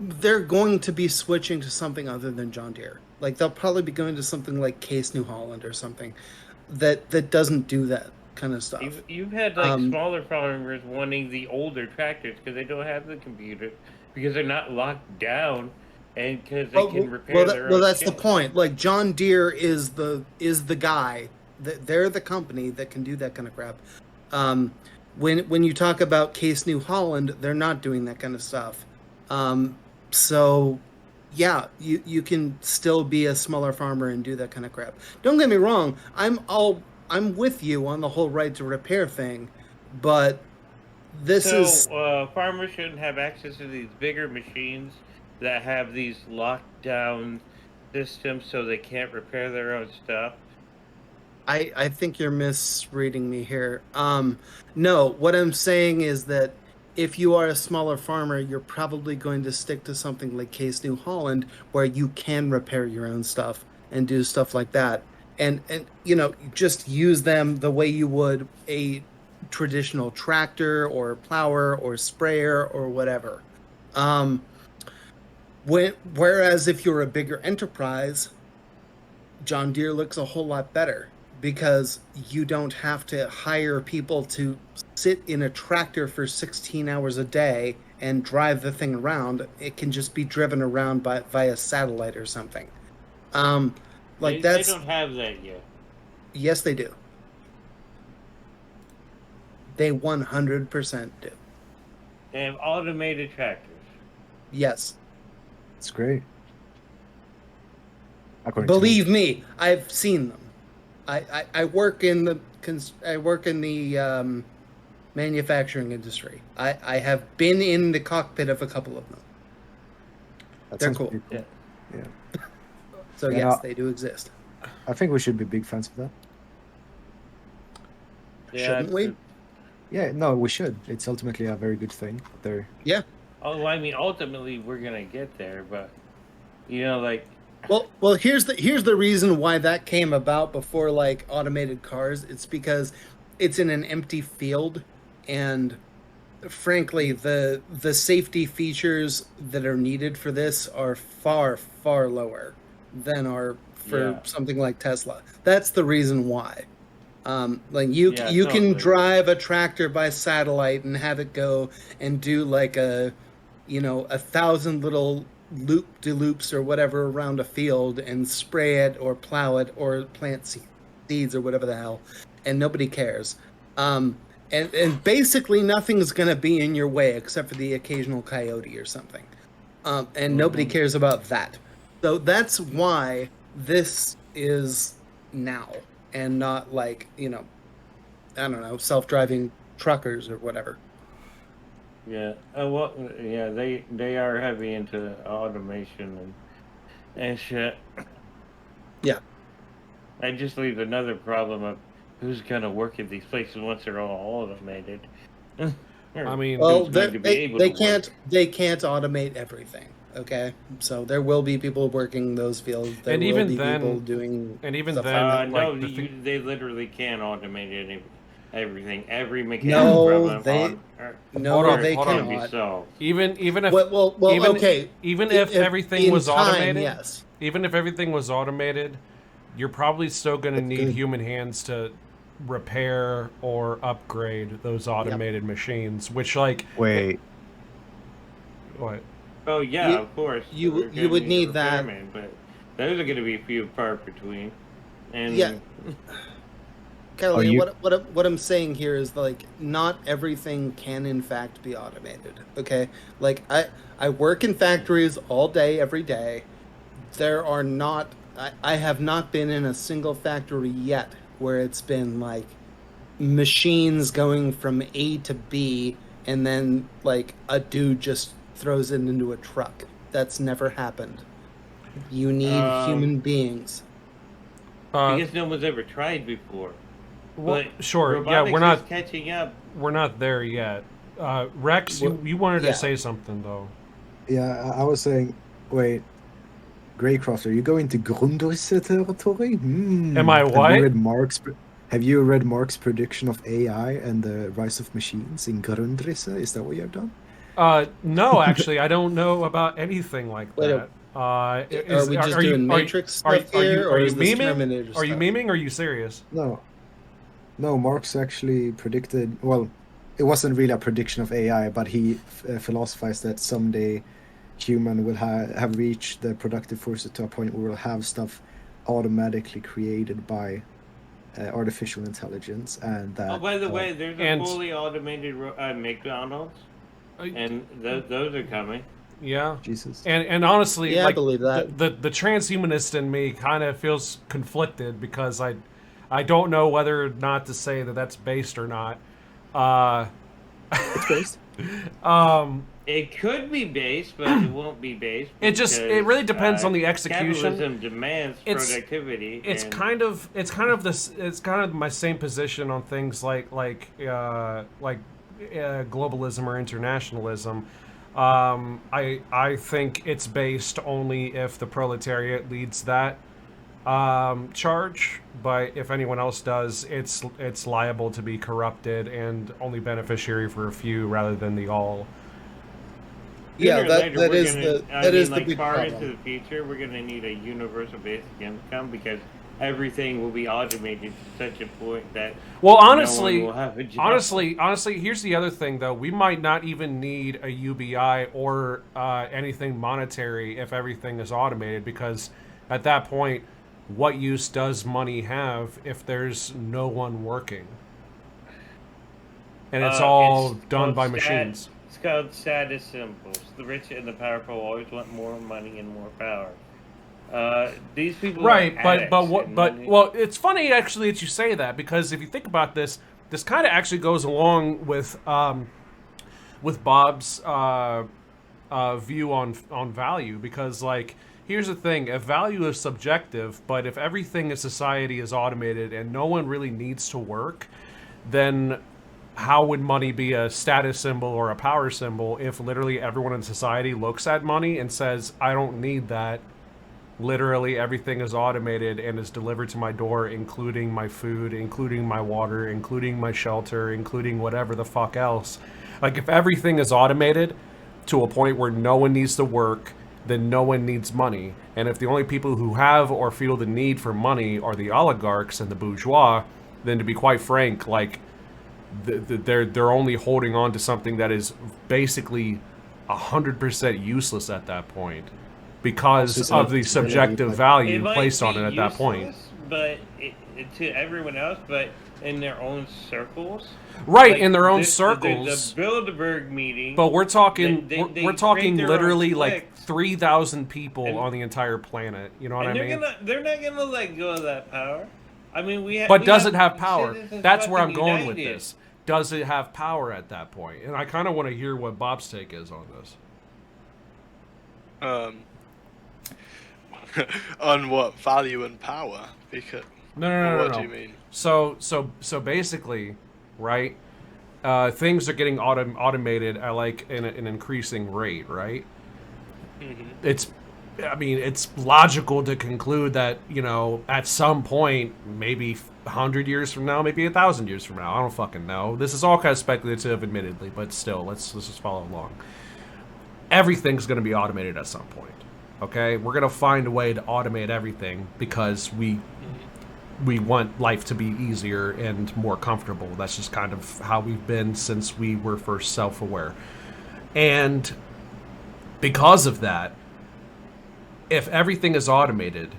they're going to be switching to something other than John Deere. Like they'll probably be going to something like Case New Holland or something that doesn't do that kind of stuff. You've had like smaller farmers wanting the older tractors because they don't have the computer, because they're not locked down, and because they can repair their own that's shit. the point. Like John Deere is the guy that they're the company that can do that kind of crap. When you talk about Case New Holland, they're not doing that kind of stuff. So yeah, you can still be a smaller farmer and do that kind of crap. Don't get me wrong, I'm with you on the whole right to repair thing, but farmers shouldn't have access to these bigger machines that have these lockdown systems so they can't repair their own stuff. I think you're misreading me here. No, what I'm saying is that if you are a smaller farmer, you're probably going to stick to something like Case New Holland, where you can repair your own stuff and do stuff like that. And just use them the way you would a traditional tractor or plower or sprayer or whatever. Whereas if you're a bigger enterprise, John Deere looks a whole lot better, because you don't have to hire people to sit in a tractor for 16 hours a day and drive the thing around. It can just be driven around via satellite or something. They don't have that yet. Yes, they do. They 100% do. They have automated tractors. Yes. It's great. Believe me, I've seen them. I work in the manufacturing industry. I have been in the cockpit of a couple of them. They're cool. Yeah. So yes, they do exist. I think we should be big fans of that. Yeah, shouldn't we? Yeah, no, we should. It's ultimately a very good thing. Yeah. Oh, I mean, ultimately we're gonna get there, but like. Well, here's the reason why that came about before like automated cars. It's because it's in an empty field, and frankly, the safety features that are needed for this are far, far lower than are for something like Tesla. That's the reason why. You can drive a tractor by satellite and have it go and do like 1,000 little loop-de-loops or whatever around a field and spray it or plow it or plant seeds or whatever the hell, and nobody cares. And basically nothing's going to be in your way except for the occasional coyote or something. And nobody cares about that. So that's why this is now and not like, I don't know, self-driving truckers or whatever. Yeah. They are heavy into automation and shit. Yeah. That just leaves another problem of who's gonna work at these places once they're all automated. I mean, well, they can't automate everything. Okay, so there will be people working those fields. There and will even be then, people doing. And even stuff then, like they literally can automate everything. Every mechanical No, problem. they cannot. Even if okay. Even if everything was automated, yes. Even if everything was automated, you're probably still going to need human hands to repair or upgrade those automated machines. Which, like, wait, what? Oh yeah, of course. You would need that, but those are going to be few apart between. And yeah. Kelly, what I'm saying here is like not everything can in fact be automated. Okay, like I work in factories all day, every day. There are not. I have not been in a single factory yet where it's been like machines going from A to B and then like a dude just throws it into a truck. That's never happened. You need human beings. Because no one's ever tried before. Well, but sure, yeah, we're not catching up. We're not there yet. Rex, you wanted to say something though. Yeah, I was saying, wait, Greyecraft, are you going to Grundrisse territory? Am I what? Have you read Marx's prediction of AI and the rise of machines in Grundrisse? Is that what you have done? No, actually, I don't know about anything like that. Are we just doing Matrix stuff here, or is this Terminator stuff? Are you memeing, or are you serious? No, Marx actually predicted, well, it wasn't really a prediction of AI, but he philosophized that someday human will have reached the productive forces to a point where we'll have stuff automatically created by artificial intelligence, and that. Oh, by the way, there's a fully automated McDonald's, and those are coming. Yeah, Jesus. And honestly, yeah, like, I believe that. The transhumanist in me kind of feels conflicted because I don't know whether or not to say that that's based or not. It's based. It could be based, but it won't be based. It really depends on the execution. Capitalism demands productivity. It's kind of my same position on things like globalism or internationalism. I think it's based only if the proletariat leads that charge, but if anyone else does, it's liable to be corrupted and only beneficiary for a few rather than the all. Yeah, that is the big far problem. Into the future, we're going to need a universal basic income because everything will be automated to such a point that honestly, no one will have a job. honestly, here's the other thing though. We might not even need a UBI or anything monetary if everything is automated, because at that point, what use does money have if there's no one working? And it's all done by machines. It's called status symbols. The rich and the powerful always want more money and more power. These people right, are well, it's funny actually that you say that, because if you think about this kind of actually goes along with Bob's view on value, because like here's the thing: if value is subjective, but if everything in society is automated and no one really needs to work, then how would money be a status symbol or a power symbol if literally everyone in society looks at money and says, I don't need that? Literally everything is automated and is delivered to my door, including my food, including my water, including my shelter, including whatever the fuck else. Like, if everything is automated to a point where no one needs to work, then no one needs money. And if the only people who have or feel the need for money are the oligarchs and the bourgeois, then to be quite frank, like, they're only holding on to something that is basically 100% useless at that point, because of the subjective value placed on it at that point. But to everyone else, but in their own circles. Right, like in their own circles. The Bilderberg meeting. But we're talking, we're talking literally like 3,000 people on the entire planet. You know what I mean? They're not gonna let go of that power. I mean, But does it have power? That's where I'm going with this. Does it have power at that point? And I kind of want to hear what Bob's take is on this. On what? Value and power? Because no. What do you mean? So basically, right? Things are getting automated at like an increasing rate, right? Mm-hmm. It's logical to conclude that, you know, at some point, maybe 100 years from now, maybe 1,000 years from now, I don't fucking know. This is all kind of speculative, admittedly, but still, let's just follow along. Everything's going to be automated at some point, okay? We're going to find a way to automate everything because we want life to be easier and more comfortable. That's just kind of how we've been since we were first self-aware. And because of that, if everything is automated,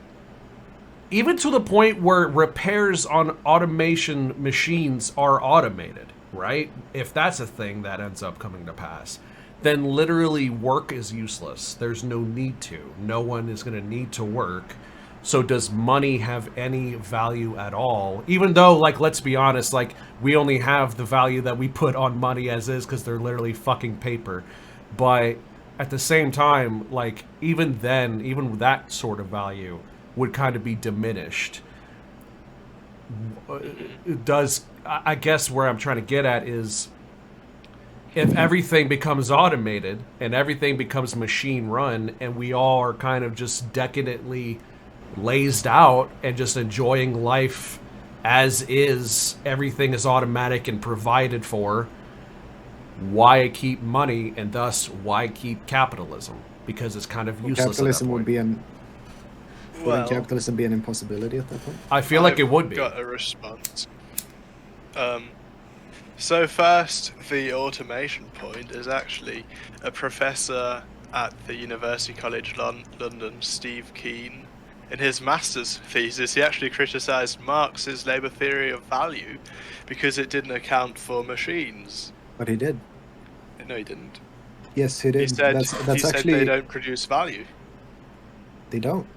even to the point where repairs on automation machines are automated, right? If that's a thing that ends up coming to pass, then literally work is useless. There's no need to. No one is going to need to work. So does money have any value at all? Even though, like, let's be honest, like, we only have the value that we put on money as is because they're literally fucking paper. But at the same time, like, even then, even that sort of value would kind of be diminished. I guess where I'm trying to get at is, if everything becomes automated and everything becomes machine run and we all are kind of just decadently lazed out and just enjoying life as is, everything is automatic and provided for, why keep money, and thus why keep capitalism? Because it's kind of useless. Capitalism at that would point. wouldn't capitalism be an impossibility at that point? I feel like it would be. Got a response. So first, the automation point is actually a professor at the University College London, Steve Keen. In his master's thesis, he actually criticised Marx's labour theory of value because it didn't account for machines. But he did. No, he didn't. Yes, he did. He said, that's he actually... said they don't produce value. They don't.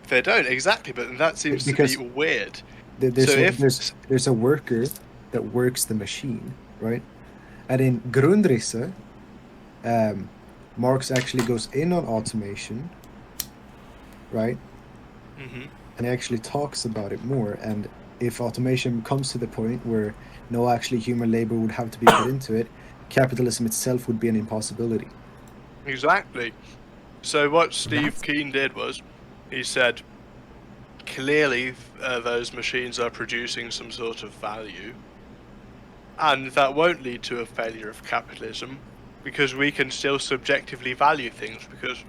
They don't, exactly, but that seems because to be weird. There's a worker that works the machine, right? And in Grundrisse, Marx actually goes in on automation, right? Mm-hmm. And he actually talks about it more. And if automation comes to the point where no actually human labor would have to be put into it, capitalism itself would be an impossibility. Exactly. So what Steve Keen did was, he said, clearly those machines are producing some sort of value, and that won't lead to a failure of capitalism, because we can still subjectively value things, because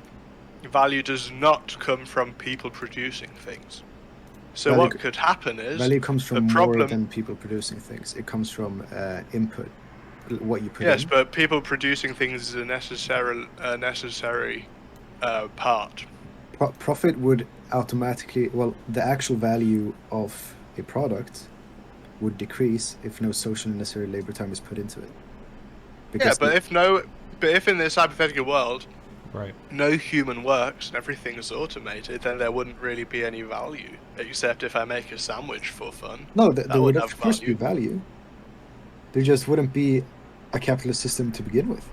value does not come from people producing things. So value, what could happen is... Value comes from the problem, more than people producing things. It comes from input, what you put in. Yes, but people producing things is a necessary part. Profit would automatically... Well, the actual value of a product would decrease if no social and necessary labor time is put into it. Because if in this hypothetical world, right, no human works and everything is automated, then there wouldn't really be any value, except if I make a sandwich for fun. No, there would of course be value. There just wouldn't be a capitalist system to begin with.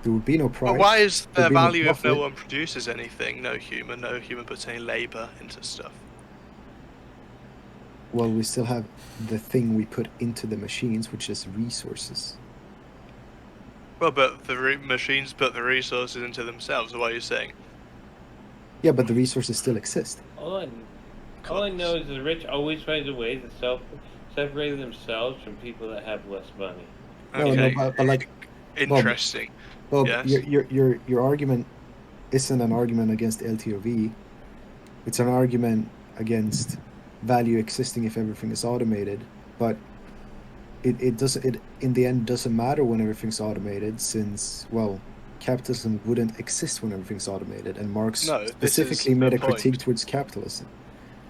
There would be no price. But why is there value if no one produces anything? No human puts any labor into stuff. Well, we still have the thing we put into the machines, which is resources. Well, but the machines put the resources into themselves, what are you saying? Yeah, but the resources still exist. All I know is the rich always find a way to separate themselves from people that have less money. Okay. No, but like... Interesting. Well, yes. your argument isn't an argument against LTOV. It's an argument against value existing if everything is automated, but it doesn't, in the end doesn't matter when everything's automated, since, well, capitalism wouldn't exist when everything's automated, and Marx specifically made a critique towards capitalism.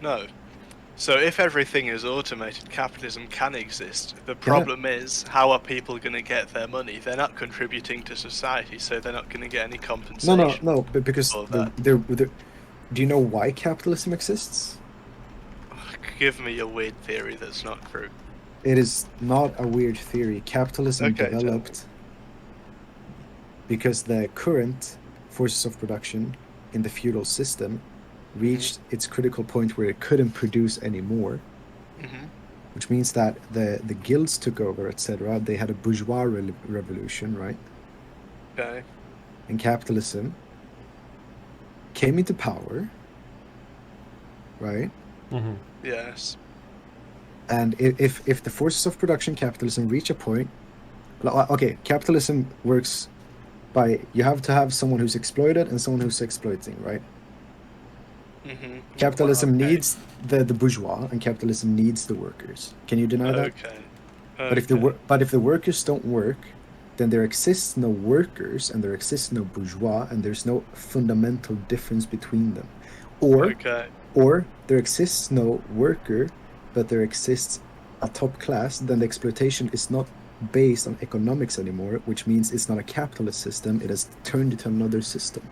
No. So if everything is automated, capitalism can exist. The problem is, how are people going to get their money? They're not contributing to society, so they're not going to get any compensation. No, but because do you know why capitalism exists? Give me a weird theory that's not true. It is not a weird theory. Capitalism developed because the current forces of production in the feudal system reached its critical point where it couldn't produce anymore, which means that the guilds took over, etc. They had a bourgeois revolution, right? Okay. And capitalism came into power, right? Mm-hmm. Yes. And if the forces of production capitalism reach a point, okay, capitalism works by, you have to have someone who's exploited and someone who's exploiting, right? Mm-hmm. Capitalism needs the bourgeois, and capitalism needs the workers. Can you deny that? Okay. But if the workers don't work, then there exists no workers and there exists no bourgeois, and there's no fundamental difference between them. Or or there exists no worker, but there exists a top class, then the exploitation is not based on economics anymore, which means it's not a capitalist system, it has turned into another system.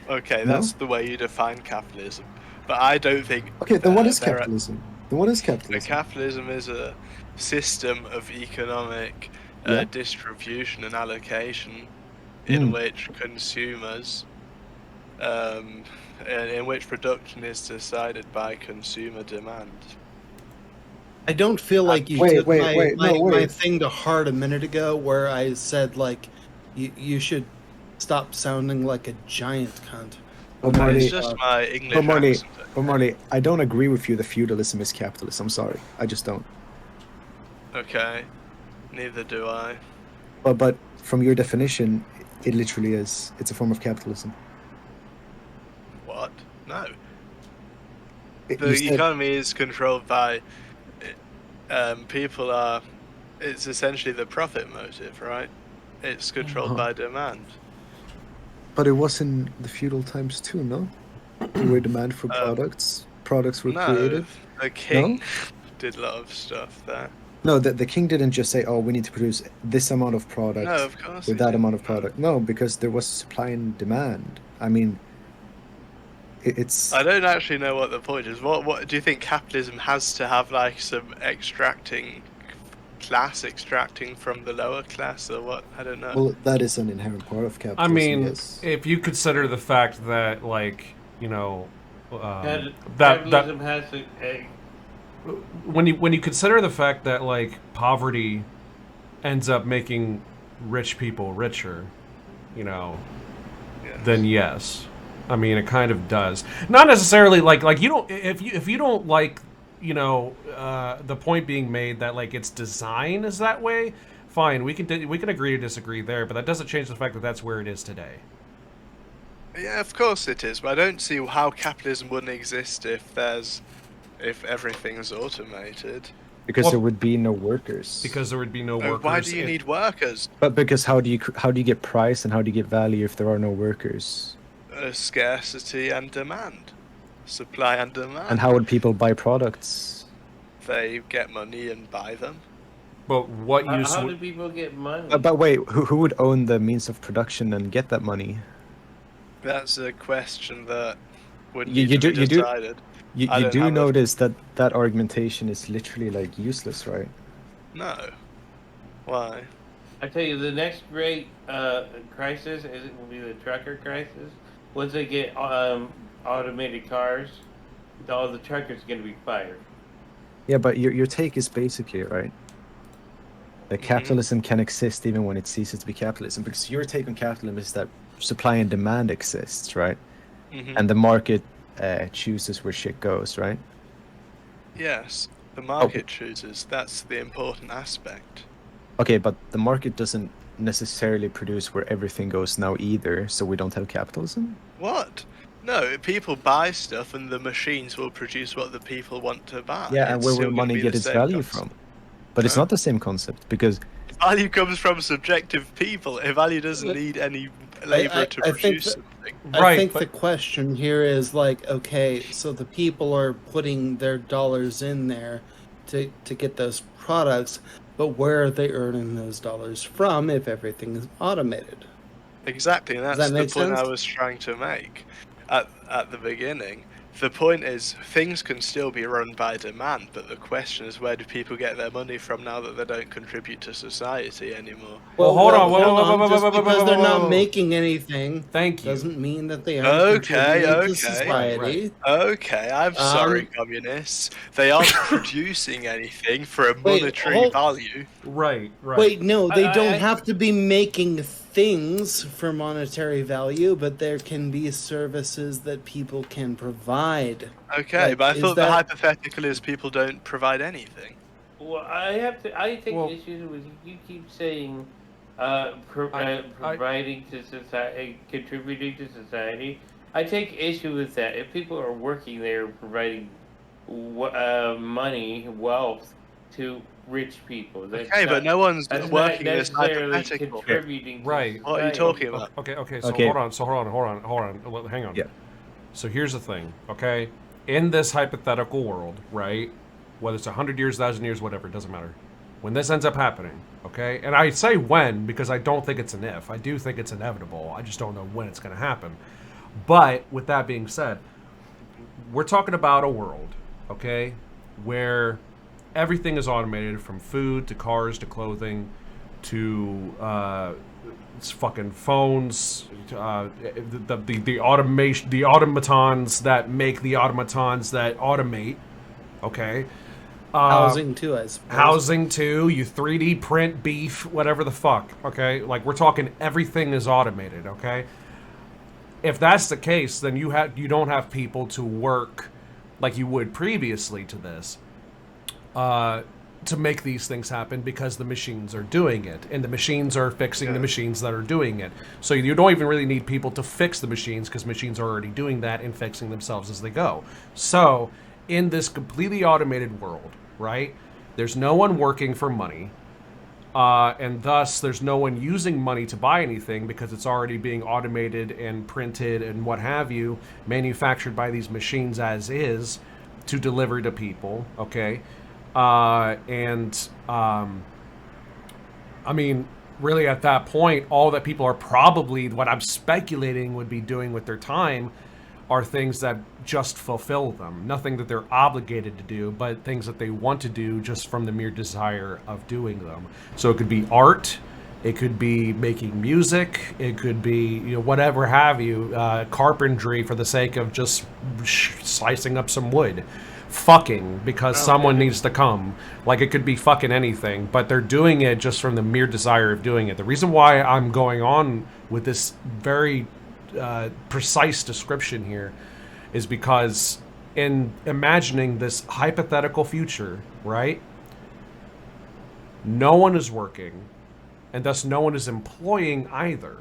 Okay, No? that's the way you define capitalism. But I don't think... Okay, then what is there are- capitalism? Then what is capitalism? Capitalism is a system of economic Yeah. distribution and allocation in which consumers, in which production is decided by consumer demand. I don't feel like you Wait, took wait, my thing to heart a minute ago where I said, like, you should stop sounding like a giant cunt. But Marty, It's just my English but Marty, accent. but Marty, I don't agree with you that feudalism is capitalist. I'm sorry. I just don't. Okay, neither do I. But from your definition, it literally is. It's a form of capitalism. What? No. You The said- economy is controlled by people are... It's essentially the profit motive, right? It's controlled by demand. But it was in the feudal times too, no? There were demand for products. Products were No, created. the king did a lot of stuff there. No, the king didn't just say, "Oh, we need to produce this amount of product No, of course with he that didn't. amount of product." No, because there was supply and demand. I mean, it's I don't actually know what the point is. What do you think capitalism has to have, like, some class extracting from the lower class, or what? I don't know. well, that is an inherent part of I capitalism. mean, yes. if you consider the fact that, like, you know, that Capitalism has a when you consider the fact that, like, poverty ends up making rich people richer, you know, then yes, I mean, it kind of does. Not necessarily like you don't, if you don't like, you know, the point being made that, like, its design is that way, fine, we can agree to disagree there, but that doesn't change the fact that that's where it is today. Yeah, of course it is, but I don't see how capitalism wouldn't exist if everything is automated. Because there would be no workers. Because there would be no workers. Why do you need workers? But because how do you get price and how do you get value if there are no workers? Scarcity and demand. Supply and demand. And how would people buy products? They get money and buy them. But what use? How do people get money? But wait, who would own the means of production and get that money? That's a question that would You- need you to do- be you do- decided. You I don't do have a- notice that argumentation is literally like useless, right? No. Why? I tell you, the next great crisis will be the trucker crisis. Once they get automated cars, all the truckers are going to be fired. Yeah, but your take is basically right. That capitalism can exist even when it ceases to be capitalism, because your take on capitalism is that supply and demand exists, right? And the market chooses where shit goes, right? Yes, the market chooses. That's the important aspect. Okay, but the market doesn't necessarily produce where everything goes now either, so we don't have capitalism? What? No, people buy stuff and the machines will produce what the people want to buy. Yeah, and It's where still will gonna money be get the its same value concept. from? But it's not the same concept, because Value comes from subjective people. Value doesn't need any labor to produce something. I think the question here is, like, okay, so the people are putting their dollars in there to get those products, but where are they earning those dollars from if everything is automated? Exactly, and Does that's that the make point I sense? was trying to make at the beginning. The point is, things can still be run by demand, but the question is, where do people get their money from now that they don't contribute to society anymore? Well, hold on. Just because they're not making anything, thank you, doesn't mean that they aren't contributing to society. Okay, I'm sorry, communists. They aren't producing anything for a monetary value. Right. Wait, no, they don't have to be making things for monetary value, but there can be services that people can provide. Okay, Like, but I is thought the that- hypothetical is people don't provide anything. Well, I take issue with you keep saying providing to society, contributing to society. I take issue with that. If people are working there, providing money, wealth to rich people. That's Okay, but no one's that's working not this necessarily hypothetical. contributing. Right. To What are you talking about? Okay. Okay. Hold on. Well, hang on. Yeah. So here's the thing. Okay, in this hypothetical world, right? Whether it's 100 years, 1,000 years, whatever, it doesn't matter. When this ends up happening, okay? And I say when because I don't think it's an if. I do think it's inevitable. I just don't know when it's going to happen. But with that being said, we're talking about a world, okay, where everything is automated from food to cars to clothing to fucking phones, the automation, the automatons that make the automatons that automate, okay. Housing too, I suppose. Housing too. You 3D print beef, whatever the fuck. Okay, like we're talking everything is automated. Okay, if that's the case, then you don't have people to work like you would previously to this to make these things happen because the machines are doing it and the machines are fixing the machines that are doing it. So you don't even really need people to fix the machines because machines are already doing that and fixing themselves as they go. So in this completely automated world, right? There's no one working for money, and thus there's no one using money to buy anything because it's already being automated and printed and what have you, manufactured by these machines as is to deliver to people, okay? I mean, really at that point, all that people are probably, what I'm speculating would be doing with their time are things that just fulfill them. Nothing that they're obligated to do, but things that they want to do just from the mere desire of doing them. So it could be art, it could be making music, it could be, you know, whatever have you, carpentry for the sake of just slicing up some wood. Fucking because someone needs to come. Like, it could be fucking anything, but they're doing it just from the mere desire of doing it. The reason why I'm going on with this very precise description here is because in imagining this hypothetical future, right? No one is working, and thus no one is employing either.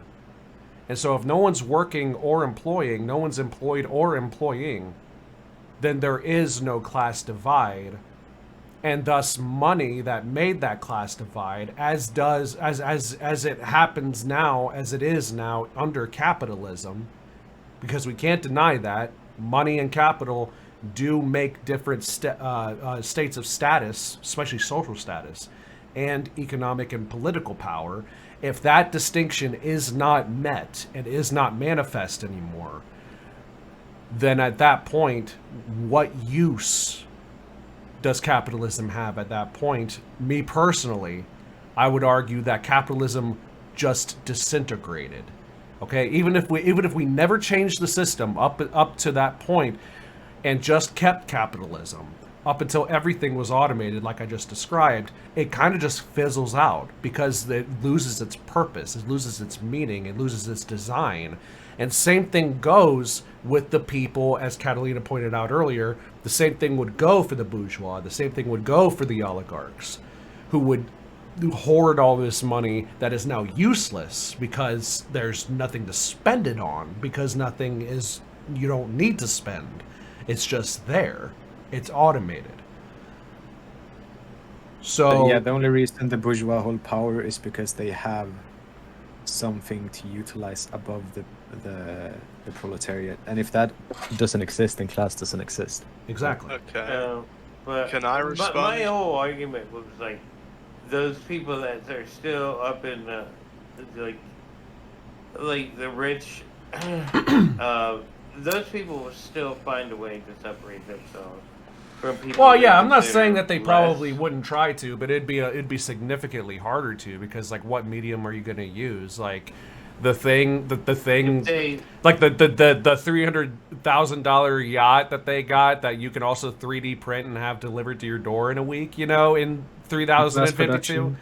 And so if no one's working or employing, no one's employed or employing, then there is no class divide, and thus money that made that class divide, as it happens now, as it is now under capitalism, because we can't deny that money and capital do make different states of status, especially social status, and economic and political power. If that distinction is not met and is not manifest anymore, then at that point, what use does capitalism have at that point? Me personally, I would argue that capitalism just disintegrated. Okay, even if we never changed the system up to that point and just kept capitalism up until everything was automated like I just described, it kind of just fizzles out because it loses its purpose, it loses its meaning, it loses its design. And same thing goes with the people, as Catalina pointed out earlier. The same thing would go for the bourgeois. The same thing would go for the oligarchs, who would hoard all this money that is now useless because there's nothing to spend it on, because nothing is, you don't need to spend. It's just there. It's automated. So yeah, the only reason the bourgeois hold power is because they have something to utilize above the proletariat, and if that doesn't exist, then class doesn't exist. Exactly. Okay. But can I respond? My whole argument was like, those people that are still up in the like the rich, those people will still find a way to separate themselves from people. Well, yeah, I'm not saying that they probably wouldn't try to, but it'd be significantly harder to, because like, what medium are you going to use? Like, the thing, like the $300,000 yacht that they got that you can also 3D print and have delivered to your door in a week, you know, in 3052.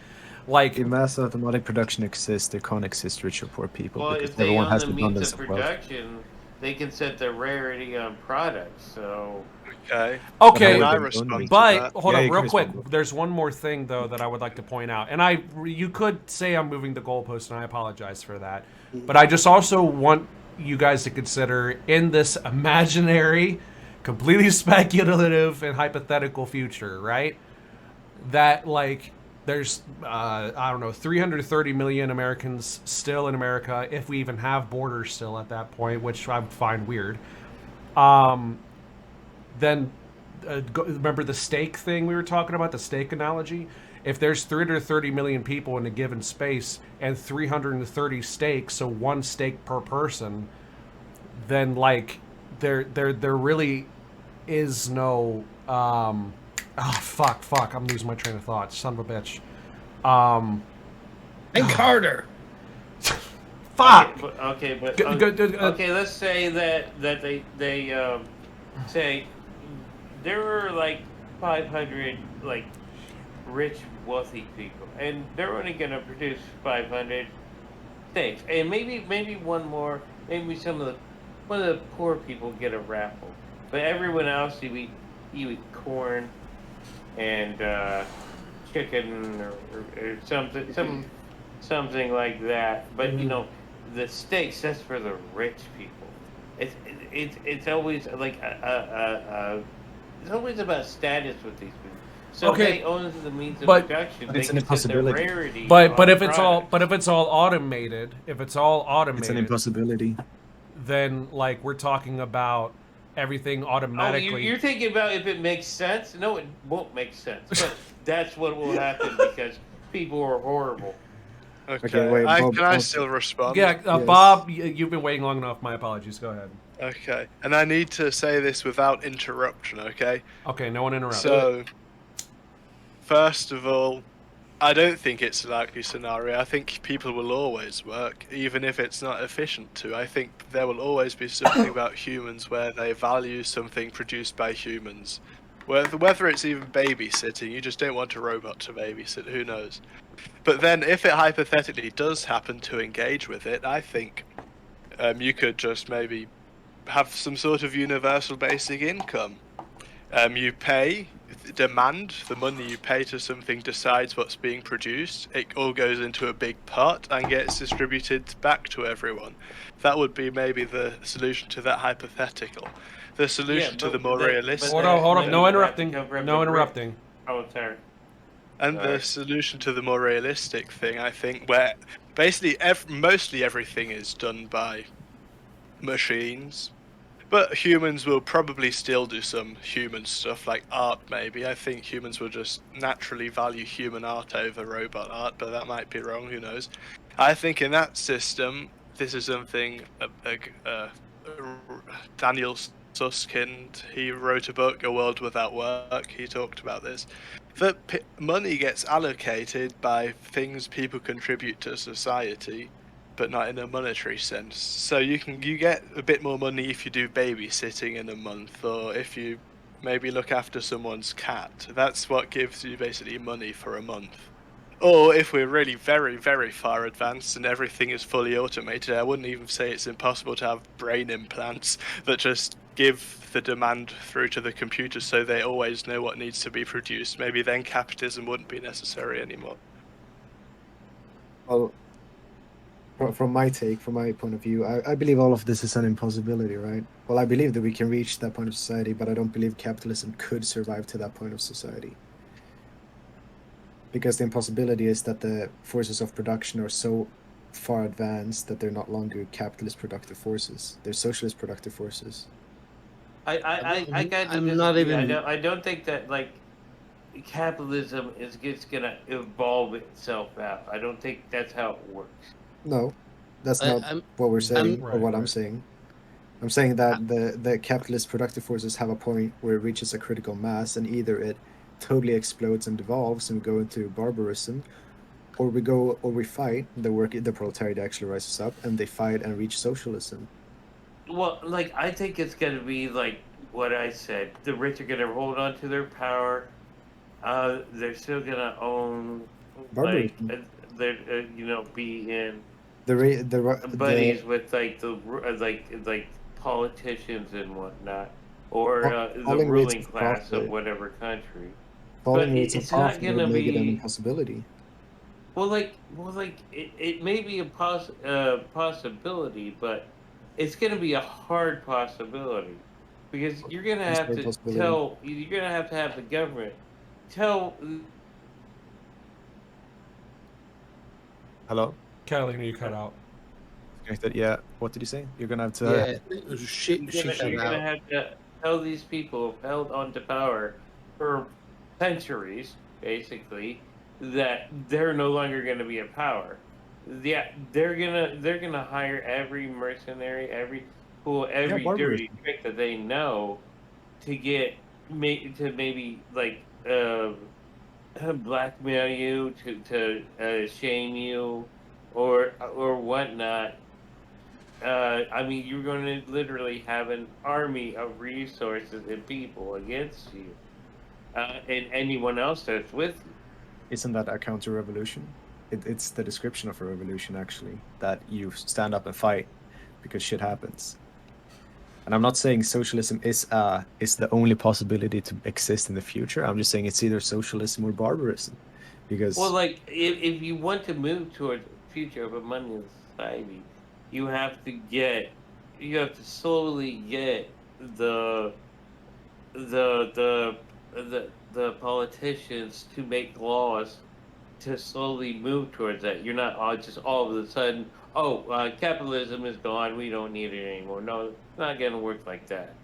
Like, if mass automatic production exists, there can't exist rich or poor people, Well, because if they everyone own has the the means abundance of of wealth. production, they can set the rarity on products. So Okay. Okay, Can I respond to but that? hold Yeah, on, you real can quick. respond. There's one more thing though that I would like to point out, and you could say I'm moving the goalpost, and I apologize for that. But I just also want you guys to consider, in this imaginary, completely speculative and hypothetical future, right? That like there's I don't know, 330 million Americans still in America, if we even have borders still at that point, which I would find weird. then remember the steak thing we were talking about, the steak analogy? If there's 330 million people in a given space and 330 steaks, so one steak per person, then like there really is no fuck, I'm losing my train of thought. Son of a bitch. And Carter. Fuck. Okay, let's say that they say there were like 500 like rich, wealthy people, and they're only going to produce 500 steaks, and maybe one more, maybe one of the poor people get a raffle, but everyone else you eat corn and chicken or something like that. But you know, the steaks, that's for the rich people. It's always like it's always about status with these people. So they own the means of production. But it's an impossibility. Rarity but if it's all automated, it's an impossibility. Then like we're talking about everything automatically. Oh, you're thinking about if it makes sense? No, it won't make sense. But that's what will happen because people are horrible. Okay, wait, Bob, can I still respond? Yeah, Yes. Bob, you've been waiting long enough. My apologies. Go ahead. Okay, and I need to say this without interruption, okay? Okay, no one interrupt. So, first of all, I don't think it's a likely scenario. I think people will always work, even if it's not efficient to. I think there will always be something about humans where they value something produced by humans. Whether it's even babysitting, you just don't want a robot to babysit, who knows. But then if it hypothetically does happen to engage with it, I think you could just maybe have some sort of universal basic income. You pay, demand, the money you pay to something decides what's being produced. It all goes into a big pot and gets distributed back to everyone. That would be maybe the solution to that hypothetical. The solution to the more realistic... Hold on, no interrupting. No interrupting. And the solution to the more realistic thing, I think, where basically mostly everything is done by machines, but humans will probably still do some human stuff like art maybe. I think humans will just naturally value human art over robot art, but that might be wrong, who knows. I think in that system, this is something Daniel Susskind, he wrote a book, A World Without Work, he talked about this. That money gets allocated by things people contribute to society, but not in a monetary sense. So you get a bit more money if you do babysitting in a month, or if you maybe look after someone's cat. That's what gives you basically money for a month. Or if we're really very, very far advanced and everything is fully automated, I wouldn't even say it's impossible to have brain implants that just give the demand through to the computer so they always know what needs to be produced. Maybe then capitalism wouldn't be necessary anymore. Well, from my point of view, I believe all of this is an impossibility, right? Well, I believe that we can reach that point of society, but I don't believe capitalism could survive to that point of society. Because the impossibility is that the forces of production are so far advanced that they're not longer capitalist productive forces. They're socialist productive forces. I don't think that like capitalism is just gonna evolve itself out. I don't think that's how it works. No, that's not what we're saying or what I'm saying. I'm saying that the capitalist productive forces have a point where it reaches a critical mass, and either it totally explodes and devolves and we go into barbarism, or we fight. The proletariat actually rises up and they fight and reach socialism. Well, like I think it's gonna be like what I said. The rich are gonna hold on to their power. They're still gonna own, like, they're be in buddies with like the politicians and whatnot, or the ruling class of whatever country. Falling rates of profit would make it an impossibility. Well, it may be a possibility, but it's going to be a hard possibility because you're going to have to have the government tell. Hello? Catalina, you cut out. Yeah. What did you say? You're going to have to. You're going to have to how these people have held on to power for centuries, basically, that they're no longer going to be a power. Yeah, they're gonna hire every mercenary, every fool, Yeah, every barbarism. dirty trick that they know to get to maybe like blackmail you, to shame you, or whatnot. I mean, you're going to literally have an army of resources and people against you, and anyone else that's with you. Isn't that a counter-revolution? It's the description of a revolution, actually, that you stand up and fight because shit happens. And I'm not saying socialism is the only possibility to exist in the future. I'm just saying it's either socialism or barbarism, because Well, like if you want to move towards a future of a money society, you have to get, you have to slowly get the the the the politicians to make laws to slowly move towards that. You're not all just all of a sudden, oh, capitalism is gone, we don't need it anymore. No, it's not going to work like that.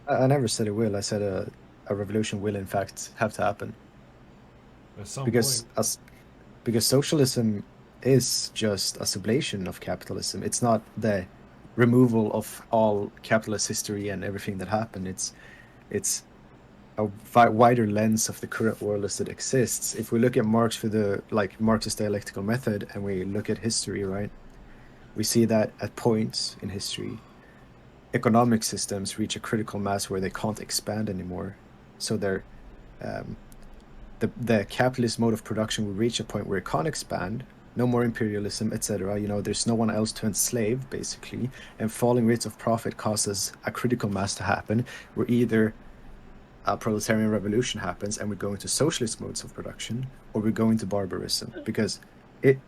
I never said it will. I said a revolution will in fact have to happen. At some Because point. because socialism is just a sublation of capitalism. It's not the removal of all capitalist history and everything that happened. It's a wider lens of the current world as it exists. If we look at Marx for the Marxist dialectical method, and we look at history, right, we see that at points in history, economic systems reach a critical mass where they can't expand anymore. So they're the capitalist mode of production will reach a point where it can't expand, no more imperialism, etc. You know, there's no one else to enslave, basically, and falling rates of profit causes a critical mass to happen, where either a proletarian revolution happens and we go into socialist modes of production, or we go into barbarism, because it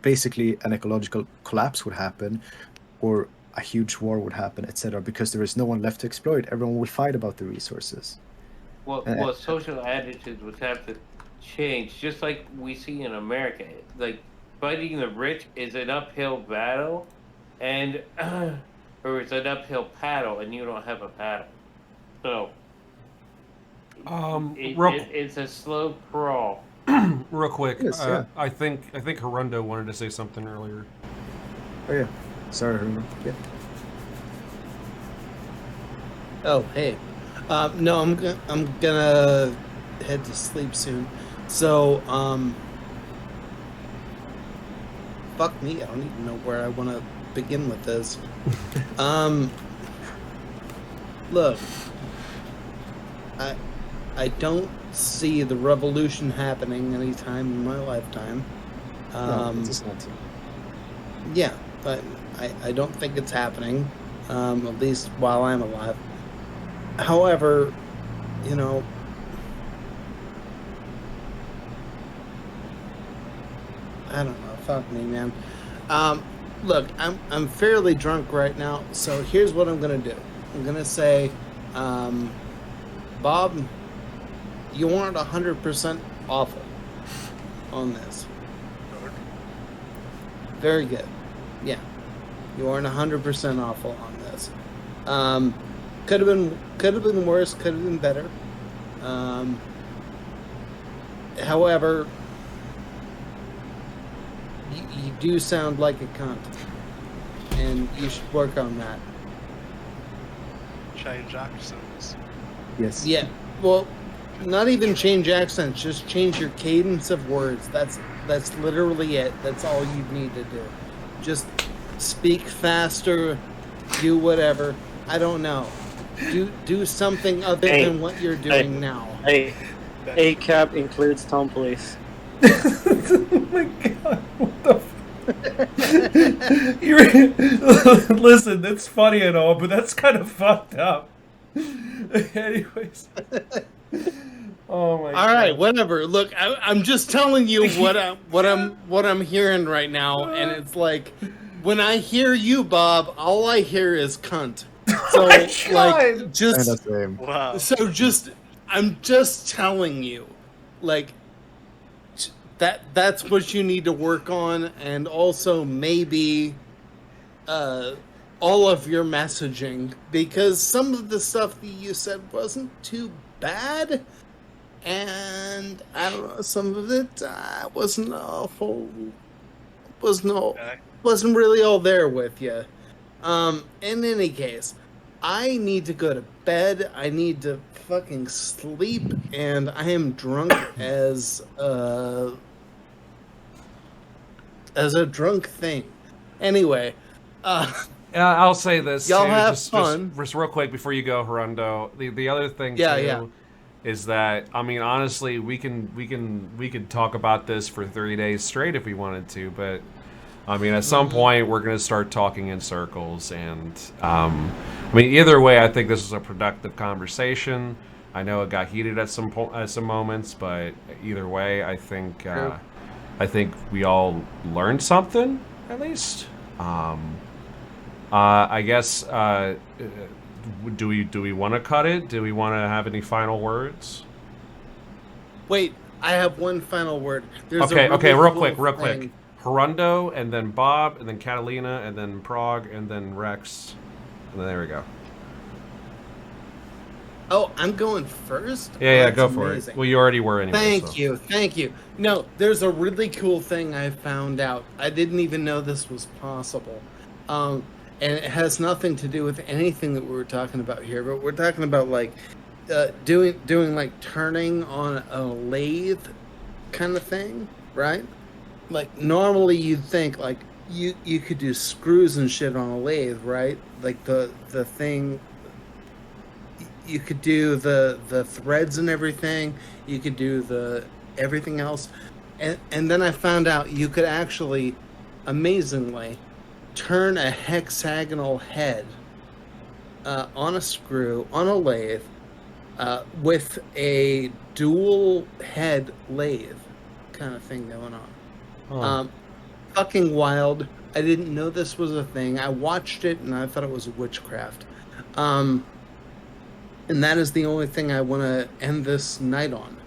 basically an ecological collapse would happen, or a huge war would happen, etc. Because there is no one left to exploit. Everyone will fight about the resources. Well, social attitudes would have to change, just like we see in America. Like fighting the rich is an uphill battle, and or it's an uphill paddle, and you don't have a paddle. So it's a slow crawl. Real quick, Yes, yeah. I think Harundo wanted to say something earlier. Oh yeah, sorry, Herman. Yeah. Oh, hey. No, I'm gonna head to sleep soon. So, fuck me, I don't even know where I want to begin with this. Look, I don't see the revolution happening anytime in my lifetime. No, it's just not to. Yeah, but I don't think it's happening, at least while I'm alive. However, you know, I don't know. Fuck me, man. Look, I'm fairly drunk right now, so here's what I'm gonna do. I'm gonna say, Bob, you aren't 100% awful on this. Very good. Yeah, you aren't 100% awful on this. Could have been worse. Could have been better. However, you do sound like a cunt, and you should work on that. Change accents. Yes. Yeah. Well, not even change accents. Just change your cadence of words. That's literally it. That's all you need to do. Just speak faster. Do whatever. I don't know. Do something other than what you're doing now. Hey, ACAP includes Tom Police. Oh my god, what the Listen, that's funny and all, but that's kind of fucked up. Anyways. Oh my god. All right, whatever. Look, I'm just telling you what I'm hearing right now, and it's like when I hear you, Bob, all I hear is cunt. So like just wow. So just I'm just telling you, like that's what you need to work on, and also maybe all of your messaging, because some of the stuff that you said wasn't too bad, and I don't know, some of it wasn't awful, wasn't really all there with you. In any case, I need to go to bed. I need to fucking sleep, and I am drunk as a drunk thing. Anyway, I'll say this. Y'all too, have fun. Just real quick before you go, Harundo. The other thing is that, I mean, honestly, we could talk about this for 3 days straight if we wanted to, but I mean, at some point we're gonna start talking in circles, and I mean, either way, I think this was a productive conversation. I know it got heated at some moments, but either way, I think we all learned something at least. I guess. Do we want to cut it? Do we want to have any final words? Wait, I have one final word. Okay, real quick. Harundo, and then Bob, and then Catalina, and then Prague, and then Rex, and then there we go. Oh, I'm going first? Yeah, go for it. Well, you already were anyway. Thank you. No, there's a really cool thing I found out. I didn't even know this was possible. And it has nothing to do with anything that we were talking about here, but we're talking about like doing like turning on a lathe kind of thing, right? Like normally you'd think like you could do screws and shit on a lathe, right? Like the thing, you could do the threads and everything, you could do the everything else, and then I found out you could actually amazingly turn a hexagonal head on a screw on a lathe with a dual head lathe kind of thing going on. Fucking wild. I didn't know this was a thing. I watched it and I thought it was witchcraft. And that is the only thing I want to end this night on.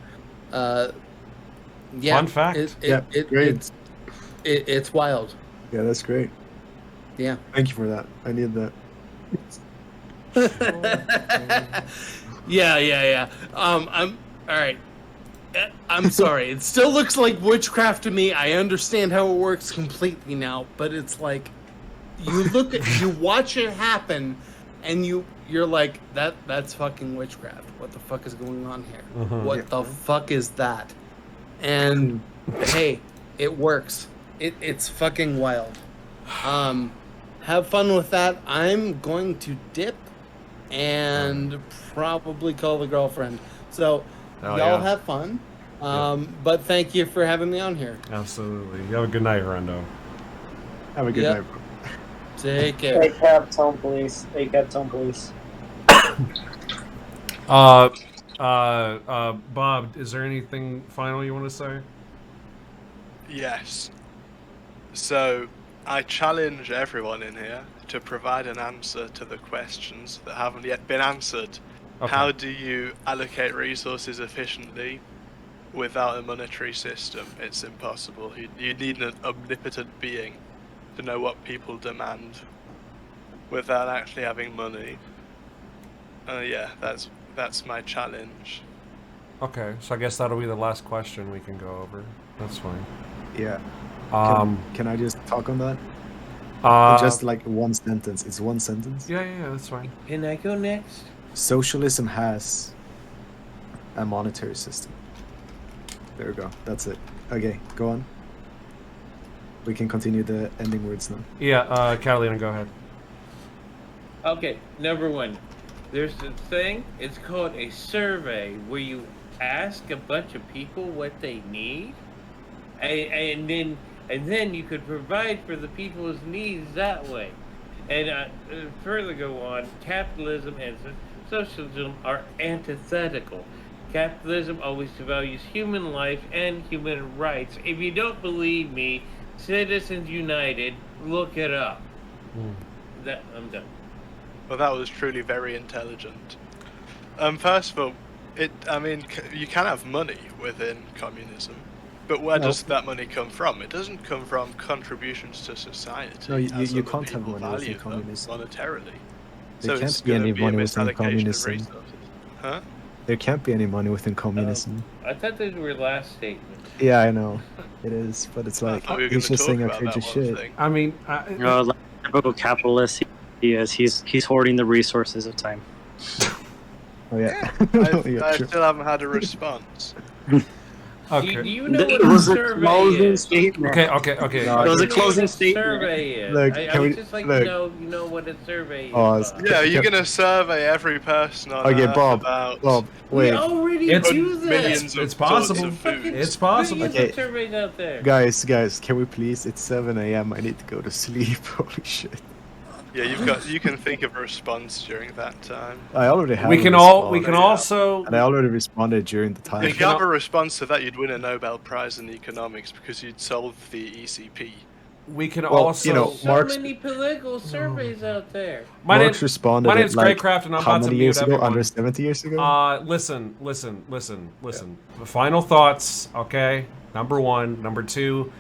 Fun fact. Great. It's wild. Yeah, that's great. Yeah. Thank you for that. I need that. Yeah. I'm all right. I'm sorry. It still looks like witchcraft to me. I understand how it works completely now, but it's like you watch it happen, and you're like, that's fucking witchcraft. What the fuck is going on here? What the fuck is that? And hey, it works. It's fucking wild. Have fun with that. I'm going to dip and probably call the girlfriend. So y'all have fun. But thank you for having me on here. Absolutely. You have a good night, Harundo. Have a good night, bro. Take care. Hey, Capitalism, please. Hey, Capitalism, please. Bob, is there anything final you want to say? Yes. So, I challenge everyone in here to provide an answer to the questions that haven't yet been answered. Okay. How do you allocate resources efficiently without a monetary system? It's impossible. You need an omnipotent being to know what people demand without actually having money. Yeah, that's my challenge. Okay, so I guess that'll be the last question we can go over. That's fine. Yeah. Can I just talk on that? Just like one sentence. It's one sentence. Yeah, that's fine. Can I go next? Socialism has a monetary system. There we go. That's it. Okay, go on. We can continue the ending words now. Yeah, Catalina, go ahead. Okay, number one. There's a thing, it's called a survey, where you ask a bunch of people what they need, and then you could provide for the people's needs that way. And further go on, capitalism and socialism are antithetical. Capitalism always values human life and human rights. If you don't believe me, Citizens United, look it up. I'm done. Well, that was truly very intelligent. First of all, you can have money within communism. But where does that money come from? It doesn't come from contributions to society. No, you as other can't have people money within value them communism. monetarily. There So it's can't be going any to be a money within misallocation of communism. resources. Huh? There can't be any money within communism. I thought those were last statements. Yeah, I know. It is, but it's like, thought we were he's gonna just talk saying about outrageous that one shit. thing. I mean, Like typical capitalist he is. He's hoarding the resources of time. Oh yeah. I still haven't had a response. okay. Do you know It what a was a survey closing is? statement. Okay. No, It was a You know closing what statement. survey is. Look, I can would we- just like look. to know what a survey is. Oh, Bob. Yeah, you're Can- going to survey every person on Okay, Earth Bob, about We wait. already It's- do that. millions of It's possible. sorts of food. It's possible. Millions Okay. of surveys out there. Guys, can we please? It's 7 a.m. I need to go to sleep. Holy shit. Yeah, you can think of a response during that time. I already have. We a can response, also. And I already responded during the time. If you have a response to that, you'd win a Nobel Prize in economics because you'd solve the ECP. We can Well, also. you know, So Marx- many political surveys out there. Marx responded my name's like, Greyecraft, and I'm how about to many mute years ago? everyone. Under 70 years ago? Listen. Final thoughts, okay? Number one. Number two,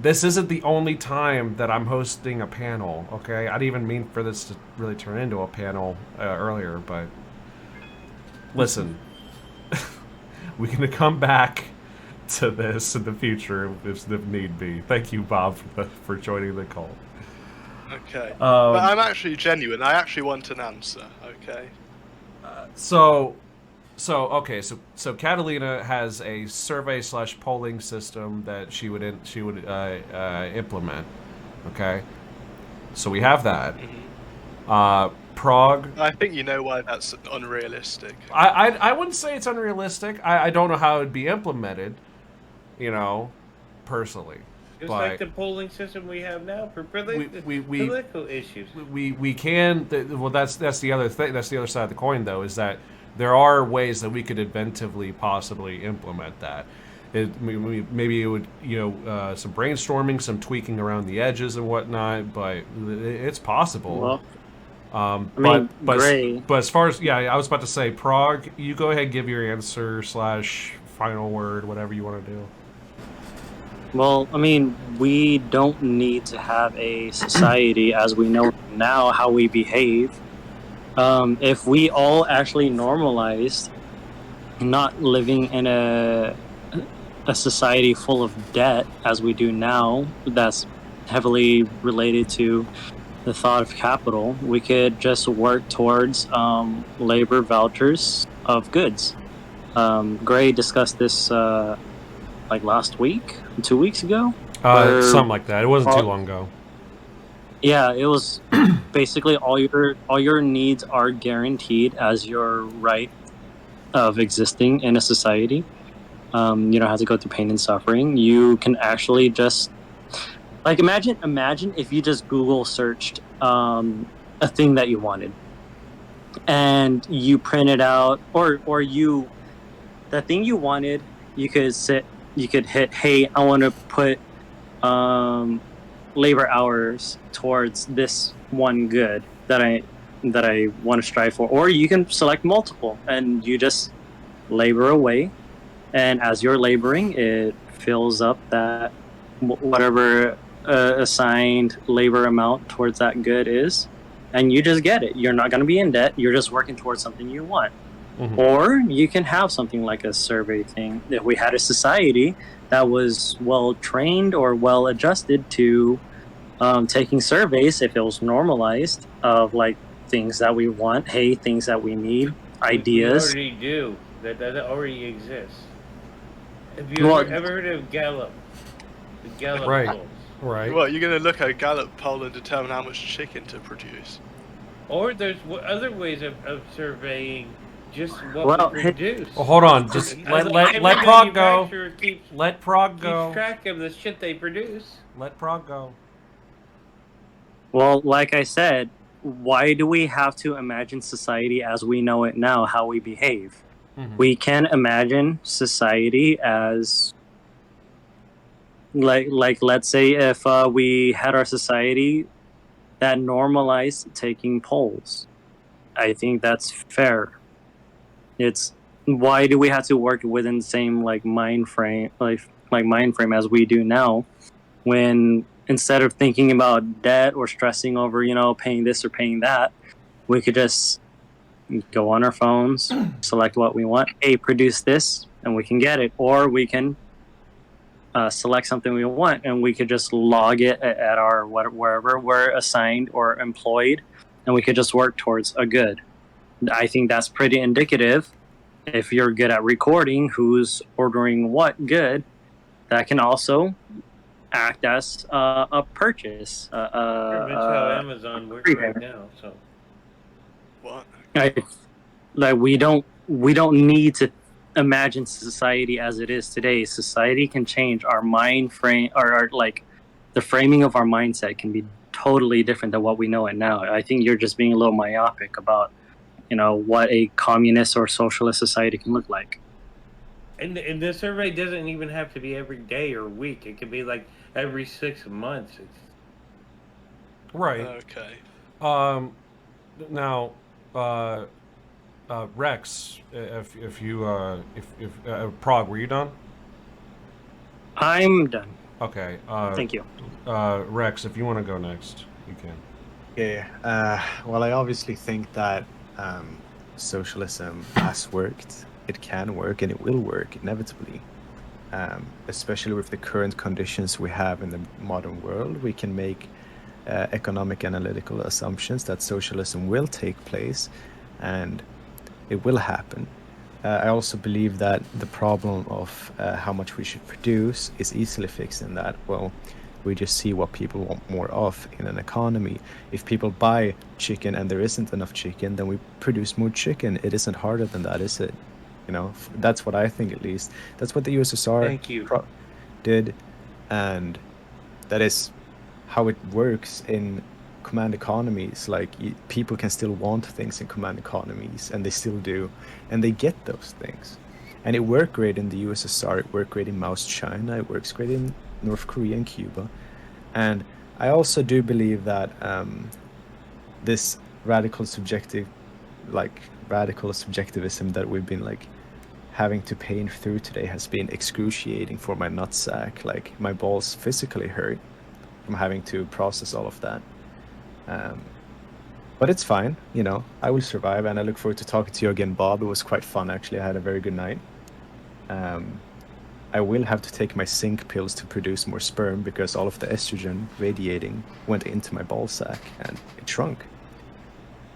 this isn't the only time that I'm hosting a panel, okay? I didn't even mean for this to really turn into a panel earlier, but listen. We're going to come back to this in the future if need be. Thank you, Bob, for joining the call. Okay. But I'm actually genuine. I actually want an answer, okay? So Catalina has a survey/polling system that she would implement. Okay, so we have that. Prague. I think you know why that's unrealistic. I wouldn't say it's unrealistic. I don't know how it would be implemented. You know, personally. Just like the polling system we have now for political issues. We can. Well, that's the other thing. That's the other side of the coin, though, is that there are ways that we could inventively possibly implement that. Maybe it would, some brainstorming, some tweaking around the edges and whatnot, but it's possible. Well, but as far as I was about to say, Prague, you go ahead, give your answer / final word, whatever you want to do. Well, I mean, we don't need to have a society as we know now how we behave. If we all actually normalized not living in a society full of debt as we do now, that's heavily related to the thought of capital, we could just work towards labor vouchers of goods. Gray discussed this like last week, 2 weeks ago? Something like that. It wasn't too long ago. Yeah, it was basically all your needs are guaranteed as your right of existing in a society. You don't have to go through pain and suffering. You can actually just imagine if you just Google searched a thing that you wanted, and you print it out, or the thing you wanted, you could hit, hey, I want to put labor hours towards this one good that I want to strive for, or you can select multiple and you just labor away, and as you're laboring, it fills up that whatever assigned labor amount towards that good is, and you just get it. You're not going to be in debt. You're just working towards something you want. Mm-hmm. Or you can have something like a survey thing. If we had a society that was well trained or well adjusted to taking surveys, if it was normalized of like things that we want, things that we need, ideas. We already do. That already exists. Have you ever heard of Gallup? The Gallup polls. Right. Well, you're going to look at a Gallup poll and determine how much chicken to produce. Or there's other ways of surveying just what we produce. Well, hold on. Just let Prague go. Let Prague go. Keeps track of the shit they produce. Let Prague go. Well, like I said, why do we have to imagine society as we know it now, how we behave? Mm-hmm. We can imagine society as like let's say if we had our society that normalized taking polls. I think that's fair. It's why do we have to work within the same like mind frame, like like mind frame as we do now, when instead of thinking about debt or stressing over, paying this or paying that, we could just go on our phones, select what we want. Hey, produce this, and we can get it. Or we can select something we want, and we could just log it at our wherever we're assigned or employed, and we could just work towards a good. I think that's pretty indicative. If you're good at recording who's ordering what good, that can also act as a purchase. Pretty much how Amazon works right now. So What? We don't need to imagine society as it is today. Society can change. Our mind frame, or like the framing of our mindset, can be totally different than what we know it now. I think you're just being a little myopic about what a communist or socialist society can look like. And the survey doesn't even have to be every day or week. It could be like every 6 months. Right. Okay. Now, Rex, if Prague, were you done? I'm done. Okay. Thank you. Rex, if you want to go next, you can. Okay. Well, I obviously think that socialism has worked. It can work, and it will work inevitably. Especially with the current conditions we have in the modern world, we can make economic analytical assumptions that socialism will take place, and it will happen. I also believe that the problem of how much we should produce is easily fixed in that, well, we just see what people want more of in an economy. If people buy chicken and there isn't enough chicken, then we produce more chicken. It isn't harder than that, is it? That's what I think, at least. That's what the USSR did, and that is how it works in command economies. Like, people can still want things in command economies, and they still do, and they get those things. And it worked great in the USSR, it worked great in Mao's China, it works great in North Korea and Cuba. And I also do believe that this radical subjectivism that we've been having to pain through today has been excruciating for my nutsack. Like, my balls physically hurt from having to process all of that. But it's fine, I will survive, and I look forward to talking to you again, Bob. It was quite fun, actually. I had a very good night. I will have to take my zinc pills to produce more sperm, because all of the estrogen radiating went into my ball sack and it shrunk.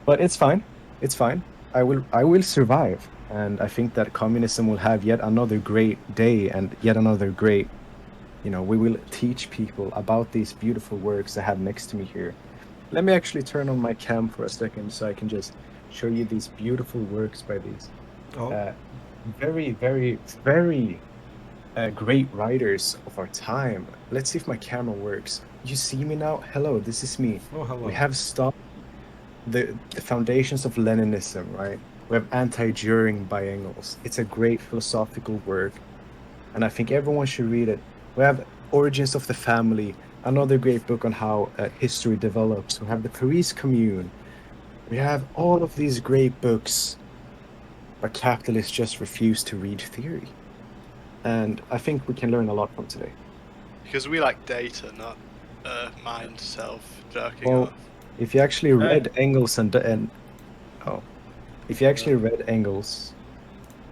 But it's fine. It's fine. I will survive. And I think that communism will have yet another great day, and yet another great, we will teach people about these beautiful works I have next to me here. Let me actually turn on my cam for a second so I can just show you these beautiful works by these very, very, very great writers of our time. Let's see if my camera works. You see me now? Hello, this is me. Oh, hello. We have stopped the foundations of Leninism, right? We have Anti-Juring by Engels. It's a great philosophical work, and I think everyone should read it. We have Origins of the Family, another great book on how history develops. We have the Paris Commune. We have all of these great books, but capitalists just refuse to read theory. And I think we can learn a lot from today. Because we like data, not mind self-jerking Well, off. if you actually read Engels if you actually read Engels,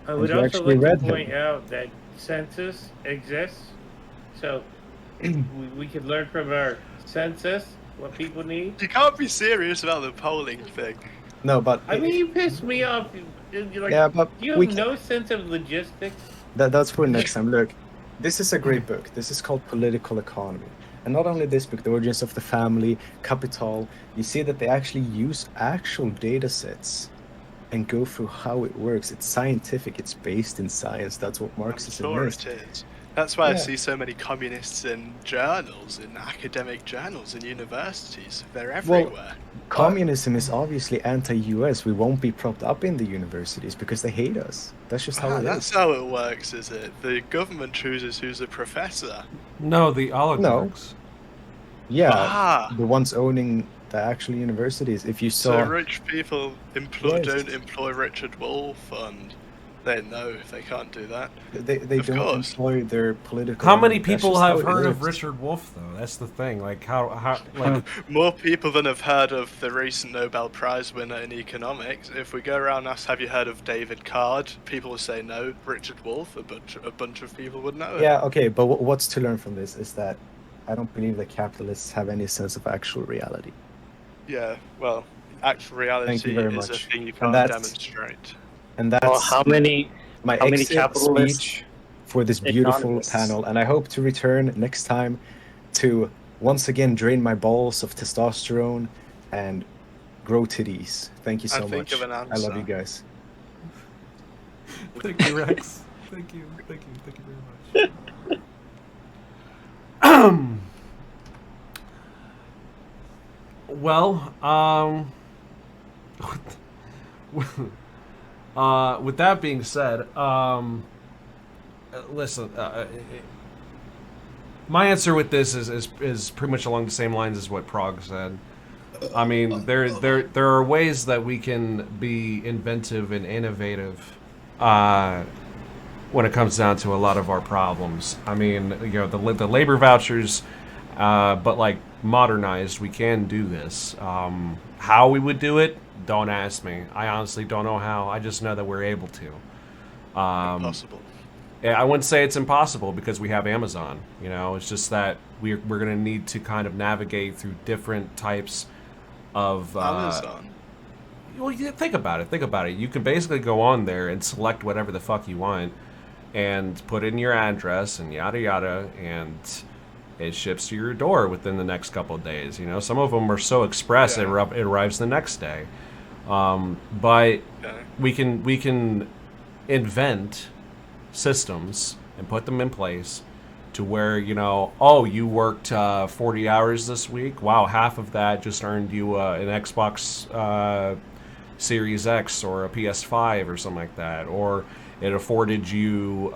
I would also like to point out that census exists, so we could learn from our census what people need. You can't be serious about the polling thing. No, but I mean, you pissed me off. You're like, yeah, but you have no sense of logistics. That's for next time. Look, this is a great book. This is called Political Economy. And not only this book, The Origins of the Family, Capital, you see that they actually use actual data sets and go through how it works. It's scientific, it's based in science. That's what Marxism is. Sure it is. That's why I see so many communists in journals, in academic journals, in universities. They're everywhere. Well, communism is obviously anti-US. We won't be propped up in the universities because they hate us. That's just how it is. That's how it works, is it? The government chooses who's a professor. No, the oligarchs. No. Yeah, the ones owning the actual universities. If you saw... So rich people don't employ Richard Wolff, and say no. They can't do that. They Of don't course. employ their political. How many That's people just how have it heard of works. Richard Wolff, though? That's the thing. Like, how like... More people than have heard of the recent Nobel Prize winner in economics. If we go around and ask, have you heard of David Card? People will say no. Richard Wolff, a bunch of people would know it. Yeah, okay, but what's to learn from this is that I don't believe that capitalists have any sense of actual reality. Yeah, well, actual reality Thank you very is a much. thing you And can't that's- demonstrate. And that's Well, how many my exit capitalists, speech for this beautiful economists? panel, and I hope to return next time to once again drain my balls of testosterone and grow titties. Thank you so And think much. of an I love answer. you guys. Thank you, Rex. Thank you very much. Well, with that being said, listen, my answer with this is pretty much along the same lines as what Prague said. I mean, there are ways that we can be inventive and innovative when it comes down to a lot of our problems. I mean, you know, the labor vouchers, but like modernized, we can do this. How we would do it, don't ask me. I honestly don't know how. I just know that we're able to. Impossible. Yeah, I wouldn't say it's impossible because we have Amazon. You know, it's just that we're going to need to kind of navigate through different types of Amazon. Well, yeah, think about it. Think about it. You can basically go on there and select whatever the fuck you want, and put in your address and yada yada, and it ships to your door within the next couple of days. You know, some of them are so express it arrives the next day. But we can invent systems and put them in place to where, you know, oh, you worked 40 hours this week. Wow, half of that just earned you an Xbox Series X or a PS5 or something like that, or it afforded you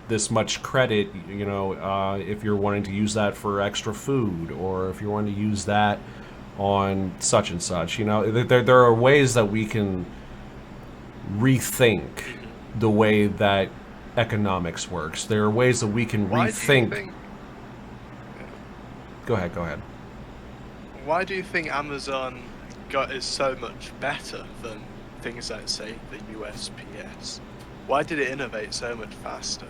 this much credit, you know, if you're wanting to use that for extra food, or if you're wanting to use that on such and such. You know, there are ways that we can rethink the way that economics works. There are ways that we can rethink. Go ahead. Why do you think Amazon is so much better than things like, say, the USPS? Why did it innovate so much faster?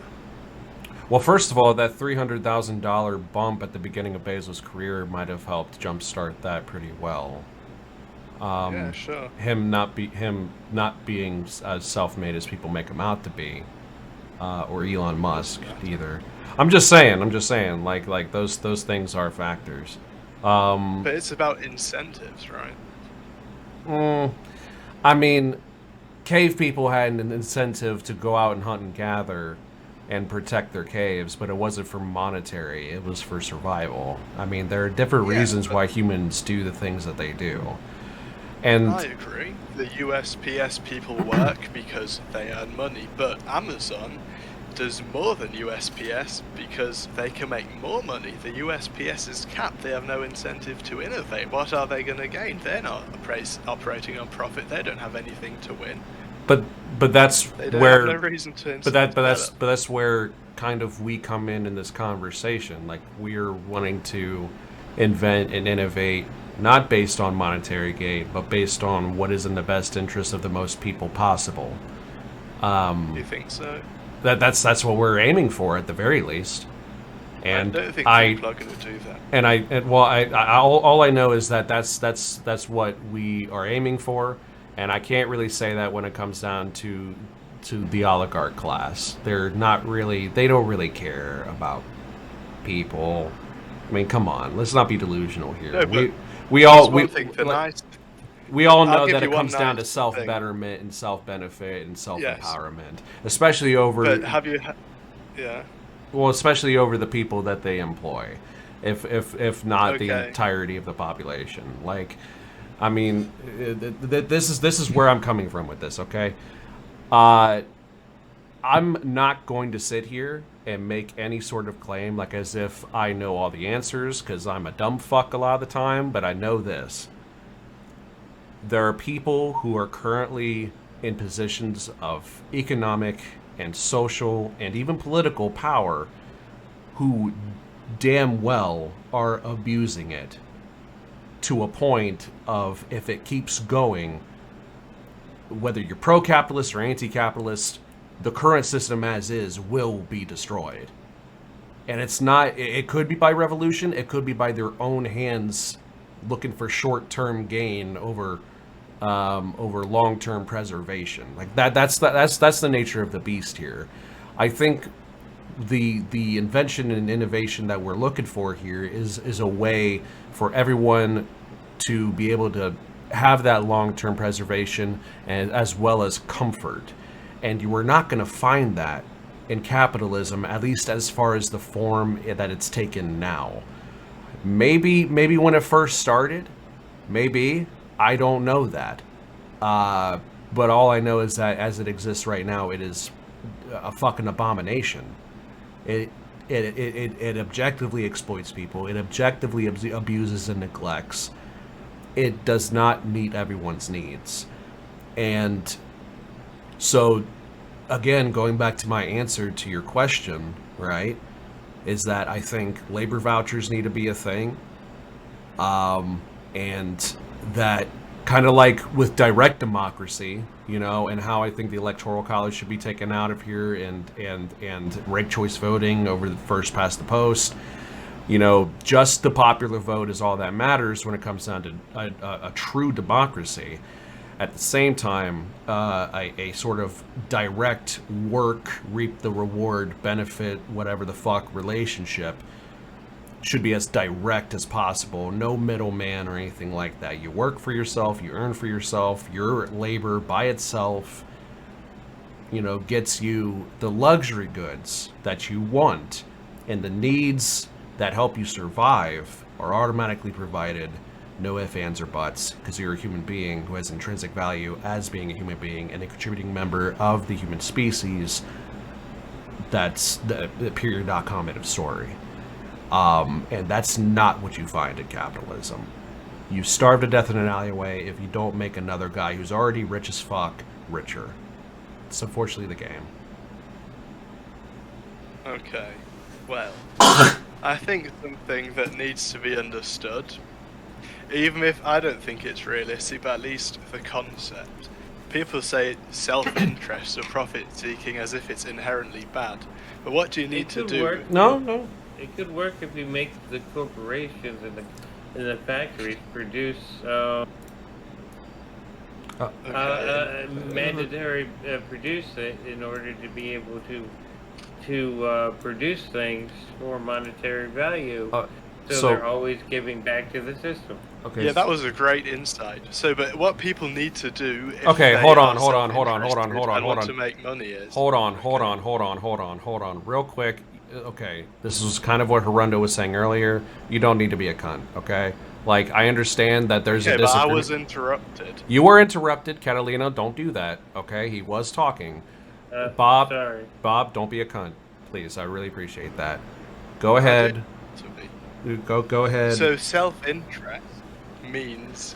Well, first of all, that $300,000 bump at the beginning of Bezos' career might have helped jumpstart that pretty well. Yeah, sure. Him not being as self-made as people make him out to be, or Elon Musk either. I'm just saying, like those things are factors. But it's about incentives, right? I mean, cave people had an incentive to go out and hunt and gather and protect their caves, but it wasn't for monetary, it was for survival. I mean, there are different reasons why humans do the things that they do. And I agree. The USPS people work because they earn money, but Amazon does more than USPS because they can make more money. The USPS is capped. They have no incentive to innovate. What are they going to gain? They're not operating on profit. They don't have anything to win. But that's They don't where have no reason to but that's where kind of we come in this conversation. Like, we're wanting to invent and innovate not based on monetary gain, but based on what is in the best interest of the most people possible. You think so? That's what we're aiming for at the very least. And I don't think people are going to do that. All I know is that that's what we are aiming for, and I can't really say that when it comes down to the oligarch class. They don't really care about people. I mean, come on, let's not be delusional here. No, we all know I'll give that you it one comes down to nice self-betterment and self-benefit and self-empowerment, Yes. especially over. But have you? Yeah. Well, especially over the people that they employ, if not the Okay. entirety of the population. Like, I mean, this is where I'm coming from with this. Okay, I'm not going to sit here and make any sort of claim like as if I know all the answers, because I'm a dumb fuck a lot of the time. But I know this: there are people who are currently in positions of economic and social and even political power who damn well are abusing it to a point of, if it keeps going, whether you're pro-capitalist or anti-capitalist, the current system as is will be destroyed. And it's not, it could be by revolution, it could be by their own hands looking for short-term gain over long-term preservation. Like that's the nature of the beast here. I think the invention and innovation that we're looking for here is a way for everyone to be able to have that long-term preservation and as well as comfort. And you are not going to find that in capitalism, at least as far as the form that it's taken now. Maybe when it first started, maybe, I don't know that. But all I know is that as it exists right now, it is a fucking abomination. It objectively exploits people. It objectively abuses and neglects. It does not meet everyone's needs. And so, again, going back to my answer to your question, right, is that I think labor vouchers need to be a thing. And that kind of like with direct democracy, you know, and how I think the Electoral College should be taken out of here, and ranked choice voting over the first past the post. You know, just the popular vote is all that matters when it comes down to a true democracy. At the same time, a sort of direct work, reap the reward, benefit, whatever the fuck relationship should be as direct as possible. No middleman or anything like that. You work for yourself, you earn for yourself, your labor by itself, you know, gets you the luxury goods that you want, and the needs that help you survive are automatically provided. No ifs, ands, or buts, because you're a human being who has intrinsic value as being a human being and a contributing member of the human species. That's the period .com end of story. And that's not what you find in capitalism. You starve to death in an alleyway if you don't make another guy who's already rich as fuck richer. It's unfortunately the game. Okay, well, I think something that needs to be understood, even if I don't think it's realistic, but at least the concept. People say self-interest or profit-seeking as if it's inherently bad. But what do you need to do? No. It could work if you make the corporations and the factories produce mandatory producing in order to be able to produce things for monetary value. So they're always giving back to the system. Okay. Yeah, that was a great insight. So, but what people need to do if okay, they hold on. want to make money is... Hold on, real quick. Okay, this is kind of what Harundo was saying earlier. You don't need to be a cunt, okay? Like, I understand that there's a disagreement. But I was interrupted. You were interrupted, Catalina. Don't do that, okay? He was talking. Bob, sorry. Bob, don't be a cunt, please. I really appreciate that. Go ahead. Go ahead. So self-interest means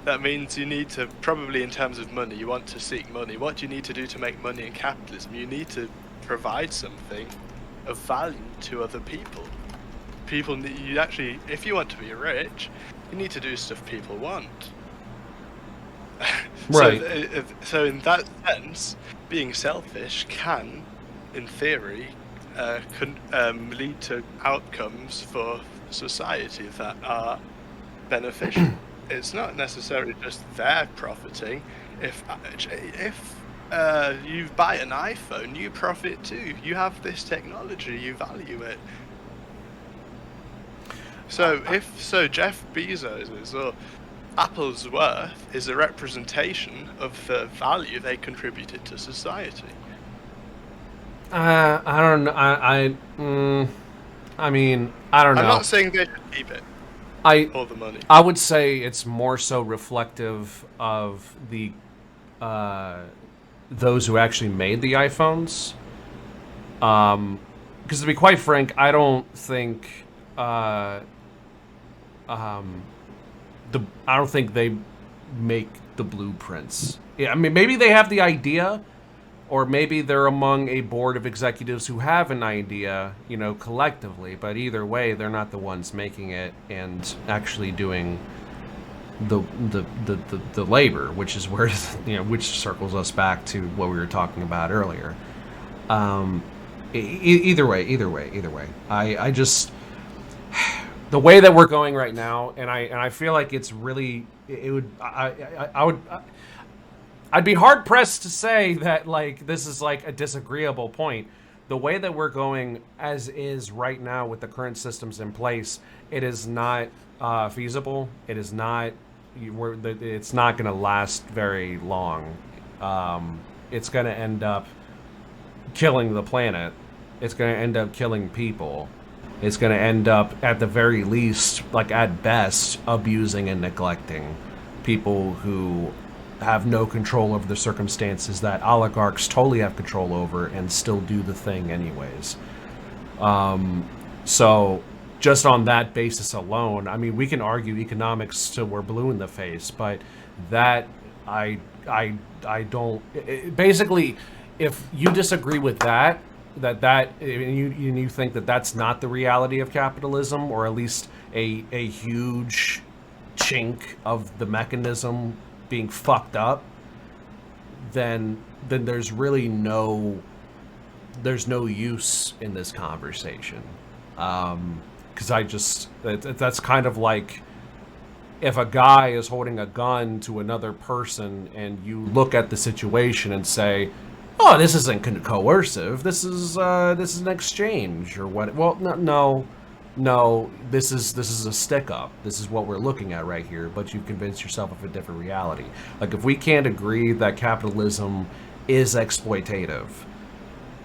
that means you need to, probably in terms of money, you want to seek money. What do you need to do to make money in capitalism? You need to provide something of value to other people. You actually, if you want to be rich, you need to do stuff people want. Right. So in that sense, being selfish can, in theory, lead to outcomes for society that are beneficial. It's not necessarily just their profiting. If you buy an iPhone, you profit too. You have this technology, you value it. So Jeff Bezos or Apple's worth is a representation of the value they contributed to society. I don't know. I mean, I don't know. I'm not saying they should keep it. Or the money. I would say it's more so reflective of the those who actually made the iPhones. Because to be quite frank, I don't think I don't think they make the blueprints. Yeah, I mean, maybe they have the idea, or maybe they're among a board of executives who have an idea, you know, collectively. But either way, they're not the ones making it and actually doing the labor, which is where, you know, which circles us back to what we were talking about earlier. Either way, I just, the way that we're going right now, and I feel like it's really, I'd be hard pressed to say that like this is like a disagreeable point. The way that we're going as is right now with the current systems in place, it is not feasible. It is not. It's not going to last very long. It's going to end up killing the planet. It's going to end up killing people. It's going to end up, at the very least, like at best, abusing and neglecting people who have no control over the circumstances that oligarchs totally have control over and still do the thing anyways. So just on that basis alone, I mean, we can argue economics till we're blue in the face, but that I don't. Basically, if you disagree with that and you think that that's not the reality of capitalism, or at least a huge chink of the mechanism being fucked up, then there's really no use in this conversation. Because that's kind of like if a guy is holding a gun to another person and you look at the situation and say, oh, this isn't coercive, this is an exchange or what. Well, no, this is a stick up. This is what we're looking at right here, but you've convinced yourself of a different reality. Like, if we can't agree that capitalism is exploitative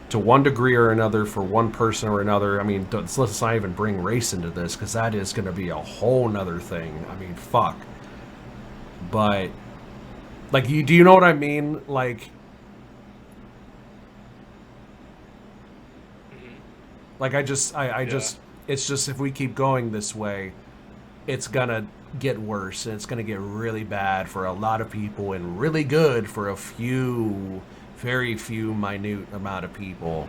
to one degree or another for one person or another, I mean, let's not even bring race into this, because that is going to be a whole nother thing. I mean, fuck. But, like, do you know what I mean? Like, it's just, if we keep going this way, it's gonna get worse, and it's gonna get really bad for a lot of people, and really good for a few, very few, minute amount of people.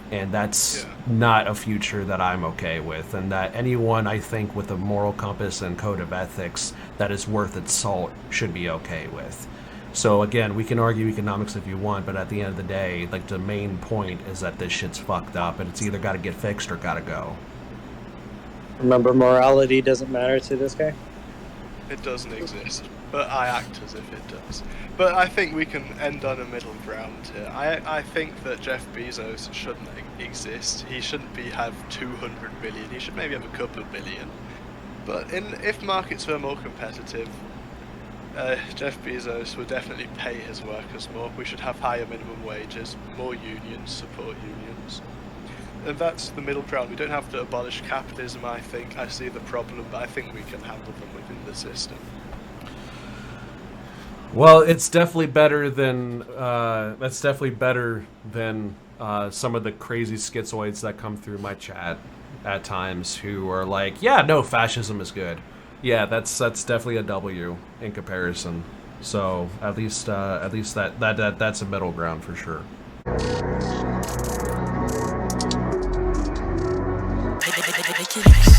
And that's not a future that I'm okay with, and that anyone, I think, with a moral compass and code of ethics that is worth its salt should be okay with. So again, we can argue economics if you want, but at the end of the day, like, the main point is that this shit's fucked up, and it's either got to get fixed or got to go. Remember, morality doesn't matter to this guy? It doesn't exist, but I act as if it does. But I think we can end on a middle ground here. I think that Jeff Bezos shouldn't exist. He shouldn't have 200 billion. He should maybe have a couple of billion. But if markets were more competitive, Jeff Bezos would definitely pay his workers more. We should have higher minimum wages, more unions, support unions. And that's the middle ground. We don't have to abolish capitalism, I think. I see the problem, but I think we can handle them within the system. Well, it's definitely better than some of the crazy schizoids that come through my chat at times, who are like, yeah, no, fascism is good. Yeah, that's definitely a W in comparison. So at least that's a middle ground for sure. Make it